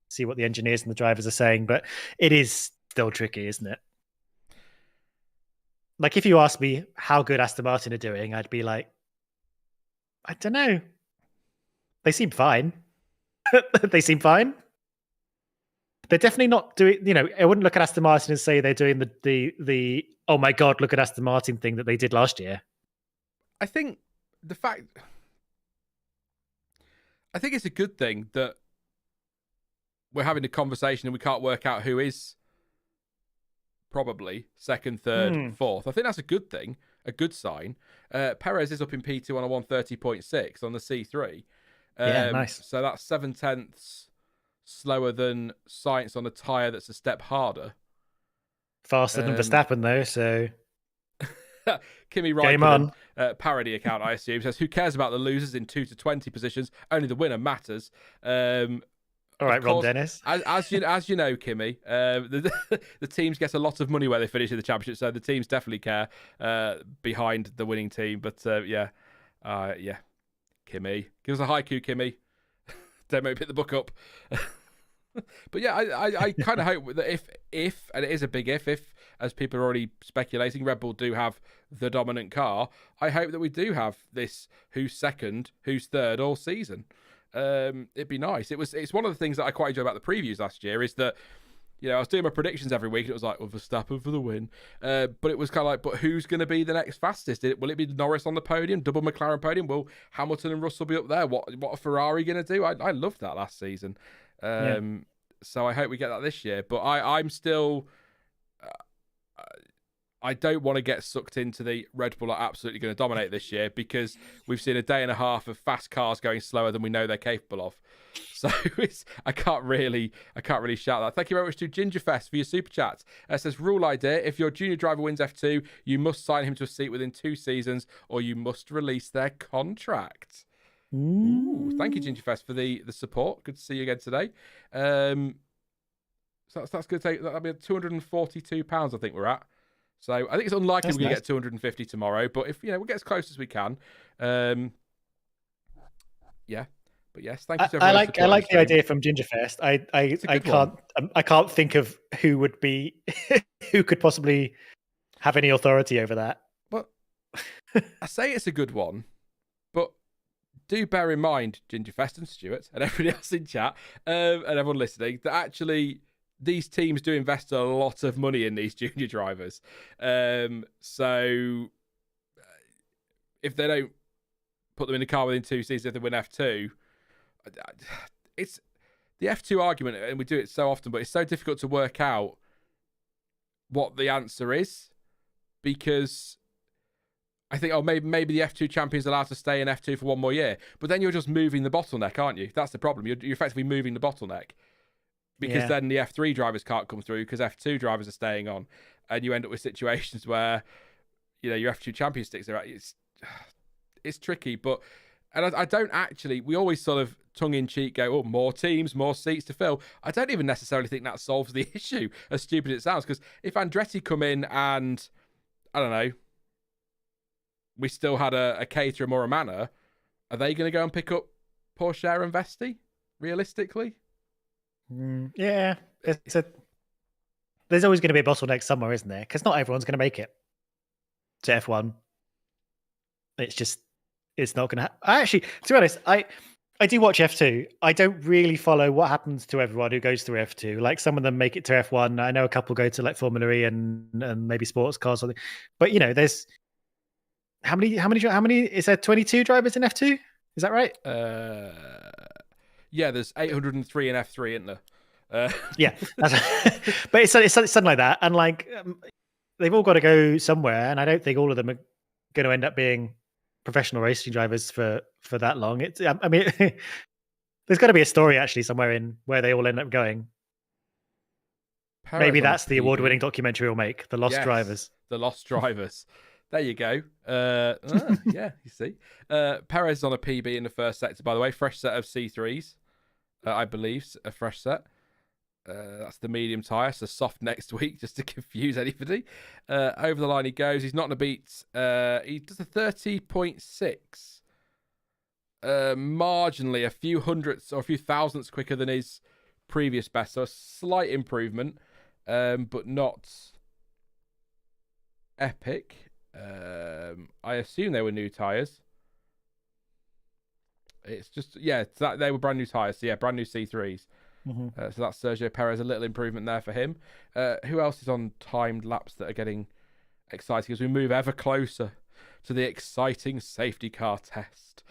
see what the engineers and the drivers are saying. But it is still tricky, isn't it? Like if you ask me how good Aston Martin are doing, I'd be like, I don't know. They seem fine. They seem fine. They're definitely not doing. You know, I wouldn't look at Aston Martin and say they're doing the oh my god, look at Aston Martin thing that they did last year. I think it's a good thing that we're having a conversation and we can't work out who is probably second, third, fourth. I think that's a good thing, a good sign. Perez is up in P2 on a 130.6 on the C3. Yeah, nice. So that's 7/10 slower than Sainz on a tyre that's a step harder. Faster than Verstappen, though, so... Kimmy Raikkonen, parody account, I assume, says, who cares about the losers in 2 to 20 positions? Only the winner matters. All right, Ron Dennis. As you know, Kimmy, the teams get a lot of money where they finish in the championship, so the teams definitely care behind the winning team. But yeah, Kimmy, give us a haiku, Kimmy. Don't make me pick the book up. But yeah, I kind of hope that if and it is a big if as people are already speculating, Red Bull do have the dominant car. I hope that we do have this who's second, who's third all season. It'd be nice. It's one of the things that I quite enjoy about the previews last year is that, you know, I was doing my predictions every week and it was like, well, Verstappen for the win. But it was kind of like, but who's going to be the next fastest? Will it be Norris on the podium, double McLaren podium? Will Hamilton and Russell be up there? What are Ferrari going to do? I loved that last season. So I hope we get that this year. But I'm still... I don't want to get sucked into the Red Bull are absolutely going to dominate this year, because we've seen a day and a half of fast cars going slower than we know they're capable of. So I can't really shout that. Thank you very much to Gingerfest for your super chat. It says, rule idea: if your junior driver wins F2, you must sign him to a seat within 2 seasons, or you must release their contract. Ooh, thank you, Gingerfest, for the support. Good to see you again today. So that's good. That'll be £242, I think we're at. So I think it's unlikely we're going to get 250 tomorrow, but if we'll get as close as we can. Yeah. But yes, thank you so much. I like the idea from Gingerfest. I can't think of who would be who could possibly have any authority over that. Well, I say it's a good one, but do bear in mind, Gingerfest and Stuart and everybody else in chat, and everyone listening, that actually these teams do invest a lot of money in these junior drivers. So if they don't put them in the car within 2 seasons, if they win F2, it's the F2 argument, and we do it so often, but it's so difficult to work out what the answer is, because I think, maybe the F2 champion's allowed to stay in F2 for 1 more year, but then you're just moving the bottleneck, aren't you? That's the problem. You're effectively moving the bottleneck, because then the F3 drivers can't come through because F2 drivers are staying on, and you end up with situations where your F2 champion sticks there. It's tricky, but. And I don't actually, we always sort of tongue-in-cheek go, more teams, more seats to fill. I don't even necessarily think that solves the issue, as stupid as it sounds, because if Andretti come in and, I don't know, we still had a Caterham or a Manor, are they going to go and pick up Porsche and Vesti, realistically? Yeah. There's always going to be a bottleneck somewhere, isn't there? Because not everyone's going to make it to F1. It's not going to happen. Actually, to be honest, I do watch F2. I don't really follow what happens to everyone who goes through F2. Like, some of them make it to F1. I know a couple go to like Formula E and maybe sports cars or something. But there's how many is there 22 drivers in F2? Is that right? Yeah, there's 803 in F3, isn't there? Yeah, but it's something like that, and like they've all got to go somewhere, and I don't think all of them are going to end up being professional racing drivers for that long. I mean, there's got to be a story actually somewhere in where they all end up going. Maybe that's the award-winning documentary we'll make, The Lost Drivers. The Lost Drivers. There you go. Yeah, you see. Perez on a PB in the first sector, by the way. Fresh set of C3s, I believe. A fresh set. That's the medium tyre, so soft next week, just to confuse anybody. Over the line he goes. He's not going to beat. He does a 30.6. Marginally, a few hundredths or a few thousandths quicker than his previous best. So a slight improvement, but not epic. I assume they were new tyres. It's just, they were brand new tyres. So brand new C3s. Mm-hmm. So that's Sergio Perez, a little improvement there for him. Who else is on timed laps that are getting exciting as we move ever closer to the exciting safety car test?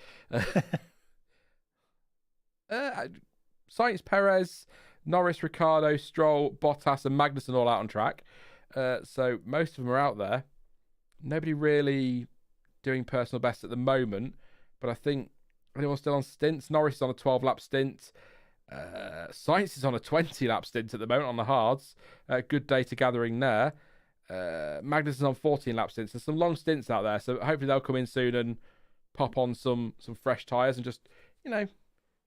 Sainz, Perez, Norris, Ricciardo, Stroll, Bottas and Magnussen all out on track. So most of them are out there. Nobody really doing personal best at the moment, but I think anyone's still on stints. Norris is on a 12-lap stint. Sainz is on a 20-lap stint at the moment on the hards. Good data gathering there. Magnus is on 14-lap stints. There's some long stints out there, so hopefully they'll come in soon and pop on some fresh tyres and just,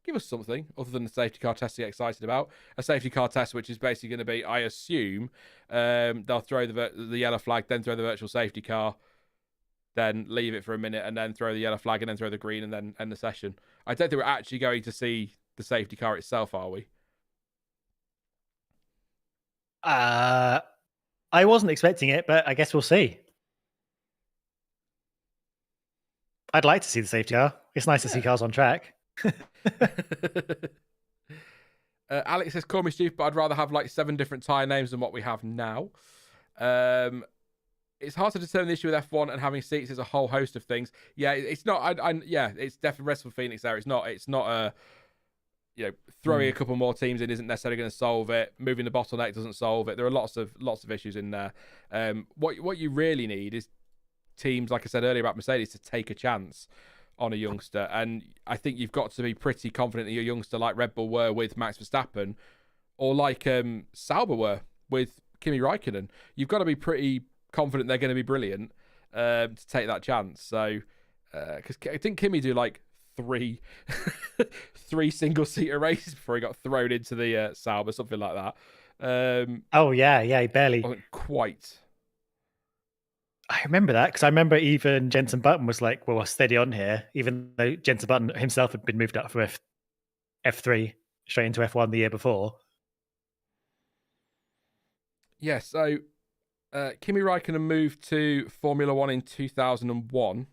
give us something other than the safety car test to get excited about. A safety car test, which is basically going to be, I assume, they'll throw the yellow flag, then throw the virtual safety car, then leave it for a minute, and then throw the yellow flag, and then throw the green, and then end the session. I don't think we're actually going to see the safety car itself, are we? I wasn't expecting it, but I guess we'll see. I'd like to see the safety car. It's nice to see cars on track. Alex says, call me stupid, but I'd rather have like 7 different tyre names than what we have now. It's hard to determine the issue with F1 and having seats is a whole host of things. Yeah, it's not. Yeah, it's definitely rest for Phoenix there. It's not a throwing a couple more teams in isn't necessarily going to solve it. Moving the bottleneck doesn't solve it. There are lots of issues in there. What you really need is teams, like I said earlier about Mercedes, to take a chance on a youngster. And I think you've got to be pretty confident that your youngster, like Red Bull were with Max Verstappen, or like Sauber were with Kimi Räikkönen. You've got to be pretty confident they're going to be brilliant to take that chance. So, because I think Kimi do like three single-seater races before he got thrown into the Sauber, something like that. Oh yeah, he barely wasn't quite. I remember that because I remember even Jenson Button was like, "Well, we're steady on here," even though Jenson Button himself had been moved up from F3 straight into F1 the year before. Yeah, so Kimi Räikkönen moved to Formula One in 2001.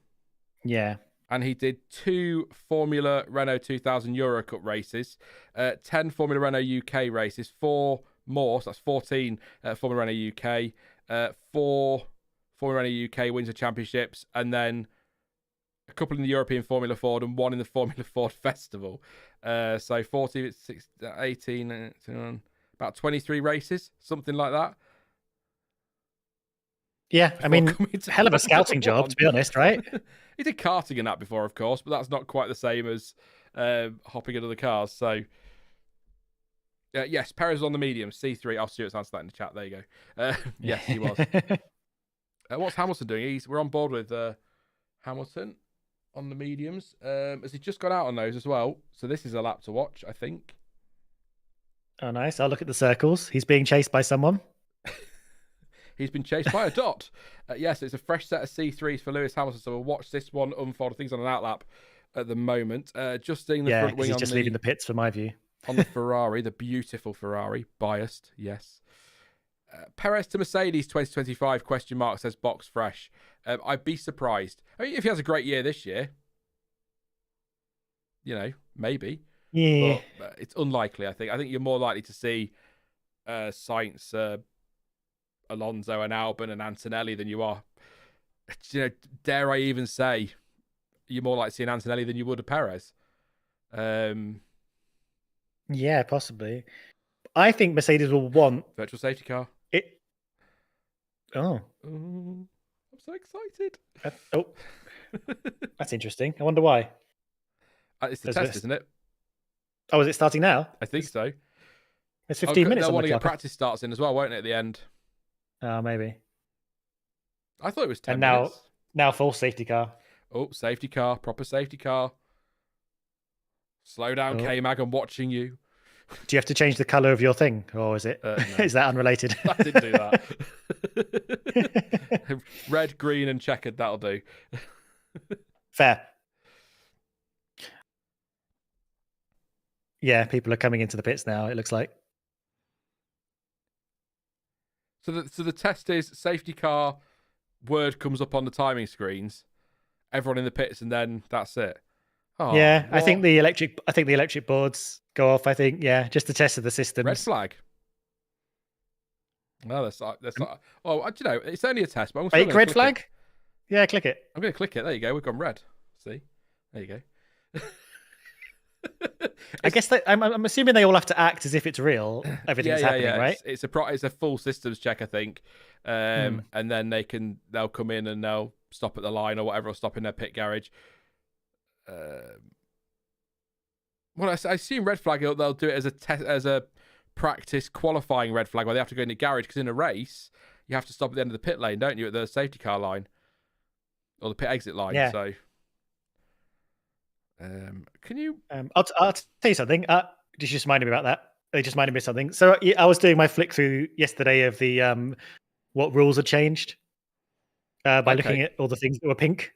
Yeah. And he did 2 Formula Renault 2000 Euro Cup races, 10 Formula Renault UK races, 4 more, so that's 14 Formula Renault UK, 4 Formula Renault UK Winter Championships, and then a couple in the European Formula Ford and 1 in the Formula Ford Festival. So 14, 16, 18, about 23 races, something like that. Yeah, I mean, hell of a scouting job, to be honest, right? He did karting in that before, of course, but that's not quite the same as hopping into the cars. So, yes, Perez was on the medium, C3. Oh, Stuart's answered that in the chat. There you go. Yes, he was. What's Hamilton doing? We're on board with Hamilton on the mediums. Has he just got out on those as well? So this is a lap to watch, I think. Oh, nice. I'll look at the circles. He's being chased by someone. He's been chased by a dot. Yes, it's a fresh set of C3s for Lewis Hamilton, so we'll watch this one unfold. I think it's on an outlap at the moment. Just seeing the front wing he's just leaving the pits, for my view. On the Ferrari, the beautiful Ferrari. Biased, yes. Perez to Mercedes 2025, ? Says box fresh. I'd be surprised. I mean, if he has a great year this year, maybe. Yeah. But it's unlikely, I think. I think you're more likely to see Sainz, Alonso and Albon and Antonelli than you are. Dare I even say you're more likely to see an Antonelli than you would a Perez. Yeah, possibly. I think Mercedes will want virtual safety car. I'm so excited. That's interesting. I wonder why. It's the test, isn't it? Oh, is it starting now? I think so. It's 15 minutes. They'll want to get practice starts in as well, won't it, at the end? Oh, maybe. I thought it was 10 and minutes. Now full safety car. Oh, safety car. Proper safety car. Slow down, K-Mag. I'm watching you. Do you have to change the colour of your thing? Or is it? No. Is that unrelated? I didn't do that. Red, green and checkered. That'll do. Fair. Yeah, people are coming into the pits now, it looks like. So the test is safety car, word comes up on the timing screens, everyone in the pits, and then that's it. Oh, yeah, what? I think the electric boards go off. I think, just to test of the systems. Red flag. No, that's like. Oh, it's only a test, but I'm fake red flag. Yeah, click it. I'm going to click it. There you go. We've gone red. See, there you go. I guess I'm assuming they all have to act as if it's real. Everything's happening, right? It's a full systems check, I think, and then they'll come in and they'll stop at the line or whatever, or stop in their pit garage. Well, I assume red flag. They'll do it as a practice qualifying red flag, where they have to go in the garage, because in a race you have to stop at the end of the pit lane, don't you, at the safety car line or the pit exit line? Yeah. So. Can you? I'll tell you something. Just reminded me about that. They just reminded me of something. So I was doing my flick through yesterday of the what rules are changed by looking at all the things that were pink.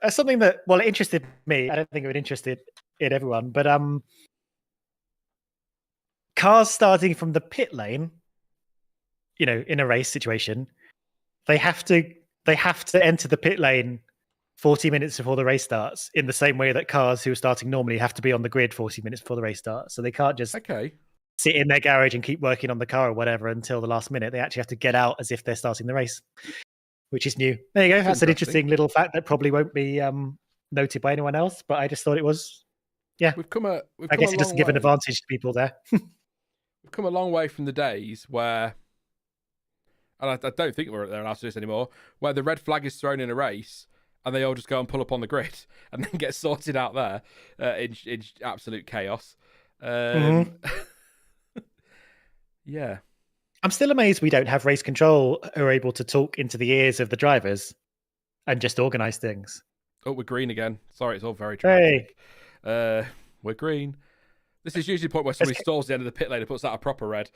Something that it interested me. I don't think it would interest everyone, but cars starting from the pit lane in a race situation, they have to enter the pit lane 40 minutes before the race starts, in the same way that cars who are starting normally have to be on the grid 40 minutes before the race starts. So they can't just sit in their garage and keep working on the car or whatever until the last minute. They actually have to get out as if they're starting the race, which is new. There you go. That's an interesting little fact that probably won't be noted by anyone else, but I just thought it was, I guess it doesn't give an advantage to people there. We've come a long way from the days where, and I don't think we're allowed to do this anymore, where the red flag is thrown in a race and they all just go and pull up on the grid and then get sorted out there in absolute chaos. Yeah. I'm still amazed we don't have race control who are able to talk into the ears of the drivers and just organise things. Oh, we're green again. Sorry, it's all very dramatic. Hey. We're green. This is usually the point where somebody stalls the end of the pit lane and puts out a proper red.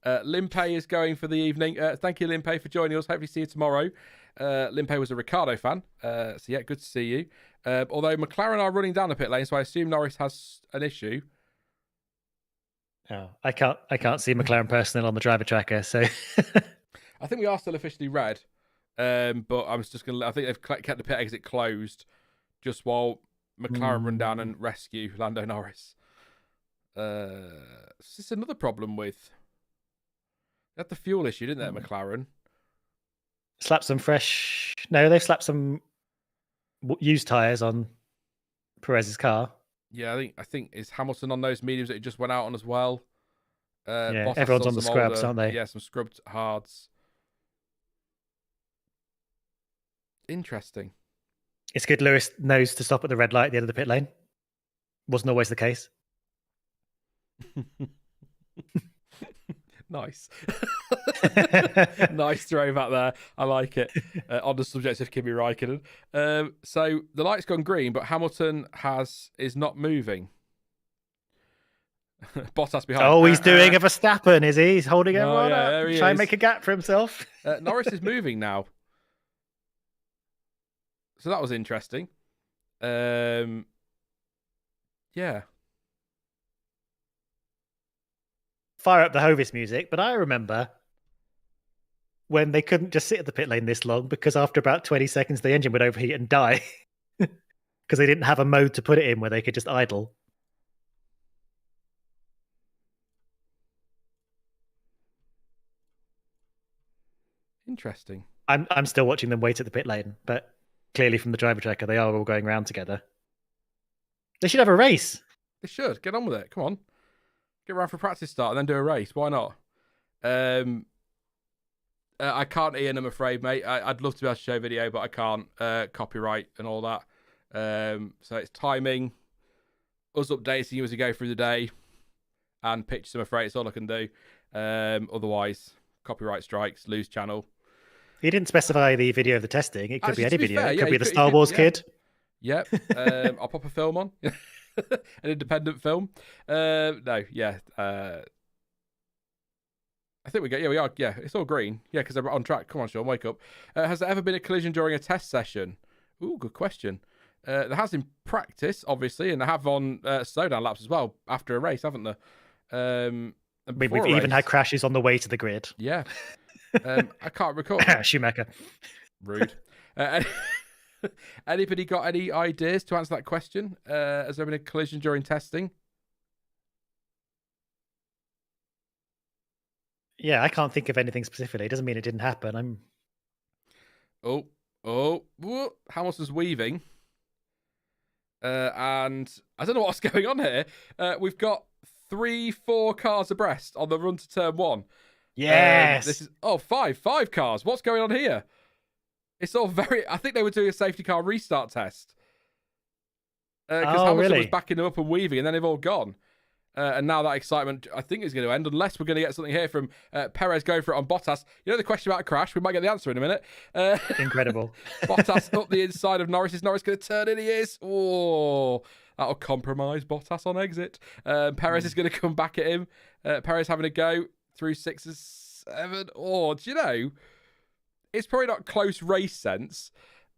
Limpe is going for the evening. Thank you, Limpe, for joining us. Hopefully see you tomorrow. Limpe was a Ricciardo fan. So yeah, good to see you. Although McLaren are running down the pit lane, so I assume Norris has an issue. Oh, I can't see McLaren personnel on the driver tracker, so I think we are still officially red. But I think they've kept the pit exit closed just while McLaren run down and rescue Lando Norris. This is another problem with. They had the fuel issue, didn't they, McLaren? Slapped some fresh. No, they've slapped some used tyres on Perez's car. Yeah, I think is Hamilton on those mediums that he just went out on as well. Yeah, everyone's on the scrubs, aren't they? Yeah, some scrubbed hards. Interesting. It's good Lewis knows to stop at the red light at the end of the pit lane. Wasn't always the case. Nice. Nice throwback there. I like it. On the subject of Kimi Räikkönen. So the light's gone green, but Hamilton is not moving. Bottas behind. Oh, he's doing a Verstappen, is he? He's holding everyone up. Try and make a gap for himself. Norris is moving now. So that was interesting. Yeah. Fire up the Hovis music, but I remember when they couldn't just sit at the pit lane this long because after about 20 seconds the engine would overheat and die because they didn't have a mode to put it in where they could just idle. Interesting. I'm still watching them wait at the pit lane, but clearly from the driver tracker they are all going round together. They should have a race. They should. Get on with it. Come on. Get around for practice start and then do a race. Why not? I can't, Ian, I'm afraid, mate. I'd love to be able to show video, but I can't. Copyright and all that. So it's timing, us updating you as we go through the day, and pictures, I'm afraid. It's all I can do. Otherwise, copyright strikes, lose channel. He didn't specify the video of the testing. It could be any video. It could be the Star Wars kid. Yep. I'll pop a film on. An independent film. No, yeah. I think we are. Yeah, it's all green. Yeah, because they're on track. Come on, Sean, wake up. Has there ever been a collision during a test session? Ooh, good question. There has in practice, obviously, and they have on slowdown laps as well after a race, haven't they? We've even had crashes on the way to the grid. Yeah. I can't recall. Schumacher. Rude. Anybody got any ideas to answer that question? Has there been a collision during testing? Yeah, I can't think of anything specifically. It doesn't mean it didn't happen. Hamilton's weaving. And I don't know what's going on here. We've got 3-4 cars abreast on the run to turn one. Yes. This is five cars. What's going on here? It's all I think they were doing a safety car restart test. Because Hamilton was backing them up and weaving, and then they've all gone. And now that excitement, I think, is going to end, unless we're going to get something here from Perez going for it on Bottas. You know the question about a crash? We might get the answer in a minute. Incredible. Bottas up the inside of Norris. Is Norris going to turn in? He is. Oh, that'll compromise Bottas on exit. Perez is going to come back at him. Perez having a go through 6 or 7. Oh, do you know? It's probably not close race sense,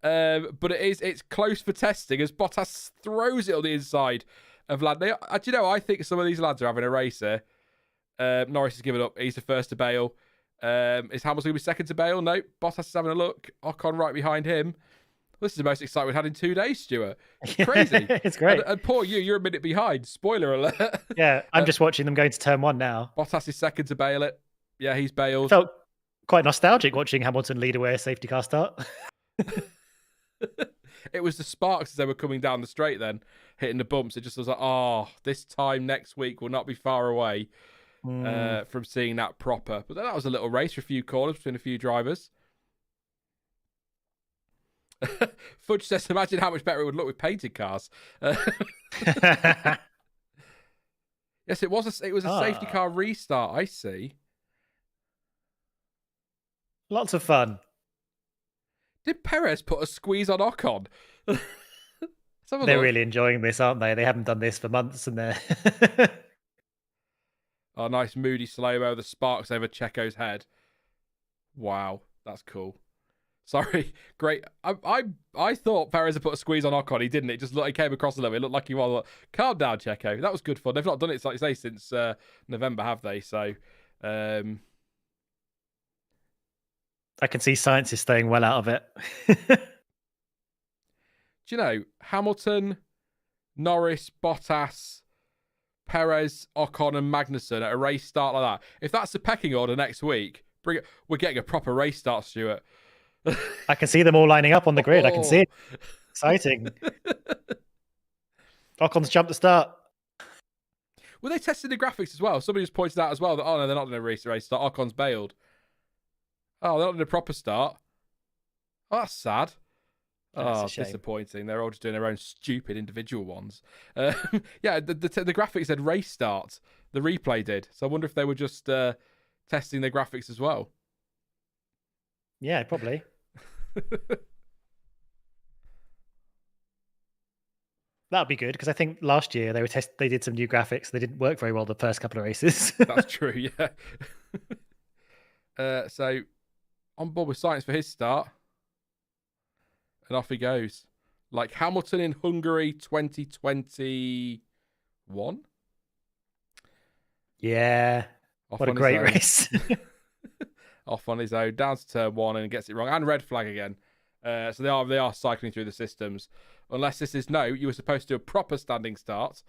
but it's close for testing as Bottas throws it on the inside of Lando. Do you know, I think some of these lads are having a race here. Norris has given up. He's the first to bail. Is Hamilton going to be second to bail? No. Bottas is having a look. Ocon right behind him. This is the most excitement we've had in 2 days, Stuart. It's crazy. It's great. And poor you're a minute behind. Spoiler alert. Yeah, I'm just watching them going to turn 1 now. Bottas is second to bail it. Yeah, he's bailed. Felt quite nostalgic watching Hamilton lead away a safety car start. It was the sparks as they were coming down the straight then, hitting the bumps. It just was like, oh, this time next week will not be far away from seeing that proper. But then that was a little race for a few corners between a few drivers. Fudge says, imagine how much better it would look with painted cars. Yes, it was a safety car restart, I see. Lots of fun. Did Perez put a squeeze on Ocon? They're really enjoying this, aren't they? They haven't done this for months, and they're... Oh, nice moody slow-mo, the sparks over Checo's head. Wow, that's cool. Sorry, great. I thought Perez had put a squeeze on Ocon. He didn't. It just looked, he came across a little bit. It looked like he was. Calm down, Checo. That was good fun. They've not done it, like you say, since November, have they? So, I can see science is staying well out of it. Do you know, Hamilton, Norris, Bottas, Perez, Ocon, and Magnussen at a race start like that? If that's the pecking order next week, bring it. We're getting a proper race start, Stuart. I can see them all lining up on the grid. I can see it. Exciting. Ocon's jumped the start. Were they testing the graphics as well? Somebody just pointed out as well that, oh no, they're not in a race start. Ocon's bailed. Oh, they're not in a proper start. Oh, that's sad. Oh, disappointing. They're all just doing their own stupid individual ones. Yeah, the graphics said race start. The replay did. So I wonder if they were just testing their graphics as well. Yeah, probably. That'd be good, because I think last year they did some new graphics. They didn't work very well the first couple of races. That's true, yeah. So on board with science for his start. And off he goes. Like Hamilton in Hungary 2021. Yeah. What a great race. Off on his own, down to turn 1 and gets it wrong. And red flag again. So they are cycling through the systems. Unless this is you were supposed to do a proper standing start.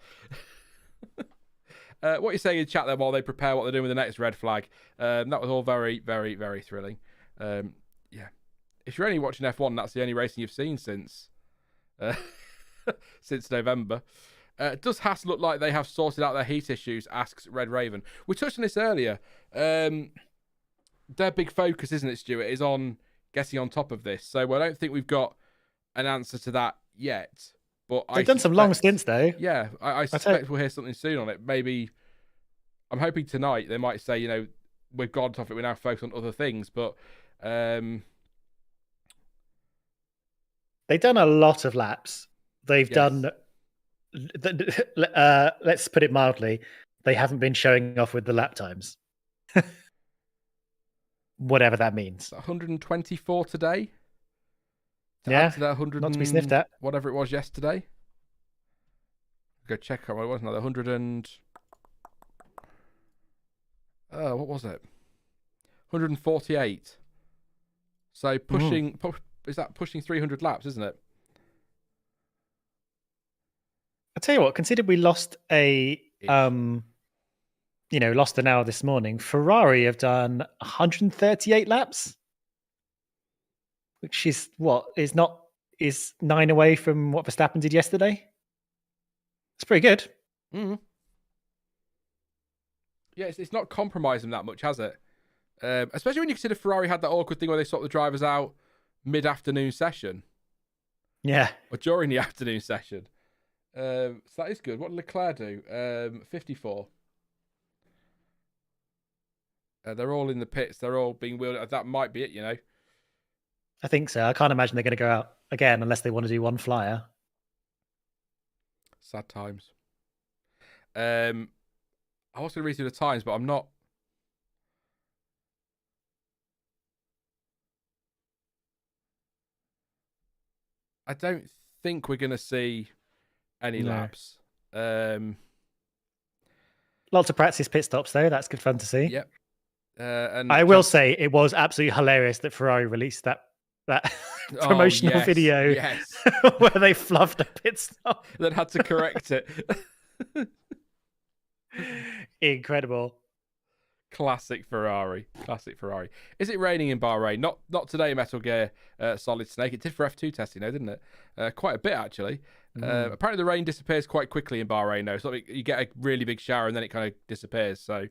What are you saying in chat there while they prepare what they're doing with the next red flag? That was all very, very, very thrilling. Yeah. If you're only watching F1, that's the only racing you've seen since November. Does Haas look like they have sorted out their heat issues? Asks Red Raven. We touched on this earlier. Their big focus, isn't it, Stuart, is on getting on top of this. So I don't think we've got an answer to that yet. But they've done some long stints, though. Yeah, I suspect we'll hear something soon on it. Maybe, I'm hoping tonight they might say, we've got on top of it, we're now focused on other things. But they've done a lot of laps. They've done, let's put it mildly, they haven't been showing off with the lap times. Whatever that means. 124 today? Yeah, to that 100 not to be sniffed at. Whatever it was yesterday. Go check out what it was now. 100 and... what was it? 148. So pushing... Is that pushing 300 laps, isn't it? I'll tell you what, consider we lost lost an hour this morning. Ferrari have done 138 laps, which is is 9 away from what Verstappen did yesterday. It's pretty good. Mm. Yeah, it's not compromising that much, has it? Especially when you consider Ferrari had that awkward thing where they swapped the drivers out mid-afternoon session. Yeah. Or during the afternoon session. So that is good. What did Leclerc do? 54. They're all in the pits. They're all being wheeled. That might be it, I think so. I can't imagine they're going to go out again unless they want to do one flyer. Sad times. I was going to read through the times, but I'm not. I don't think we're going to see any laps. Lots of practice pit stops though. That's good fun to see. Yep. And I will say it was absolutely hilarious that Ferrari released that promotional video yes. where they fluffed a pit stop. Then had to correct it. Incredible. Classic Ferrari. Is it raining in Bahrain? Not today, Metal Gear Solid Snake. It did for F2 testing, though, didn't it? Quite a bit, actually. Apparently, the rain disappears quite quickly in Bahrain, though. So you get a really big shower and then it kind of disappears. So,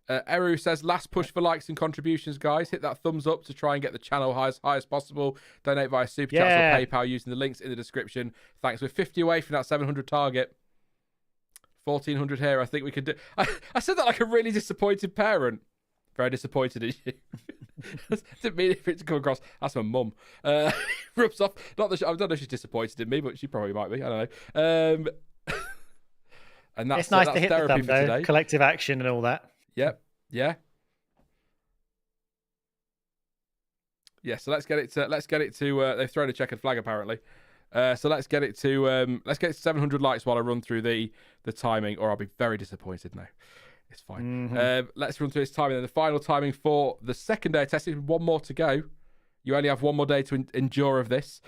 Eru says, last push for likes and contributions, guys. Hit that thumbs up to try and get the channel high as possible. Donate via Super Chats or PayPal using the links in the description. Thanks. We're 50 away from that 700 target. 1,400 here. I think we could do. I said that like a really disappointed parent. Very disappointed in you. Didn't mean for it to come across. That's my mum. Rubs off. I don't know if she's disappointed in me, but she probably might be. I don't know. And that's it's nice that's to hit the thumb, though. Today. Collective action and all that. Yep. Yeah. Yeah. So let's get it to. They've thrown a checkered flag apparently. So let's get it to 700 likes while I run through the timing, or I'll be very disappointed. No, it's fine. Let's run through this timing. And the final timing for the second day of testing. One more to go. You only have one more day to endure of this.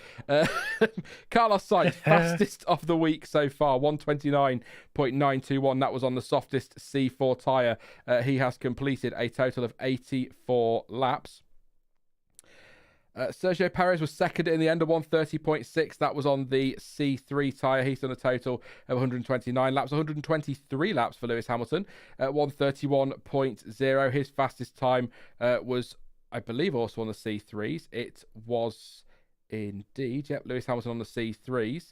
Carlos Sainz, fastest of the week so far, 129.921. That was on the softest C4 tyre. He has completed a total of 84 laps. Sergio Perez was second in the end of 130.6. That was on the C3 tyre. He's done a total of 129 laps. 123 laps for Lewis Hamilton at 131.0. His fastest time was, I believe, also on the C3s. It was indeed, yep, Lewis Hamilton on the C3s.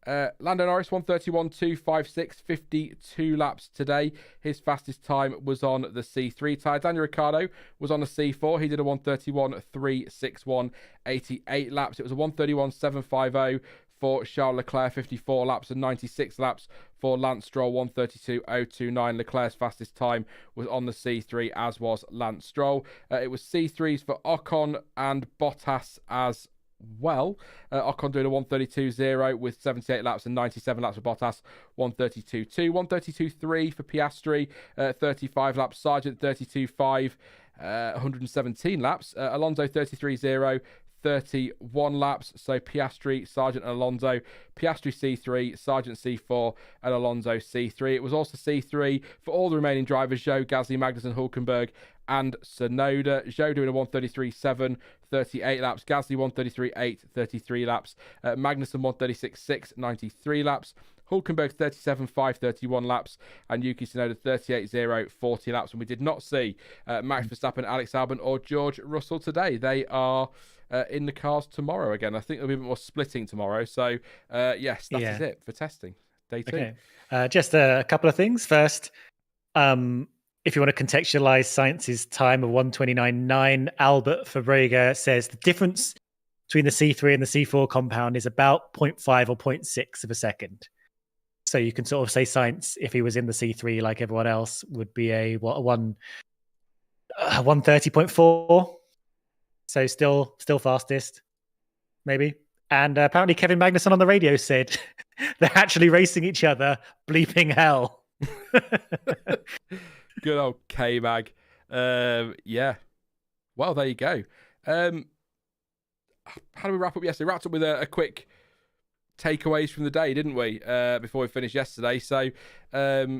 Lando Norris, 131.256, 52 laps today. His fastest time was on the C3 tyre. Daniel Ricciardo was on the C4. He did a 131.361, 88 laps. It was a 131.750 for Charles Leclerc, 54 laps, and 96 laps for Lance Stroll, 132.029. Leclerc's fastest time was on the C3, as was Lance Stroll. It was C3s for Ocon and Bottas as well. Ocon doing a 132.0 with 78 laps and 97 laps for Bottas, 132.2, 132.3 for Piastri, 35 laps, Sargent 32.5, 117 laps, Alonso 33.0, 31 laps. So Piastri, Sargent and Alonso. Piastri C3, Sargent C4 and Alonso C3. It was also C3 for all the remaining drivers: Zhou, Gasly, Magnussen, Hulkenberg and Sonoda. Zhou doing a 133.7, 38 laps. Gasly 133.8, 33 laps. Magnussen 136.6, 93 laps. Hulkenberg 37.5, 31 laps. And Yuki Tsunoda 38.0, 40 laps. And we did not see Max Verstappen, Alex Albon or George Russell today. They are in the cars tomorrow again. I think there'll be a bit more splitting tomorrow. So, yes, that is it for testing. Day 2. Okay. Just a couple of things. First, if you want to contextualize Sainz's time of 129.9, Albert Fabrega says the difference between the C3 and the C4 compound is about 0.5 or 0.6 of a second. So you can sort of say Sainz, if he was in the C3 like everyone else, would be a 130.4. So still fastest, maybe. And apparently Kevin Magnussen on the radio said they're actually racing each other, bleeping hell. Good old K-Mag. Yeah. Well, there you go. How do we wrap up yesterday? Wrapped up with a quick takeaways from the day, didn't we? Before we finished yesterday. So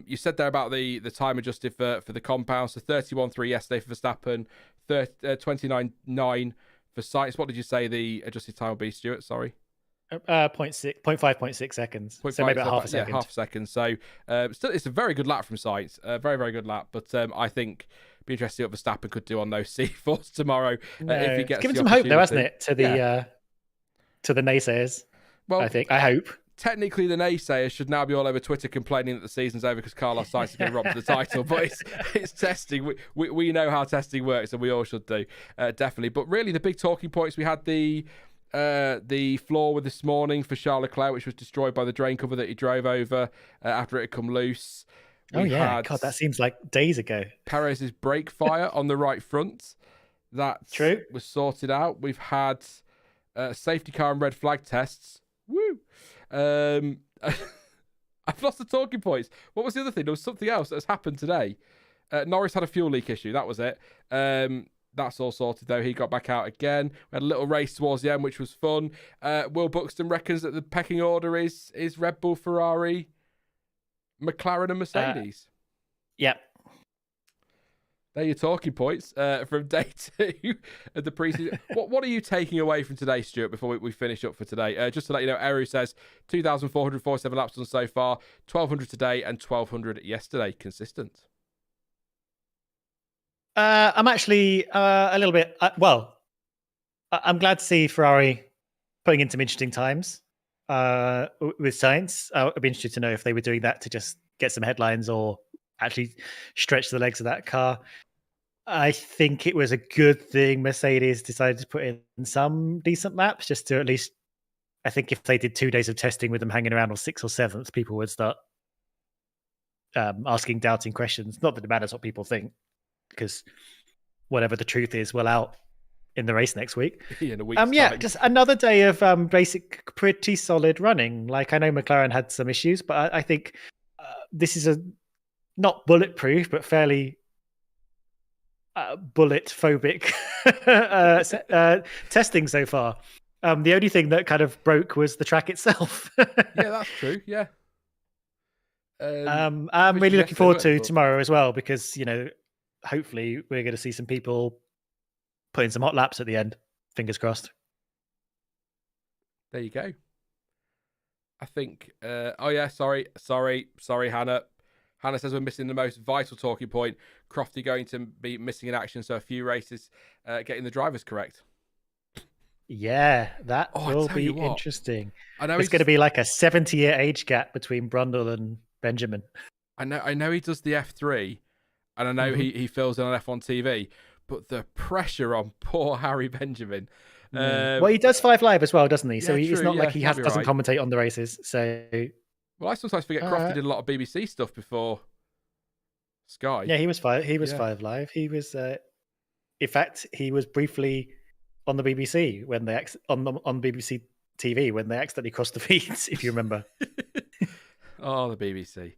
you said there about the time adjusted for the compound. So 31.3 yesterday for Verstappen, 29.9 for Sainz. What did you say the adjusted time will be, Stuart? Sorry. 0.6 seconds. So maybe about half a second. Yeah, half a second. So still, it's a very good lap from Sainz. Very, very good lap. But I think it'd be interesting what Verstappen could do on those C4s tomorrow. If he gets given some hope, though, hasn't it, to the naysayers? Well, I hope. Technically, the naysayers should now be all over Twitter complaining that the season's over because Carlos Sainz is going to rob the title. But it's testing. We know how testing works, and we all should do, definitely. But really, the big talking points, we had the floor with this morning for Charles Leclerc, which was destroyed by the drain cover that he drove over after it had come loose. God, that seems like days ago. Perez's brake fire on the right front. That was sorted out. We've had safety car and red flag tests. Woo! I've lost the talking points. What was the other thing? There was something else that has happened today. Norris had a fuel leak issue. That was it. That's all sorted, though. He got back out again. We had a little race towards the end, which was fun. Will Buxton reckons that the pecking order is Red Bull, Ferrari, McLaren and Mercedes. Yeah. There are your talking points from day 2 of the preseason. What are you taking away from today, Stuart, before we finish up for today? Just to let you know, Eru says 2,447 laps done so far, 1,200 today and 1,200 yesterday. Consistent. I'm actually a little bit... I'm glad to see Ferrari putting in some interesting times with science. I'd be interested to know if they were doing that to just get some headlines or actually stretch the legs of that car. I think it was a good thing Mercedes decided to put in some decent laps, just to at least... I think if they did 2 days of testing with them hanging around on 6th or 7th, people would start asking doubting questions. Not that it matters what people think, because whatever the truth is will out in the race next week. In a week's time. Just another day of basic, pretty solid running. Like, I know McLaren had some issues, but I think this is a not bulletproof, but fairly bullet-phobic testing so far. The only thing that kind of broke was the track itself. Yeah, that's true. Yeah. I'm really looking forward to tomorrow as well, because, hopefully we're going to see some people putting some hot laps at the end. Fingers crossed. There you go. I think, sorry, Hannah. Hannah says we're missing the most vital talking point. Crofty going to be missing in action, so a few races getting the drivers correct. Yeah, that will be interesting. I know it's going to be like a 70-year age gap between Brundle and Benjamin. I know he does the F3, and I know he fills in on F1 TV, but the pressure on poor Harry Benjamin. Well, he does 5 Live as well, doesn't he? So it's not like he doesn't right. commentate on the races. So, well, I sometimes forget Crofty did a lot of BBC stuff before Sky. Yeah, he was 5. He was 5 Live. He was, in fact, he was briefly on the BBC when they on BBC TV when they accidentally crossed the feeds. If you remember. Oh, the BBC.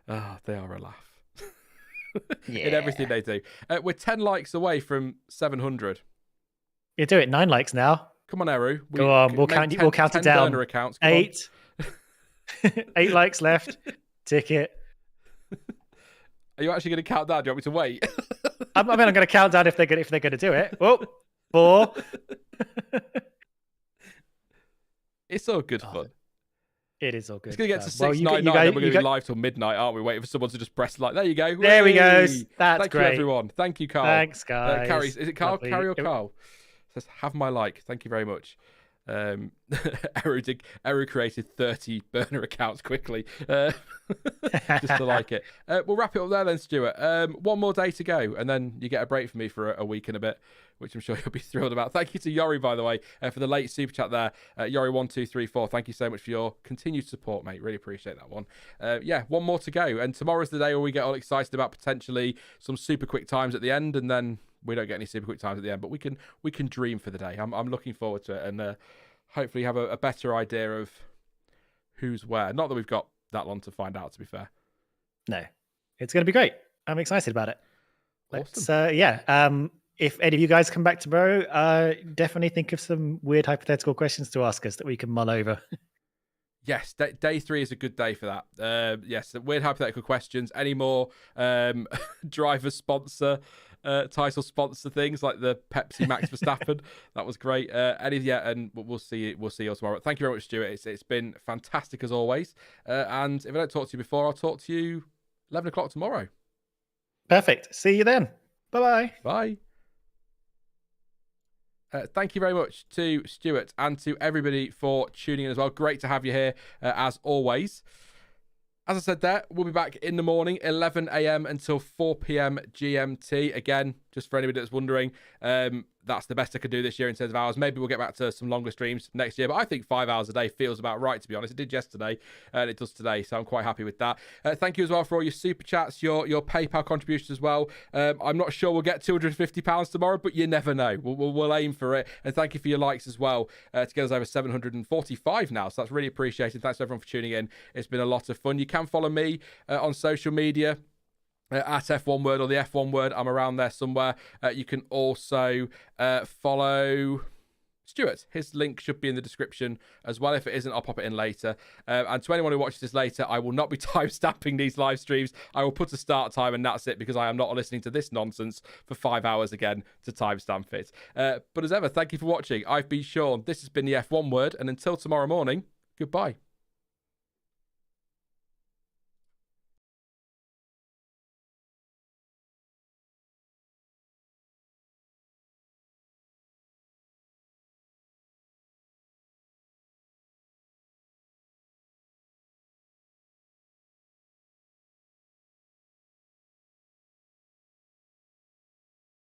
Oh, they are a laugh. In everything they do. We're 10 likes away from 700. You do it 9 likes now. Come on, Eru. Go on, we'll count it down. Burner accounts. 8. 8 likes left. Ticket. Are you actually going to count down? Do you want me to wait? I'm going to count down if they're going to do it. Oh, 4. It's all good fun. It is all good. It's going to get to 699, then we're going to be live till midnight, aren't we? Waiting for someone to just press like. There you go. There we go. That's Thank great. You, everyone. Thank you, Carl. Thanks, guys. Carrie, is it Carl? Lovely. Carrie or Carl? Says, have my like. Thank you very much. Eru created 30 burner accounts quickly just to like it. We'll wrap it up there then, Stuart. One more day to go, and then you get a break from me for a week and a bit, which I'm sure you'll be thrilled about. Thank you to Yori, by the way, for the late super chat there. Yori1234, thank you so much for your continued support, mate. Really appreciate that one. One more to go, and tomorrow's the day where we get all excited about potentially some super quick times at the end, and then we don't get any super quick times at the end, but we can dream for the day. I'm looking forward to it, and hopefully have a better idea of who's where. Not that we've got that long to find out, to be fair. No, it's going to be great. I'm excited about it. Awesome. If any of you guys come back tomorrow, definitely think of some weird hypothetical questions to ask us that we can mull over. Yes, day 3 is a good day for that. Yes, weird hypothetical questions. Any more driver sponsor, title sponsor things like the Pepsi Max Verstappen? That was great. And we'll see you tomorrow. Thank you very much, Stuart. It's been fantastic as always. And if I don't talk to you before, I'll talk to you 11 o'clock tomorrow. Perfect. See you then. Bye-bye. Bye. Thank you very much to Stuart and to everybody for tuning in as well. Great to have you here, as always. As I said there, we'll be back in the morning, 11 a.m. until 4 p.m. GMT. Again, just for anybody that's wondering, that's the best I could do this year in terms of hours. Maybe we'll get back to some longer streams next year, but I think 5 hours a day feels about right, to be honest. It did yesterday, and it does today, so I'm quite happy with that. Thank you as well for all your super chats, your PayPal contributions as well. I'm not sure we'll get £250 tomorrow, but you never know. We'll aim for it. And thank you for your likes as well to get us over 745 now, so that's really appreciated. Thanks everyone for tuning in. It's been a lot of fun. You can follow me on social media at F1 Word or the F1 Word. I'm around there somewhere. You can also follow Stuart. His link should be in the description as well. If it isn't, I'll pop it in later. And to anyone who watches this later, I will not be time-stamping these live streams. I will put a start time and that's it, because I am not listening to this nonsense for 5 hours again to timestamp it. But as ever, thank you for watching. I've been Sean. This has been the F1 Word. And until tomorrow morning, goodbye.